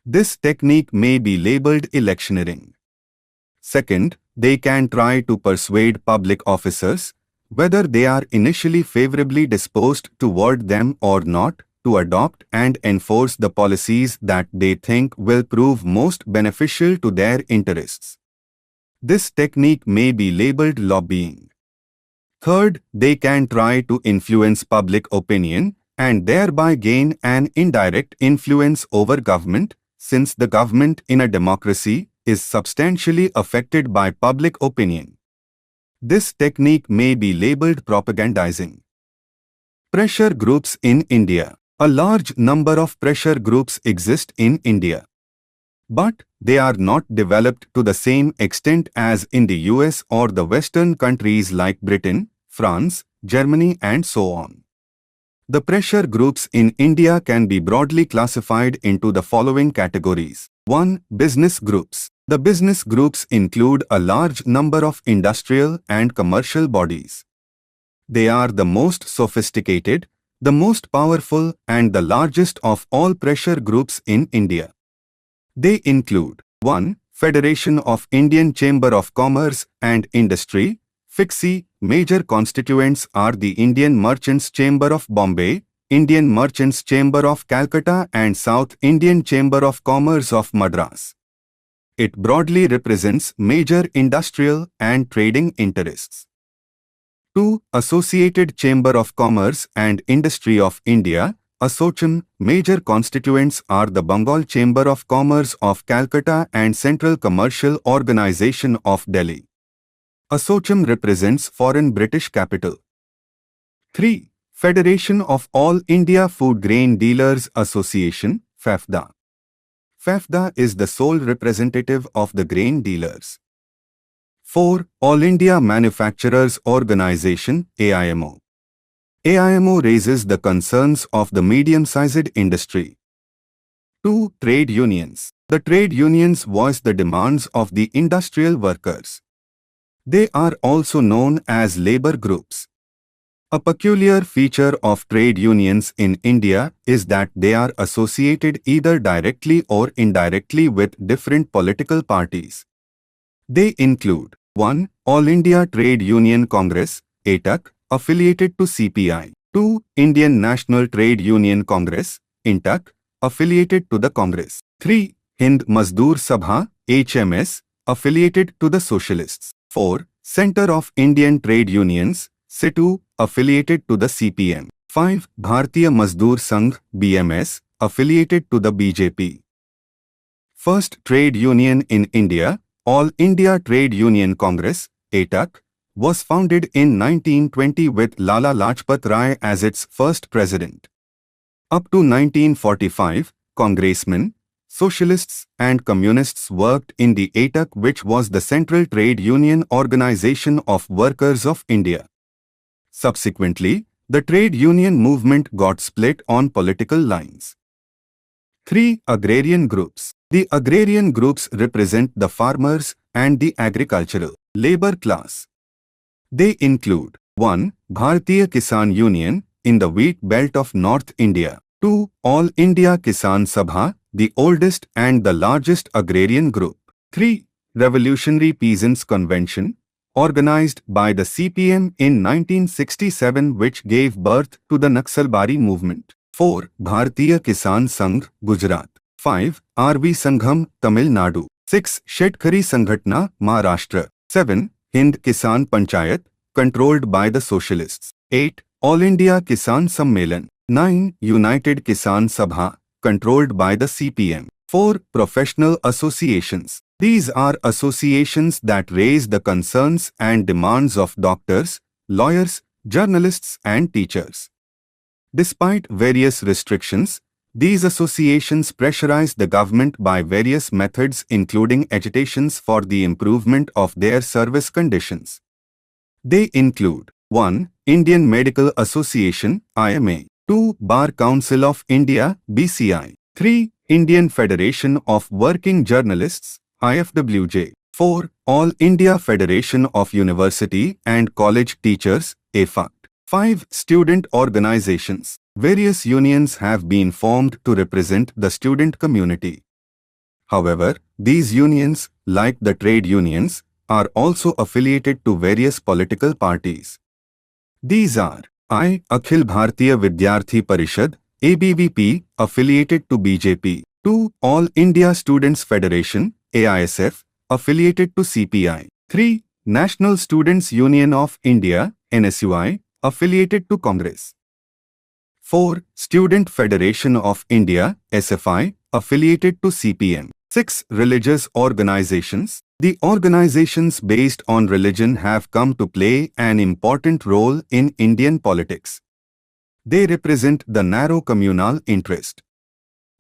This technique may be labeled electioneering. Second, they can try to persuade public officers, whether they are initially favorably disposed toward them or not, to adopt and enforce the policies that they think will prove most beneficial to their interests. This technique may be labeled lobbying. Third, they can try to influence public opinion and thereby gain an indirect influence over government, since the government in a democracy is substantially affected by public opinion. This technique may be labeled propagandizing. Pressure groups in India. A large number of pressure groups exist in India. But they are not developed to the same extent as in the US or the Western countries like Britain, France, Germany and so on. The pressure groups in India can be broadly classified into the following categories. 1. Business groups. The business groups include a large number of industrial and commercial bodies. They are the most sophisticated, the most powerful and the largest of all pressure groups in India. They include 1. Federation of Indian Chamber of Commerce and Industry, FICCI. Major constituents are the Indian Merchants Chamber of Bombay, Indian Merchants Chamber of Calcutta and South Indian Chamber of Commerce of Madras. It broadly represents major industrial and trading interests. 2. Associated Chamber of Commerce and Industry of India, ASSOCHAM. Major constituents are the Bengal Chamber of Commerce of Calcutta and Central Commercial Organization of Delhi. ASSOCHAM represents foreign British capital. 3. Federation of All India Food Grain Dealers Association, FAFDA. FAFDA is the sole representative of the grain dealers. 4. All India Manufacturers Organization, AIMO. AIMO raises the concerns of the medium-sized industry. 2. Trade unions. The trade unions voice the demands of the industrial workers. They are also known as labor groups. A peculiar feature of trade unions in India is that they are associated either directly or indirectly with different political parties. They include 1. All India Trade Union Congress, ATUC, affiliated to CPI. 2. Indian National Trade Union Congress, INTUC, affiliated to the Congress. 3. Hind Mazdoor Sabha, HMS, affiliated to the Socialists. 4. Center of Indian Trade Unions, CITU, affiliated to the CPM. 5. Bharatiya Mazdoor Sangh, BMS, affiliated to the BJP. First trade union in India, All India Trade Union Congress, ATUC, was founded in 1920 with Lala Lajpat Rai as its first president. Up to 1945, congressmen, socialists and communists worked in the ATUC, which was the central trade union organization of workers of India. Subsequently, the trade union movement got split on political lines. 3. Agrarian groups. The agrarian groups represent the farmers and the agricultural labor class. They include 1. Bharatiya Kisan Union, in the wheat belt of North India. 2. All India Kisan Sabha, the oldest and the largest agrarian group. 3. Revolutionary Peasants Convention, organized by the CPM in 1967, which gave birth to the Naxalbari movement. 4. Bharatiya Kisan Sangh, Gujarat. 5. RV Sangham, Tamil Nadu. 6. Shetkari Sanghatna, Maharashtra. 7. Hind Kisan Panchayat, controlled by the Socialists. 8. All India Kisan Sammelan. 9. United Kisan Sabha, controlled by the CPM. 4. Professional associations. These are associations that raise the concerns and demands of doctors, lawyers, journalists and teachers. Despite various restrictions, these associations pressurize the government by various methods, including agitations for the improvement of their service conditions. They include 1. Indian Medical Association, IMA. 2. Bar Council of India, BCI. 3. Indian Federation of Working Journalists, IFWJ. 4. All India Federation of University and College Teachers, AFUT. 5. Student organizations. Various unions have been formed to represent the student community. However, these unions, like the trade unions, are also affiliated to various political parties. These are I. Akhil Bharatiya Vidyarthi Parishad, ABVP, affiliated to BJP. 2. All India Students Federation, AISF, affiliated to CPI. 3. National Students Union of India, NSUI, affiliated to Congress. 4. Student Federation of India, SFI, affiliated to CPM. 6. Religious organizations. The organizations based on religion have come to play an important role in Indian politics. They represent the narrow communal interest.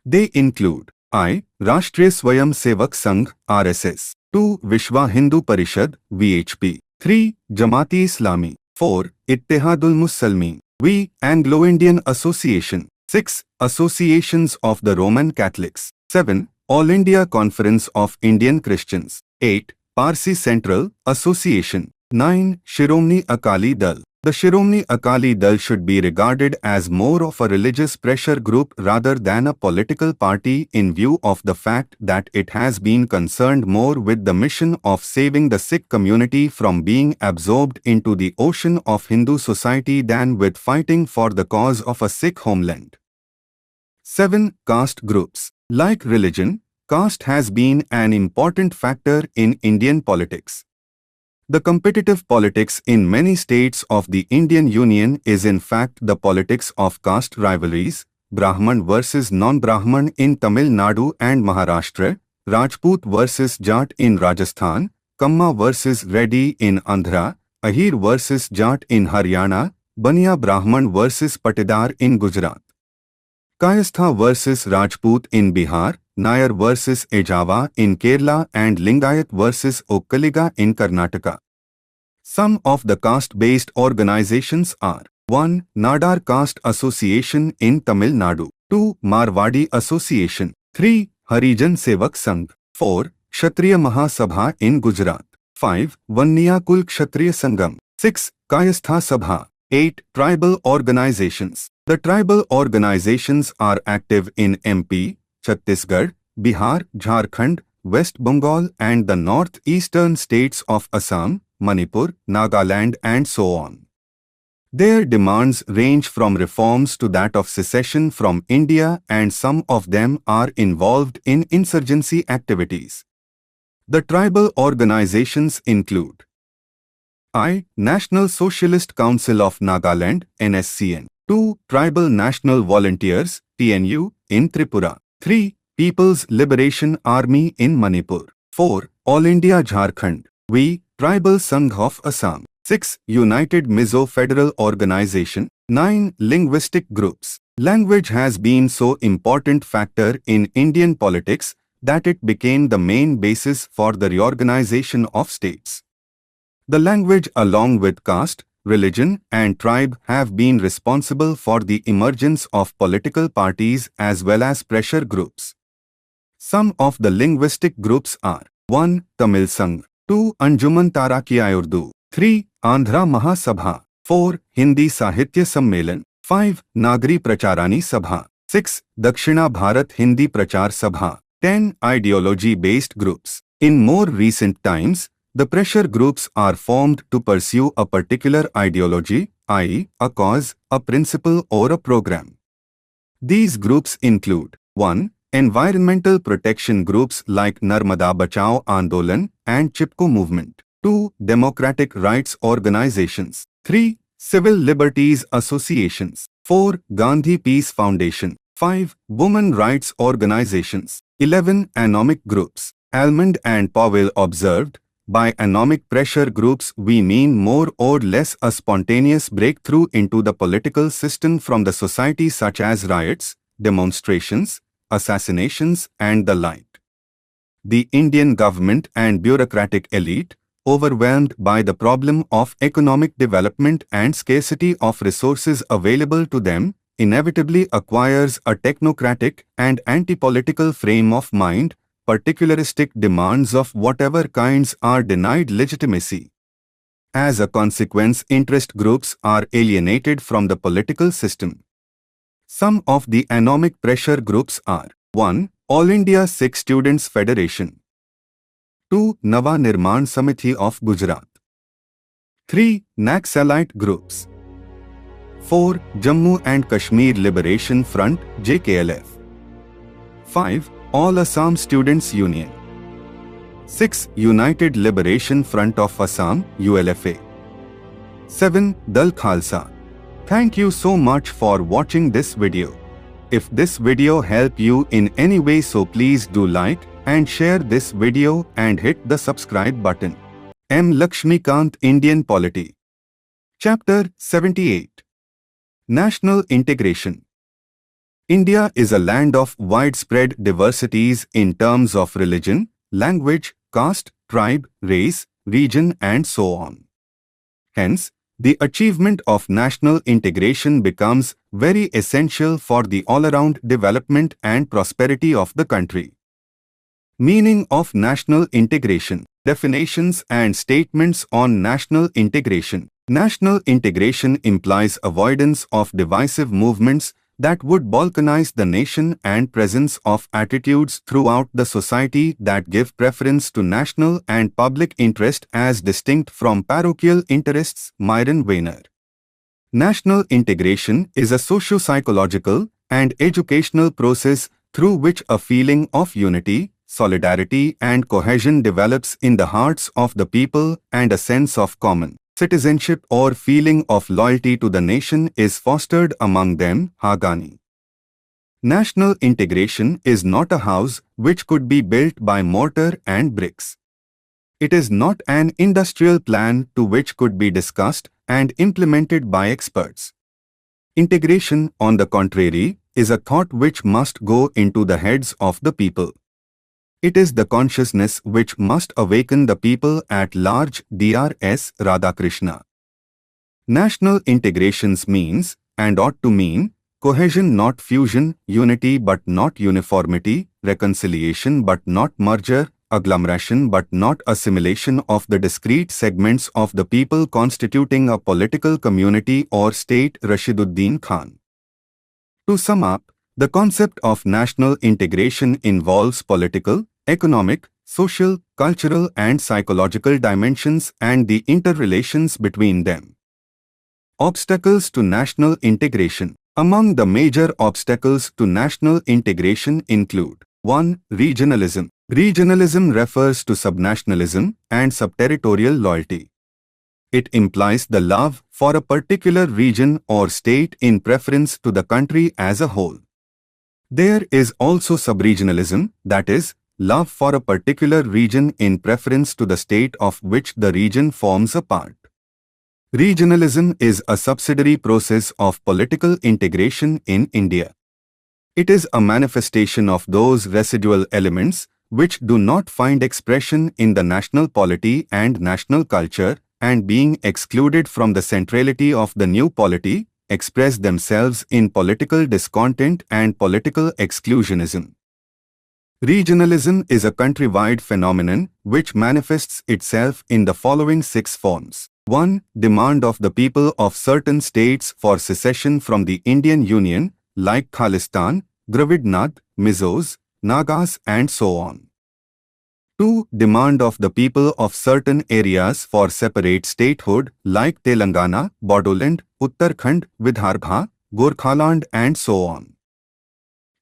They include I. Rashtriya Swayam Sevak Sangh, RSS. 2. Vishwa Hindu Parishad, VHP. 3. Jamaati Islami. 4. Ittihadul Muslimin. V. Anglo-Indian Association. 6. Associations of the Roman Catholics. 7. All India Conference of Indian Christians. 8. Parsi Central Association. 9. Shiromni Akali Dal. The Shiromni Akali Dal should be regarded as more of a religious pressure group rather than a political party in view of the fact that it has been concerned more with the mission of saving the Sikh community from being absorbed into the ocean of Hindu society than with fighting for the cause of a Sikh homeland. 7. Caste groups. Like religion, caste has been an important factor in Indian politics. The competitive politics in many states of the Indian Union is in fact the politics of caste rivalries, Brahman versus non-Brahman in Tamil Nadu and Maharashtra, Rajput versus Jat in Rajasthan, Kamma versus Reddy in Andhra, Ahir versus Jat in Haryana, Baniya Brahman versus Patidar in Gujarat. Kayastha versus Rajput in Bihar, Nair versus Ejava in Kerala and Lingayat versus Okkaliga in Karnataka. Some of the caste-based organizations are 1. Nadar Caste Association in Tamil Nadu. 2. Marwadi Association. 3. Harijan Sevak Sangh. 4. Kshatriya Mahasabha in Gujarat. 5. Vanniyakul Kshatriya Sangam. 6. Kayastha Sabha. 8. Tribal organizations. The tribal organizations are active in MP, Chhattisgarh, Bihar, Jharkhand, West Bengal and the northeastern states of Assam, Manipur, Nagaland and so on. Their demands range from reforms to that of secession from India and some of them are involved in insurgency activities. The tribal organizations include I. National Socialist Council of Nagaland, NSCN. 2. Tribal National Volunteers, TNU, in Tripura. 3. People's Liberation Army in Manipur. 4. All India Jharkhand, V. Tribal Sangh of Assam. 6. United Mizo Federal Organization. 9. Linguistic groups. Language has been so important factor in Indian politics that it became the main basis for the reorganization of states. The language along with caste, religion and tribe have been responsible for the emergence of political parties as well as pressure groups. Some of the linguistic groups are 1. Tamil Sangh. 2. Anjuman Tarakiya Urdu. 3. Andhra Mahasabha. 4. Hindi Sahitya Sammelan. 5. Nagari Pracharani Sabha. 6. Dakshina Bharat Hindi Prachar Sabha. 10. Ideology-based groups. In more recent times, the pressure groups are formed to pursue a particular ideology, i.e., a cause, a principle or a program. These groups include 1. Environmental protection groups like Narmada Bachao Andolan and Chipko Movement. 2. Democratic rights organizations. 3. Civil liberties associations. 4. Gandhi Peace Foundation. 5. Women rights organizations. 11. Anomic groups. Almond and Powell observed, by anomic pressure groups we mean more or less a spontaneous breakthrough into the political system from the society such as riots, demonstrations, assassinations and the like. The Indian government and bureaucratic elite, overwhelmed by the problem of economic development and scarcity of resources available to them, inevitably acquires a technocratic and anti-political frame of mind, particularistic demands of whatever kinds are denied legitimacy. As a consequence, interest groups are alienated from the political system. Some of the economic pressure groups are 1. All India Sikh Students Federation, 2. Nava Nirman Samiti of Gujarat, 3. Naxalite groups, 4. Jammu and Kashmir Liberation Front JKLF, 5. All Assam Students Union, 6. United Liberation Front of Assam ULFA, 7. Dal Khalsa. Thank you so much for watching this video. If this video helped you in any way, so please do like and share this video and hit the subscribe button. M. Laxmikanth, Indian Polity. Chapter 78. National Integration. India is a land of widespread diversities in terms of religion, language, caste, tribe, race, region and so on. Hence, the achievement of national integration becomes very essential for the all-around development and prosperity of the country. Meaning of national integration. Definitions and statements on national integration. National integration implies avoidance of divisive movements that would balkanize the nation and presence of attitudes throughout the society that give preference to national and public interest as distinct from parochial interests. Myron Weiner. National integration is a socio-psychological and educational process through which a feeling of unity, solidarity and cohesion develops in the hearts of the people and a sense of common citizenship or feeling of loyalty to the nation is fostered among them. Hagani. National integration is not a house which could be built by mortar and bricks. It is not an industrial plan to which could be discussed and implemented by experts. Integration, on the contrary, is a thought which must go into the heads of the people. It is the consciousness which must awaken the people at large. Dr.S. Radhakrishna. National integrations means, and ought to mean, cohesion not fusion, unity but not uniformity, reconciliation but not merger, agglomeration but not assimilation of the discrete segments of the people constituting a political community or state. Rashiduddin Khan. To sum up, the concept of national integration involves political, economic, social, cultural and psychological dimensions and the interrelations between them. Obstacles to national integration. Among the major obstacles to national integration include 1. Regionalism. Regionalism refers to subnationalism and subterritorial loyalty. It implies the love for a particular region or state in preference to the country as a whole. There is also subregionalism, that is, love for a particular region in preference to the state of which the region forms a part. Regionalism is a subsidiary process of political integration in India. It is a manifestation of those residual elements which do not find expression in the national polity and national culture and being excluded from the centrality of the new polity, express themselves in political discontent and political exclusionism. Regionalism is a countrywide phenomenon which manifests itself in the following 6 forms. 1. Demand of the people of certain states for secession from the Indian Union, like Khalistan, Dravidnad, Mizos, Nagas and so on. 2. Demand of the people of certain areas for separate statehood, like Telangana, Bodoland, Uttarakhand, Vidarbha, Gorkhaland and so on.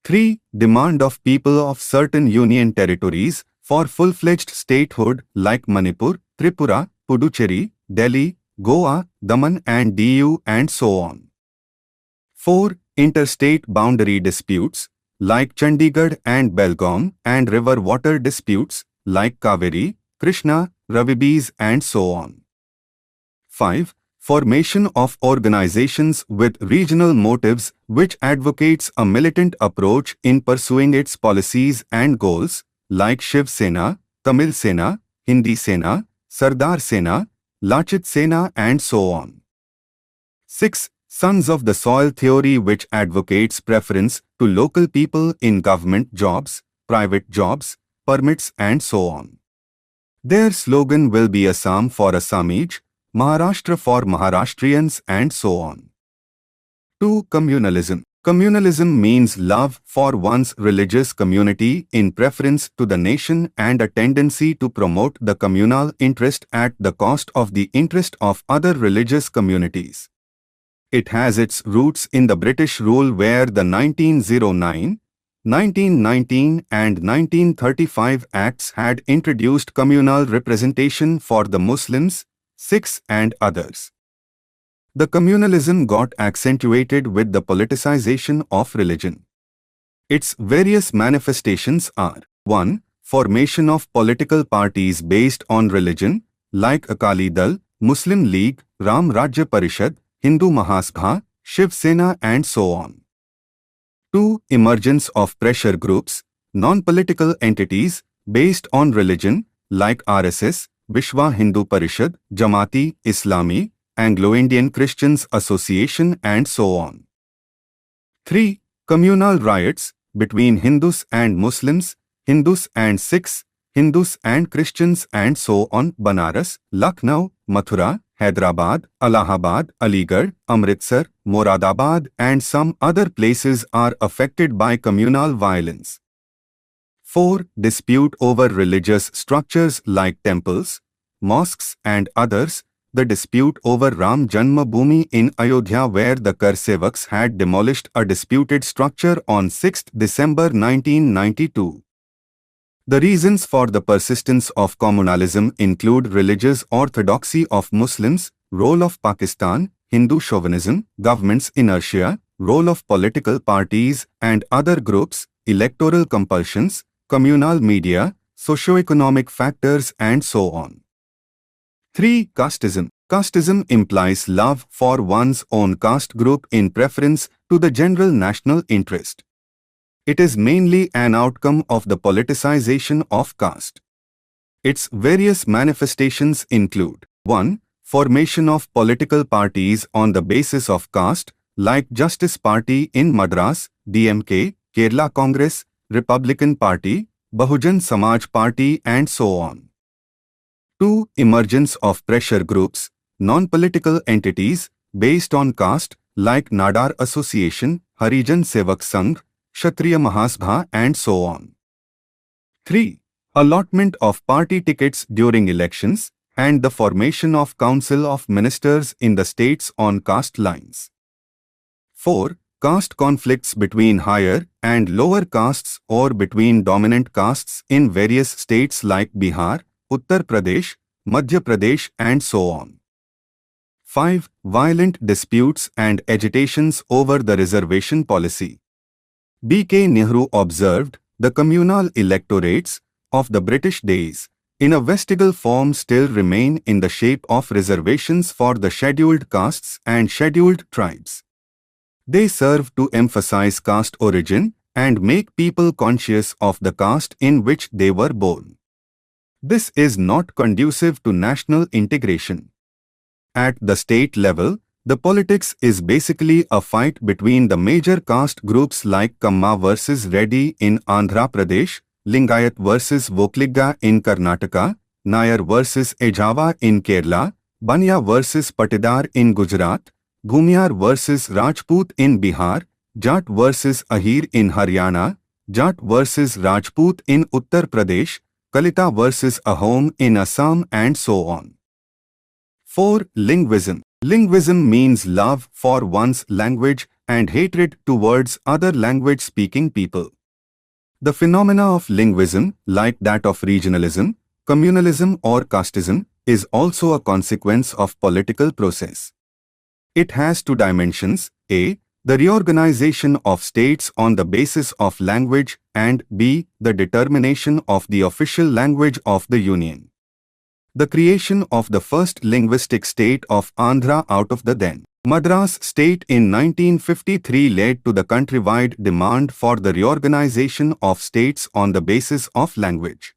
3. Demand of people of certain union territories for full-fledged statehood like Manipur, Tripura, Puducherry, Delhi, Goa, Daman and Diu and so on. 4. Interstate boundary disputes like Chandigarh and Belgaum and river water disputes like Kaveri, Krishna, Ravibees and so on. 5. Formation of organizations with regional motives which advocates a militant approach in pursuing its policies and goals, like Shiv Sena, Tamil Sena, Hindi Sena, Sardar Sena, Lachit Sena and so on. 6. Sons of the soil theory, which advocates preference to local people in government jobs, private jobs, permits and so on. Their slogan will be Assam for Assamese, Maharashtra for Maharashtrians and so on. 2. Communalism. Communalism means love for one's religious community in preference to the nation and a tendency to promote the communal interest at the cost of the interest of other religious communities. It has its roots in the British rule where the 1909, 1919 and 1935 Acts had introduced communal representation for the Muslims, Sikhs and others. The communalism got accentuated with the politicization of religion. Its various manifestations are 1. Formation of political parties based on religion, like Akali Dal, Muslim League, Ram Rajya Parishad, Hindu Mahasabha, Shiv Sena and so on. 2. Emergence of pressure groups, non-political entities based on religion, like RSS, Vishwa Hindu Parishad, Jamaati Islami, Anglo-Indian Christians Association and so on. 3. Communal riots between Hindus and Muslims, Hindus and Sikhs, Hindus and Christians and so on. Banaras, Lucknow, Mathura, Hyderabad, Allahabad, Aligarh, Amritsar, Moradabad and some other places are affected by communal violence. 4. Dispute over religious structures like temples, mosques and others. The dispute over Ram Janma Bhoomi in Ayodhya where the Karsevaks had demolished a disputed structure on 6 December 1992. The reasons for the persistence of communalism include religious orthodoxy of Muslims, role of Pakistan, Hindu chauvinism, government's inertia, role of political parties and other groups, electoral compulsions, communal media, socio-economic factors and so on. 3. Casteism. Casteism implies love for one's own caste group in preference to the general national interest. It is mainly an outcome of the politicization of caste. Its various manifestations include 1. Formation of political parties on the basis of caste, like Justice Party in Madras, DMK, Kerala Congress, Republican Party, Bahujan Samaj Party and so on. 2. Emergence of pressure groups, non-political entities based on caste like Nadar Association, Harijan Sevak Sangh, Kshatriya Mahasabha and so on. 3. Allotment of party tickets during elections and the formation of Council of Ministers in the states on caste lines. 4. Caste conflicts between higher and lower castes or between dominant castes in various states like Bihar, Uttar Pradesh, Madhya Pradesh and so on. 5. Violent disputes and agitations over the reservation policy. B.K. Nehru observed, the communal electorates of the British days, in a vestigial form still remain in the shape of reservations for the scheduled castes and scheduled tribes. They serve to emphasize caste origin and make people conscious of the caste in which they were born. This is not conducive to national integration. At the state level, the politics is basically a fight between the major caste groups like Kamma versus Reddy in Andhra Pradesh, Lingayat versus Vokligga in Karnataka, Nair versus Ejava in Kerala, Banya versus Patidar in Gujarat, Bhumiyar versus Rajput in Bihar, Jat versus Ahir in Haryana, Jat versus Rajput in Uttar Pradesh, Kalita versus Ahom in Assam and so on. 4. Linguism. Linguism means love for one's language and hatred towards other language-speaking people. The phenomena of linguism, like that of regionalism, communalism or casteism, is also a consequence of political process. It has two dimensions, A. The reorganization of states on the basis of language and B. The determination of the official language of the Union. The creation of the first linguistic state of Andhra out of the then Madras state in 1953 led to the countrywide demand for the reorganization of states on the basis of language.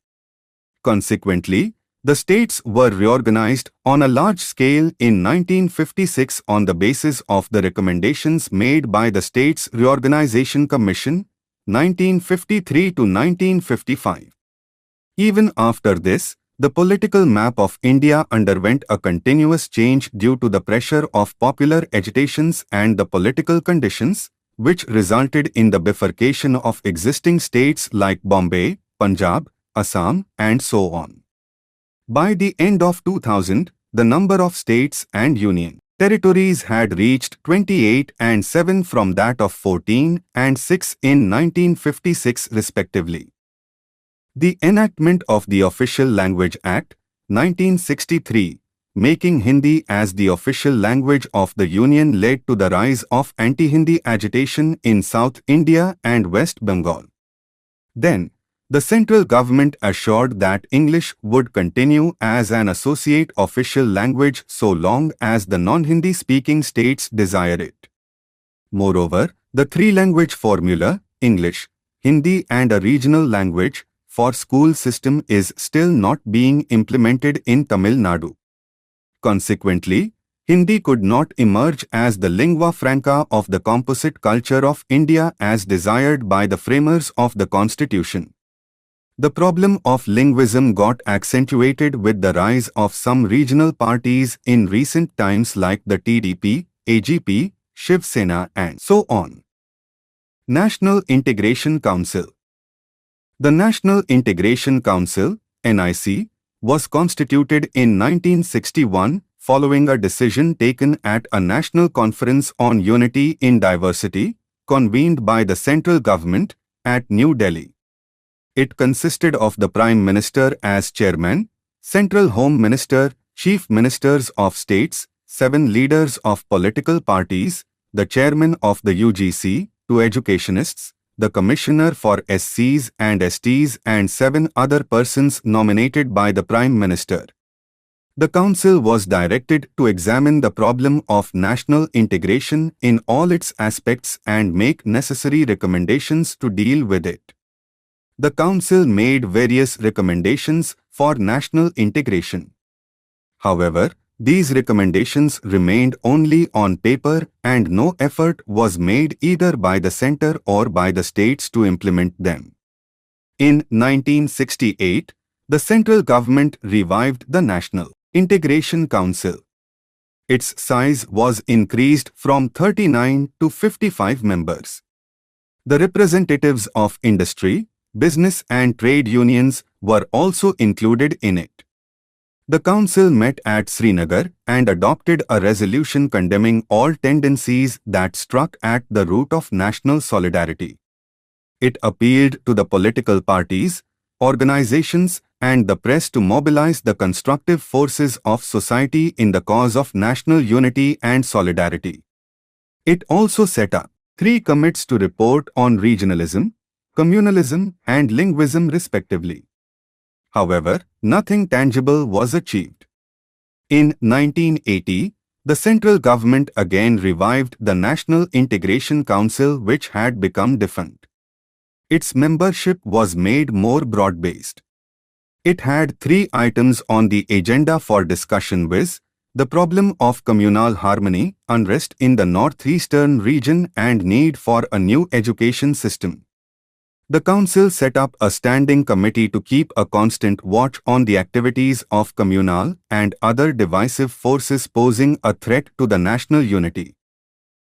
Consequently, The states were reorganized on a large scale in 1956 on the basis of the recommendations made by the States Reorganization Commission, 1953 to 1955. Even after this, the political map of India underwent a continuous change due to the pressure of popular agitations and the political conditions, which resulted in the bifurcation of existing states like Bombay, Punjab, Assam, and so on. By the end of 2000, the number of states and union territories had reached 28 and 7 from that of 14 and 6 in 1956 respectively. The enactment of the Official Language Act, 1963, making Hindi as the official language of the Union led to the rise of anti-Hindi agitation in South India and West Bengal. Then, the central government assured that English would continue as an associate official language so long as the non-Hindi speaking states desire it. Moreover, the three-language formula, English, Hindi and a regional language, for school system is still not being implemented in Tamil Nadu. Consequently, Hindi could not emerge as the lingua franca of the composite culture of India as desired by the framers of the Constitution. The problem of linguism got accentuated with the rise of some regional parties in recent times like the TDP, AGP, Shiv Sena and so on. National Integration Council. The National Integration Council, NIC, was constituted in 1961 following a decision taken at a national conference on unity in diversity, convened by the central government at New Delhi. It consisted of the Prime Minister as chairman, Central Home Minister, Chief Ministers of states, 7 leaders of political parties, the chairman of the UGC, 2 educationists, the Commissioner for SCs and STs and 7 other persons nominated by the Prime Minister. The Council was directed to examine the problem of national integration in all its aspects and make necessary recommendations to deal with it. The Council made various recommendations for national integration. However, these recommendations remained only on paper and no effort was made either by the centre or by the states to implement them. In 1968, the central government revived the National Integration Council. Its size was increased from 39 to 55 members. The representatives of industry, business and trade unions were also included in it. The Council met at Srinagar and adopted a resolution condemning all tendencies that struck at the root of national solidarity. It appealed to the political parties, organizations, and the press to mobilize the constructive forces of society in the cause of national unity and solidarity. It also set up 3 committees to report on regionalism, communalism, and linguism respectively. However, nothing tangible was achieved. In 1980, the central government again revived the National Integration Council, which had become defunct. Its membership was made more broad-based. It had 3 items on the agenda for discussion, viz. The problem of communal harmony, unrest in the northeastern region and need for a new education system. The Council set up a standing committee to keep a constant watch on the activities of communal and other divisive forces posing a threat to the national unity.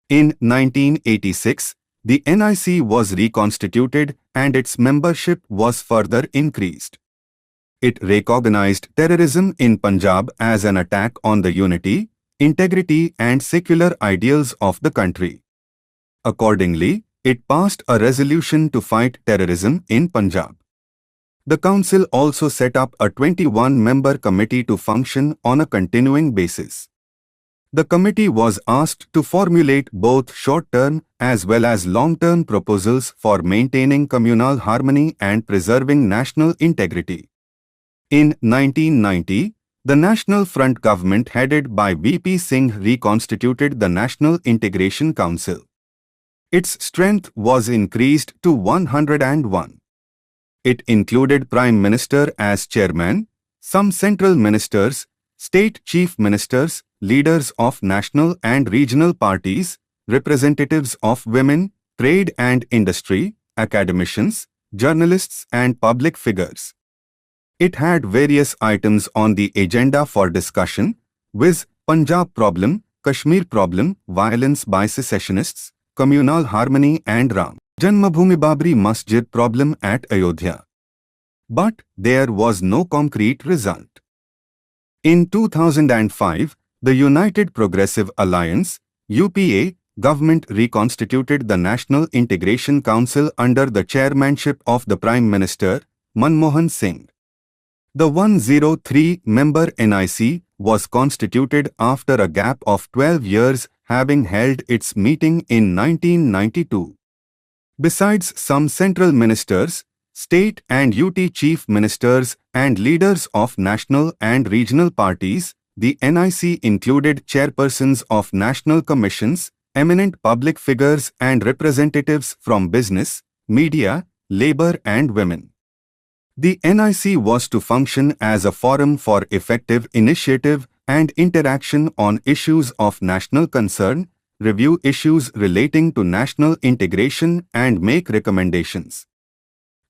In 1986, the NIC was reconstituted and its membership was further increased. It recognized terrorism in Punjab as an attack on the unity, integrity and secular ideals of the country. Accordingly, it passed a resolution to fight terrorism in Punjab. The Council also set up a 21-member committee to function on a continuing basis. The committee was asked to formulate both short-term as well as long-term proposals for maintaining communal harmony and preserving national integrity. In 1990, the National Front government headed by VP Singh reconstituted the National Integration Council. Its strength was increased to 101. It included Prime Minister as chairman, Some central ministers, state chief ministers, leaders of national and regional parties, representatives of women, trade and industry, academicians, journalists and public figures. It had various items on the agenda for discussion, viz. Punjab problem, Kashmir problem, violence by secessionists, communal harmony and Ram Janmabhoomi Babri Masjid problem at Ayodhya. But there was no concrete result. In 2005, the United Progressive Alliance, UPA, government reconstituted the National Integration Council under the chairmanship of the Prime Minister, Manmohan Singh. The 103-member NIC was constituted after a gap of 12 years, having held its meeting in 1992. Besides some central ministers, state and UT chief ministers and leaders of national and regional parties, the NIC included chairpersons of national commissions, eminent public figures and representatives from business, media, labor and women. The NIC was to function as a forum for effective initiative and interaction on issues of national concern, review issues relating to national integration and make recommendations.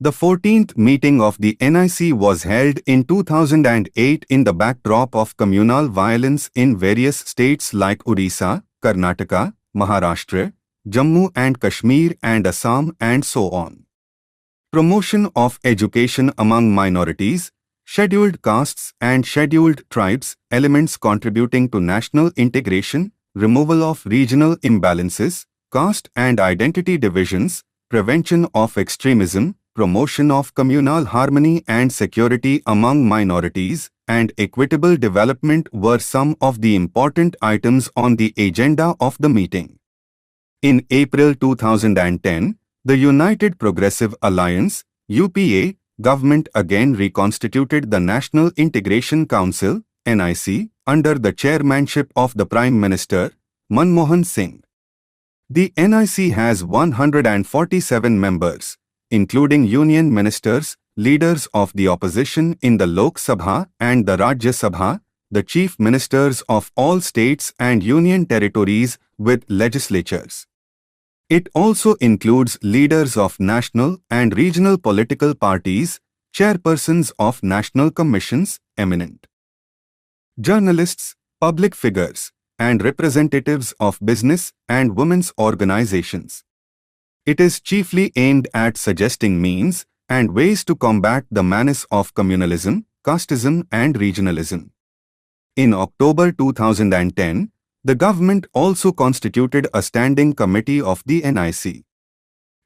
The 14th meeting of the NIC was held in 2008 in the backdrop of communal violence in various states like Odisha, Karnataka, Maharashtra, Jammu and Kashmir and Assam and so on. Promotion of education among minorities, scheduled castes and scheduled tribes, elements contributing to national integration, removal of regional imbalances, caste and identity divisions, prevention of extremism, promotion of communal harmony and security among minorities, and equitable development were some of the important items on the agenda of the meeting. In April 2010, the United Progressive Alliance, UPA, government again reconstituted the National Integration Council, NIC, under the chairmanship of the Prime Minister, Manmohan Singh. The NIC has 147 members, including union ministers, leaders of the opposition in the Lok Sabha and the Rajya Sabha, the chief ministers of all states and union territories with legislatures. It also includes leaders of national and regional political parties, chairpersons of national commissions, eminent journalists, public figures, and representatives of business and women's organizations. It is chiefly aimed at suggesting means and ways to combat the menace of communalism, casteism and regionalism. In October 2010, the government also constituted a standing committee of the NIC.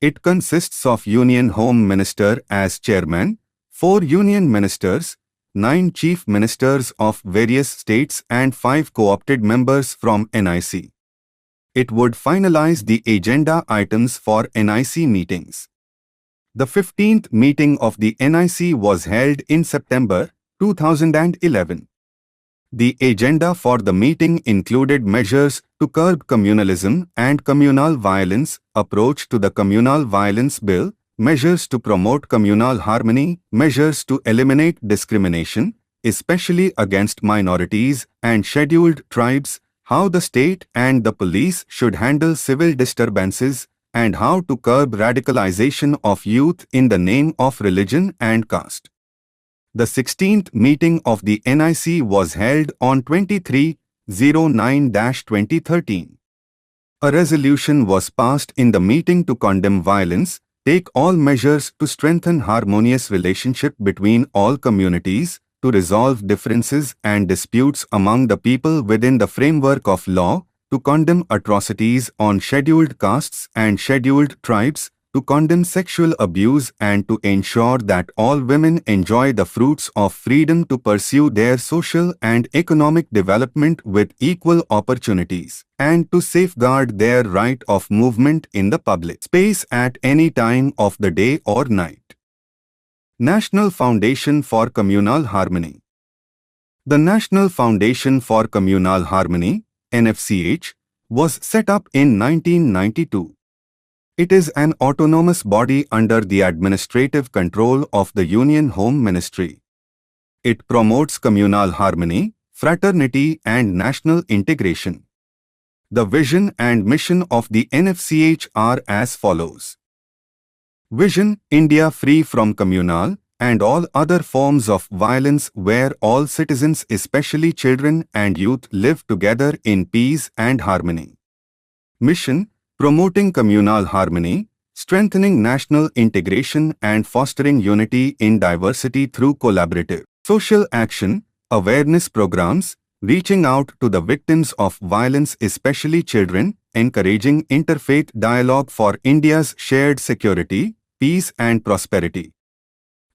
It consists of Union Home Minister as chairman, 4 union ministers, 9 chief ministers of various states and 5 co-opted members from NIC. It would finalize the agenda items for NIC meetings. The 15th meeting of the NIC was held in September 2011. The agenda for the meeting included measures to curb communalism and communal violence, approach to the communal violence bill, measures to promote communal harmony, measures to eliminate discrimination, especially against minorities and scheduled tribes, how the state and the police should handle civil disturbances, and how to curb radicalization of youth in the name of religion and caste. The 16th meeting of the NIC was held on 23/09/2013. A resolution was passed in the meeting to condemn violence, take all measures to strengthen harmonious relationship between all communities, to resolve differences and disputes among the people within the framework of law, to condemn atrocities on scheduled castes and scheduled tribes, to condemn sexual abuse and to ensure that all women enjoy the fruits of freedom to pursue their social and economic development with equal opportunities, and to safeguard their right of movement in the public space at any time of the day or night. National Foundation for Communal Harmony. The National Foundation for Communal Harmony, NFCH, was set up in 1992. It is an autonomous body under the administrative control of the Union Home Ministry. It promotes communal harmony, fraternity and national integration. The vision and mission of the NFCH are as follows. Vision: India free from communal and all other forms of violence, where all citizens, especially children and youth, live together in peace and harmony. Mission: promoting communal harmony, strengthening national integration and fostering unity in diversity through collaborative social action, awareness programs, reaching out to the victims of violence, especially children, encouraging interfaith dialogue for India's shared security, peace and prosperity.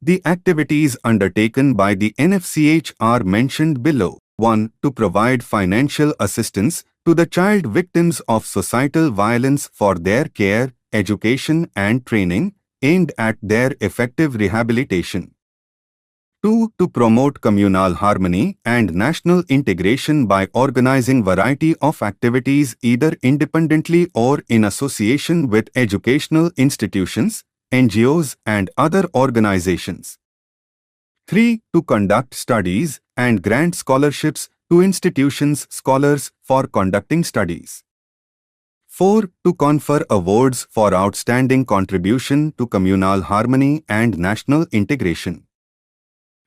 The activities undertaken by the NFCH are mentioned below. 1. To provide financial assistance to the child victims of societal violence for their care, education and training, aimed at their effective rehabilitation. 2. To promote communal harmony and national integration by organizing variety of activities either independently or in association with educational institutions, NGOs and other organizations. 3. To conduct studies and grant scholarships to institutions, scholars for conducting studies. 4. To confer awards for outstanding contribution to communal harmony and national integration.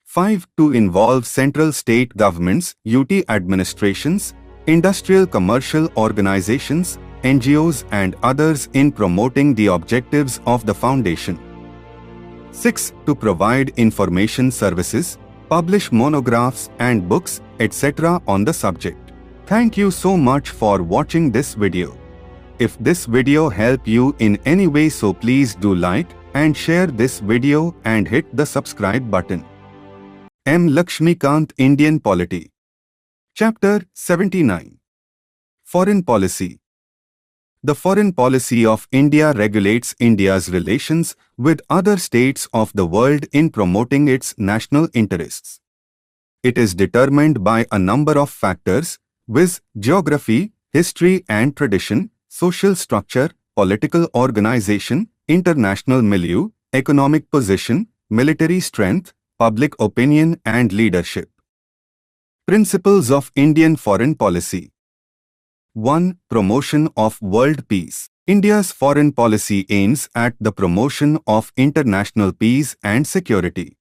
5. To involve central state governments, UT administrations, industrial commercial organizations, NGOs and others in promoting the objectives of the foundation. 6. To provide information services, publish monographs and books, etc. on the subject. Thank you so much for watching this video. If this video helped you in any way, so please do like and share this video and hit the subscribe button. M. Laxmikanth, Indian Polity. Chapter 79. Foreign Policy. The foreign policy of India regulates India's relations with other states of the world in promoting its national interests. It is determined by a number of factors, viz. Geography, history and tradition, social structure, political organization, international milieu, economic position, military strength, public opinion and leadership. Principles of Indian foreign policy. 1. Promotion of world peace. India's foreign policy aims at the promotion of international peace and security.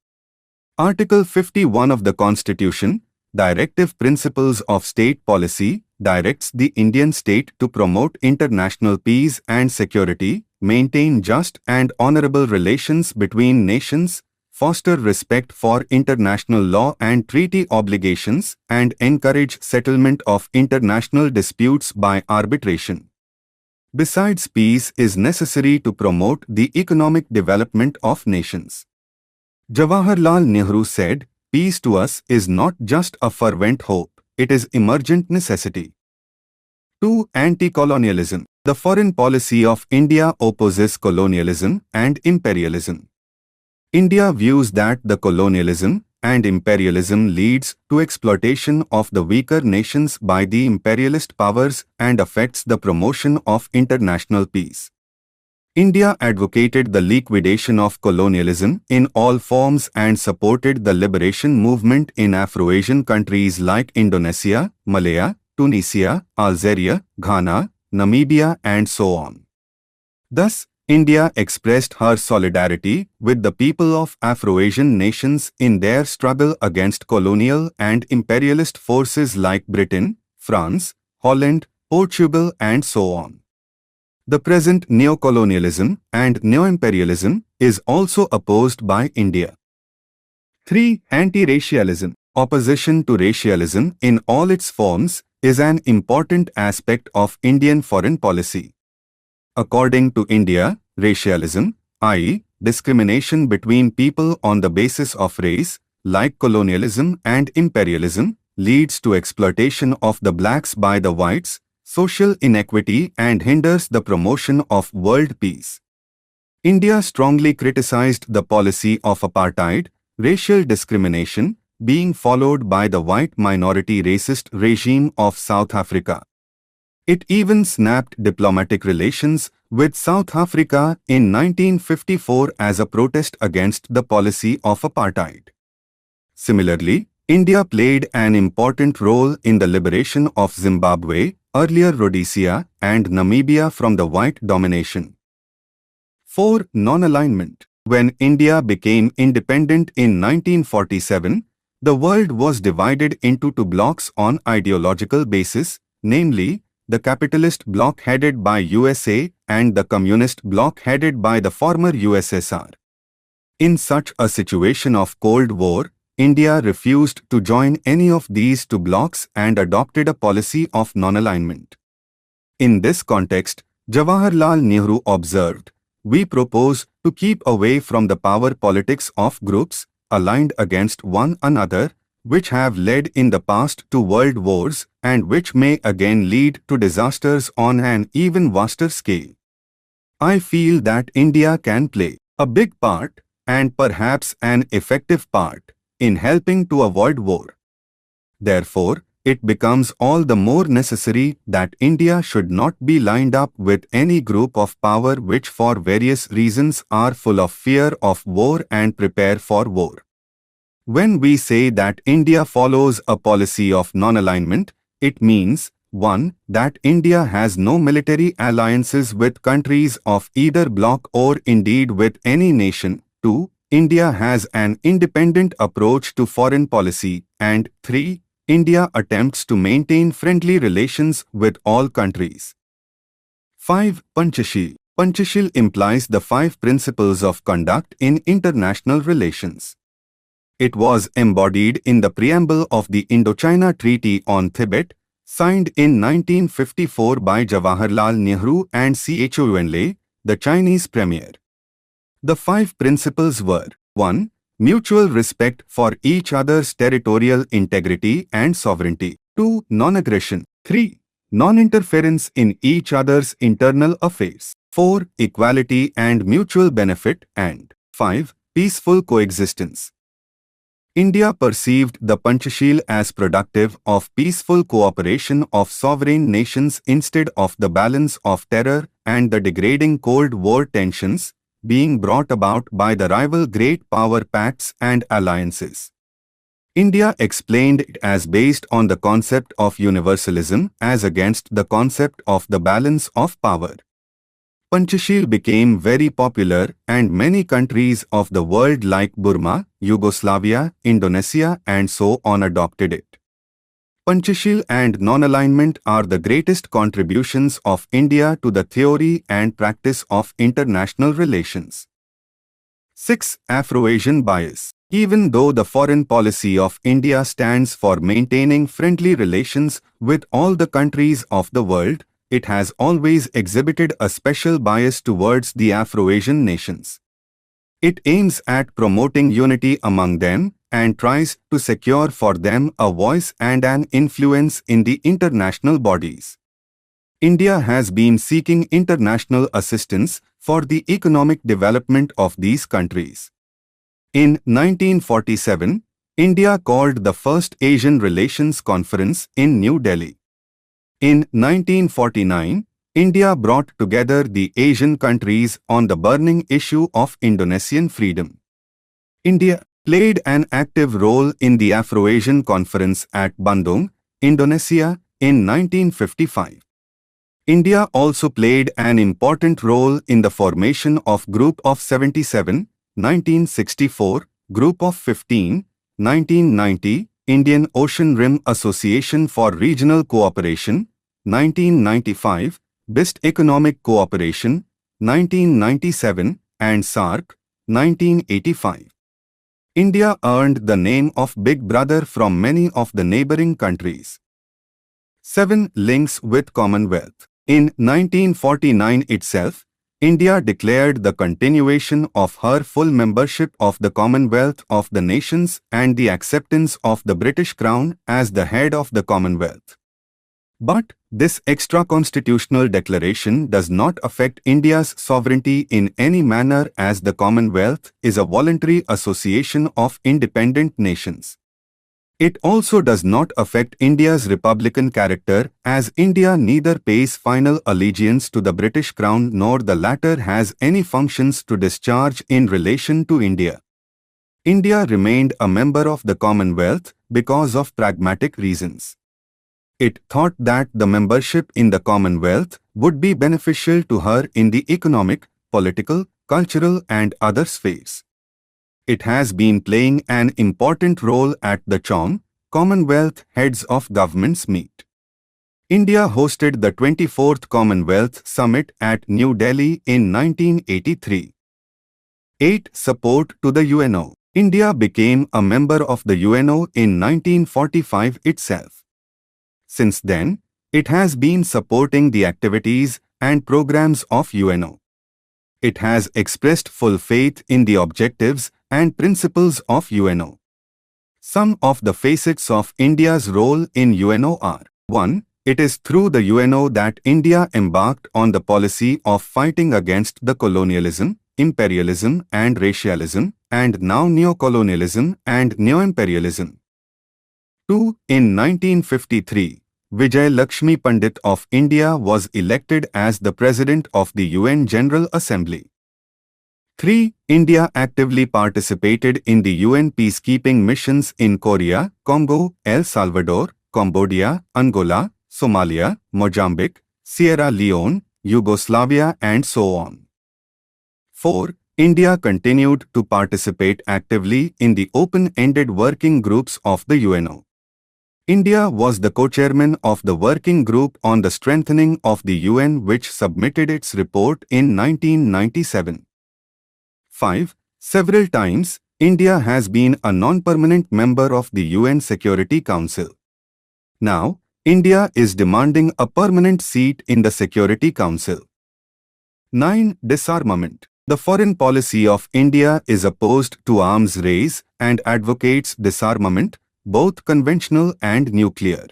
Article 51 of the Constitution, Directive Principles of State Policy, directs the Indian state to promote international peace and security, maintain just and honorable relations between nations, foster respect for international law and treaty obligations, and encourage settlement of international disputes by arbitration. Besides, peace is necessary to promote the economic development of nations. Jawaharlal Nehru said, "Peace to us is not just a fervent hope, it is emergent necessity." 2. Anti-colonialism. The foreign policy of India opposes colonialism and imperialism. India views that the colonialism and imperialism leads to exploitation of the weaker nations by the imperialist powers and affects the promotion of international peace. India advocated the liquidation of colonialism in all forms and supported the liberation movement in Afro-Asian countries like Indonesia, Malaya, Tunisia, Algeria, Ghana, Namibia and so on. Thus, India expressed her solidarity with the people of Afro-Asian nations in their struggle against colonial and imperialist forces like Britain, France, Holland, Portugal and so on. The present neocolonialism and neo-imperialism is also opposed by India. 3. Anti-racialism. Opposition to racialism in all its forms is an important aspect of Indian foreign policy. According to India, racialism, i.e., discrimination between people on the basis of race, like colonialism and imperialism, leads to exploitation of the blacks by the whites, social inequity and hinders the promotion of world peace. India strongly criticized the policy of apartheid, racial discrimination, being followed by the white minority racist regime of South Africa. It even snapped diplomatic relations with South Africa in 1954 as a protest against the policy of apartheid. Similarly, India played an important role in the liberation of Zimbabwe, earlier Rhodesia, and Namibia from the white domination. 4. Non-alignment. When India became independent in 1947, the world was divided into two blocks on ideological basis, namely, the capitalist bloc headed by USA and the communist bloc headed by the former USSR. In such a situation of Cold War, India refused to join any of these two blocs and adopted a policy of non-alignment. In this context, Jawaharlal Nehru observed, "We propose to keep away from the power politics of groups aligned against one another, which have led in the past to world wars and which may again lead to disasters on an even vaster scale. I feel that India can play a big part, and perhaps an effective part, in helping to avoid war. Therefore, it becomes all the more necessary that India should not be lined up with any group of power which for various reasons are full of fear of war and prepare for war." When we say that India follows a policy of non-alignment, it means 1. That India has no military alliances with countries of either bloc or indeed with any nation. 2. India has an independent approach to foreign policy. And 3. India attempts to maintain friendly relations with all countries. 5. Panchashil. Panchashil implies the 5 principles of conduct in international relations. It was embodied in the preamble of the Indochina Treaty on Tibet, signed in 1954 by Jawaharlal Nehru and Chou, the Chinese premier. The 5 principles were: 1. Mutual respect for each other's territorial integrity and sovereignty. 2. Non-aggression. 3. Non-interference in each other's internal affairs. 4. Equality and mutual benefit. And 5. Peaceful coexistence. India perceived the Panchashil as productive of peaceful cooperation of sovereign nations instead of the balance of terror and the degrading Cold War tensions being brought about by the rival great power pacts and alliances. India explained it as based on the concept of universalism as against the concept of the balance of power. Panchashil became very popular and many countries of the world like Burma, Yugoslavia, Indonesia and so on adopted it. Panchashil and non-alignment are the greatest contributions of India to the theory and practice of international relations. 6. Afro-Asian bias. Even though the foreign policy of India stands for maintaining friendly relations with all the countries of the world, it has always exhibited a special bias towards the Afro-Asian nations. It aims at promoting unity among them and tries to secure for them a voice and an influence in the international bodies. India has been seeking international assistance for the economic development of these countries. In 1947, India called the first Asian Relations Conference in New Delhi. In 1949, India brought together the Asian countries on the burning issue of Indonesian freedom. India played an active role in the Afro-Asian Conference at Bandung, Indonesia, in 1955. India also played an important role in the formation of Group of 77, 1964, Group of 15, 1990, Indian Ocean Rim Association for Regional Cooperation, 1995, BIST Economic Cooperation, 1997, and SAARC, 1985. India earned the name of Big Brother from many of the neighboring countries. 7. Links with Commonwealth. In 1949 itself, India declared the continuation of her full membership of the Commonwealth of the Nations and the acceptance of the British Crown as the head of the Commonwealth. But this extra-constitutional declaration does not affect India's sovereignty in any manner, as the Commonwealth is a voluntary association of independent nations. It also does not affect India's republican character, as India neither pays final allegiance to the British Crown nor the latter has any functions to discharge in relation to India. India remained a member of the Commonwealth because of pragmatic reasons. It thought that the membership in the Commonwealth would be beneficial to her in the economic, political, cultural and other spheres. It has been playing an important role at the CHOM, Commonwealth Heads of Governments Meet. India hosted the 24th Commonwealth Summit at New Delhi in 1983. 8. Support to the UNO. India became a member of the UNO in 1945 itself. Since then, it has been supporting the activities and programs of UNO. It has expressed full faith in the objectives and principles of UNO. Some of the facets of India's role in UNO are: 1. It is through the UNO that India embarked on the policy of fighting against the colonialism, imperialism and racialism, and now neocolonialism and neo-imperialism. 2. In 1953, Laxmikanth of India was elected as the President of the UN General Assembly. 3. India actively participated in the UN peacekeeping missions in Korea, Congo, El Salvador, Cambodia, Angola, Somalia, Mozambique, Sierra Leone, Yugoslavia and so on. 4. India continued to participate actively in the open-ended working groups of the UNO. India was the co-chairman of the Working Group on the Strengthening of the UN, which submitted its report in 1997. 5. Several times, India has been a non-permanent member of the UN Security Council. Now, India is demanding a permanent seat in the Security Council. 9. Disarmament. The foreign policy of India is opposed to arms race and advocates disarmament, both conventional and nuclear.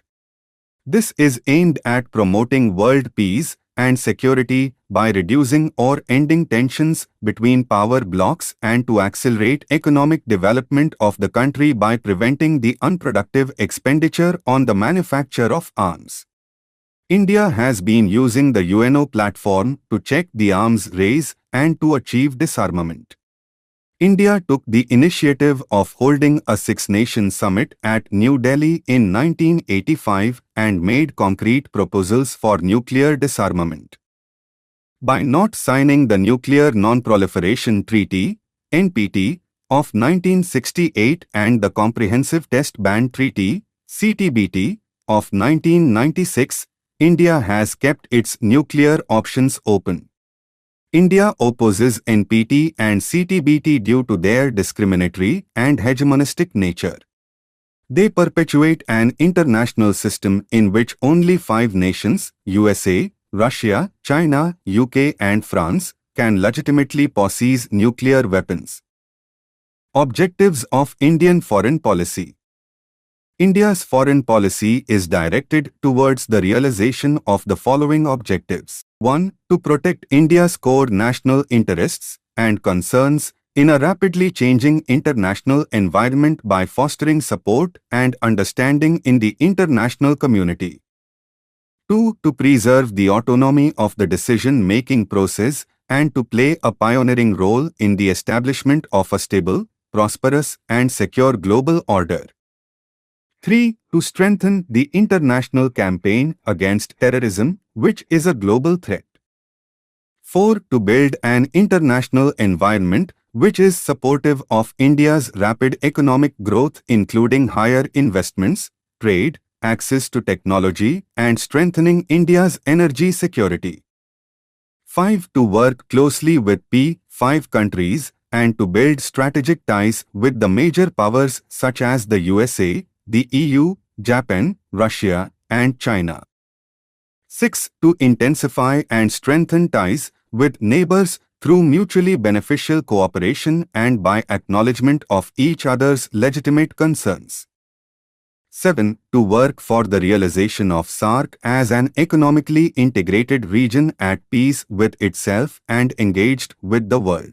This is aimed at promoting world peace and security by reducing or ending tensions between power blocs and to accelerate economic development of the country by preventing the unproductive expenditure on the manufacture of arms. India has been using the UNO platform to check the arms race and to achieve disarmament. India took the initiative of holding a six-nation summit at New Delhi in 1985 and made concrete proposals for nuclear disarmament. By not signing the Nuclear Non-Proliferation Treaty (NPT) of 1968 and the Comprehensive Test Ban Treaty (CTBT) of 1996, India has kept its nuclear options open. India opposes NPT and CTBT due to their discriminatory and hegemonistic nature. They perpetuate an international system in which only 5 nations, USA, Russia, China, UK and France, can legitimately possess nuclear weapons. Objectives of Indian foreign policy. India's foreign policy is directed towards the realization of the following objectives. 1. To protect India's core national interests and concerns in a rapidly changing international environment by fostering support and understanding in the international community. 2. To preserve the autonomy of the decision-making process and to play a pioneering role in the establishment of a stable, prosperous and secure global order. 3. To strengthen the international campaign against terrorism, which is a global threat. 4. To build an international environment which is supportive of India's rapid economic growth, including higher investments, trade, access to technology, and strengthening India's energy security. 5. To work closely with P5 countries and to build strategic ties with the major powers such as the USA, the EU, Japan, Russia, and China. 6. To intensify and strengthen ties with neighbors through mutually beneficial cooperation and by acknowledgement of each other's legitimate concerns. 7. To work for the realization of SAARC as an economically integrated region at peace with itself and engaged with the world.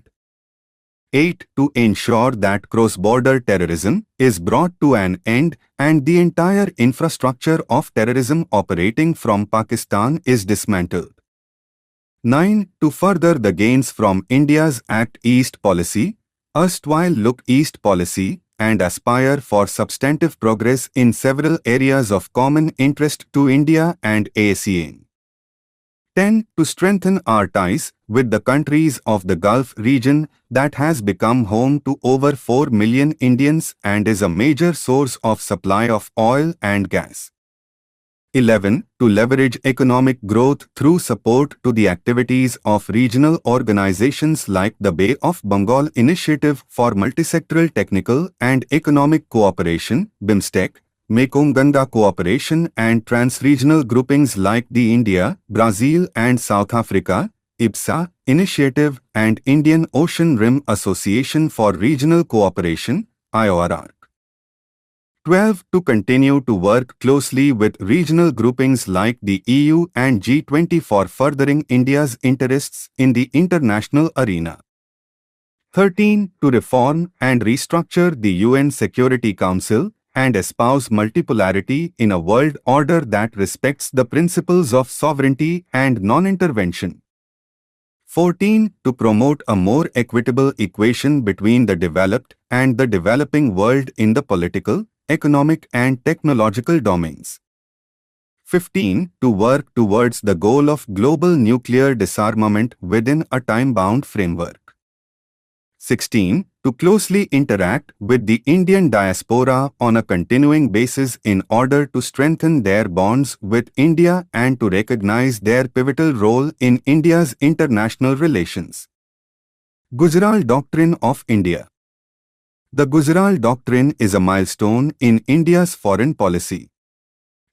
8. To ensure that cross-border terrorism is brought to an end and the entire infrastructure of terrorism operating from Pakistan is dismantled. 9. To further the gains from India's Act East policy, erstwhile Look East policy, and aspire for substantive progress in several areas of common interest to India and ASEAN. 10. To strengthen our ties with the countries of the Gulf region that has become home to over 4 million Indians and is a major source of supply of oil and gas. 11. To leverage economic growth through support to the activities of regional organizations like the Bay of Bengal Initiative for Multisectoral Technical and Economic Cooperation, BIMSTEC, Mekong-Ganga Cooperation and trans-regional groupings like the India, Brazil and South Africa, IBSA, Initiative and Indian Ocean Rim Association for Regional Cooperation, IORR. 12. To continue to work closely with regional groupings like the EU and G20 for furthering India's interests in the international arena. 13. To reform and restructure the UN Security Council and espouse multipolarity in a world order that respects the principles of sovereignty and non-intervention. 14. To promote a more equitable equation between the developed and the developing world in the political, economic and technological domains. 15. To work towards the goal of global nuclear disarmament within a time-bound framework. 16. To closely interact with the Indian diaspora on a continuing basis in order to strengthen their bonds with India and to recognize their pivotal role in India's international relations. Gujarat Doctrine of India. The Gujarat Doctrine is a milestone in India's foreign policy.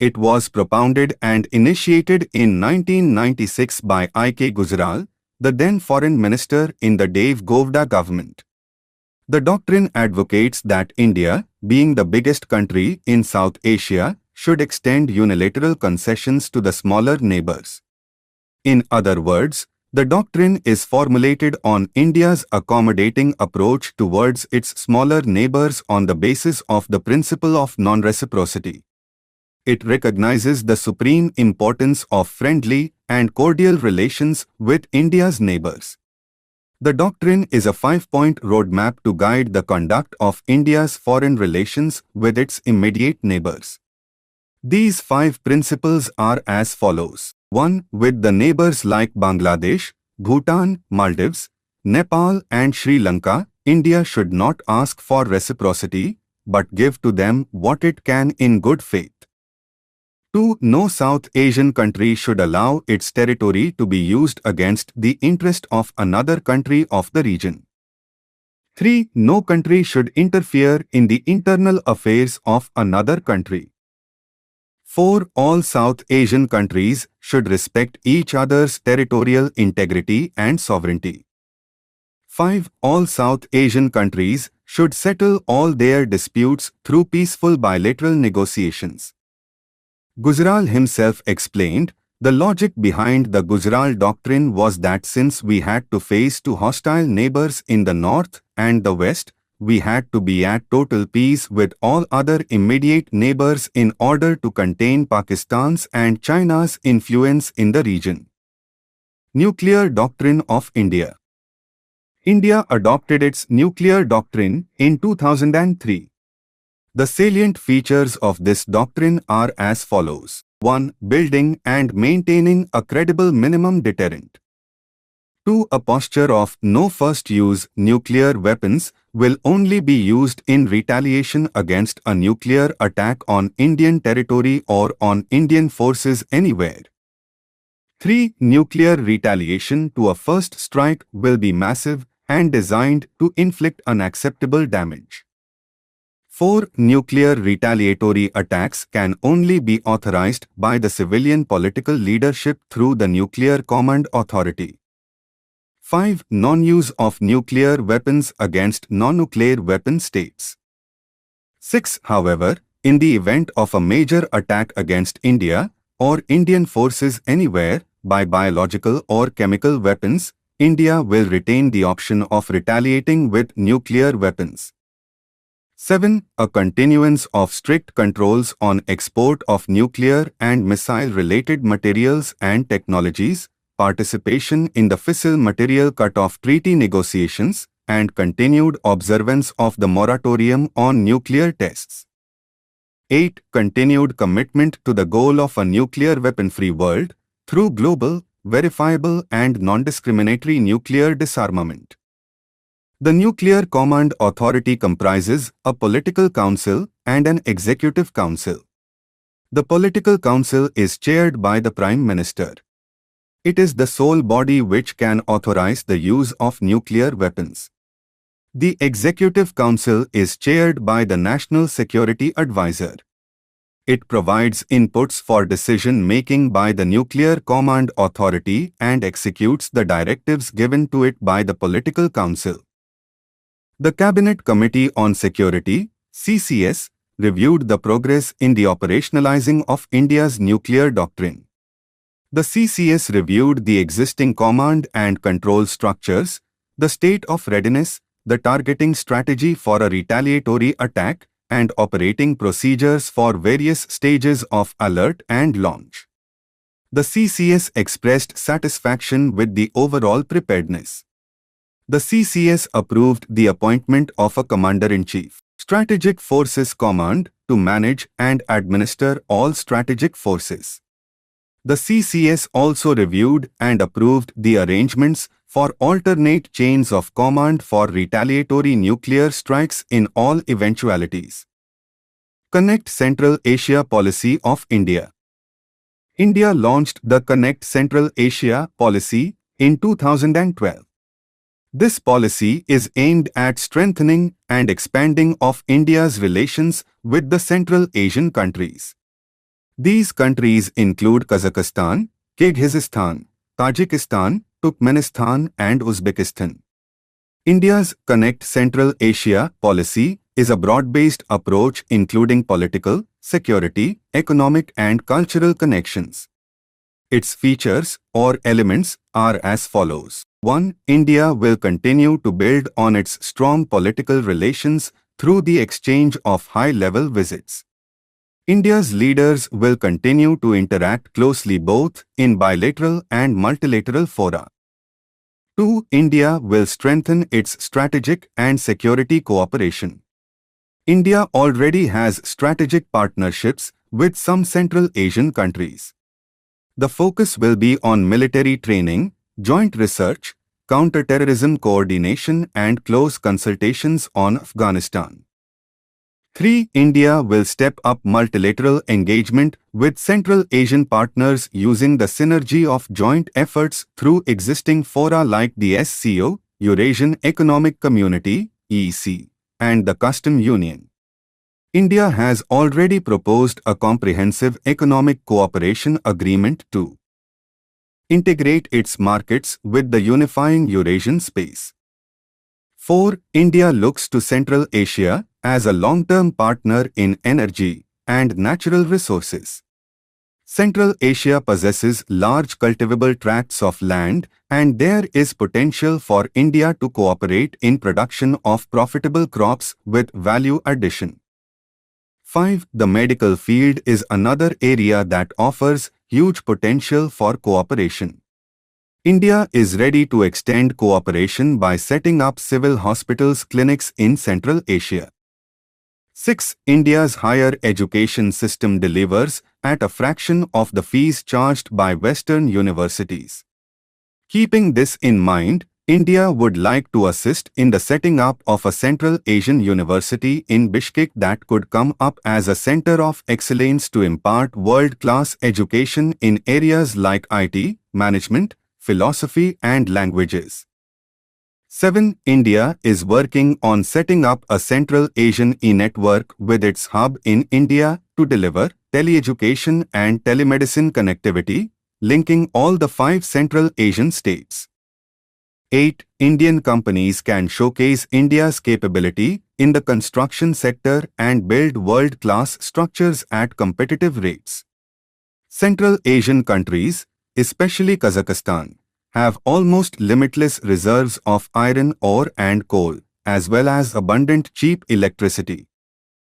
It was propounded and initiated in 1996 by I.K. Gujral, the then foreign minister in the Dave Govda government. The doctrine advocates that India, being the biggest country in South Asia, should extend unilateral concessions to the smaller neighbors. In other words, the doctrine is formulated on India's accommodating approach towards its smaller neighbors on the basis of the principle of non-reciprocity. It recognizes the supreme importance of friendly and cordial relations with India's neighbors. The doctrine is a 5-point roadmap to guide the conduct of India's foreign relations with its immediate neighbors. These 5 principles are as follows. 1. With the neighbors like Bangladesh, Bhutan, Maldives, Nepal and Sri Lanka, India should not ask for reciprocity, but give to them what it can in good faith. 2. No South Asian country should allow its territory to be used against the interest of another country of the region. 3. No country should interfere in the internal affairs of another country. 4. All South Asian countries should respect each other's territorial integrity and sovereignty. 5. All South Asian countries should settle all their disputes through peaceful bilateral negotiations. Gujral himself explained, the logic behind the Gujral doctrine was that since we had to face 2 hostile neighbors in the north and the west, we had to be at total peace with all other immediate neighbors in order to contain Pakistan's and China's influence in the region. Nuclear Doctrine of India. India adopted its nuclear doctrine in 2003. The salient features of this doctrine are as follows. 1. Building and maintaining a credible minimum deterrent. 2. A posture of no first use. Nuclear weapons will only be used in retaliation against a nuclear attack on Indian territory or on Indian forces anywhere. 3. Nuclear retaliation to a first strike will be massive and designed to inflict unacceptable damage. 4. Nuclear retaliatory attacks can only be authorized by the civilian political leadership through the Nuclear Command Authority. 5. Non-use of nuclear weapons against non-nuclear weapon states. 6. However, in the event of a major attack against India or Indian forces anywhere by biological or chemical weapons, India will retain the option of retaliating with nuclear weapons. 7. A continuance of strict controls on export of nuclear and missile-related materials and technologies, participation in the fissile material cut-off treaty negotiations, and continued observance of the moratorium on nuclear tests. 8. Continued commitment to the goal of a nuclear weapon-free world through global, verifiable and non-discriminatory nuclear disarmament. The Nuclear Command Authority comprises a political council and an executive council. The political council is chaired by the Prime Minister. It is the sole body which can authorize the use of nuclear weapons. The Executive Council is chaired by the National Security Advisor. It provides inputs for decision-making by the Nuclear Command Authority and executes the directives given to it by the Political Council. The Cabinet Committee on Security, CCS, reviewed the progress in the operationalizing of India's nuclear doctrine. The CCS reviewed the existing command and control structures, the state of readiness, the targeting strategy for a retaliatory attack, and operating procedures for various stages of alert and launch. The CCS expressed satisfaction with the overall preparedness. The CCS approved the appointment of a Commander-in-Chief, Strategic Forces Command, to manage and administer all strategic forces. The CCS also reviewed and approved the arrangements for alternate chains of command for retaliatory nuclear strikes in all eventualities. Connect Central Asia Policy of India. India launched the Connect Central Asia policy in 2012. This policy is aimed at strengthening and expanding of India's relations with the Central Asian countries. These countries include Kazakhstan, Kyrgyzstan, Tajikistan, Turkmenistan and Uzbekistan. India's Connect Central Asia policy is a broad-based approach including political, security, economic and cultural connections. Its features or elements are as follows. 1. India will continue to build on its strong political relations through the exchange of high-level visits. India's leaders will continue to interact closely both in bilateral and multilateral fora. 2. India will strengthen its strategic and security cooperation. India already has strategic partnerships with some Central Asian countries. The focus will be on military training, joint research, counter-terrorism coordination and close consultations on Afghanistan. 3. India will step up multilateral engagement with Central Asian partners using the synergy of joint efforts through existing fora like the SCO, Eurasian Economic Community, EEC, and the Custom Union. India has already proposed a comprehensive economic cooperation agreement to integrate its markets with the unifying Eurasian space. 4. India looks to Central Asia as a long-term partner in energy and natural resources. Central Asia possesses large cultivable tracts of land and there is potential for India to cooperate in production of profitable crops with value addition. 5. The medical field is another area that offers huge potential for cooperation. India is ready to extend cooperation by setting up civil hospitals clinics in Central Asia. 6. India's higher education system delivers at a fraction of the fees charged by Western universities. Keeping this in mind, India would like to assist in the setting up of a Central Asian university in Bishkek that could come up as a center of excellence to impart world-class education in areas like IT, management, philosophy and languages. 7. India is working on setting up a Central Asian e-network with its hub in India to deliver teleeducation and telemedicine connectivity, linking all the 5 Central Asian states. 8. Indian companies can showcase India's capability in the construction sector and build world-class structures at competitive rates. Central Asian countries, especially Kazakhstan, have almost limitless reserves of iron ore and coal, as well as abundant cheap electricity.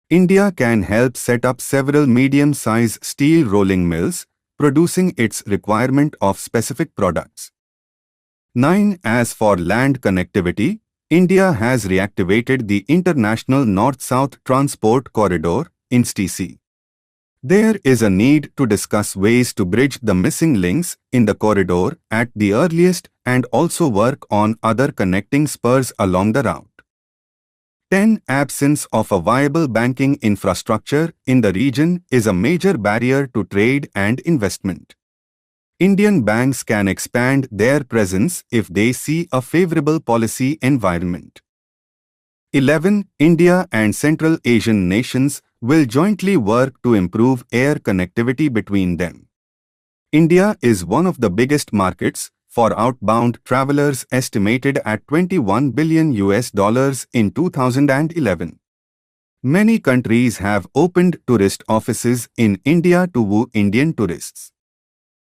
India can help set up several medium-sized steel rolling mills, producing its requirement of specific products. 9. As for land connectivity, India has reactivated the International North-South Transport Corridor, INSTC. There is a need to discuss ways to bridge the missing links in the corridor at the earliest and also work on other connecting spurs along the route. 10. Absence of a viable banking infrastructure in the region is a major barrier to trade and investment. Indian banks can expand their presence if they see a favorable policy environment. 11. India and Central Asian nations will jointly work to improve air connectivity between them. India is one of the biggest markets for outbound travelers, estimated at $21 billion in 2011. Many countries have opened tourist offices in India to woo Indian tourists.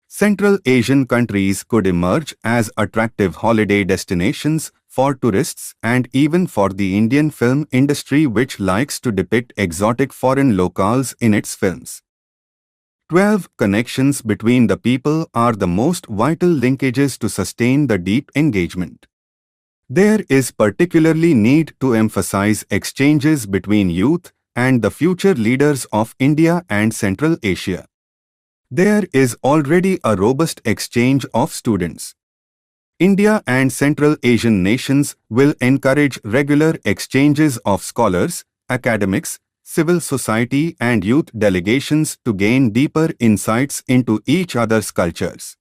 Central Asian countries could emerge as attractive holiday destinations for tourists and even for the Indian film industry, which likes to depict exotic foreign locales in its films. 12. Connections between the people are the most vital linkages to sustain the deep engagement. There is particularly need to emphasize exchanges between youth and the future leaders of India and Central Asia. There is already a robust exchange of students. India and Central Asian nations will encourage regular exchanges of scholars, academics, civil society and youth delegations to gain deeper insights into each other's cultures.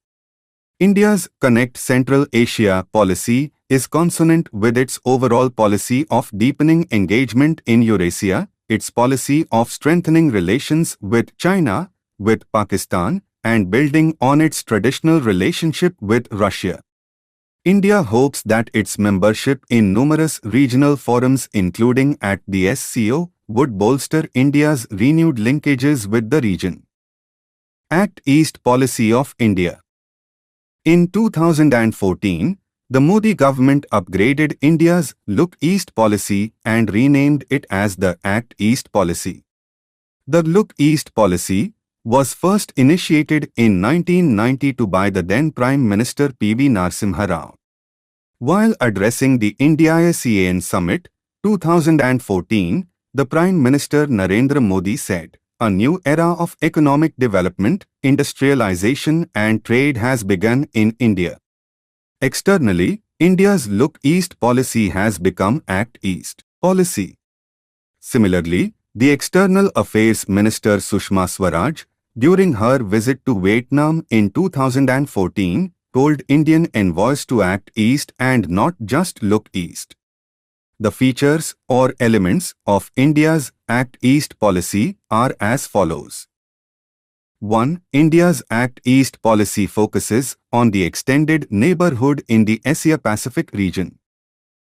India's Connect Central Asia policy is consonant with its overall policy of deepening engagement in Eurasia, its policy of strengthening relations with China, with Pakistan, and building on its traditional relationship with Russia. India hopes that its membership in numerous regional forums, including at the SCO, would bolster India's renewed linkages with the region. Act East Policy of India. In 2014, the Modi government upgraded India's Look East policy and renamed it as the Act East policy. The Look East policy was first initiated in 1992 by the then Prime Minister P.V. Narasimha Rao. While addressing the India-ASEAN Summit 2014, the Prime Minister Narendra Modi said, "A new era of economic development, industrialization and trade has begun in India." Externally, India's Look East policy has become Act East policy. Similarly, the External Affairs Minister Sushma Swaraj, during her visit to Vietnam in 2014, told Indian envoys to act east and not just look east. The features or elements of India's Act East policy are as follows. 1. India's Act East policy focuses on the extended neighborhood in the Asia-Pacific region.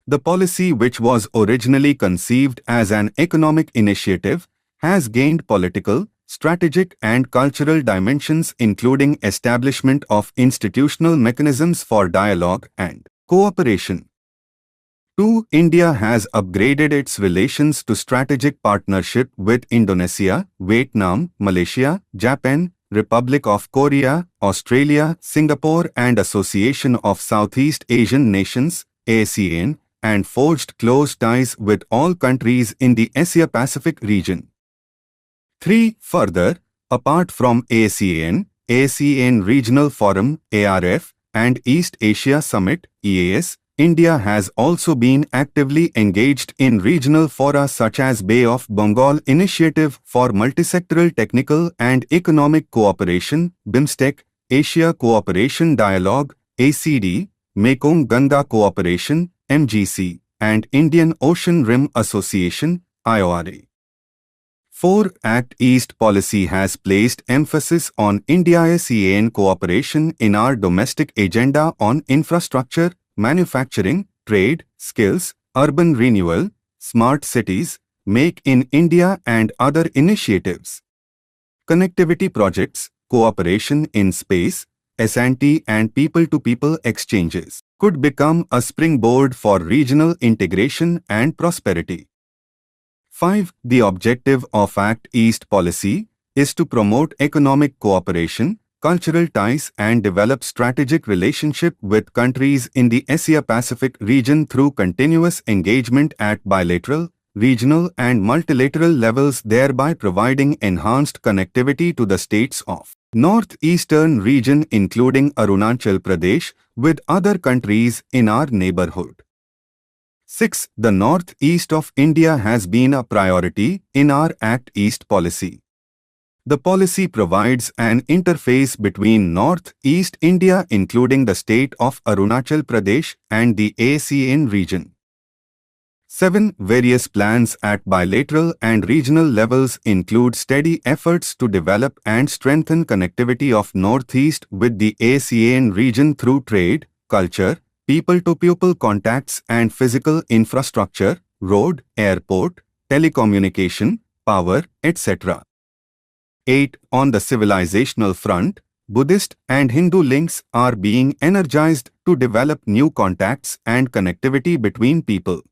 The policy, which was originally conceived as an economic initiative, has gained political, strategic and cultural dimensions, including establishment of institutional mechanisms for dialogue and cooperation. 2. India has upgraded its relations to strategic partnership with Indonesia, Vietnam, Malaysia, Japan, Republic of Korea, Australia, Singapore and Association of Southeast Asian Nations, ASEAN, and forged close ties with all countries in the Asia-Pacific region. 3. Further, apart from ASEAN, ASEAN Regional Forum, ARF, and East Asia Summit, EAS, India has also been actively engaged in regional fora such as Bay of Bengal Initiative for Multisectoral Technical and Economic Cooperation, BIMSTEC, Asia Cooperation Dialogue, ACD, Mekong-Ganga Cooperation, MGC, and Indian Ocean Rim Association, IORA. 4. Act East policy has placed emphasis on India-ASEAN cooperation in our domestic agenda on infrastructure, manufacturing, trade, skills, urban renewal, smart cities, Make in India and other initiatives. Connectivity projects, cooperation in space, S&T and people-to-people exchanges could become a springboard for regional integration and prosperity. 5. The objective of Act East policy is to promote economic cooperation, cultural ties and develop strategic relationship with countries in the Asia-Pacific region through continuous engagement at bilateral, regional and multilateral levels, thereby providing enhanced connectivity to the states of northeastern region including Arunachal Pradesh with other countries in our neighborhood. 6. The northeast of India has been a priority in our Act East policy. The policy provides an interface between northeast India including the state of Arunachal Pradesh and the ASEAN region. 7. Various plans at bilateral and regional levels include steady efforts to develop and strengthen connectivity of Northeast with the ASEAN region through trade, culture, people-to-people contacts and physical infrastructure, road, airport, telecommunication, power, etc. 8. On the civilizational front, Buddhist and Hindu links are being energized to develop new contacts and connectivity between people.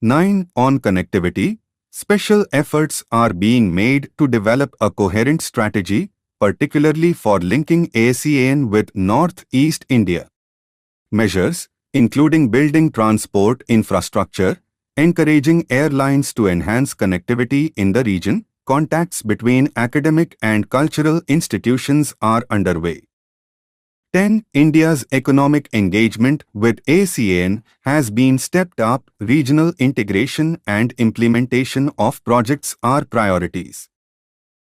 9. On connectivity, special efforts are being made to develop a coherent strategy, particularly for linking ASEAN with Northeast India. Measures, including building transport infrastructure, encouraging airlines to enhance connectivity in the region, contacts between academic and cultural institutions are underway. 10. India's economic engagement with ASEAN has been stepped up. Regional integration and implementation of projects are priorities.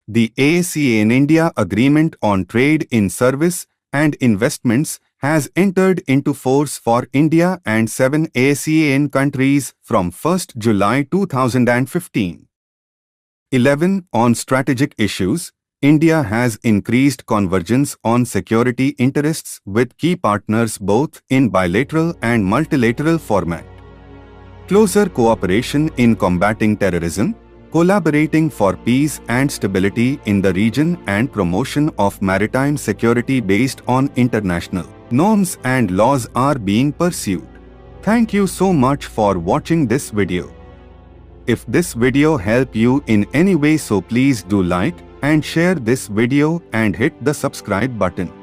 The ASEAN-India Agreement on Trade in Service and Investments has entered into force for India and 7 ASEAN countries from 1 July 2015. 11. On strategic issues, India has increased convergence on security interests with key partners both in bilateral and multilateral format. Closer cooperation in combating terrorism, collaborating for peace and stability in the region and promotion of maritime security based on international norms and laws are being pursued. Thank you so much for watching this video. If this video helped you in any way, so please do like and share this video and hit the subscribe button.